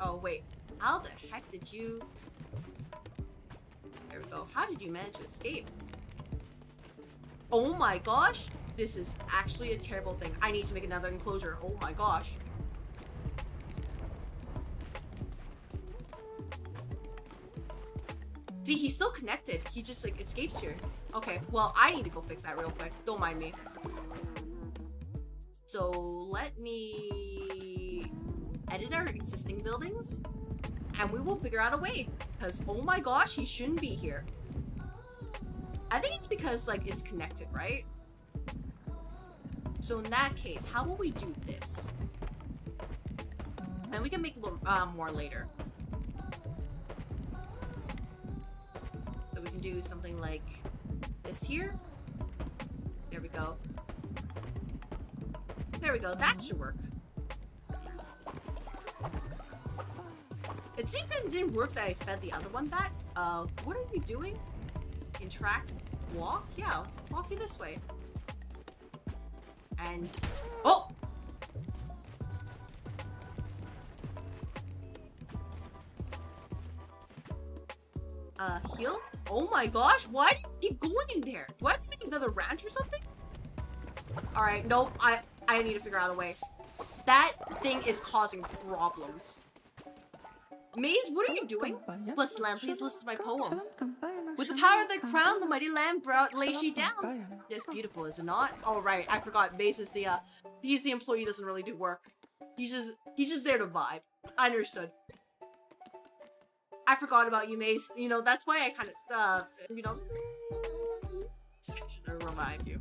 Oh, wait. How the heck did you... There we go. How did you manage to escape? Oh my gosh! This is actually a terrible thing. I need to make another enclosure. Oh my gosh. See, he's still connected. He just, like, escapes here. Okay, well, I need to go fix that real quick. Don't mind me. So, let me edit our existing buildings, and we will figure out a way. Because, oh my gosh, he shouldn't be here. I think it's because, like, it's connected, right? So, in that case, how will we do this? And we can make a little more later. So, we can do something like this here. There we go. There we go. That should work. It seems that it didn't work that I fed the other one that. What are you doing? Interact? Walk? Yeah, walk you this way. And... Oh! Heal? Oh my gosh, why do you keep going in there? Do I have to make another ranch or something? Alright, nope, I need to figure out a way. That thing is causing problems. Maze, what are you doing? Blessed Lamb, please listen to my poem. With the power of the crown, the mighty lamb lays she down. Yes, beautiful, is it not? Oh right, I forgot. Maze is he's the employee who doesn't really do work. He's just there to vibe. I understood. I forgot about you, Maze. You know, that's why I kind of, you know, should remind you.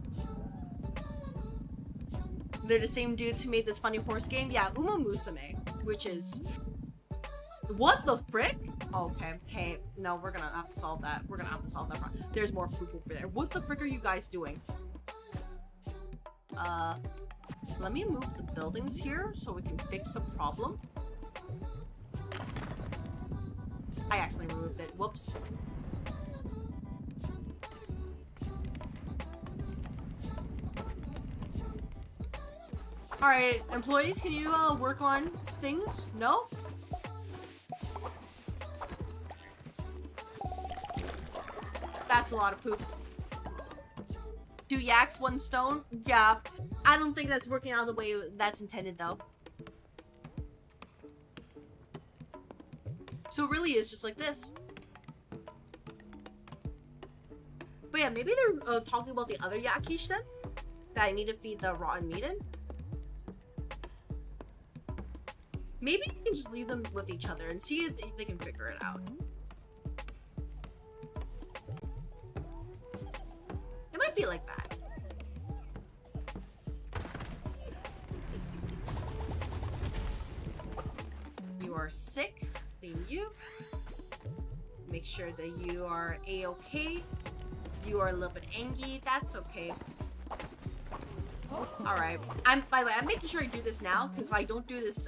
They're the same dudes who made this funny horse game? Yeah, Uma Musume, which is... What the frick? Okay, hey, no, we're gonna have to solve that. We're gonna have to solve that problem. There's more proof over there. What the frick are you guys doing? Let me move the buildings here so we can fix the problem. I accidentally removed it. Whoops. Alright, employees, can you work on things? No? That's a lot of poop. 2 yaks, 1 stone? Yeah. I don't think that's working out the way that's intended, though. So it really is just like this. But yeah, maybe they're talking about the other yakish then? That I need to feed the rotten meat in? Maybe you can just leave them with each other and see if they can figure it out. It might be like that. You are sick. Clean you. Make sure that you are a-okay. You are a little bit angry. That's okay. Alright. By the way, I'm making sure I do this now, because if I don't do this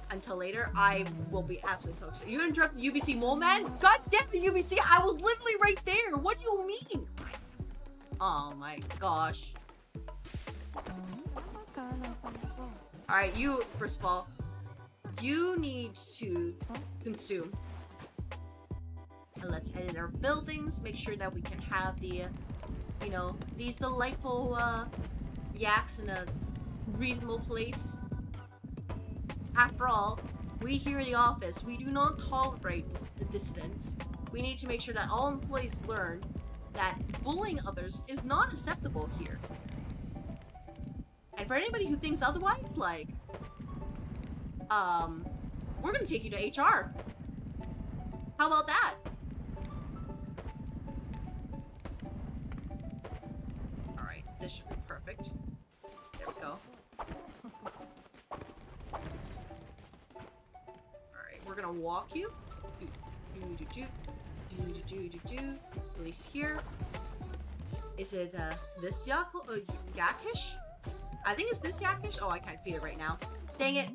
until later, I will be absolutely toxic. You interrupted UBC Mole Man? God damn it, UBC! I was literally right there! What do you mean? Oh my gosh. Alright, you, first of all, you need to consume. And let's edit our buildings, make sure that we can have the, you know, these delightful yaks in a reasonable place. After all, we here in the office, we do not tolerate the dissidents. We need to make sure that all employees learn that bullying others is not acceptable here. And for anybody who thinks otherwise, like, we're gonna take you to HR. How about that? Alright, this should be perfect. There we go. Alright, we're gonna walk you. Release here. Is it this yakish? I think it's this yakish. Oh, I can't feed it right now. Dang it.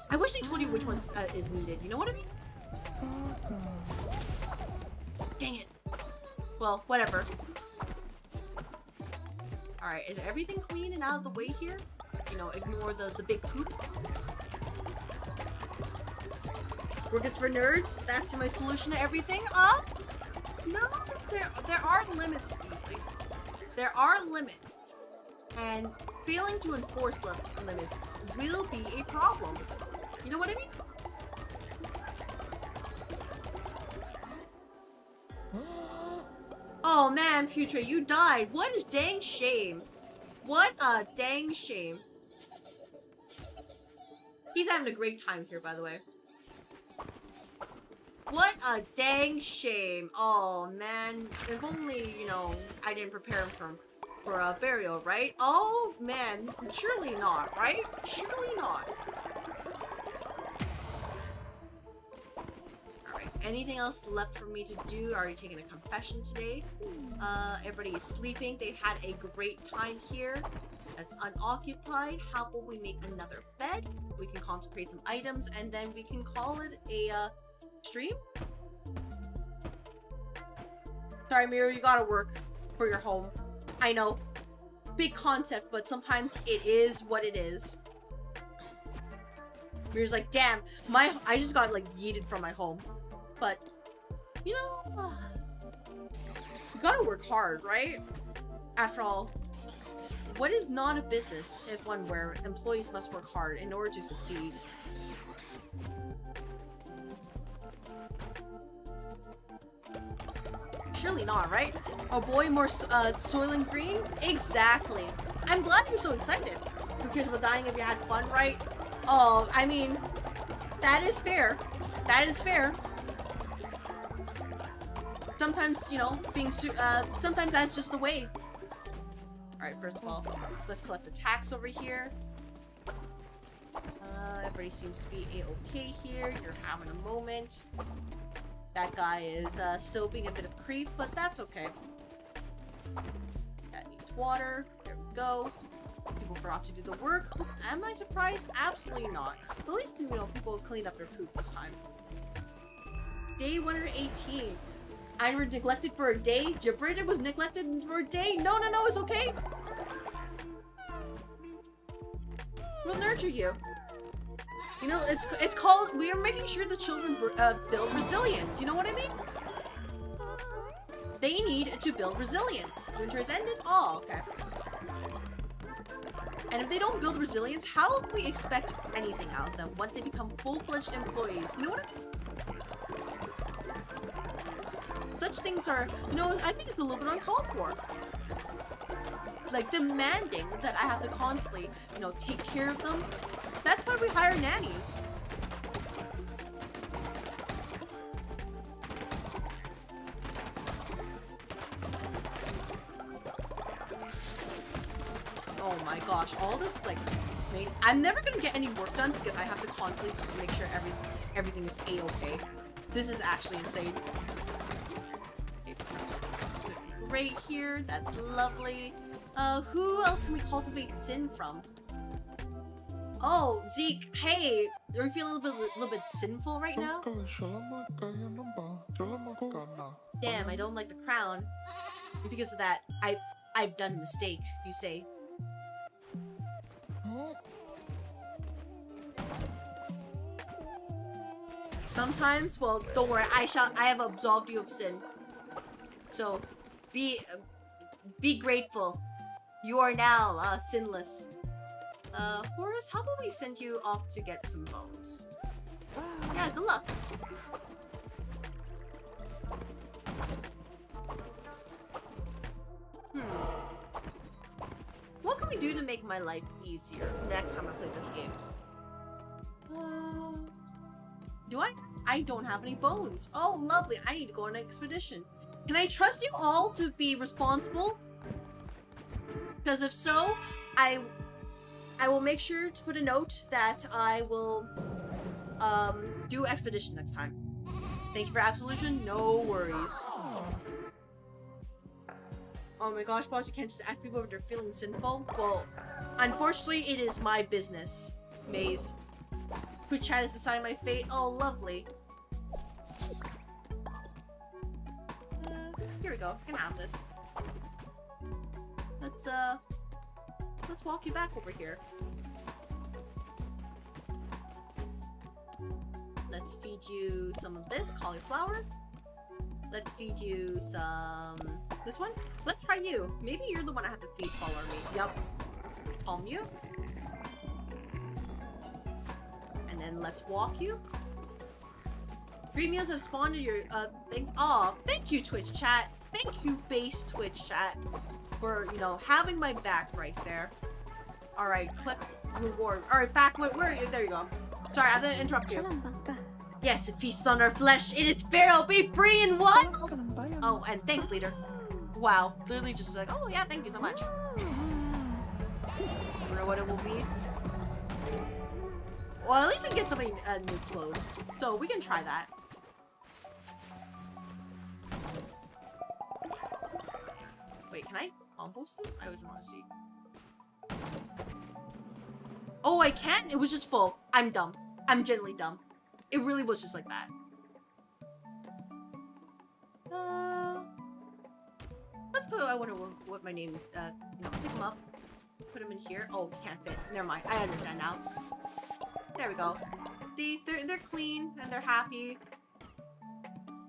I wish they told you which one is needed. You know what I mean? Dang it. Well, whatever. Alright, is everything clean and out of the way here? You know, ignore the big poop. Workets for nerds? That's my solution to everything? No, there are limits to these things. There are limits. And failing to enforce limits will be a problem. You know what I mean? Oh man, Putre, you died. What a dang shame. What a dang shame. He's having a great time here, by the way. What a dang shame. Oh man, if only, you know, I didn't prepare him for a burial, right? Oh man, surely not, right? Surely not. Alright, anything else left for me to do? I already taken a confession today. Everybody is sleeping. They had a great time here. That's unoccupied. How about we make another bed? We can consecrate some items and then we can call it a stream? Sorry, Miro, you gotta work for your home. I know. Big concept, but sometimes it is what it is. Miro's like, damn, I just got, like, yeeted from my home. But, you know, you gotta work hard, right? After all, what is not a business if one where employees must work hard in order to succeed? Surely not, right? Oh boy, more Soylent Green? Exactly. I'm glad you're so excited. Who cares about dying if you had fun, right? Oh, I mean, that is fair. That is fair. Sometimes, you know, sometimes that's just the way. Alright, first of all, let's collect the tax over here. Everybody seems to be a-okay here. You're having a moment. That guy is still being a bit of a creep, but that's okay. That needs water. There we go. People forgot to do the work. Am I surprised? Absolutely not. But at least, you know, people cleaned up their poop this time. Day 118. I was neglected for a day. Gibrida was neglected for a day. No, no, no, it's okay. We'll nurture you. You know, it's called, we are making sure the children build resilience. You know what I mean? They need to build resilience. Winter has ended? Oh, okay. And if they don't build resilience, how can we expect anything out of them once they become full-fledged employees? You know what? Such things are, you know, I think it's a little bit uncalled for. Like, demanding that I have to constantly, you know, take care of them. That's why we hire nannies. Oh my gosh, all this, like, I'm never gonna get any work done because I have to constantly just make sure everything is a-okay. This is actually insane. Great here, that's lovely. Who else can we cultivate sin from? Oh, Zeke, hey, are you feeling a little bit sinful right now? Damn, I don't like the crown. Because of that, I've done a mistake, you say. Sometimes, well, don't worry, I have absolved you of sin. So, be grateful. You are now, sinless. Horace, how about we send you off to get some bones? Yeah, good luck. What can we do to make my life easier next time I play this game? Do I? I don't have any bones. Oh, lovely. I need to go on an expedition. Can I trust you all to be responsible? Because if so, I will make sure to put a note that I will do expedition next time. Thank you for absolution. No worries. Oh my gosh, boss, you can't just ask people if they're feeling sinful. Well, unfortunately, it is my business, Maze. Who chat is deciding my fate. Oh, lovely. Here we go. I can have this. Let's walk you back over here. Let's feed you some of this cauliflower. Let's feed you some... this one? Let's try you. Maybe you're the one I have to feed. Follow me. Yep. Palm you. And then let's walk you. 3 meals have spawned in your, thank you, Twitch chat. Thank you, base Twitch chat, for, you know, having my back right there. Alright, click reward. Alright, back, where are you? There you go. Sorry, I'm gonna interrupt you. Yes, it feasts on our flesh. It is Pharaoh. Be free in one. Oh, and thanks, leader. Wow, literally just like, oh yeah, thank you so much. I don't know what it will be. Well, at least I can get somebody new clothes, so we can try that. Wait, can I compost this? I just want to see. Oh, I can't? It was just full. I'm dumb. I'm genuinely dumb. It really was just like that. Let's put, I wonder what my name, no, pick him up. Put him in here. Oh, he can't fit. Never mind. I understand now. There we go. See, they're clean and they're happy.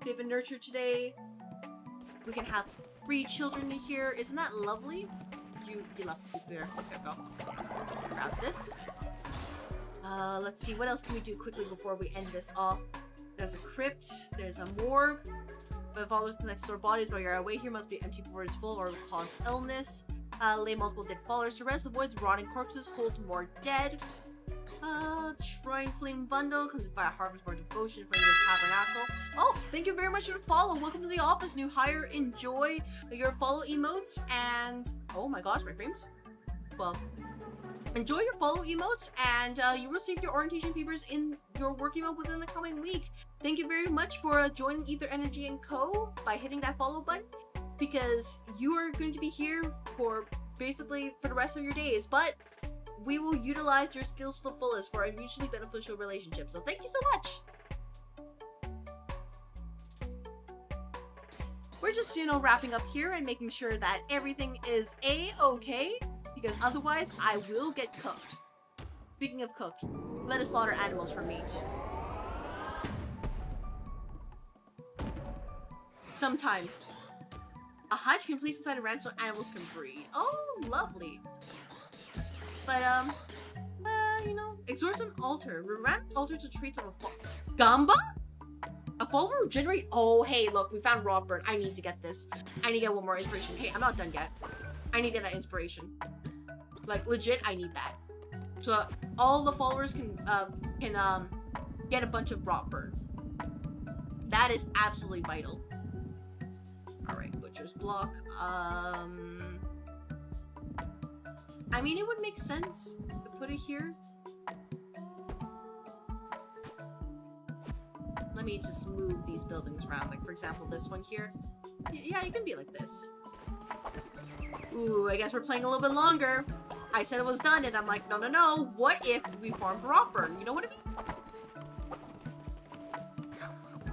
They've been nurtured today. We can have 3 children in here. Isn't that lovely? You left it there. There we go. Grab this. Let's see, what else can we do quickly before we end this off? There's a crypt, there's a morgue. But followers next door bodies while you're away here must be empty before it's full or will cause illness. Lay multiple dead followers to rest, avoids rotting corpses, hold more dead. Shrine Flame Bundle, because by harvest more devotion, flame the tabernacle. Oh, thank you very much for the follow. Welcome to the office, new hire. Enjoy your follow emotes and oh my gosh, my frames. Well, enjoy your follow emotes and you receive your orientation papers in your work emote within the coming week. Thank you very much for joining Ether Energy & Co. by hitting that follow button, because you are going to be here for basically for the rest of your days, but we will utilize your skills to the fullest for a mutually beneficial relationship. So thank you so much. We're just, you know, wrapping up here and making sure that everything is a-okay, because otherwise I will get cooked. Speaking of cooked, let us slaughter animals for meat. Sometimes. A hutch can be placed inside a ranch so animals can breed. Oh, lovely. But, you know, exorts an altar. Random alters the traits of a fall. Gamba? A follower will generate. Oh, hey, look, we found raw bird. I need to get this. I need to get one more inspiration. Hey, I'm not done yet. I need to get that inspiration. Like, legit, I need that. So, all the followers can get a bunch of raw bird. That is absolutely vital. Alright, butcher's block. I mean, it would make sense to put it here. Let me just move these buildings around. Like, for example, this one here. Yeah, you can be like this. Ooh, I guess we're playing a little bit longer. I said it was done, and I'm like, no, no, no. What if we farm proper? You know what I mean?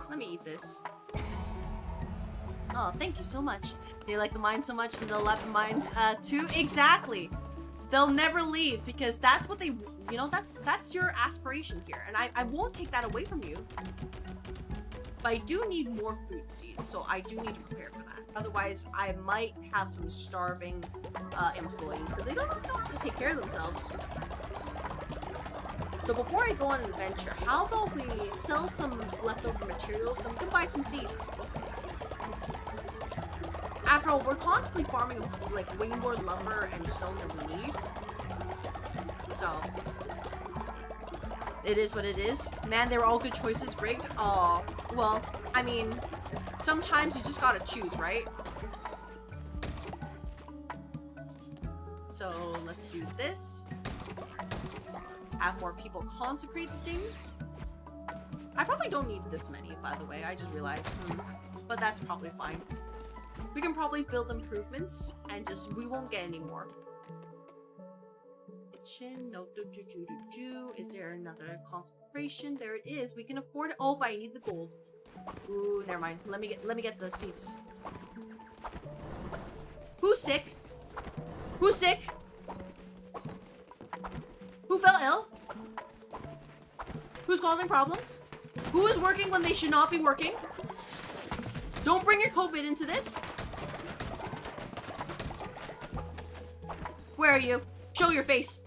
Let me eat this. Oh, thank you so much. They like the mine so much, and they'll let the mines too. Exactly. They'll never leave because that's what they, you know, that's your aspiration here, and I won't take that away from you. But I do need more food seeds, so I do need to prepare for that. Otherwise, I might have some starving employees because they don't know how to take care of themselves. So before I go on an adventure, how about we sell some leftover materials, then we can buy some seeds. After all, we're constantly farming like wingboard lumber and stone that we need. So it is what it is. Man, they were all good choices. Rigged? Aw. Well, I mean, sometimes you just gotta choose, right? So let's do this. Have more people consecrate the things. I probably don't need this many, by the way. I just realized. But that's probably fine. We can probably build improvements and just, we won't get any more. Kitchen, no, Is there another consecration? There it is. We can afford it. Oh, but I need the gold. Ooh, never mind. Let me get the seats. Who's sick? Who's sick? Who fell ill? Who's causing problems? Who is working when they should not be working? Don't bring your COVID into this. Where are you? Show your face.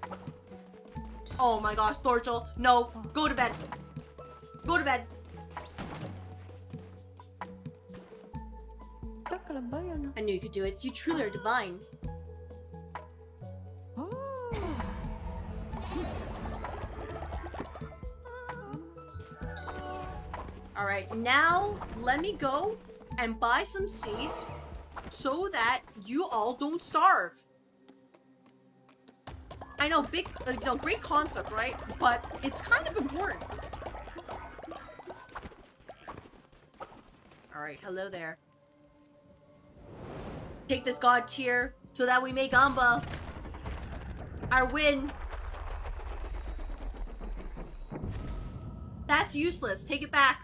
Oh my gosh, Torchel. No, go to bed. Go to bed. I knew you could do it. You truly are divine. Alright, now let me go and buy some seeds so that you all don't starve. I know, big, you know, great concept, right? But it's kind of important. Alright, hello there. Take this god tier so that we make Amba our win. That's useless. Take it back.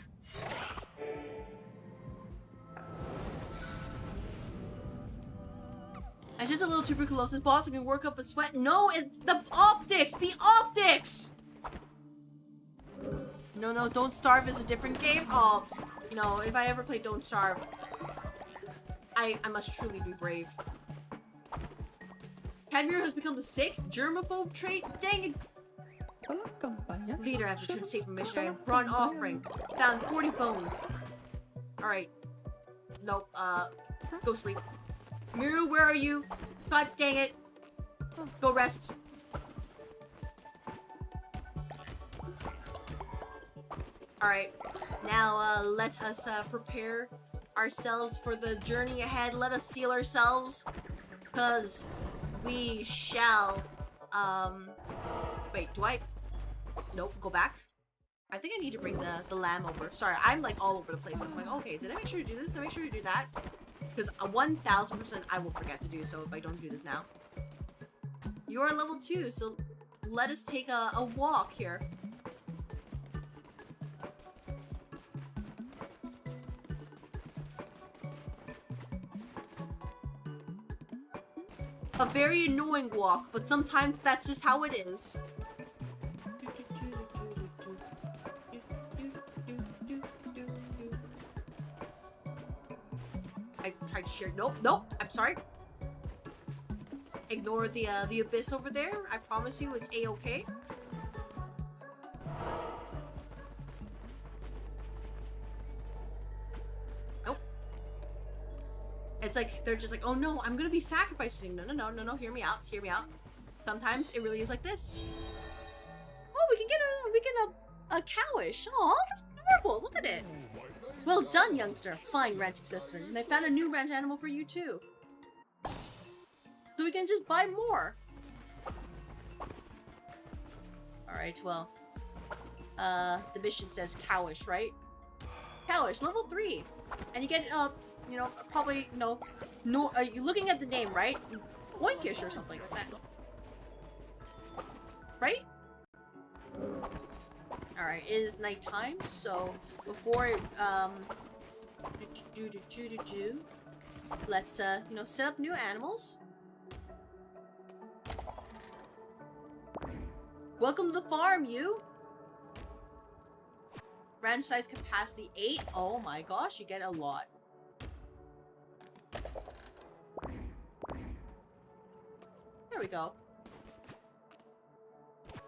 It's just a little tuberculosis boss. I can work up a sweat. No, it's the optics! The optics! No, no, Don't Starve is a different game. Oh, you know, if I ever play Don't Starve, I must truly be brave. Cadmir has become the sick germaphobe trait. Dang it! Leader has returned safe from mission. I brought an offering. Found 40 bones. Alright. Nope, go sleep. Miru, where are you? God dang it. Go rest. Alright. Now, let us, prepare ourselves for the journey ahead. Let us seal ourselves. Because we shall, wait, do I? Nope, go back. I think I need to bring the lamb over. Sorry, I'm like all over the place. I'm like, okay, did I make sure to do this? Did I make sure to do that? Because 1000% I will forget to do so if I don't do this now. You are level 2, so let us take a walk here. A very annoying walk, but sometimes that's just how it is. I tried to share. Nope, nope. I'm sorry. Ignore the abyss over there. I promise you, it's a-okay. Nope. It's like they're just like, oh no, I'm gonna be sacrificing. No, no, no, no, no. Hear me out. Hear me out. Sometimes it really is like this. Oh, we can get a cowish. Oh, that's adorable. Look at it. Well done, youngster. Fine ranching system. And they found a new ranch animal for you too. So we can just buy more. Alright, well. The mission says cowish, right? Cowish, level 3. And you get, you know, probably, no, you're looking at the name, right? Oinkish or something like that. Right? Alright, it is nighttime, so before, let's, you know, set up new animals. Welcome to the farm, you! Ranch size capacity 8. Oh my gosh, you get a lot. There we go.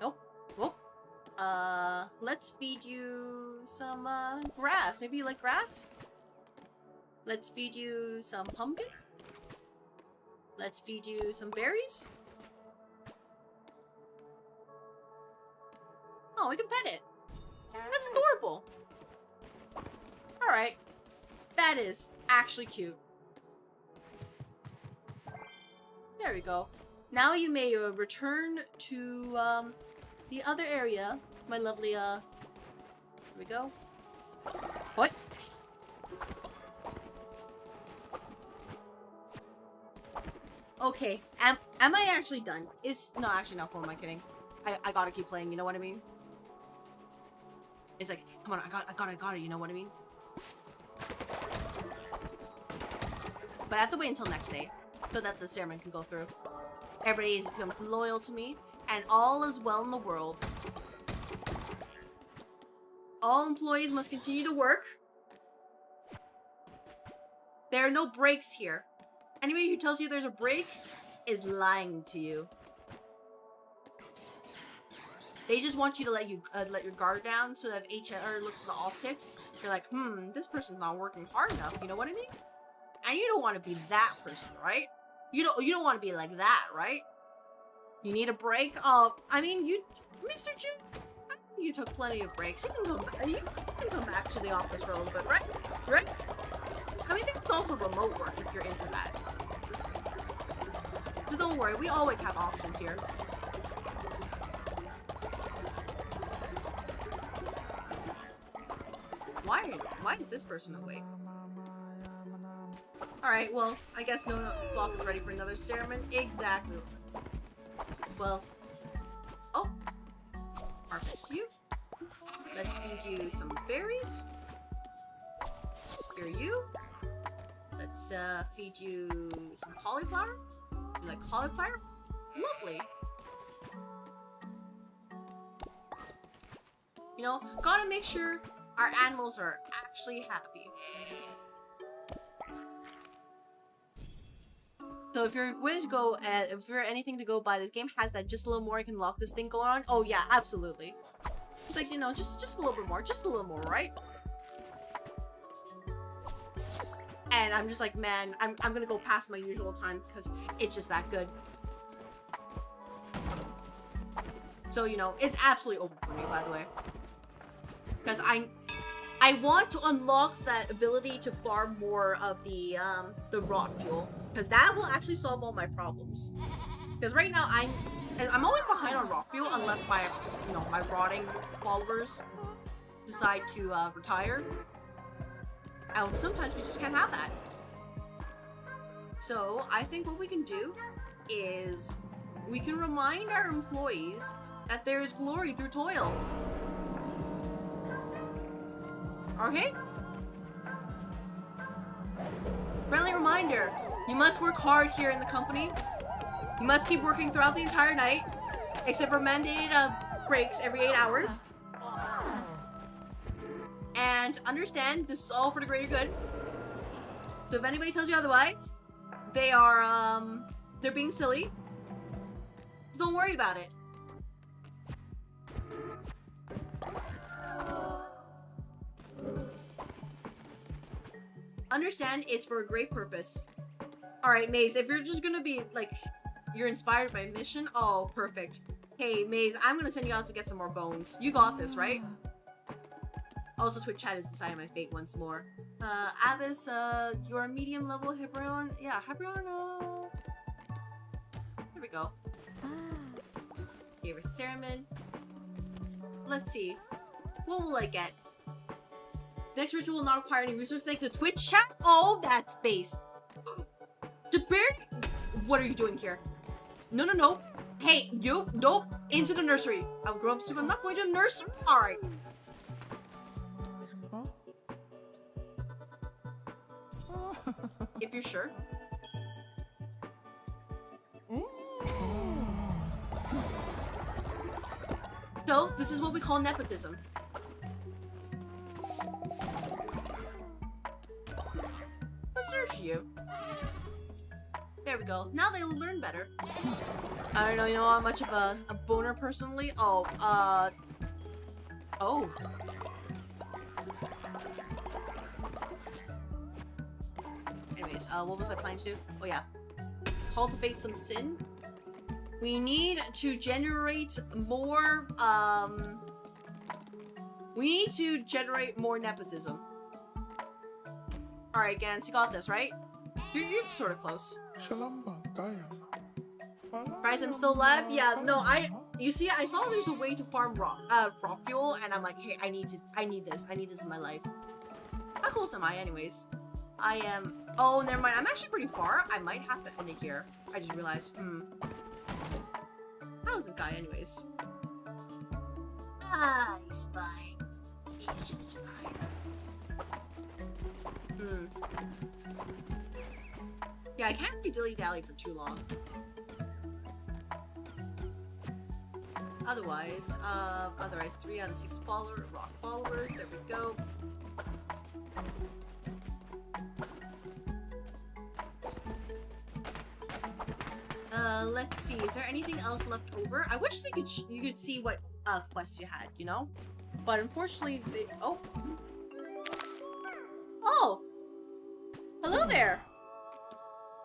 Nope. Whoop. Let's feed you some, grass. Maybe you like grass? Let's feed you some pumpkin. Let's feed you some berries. Oh, we can pet it. That's adorable. Alright. That is actually cute. There we go. Now you may return to the other area. My lovely, here we go. What? Okay, am I actually done? No, actually not. Who am I kidding? I gotta keep playing, you know what I mean? It's like, come on, I got it, you know what I mean? But I have to wait until next day, so that the ceremony can go through. Everybody becomes loyal to me, and all is well in the world. All employees must continue to work. There are no breaks here. Anybody who tells you there's a break is lying to you. They just want you to let your guard down so that if HR looks at the optics, they're like, this person's not working hard enough, you know what I mean? And you don't want to be that person, right? You don't want to be like that, right? You need a break? I mean, Mr. June, I think you took plenty of breaks. You can come back to the office for a little bit, right? Right? I mean, there's also remote work if you're into that. So don't worry, we always have options here. Why is this person awake? Alright, well, I guess no flock is ready for another ceremony. Exactly. Well, oh, harvest you. Let's feed you some berries. Here you. Let's feed you some cauliflower. You like cauliflower? Lovely. You know, gotta make sure our animals are actually happy. So if you're willing to go, if you're anything to go by, this game has that just a little more, you can lock this thing going on. Oh yeah, absolutely. It's like, you know, just a little bit more, right? And I'm just like, man, I'm gonna go past my usual time because it's just that good. So, you know, it's absolutely over for me, by the way. Because I want to unlock that ability to farm more of the rot fuel. Because that will actually solve all my problems. Because right now, I'm always behind on rot fuel unless my rotting followers decide to retire. And sometimes we just can't have that. So I think what we can do is we can remind our employees that there is glory through toil. Okay? Friendly reminder, you must work hard here in the company. You must keep working throughout the entire night, except for mandated breaks every 8 hours. And understand, this is all for the greater good. So if anybody tells you otherwise, they are, they're being silly. So don't worry about it. Understand it's for a great purpose. Alright, Maze, if you're just gonna be, like, you're inspired by mission, oh, perfect. Hey, Maze, I'm gonna send you out to get some more bones. You got this, right? Also, Twitch chat is deciding my fate once more. Abyss, you're medium level, Hebrion. Yeah, Hebrion, here we go. Here is Cereman. Let's see. What will I get? Next ritual will not require any resources thanks to Twitch chat? Oh, that's based. Jabir, what are you doing here? No, no, no. Hey, you, nope. Into the nursery. I'll grow up soon. I'm not going to the nursery. Alright. If you're sure. So, this is what we call nepotism. Let's search you. There we go. Now they'll learn better. I don't know, you know how much of a boner personally? Oh, oh. Anyways, what was I planning to do? Oh yeah. Cultivate some sin. We need to generate more, we need to generate more nepotism. Alright, Gans, you got this, right? You're sort of close. Price, I'm still alive? Yeah, no, you see, I saw there's a way to farm raw fuel, and I'm like, hey, I need this in my life. How close am I, anyways? I am, oh, never mind, I'm actually pretty far. I might have to end it here. I just realized, How's this guy, anyways? Ah, he's fine. He's just fine. Yeah, I can't really dilly-dally for too long. Otherwise, 3 out of 6 rock followers. There we go. Let's see. Is there anything else left over? I wish you could see what quests you had, you know? But unfortunately, oh. Oh! Hello there!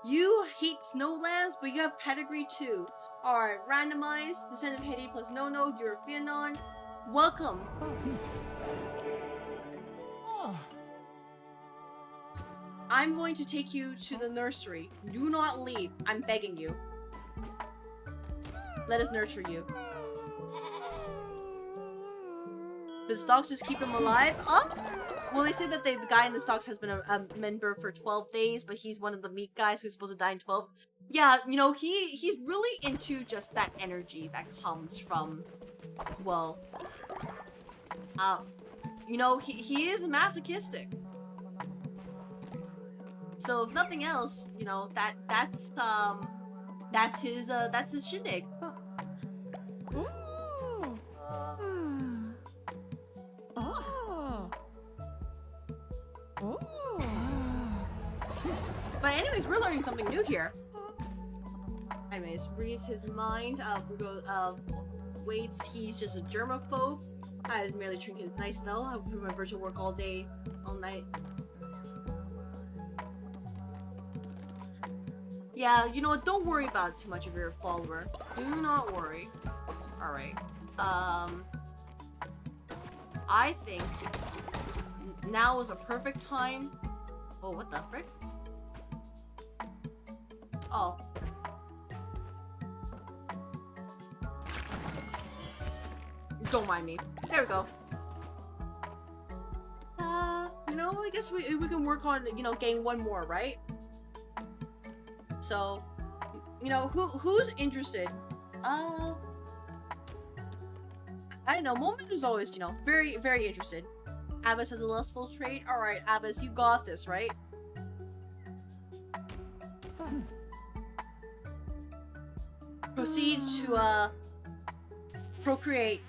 You hate snowlands, but you have pedigree too. Alright, randomized, Descent of Haiti plus no, Europeanon. Welcome! I'm going to take you to the nursery. Do not leave. I'm begging you. Let us nurture you. The stocks just keep him alive? Oh! Well, they say that the guy in the stocks has been a member for 12 days, but he's one of the meat guys who's supposed to die in 12. Yeah, you know, he's really into just that energy that comes from, well, you know, he is masochistic. So if nothing else, you know, that's his shindig. But anyways, we're learning something new here. Anyways, read his mind. Waits, he's just a germaphobe. I was merely trinket. It's nice though. I do my virtual work all day, all night. Yeah, you know what? Don't worry about too much of your follower. Do not worry. Alright. I think now is a perfect time. Oh, what the frick? Oh. Don't mind me. There we go. You know, I guess we can work on, you know, getting one more, right? So, you know, who's interested? I don't know. Moment is always, you know, very, very interested. Abbas has a lustful trait. Alright, Abbas, you got this, right? Proceed to, procreate.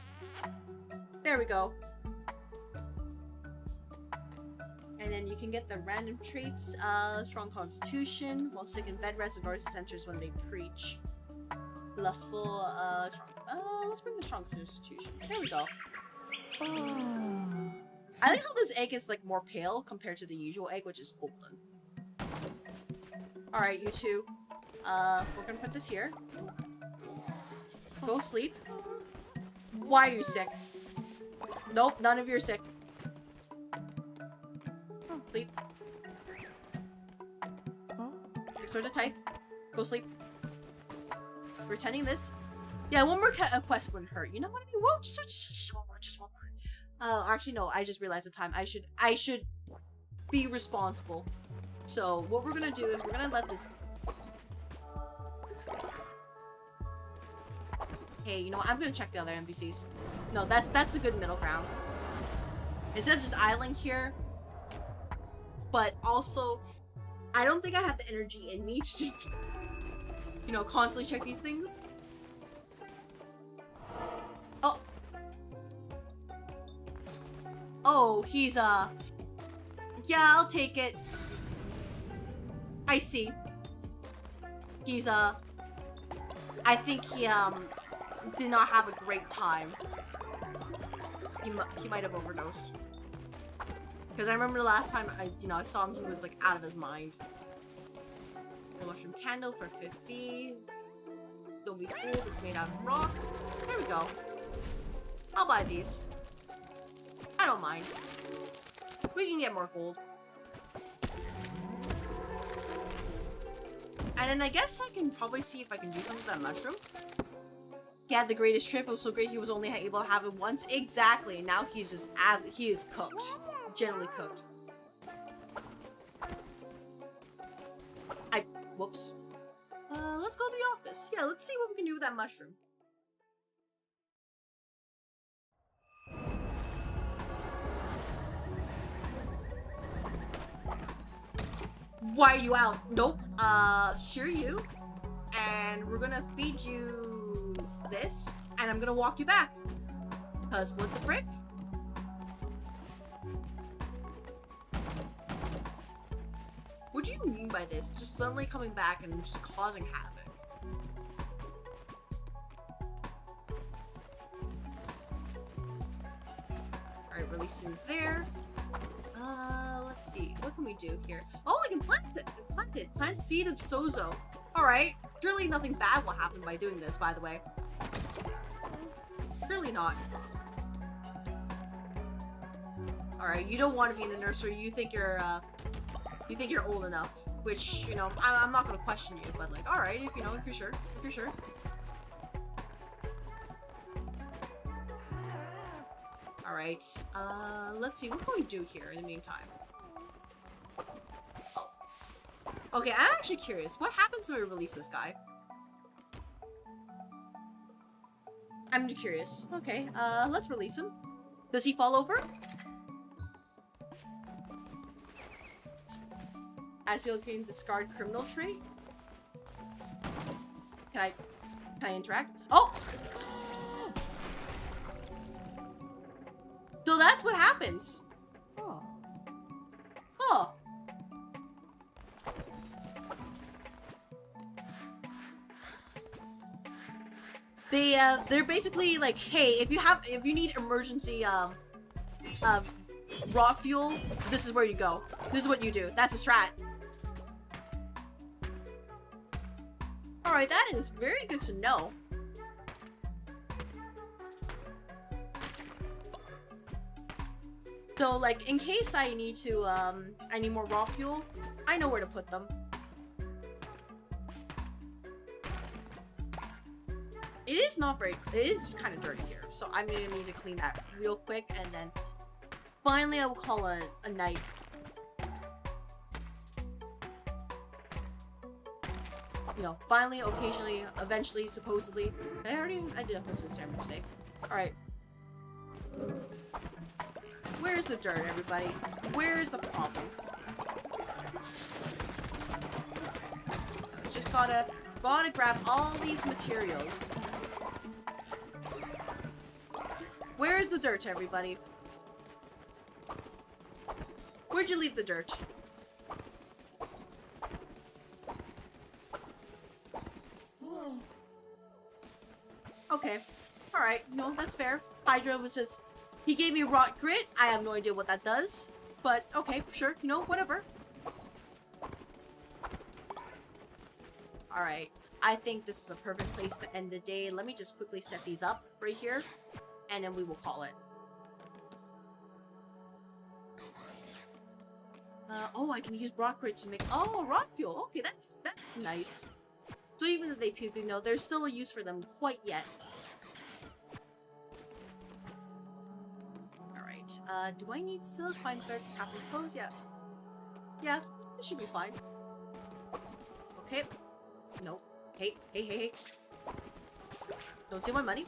There we go. And then you can get the random traits, strong constitution, while sick in bed, rest, versus enters when they preach. Lustful, let's bring the strong constitution. There we go. I like how this egg is like more pale compared to the usual egg, which is golden. Alright, you two. We're gonna put this here. Go sleep. Why are you sick? Nope, none of you are sick. Sleep. Extra tight. Go sleep. Pretending this. Yeah, one more quest wouldn't hurt. You know what I mean? Whoa, just one more, just one more. Actually, no. I just realized the time. I should be responsible. So what we're gonna do is we're gonna let this. Hey, you know what? I'm gonna check the other NPCs. No, that's a good middle ground. Instead of just idling here, but also, I don't think I have the energy in me to just, you know, constantly check these things. Oh. Oh, he's, yeah, I'll take it. I see. He's, I think he, did not have a great time. He might have overdosed. Because I remember the last time I saw him, he was, like, out of his mind. A mushroom candle for 50. Don't be fooled, it's made out of rock. There we go. I'll buy these. I don't mind. We can get more gold. And then I guess I can probably see if I can do something with that mushroom. He had the greatest trip. It was so great he was only able to have it once. Exactly. Now he's just he is cooked. Generally cooked. Whoops. Let's go to the office. Yeah, let's see what we can do with that mushroom. Why are you out? Nope. Sure you. And we're gonna feed you this, and I'm gonna walk you back. Cause what the frick? What do you mean by this? Just suddenly coming back and just causing havoc. Alright, releasing there. Let's see. What can we do here? Oh, we can plant it. Plant seed of sozo. Alright. Surely nothing bad will happen by doing this, by the way. Surely not. Alright, you don't want to be in the nursery. You think you're old enough. Which, you know, I'm not gonna question you, but like, alright, if you're sure. If you're sure. Alright, let's see, what can we do here in the meantime? Oh. Okay, I'm actually curious. What happens when we release this guy? I'm curious. Okay, let's release him. Does he fall over? As people can discard criminal trait? Can I interact? Oh! So that's what happens. Oh. Oh. They're basically like, hey, if you need emergency raw fuel, this is where you go. This is what you do. That's a strat. Alright, that is very good to know. So, like, in case I need to, I need more raw fuel, I know where to put them. It is kind of dirty here, so I'm gonna need to clean that real quick, and then finally I will call a night. You know, finally, occasionally, eventually, supposedly. I did a hostess ceremony today. Alright. Where's the dirt, everybody? Where's the problem? Just gotta grab all these materials. Where's the dirt, everybody? Where'd you leave the dirt? Okay. Alright, no, that's fair. Hydra was just... He gave me rot grit. I have no idea what that does. But, okay, sure. You know, whatever. Alright. I think this is a perfect place to end the day. Let me just quickly set these up right here. And then we will call it. Oh, I can use rock grit to make... Oh, rock fuel. Okay, that's nice. So even if they puke, you know, there's still a use for them quite yet. Alright, do I need silk? Find thread to cap and close? Yeah. Yeah, this should be fine. Okay. Nope. Hey. Don't steal my money.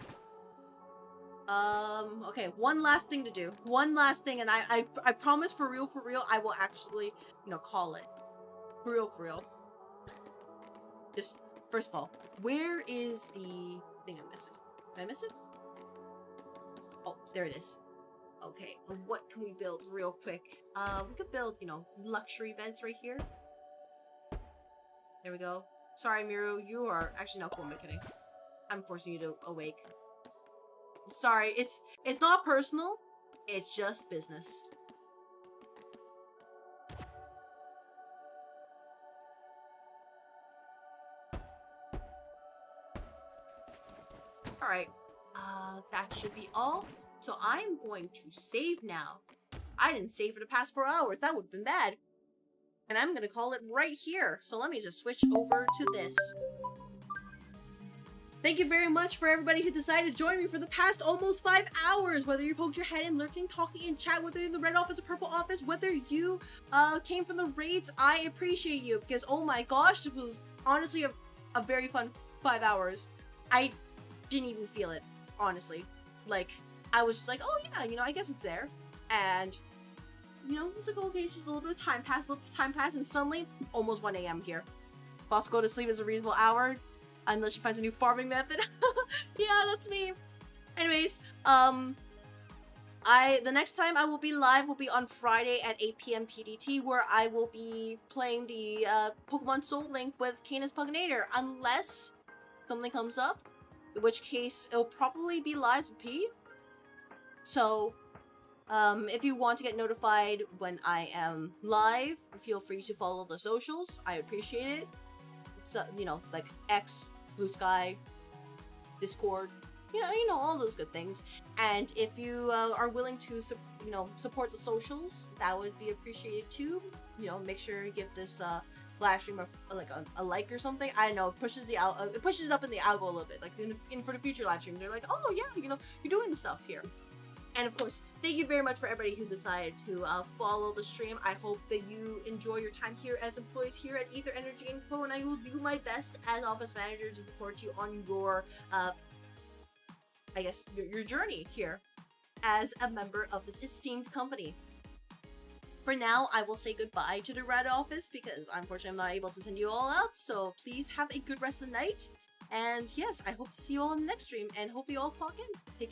Okay, one last thing to do. One last thing, and I promise for real, I will actually, you know, call it. For real. Just, first of all, where is the thing I'm missing? Did I miss it? Oh, there it is. Okay, what can we build real quick? We could build, you know, luxury beds right here. There we go. Sorry, Miru, you are... Actually, no, cool, I'm kidding. I'm forcing you to awake. Sorry, it's not personal. It's just business. Alright. That should be all. So I'm going to save now. I didn't save for the past 4 hours. That would have been bad. And I'm going to call it right here. So let me just switch over to this. Thank you very much for everybody who decided to join me for the past almost 5 hours. Whether you poked your head in, lurking, talking in chat, whether you're in the red office or purple office, whether you came from the raids, I appreciate you. Because oh my gosh, it was honestly a very fun 5 hours. I didn't even feel it, honestly. Like, I was just like, oh yeah, you know, I guess it's there. And, you know, it's like, okay, it's just a little bit of time passed, and suddenly, almost 1 a.m. here. Boss, go to sleep is a reasonable hour. Unless she finds a new farming method. Yeah, that's me. Anyways, the next time I will be live will be on Friday at 8 p.m. PDT, where I will be playing the Pokemon Soul Link with Canis Pugnator, unless something comes up, in which case it'll probably be live with P. So, if you want to get notified when I am live, feel free to follow the socials. I appreciate it. So, you know, like X, Blue Sky, Discord, you know, all those good things. And if you are willing to, you know, support the socials, that would be appreciated too. You know, make sure you give this live stream a like or something. I don't know, it pushes the it pushes up in the algo a little bit. Like for the future live stream, they're like, oh yeah, you know, you're doing the stuff here. And of course, thank you very much for everybody who decided to follow the stream. I hope that you enjoy your time here as employees here at Aether Energy & Co. And I will do my best as office manager to support you on your, I guess, your journey here as a member of this esteemed company. For now, I will say goodbye to the Red Office because unfortunately I'm not able to send you all out. So please have a good rest of the night. And yes, I hope to see you all in the next stream and hope you all clock in. Take care.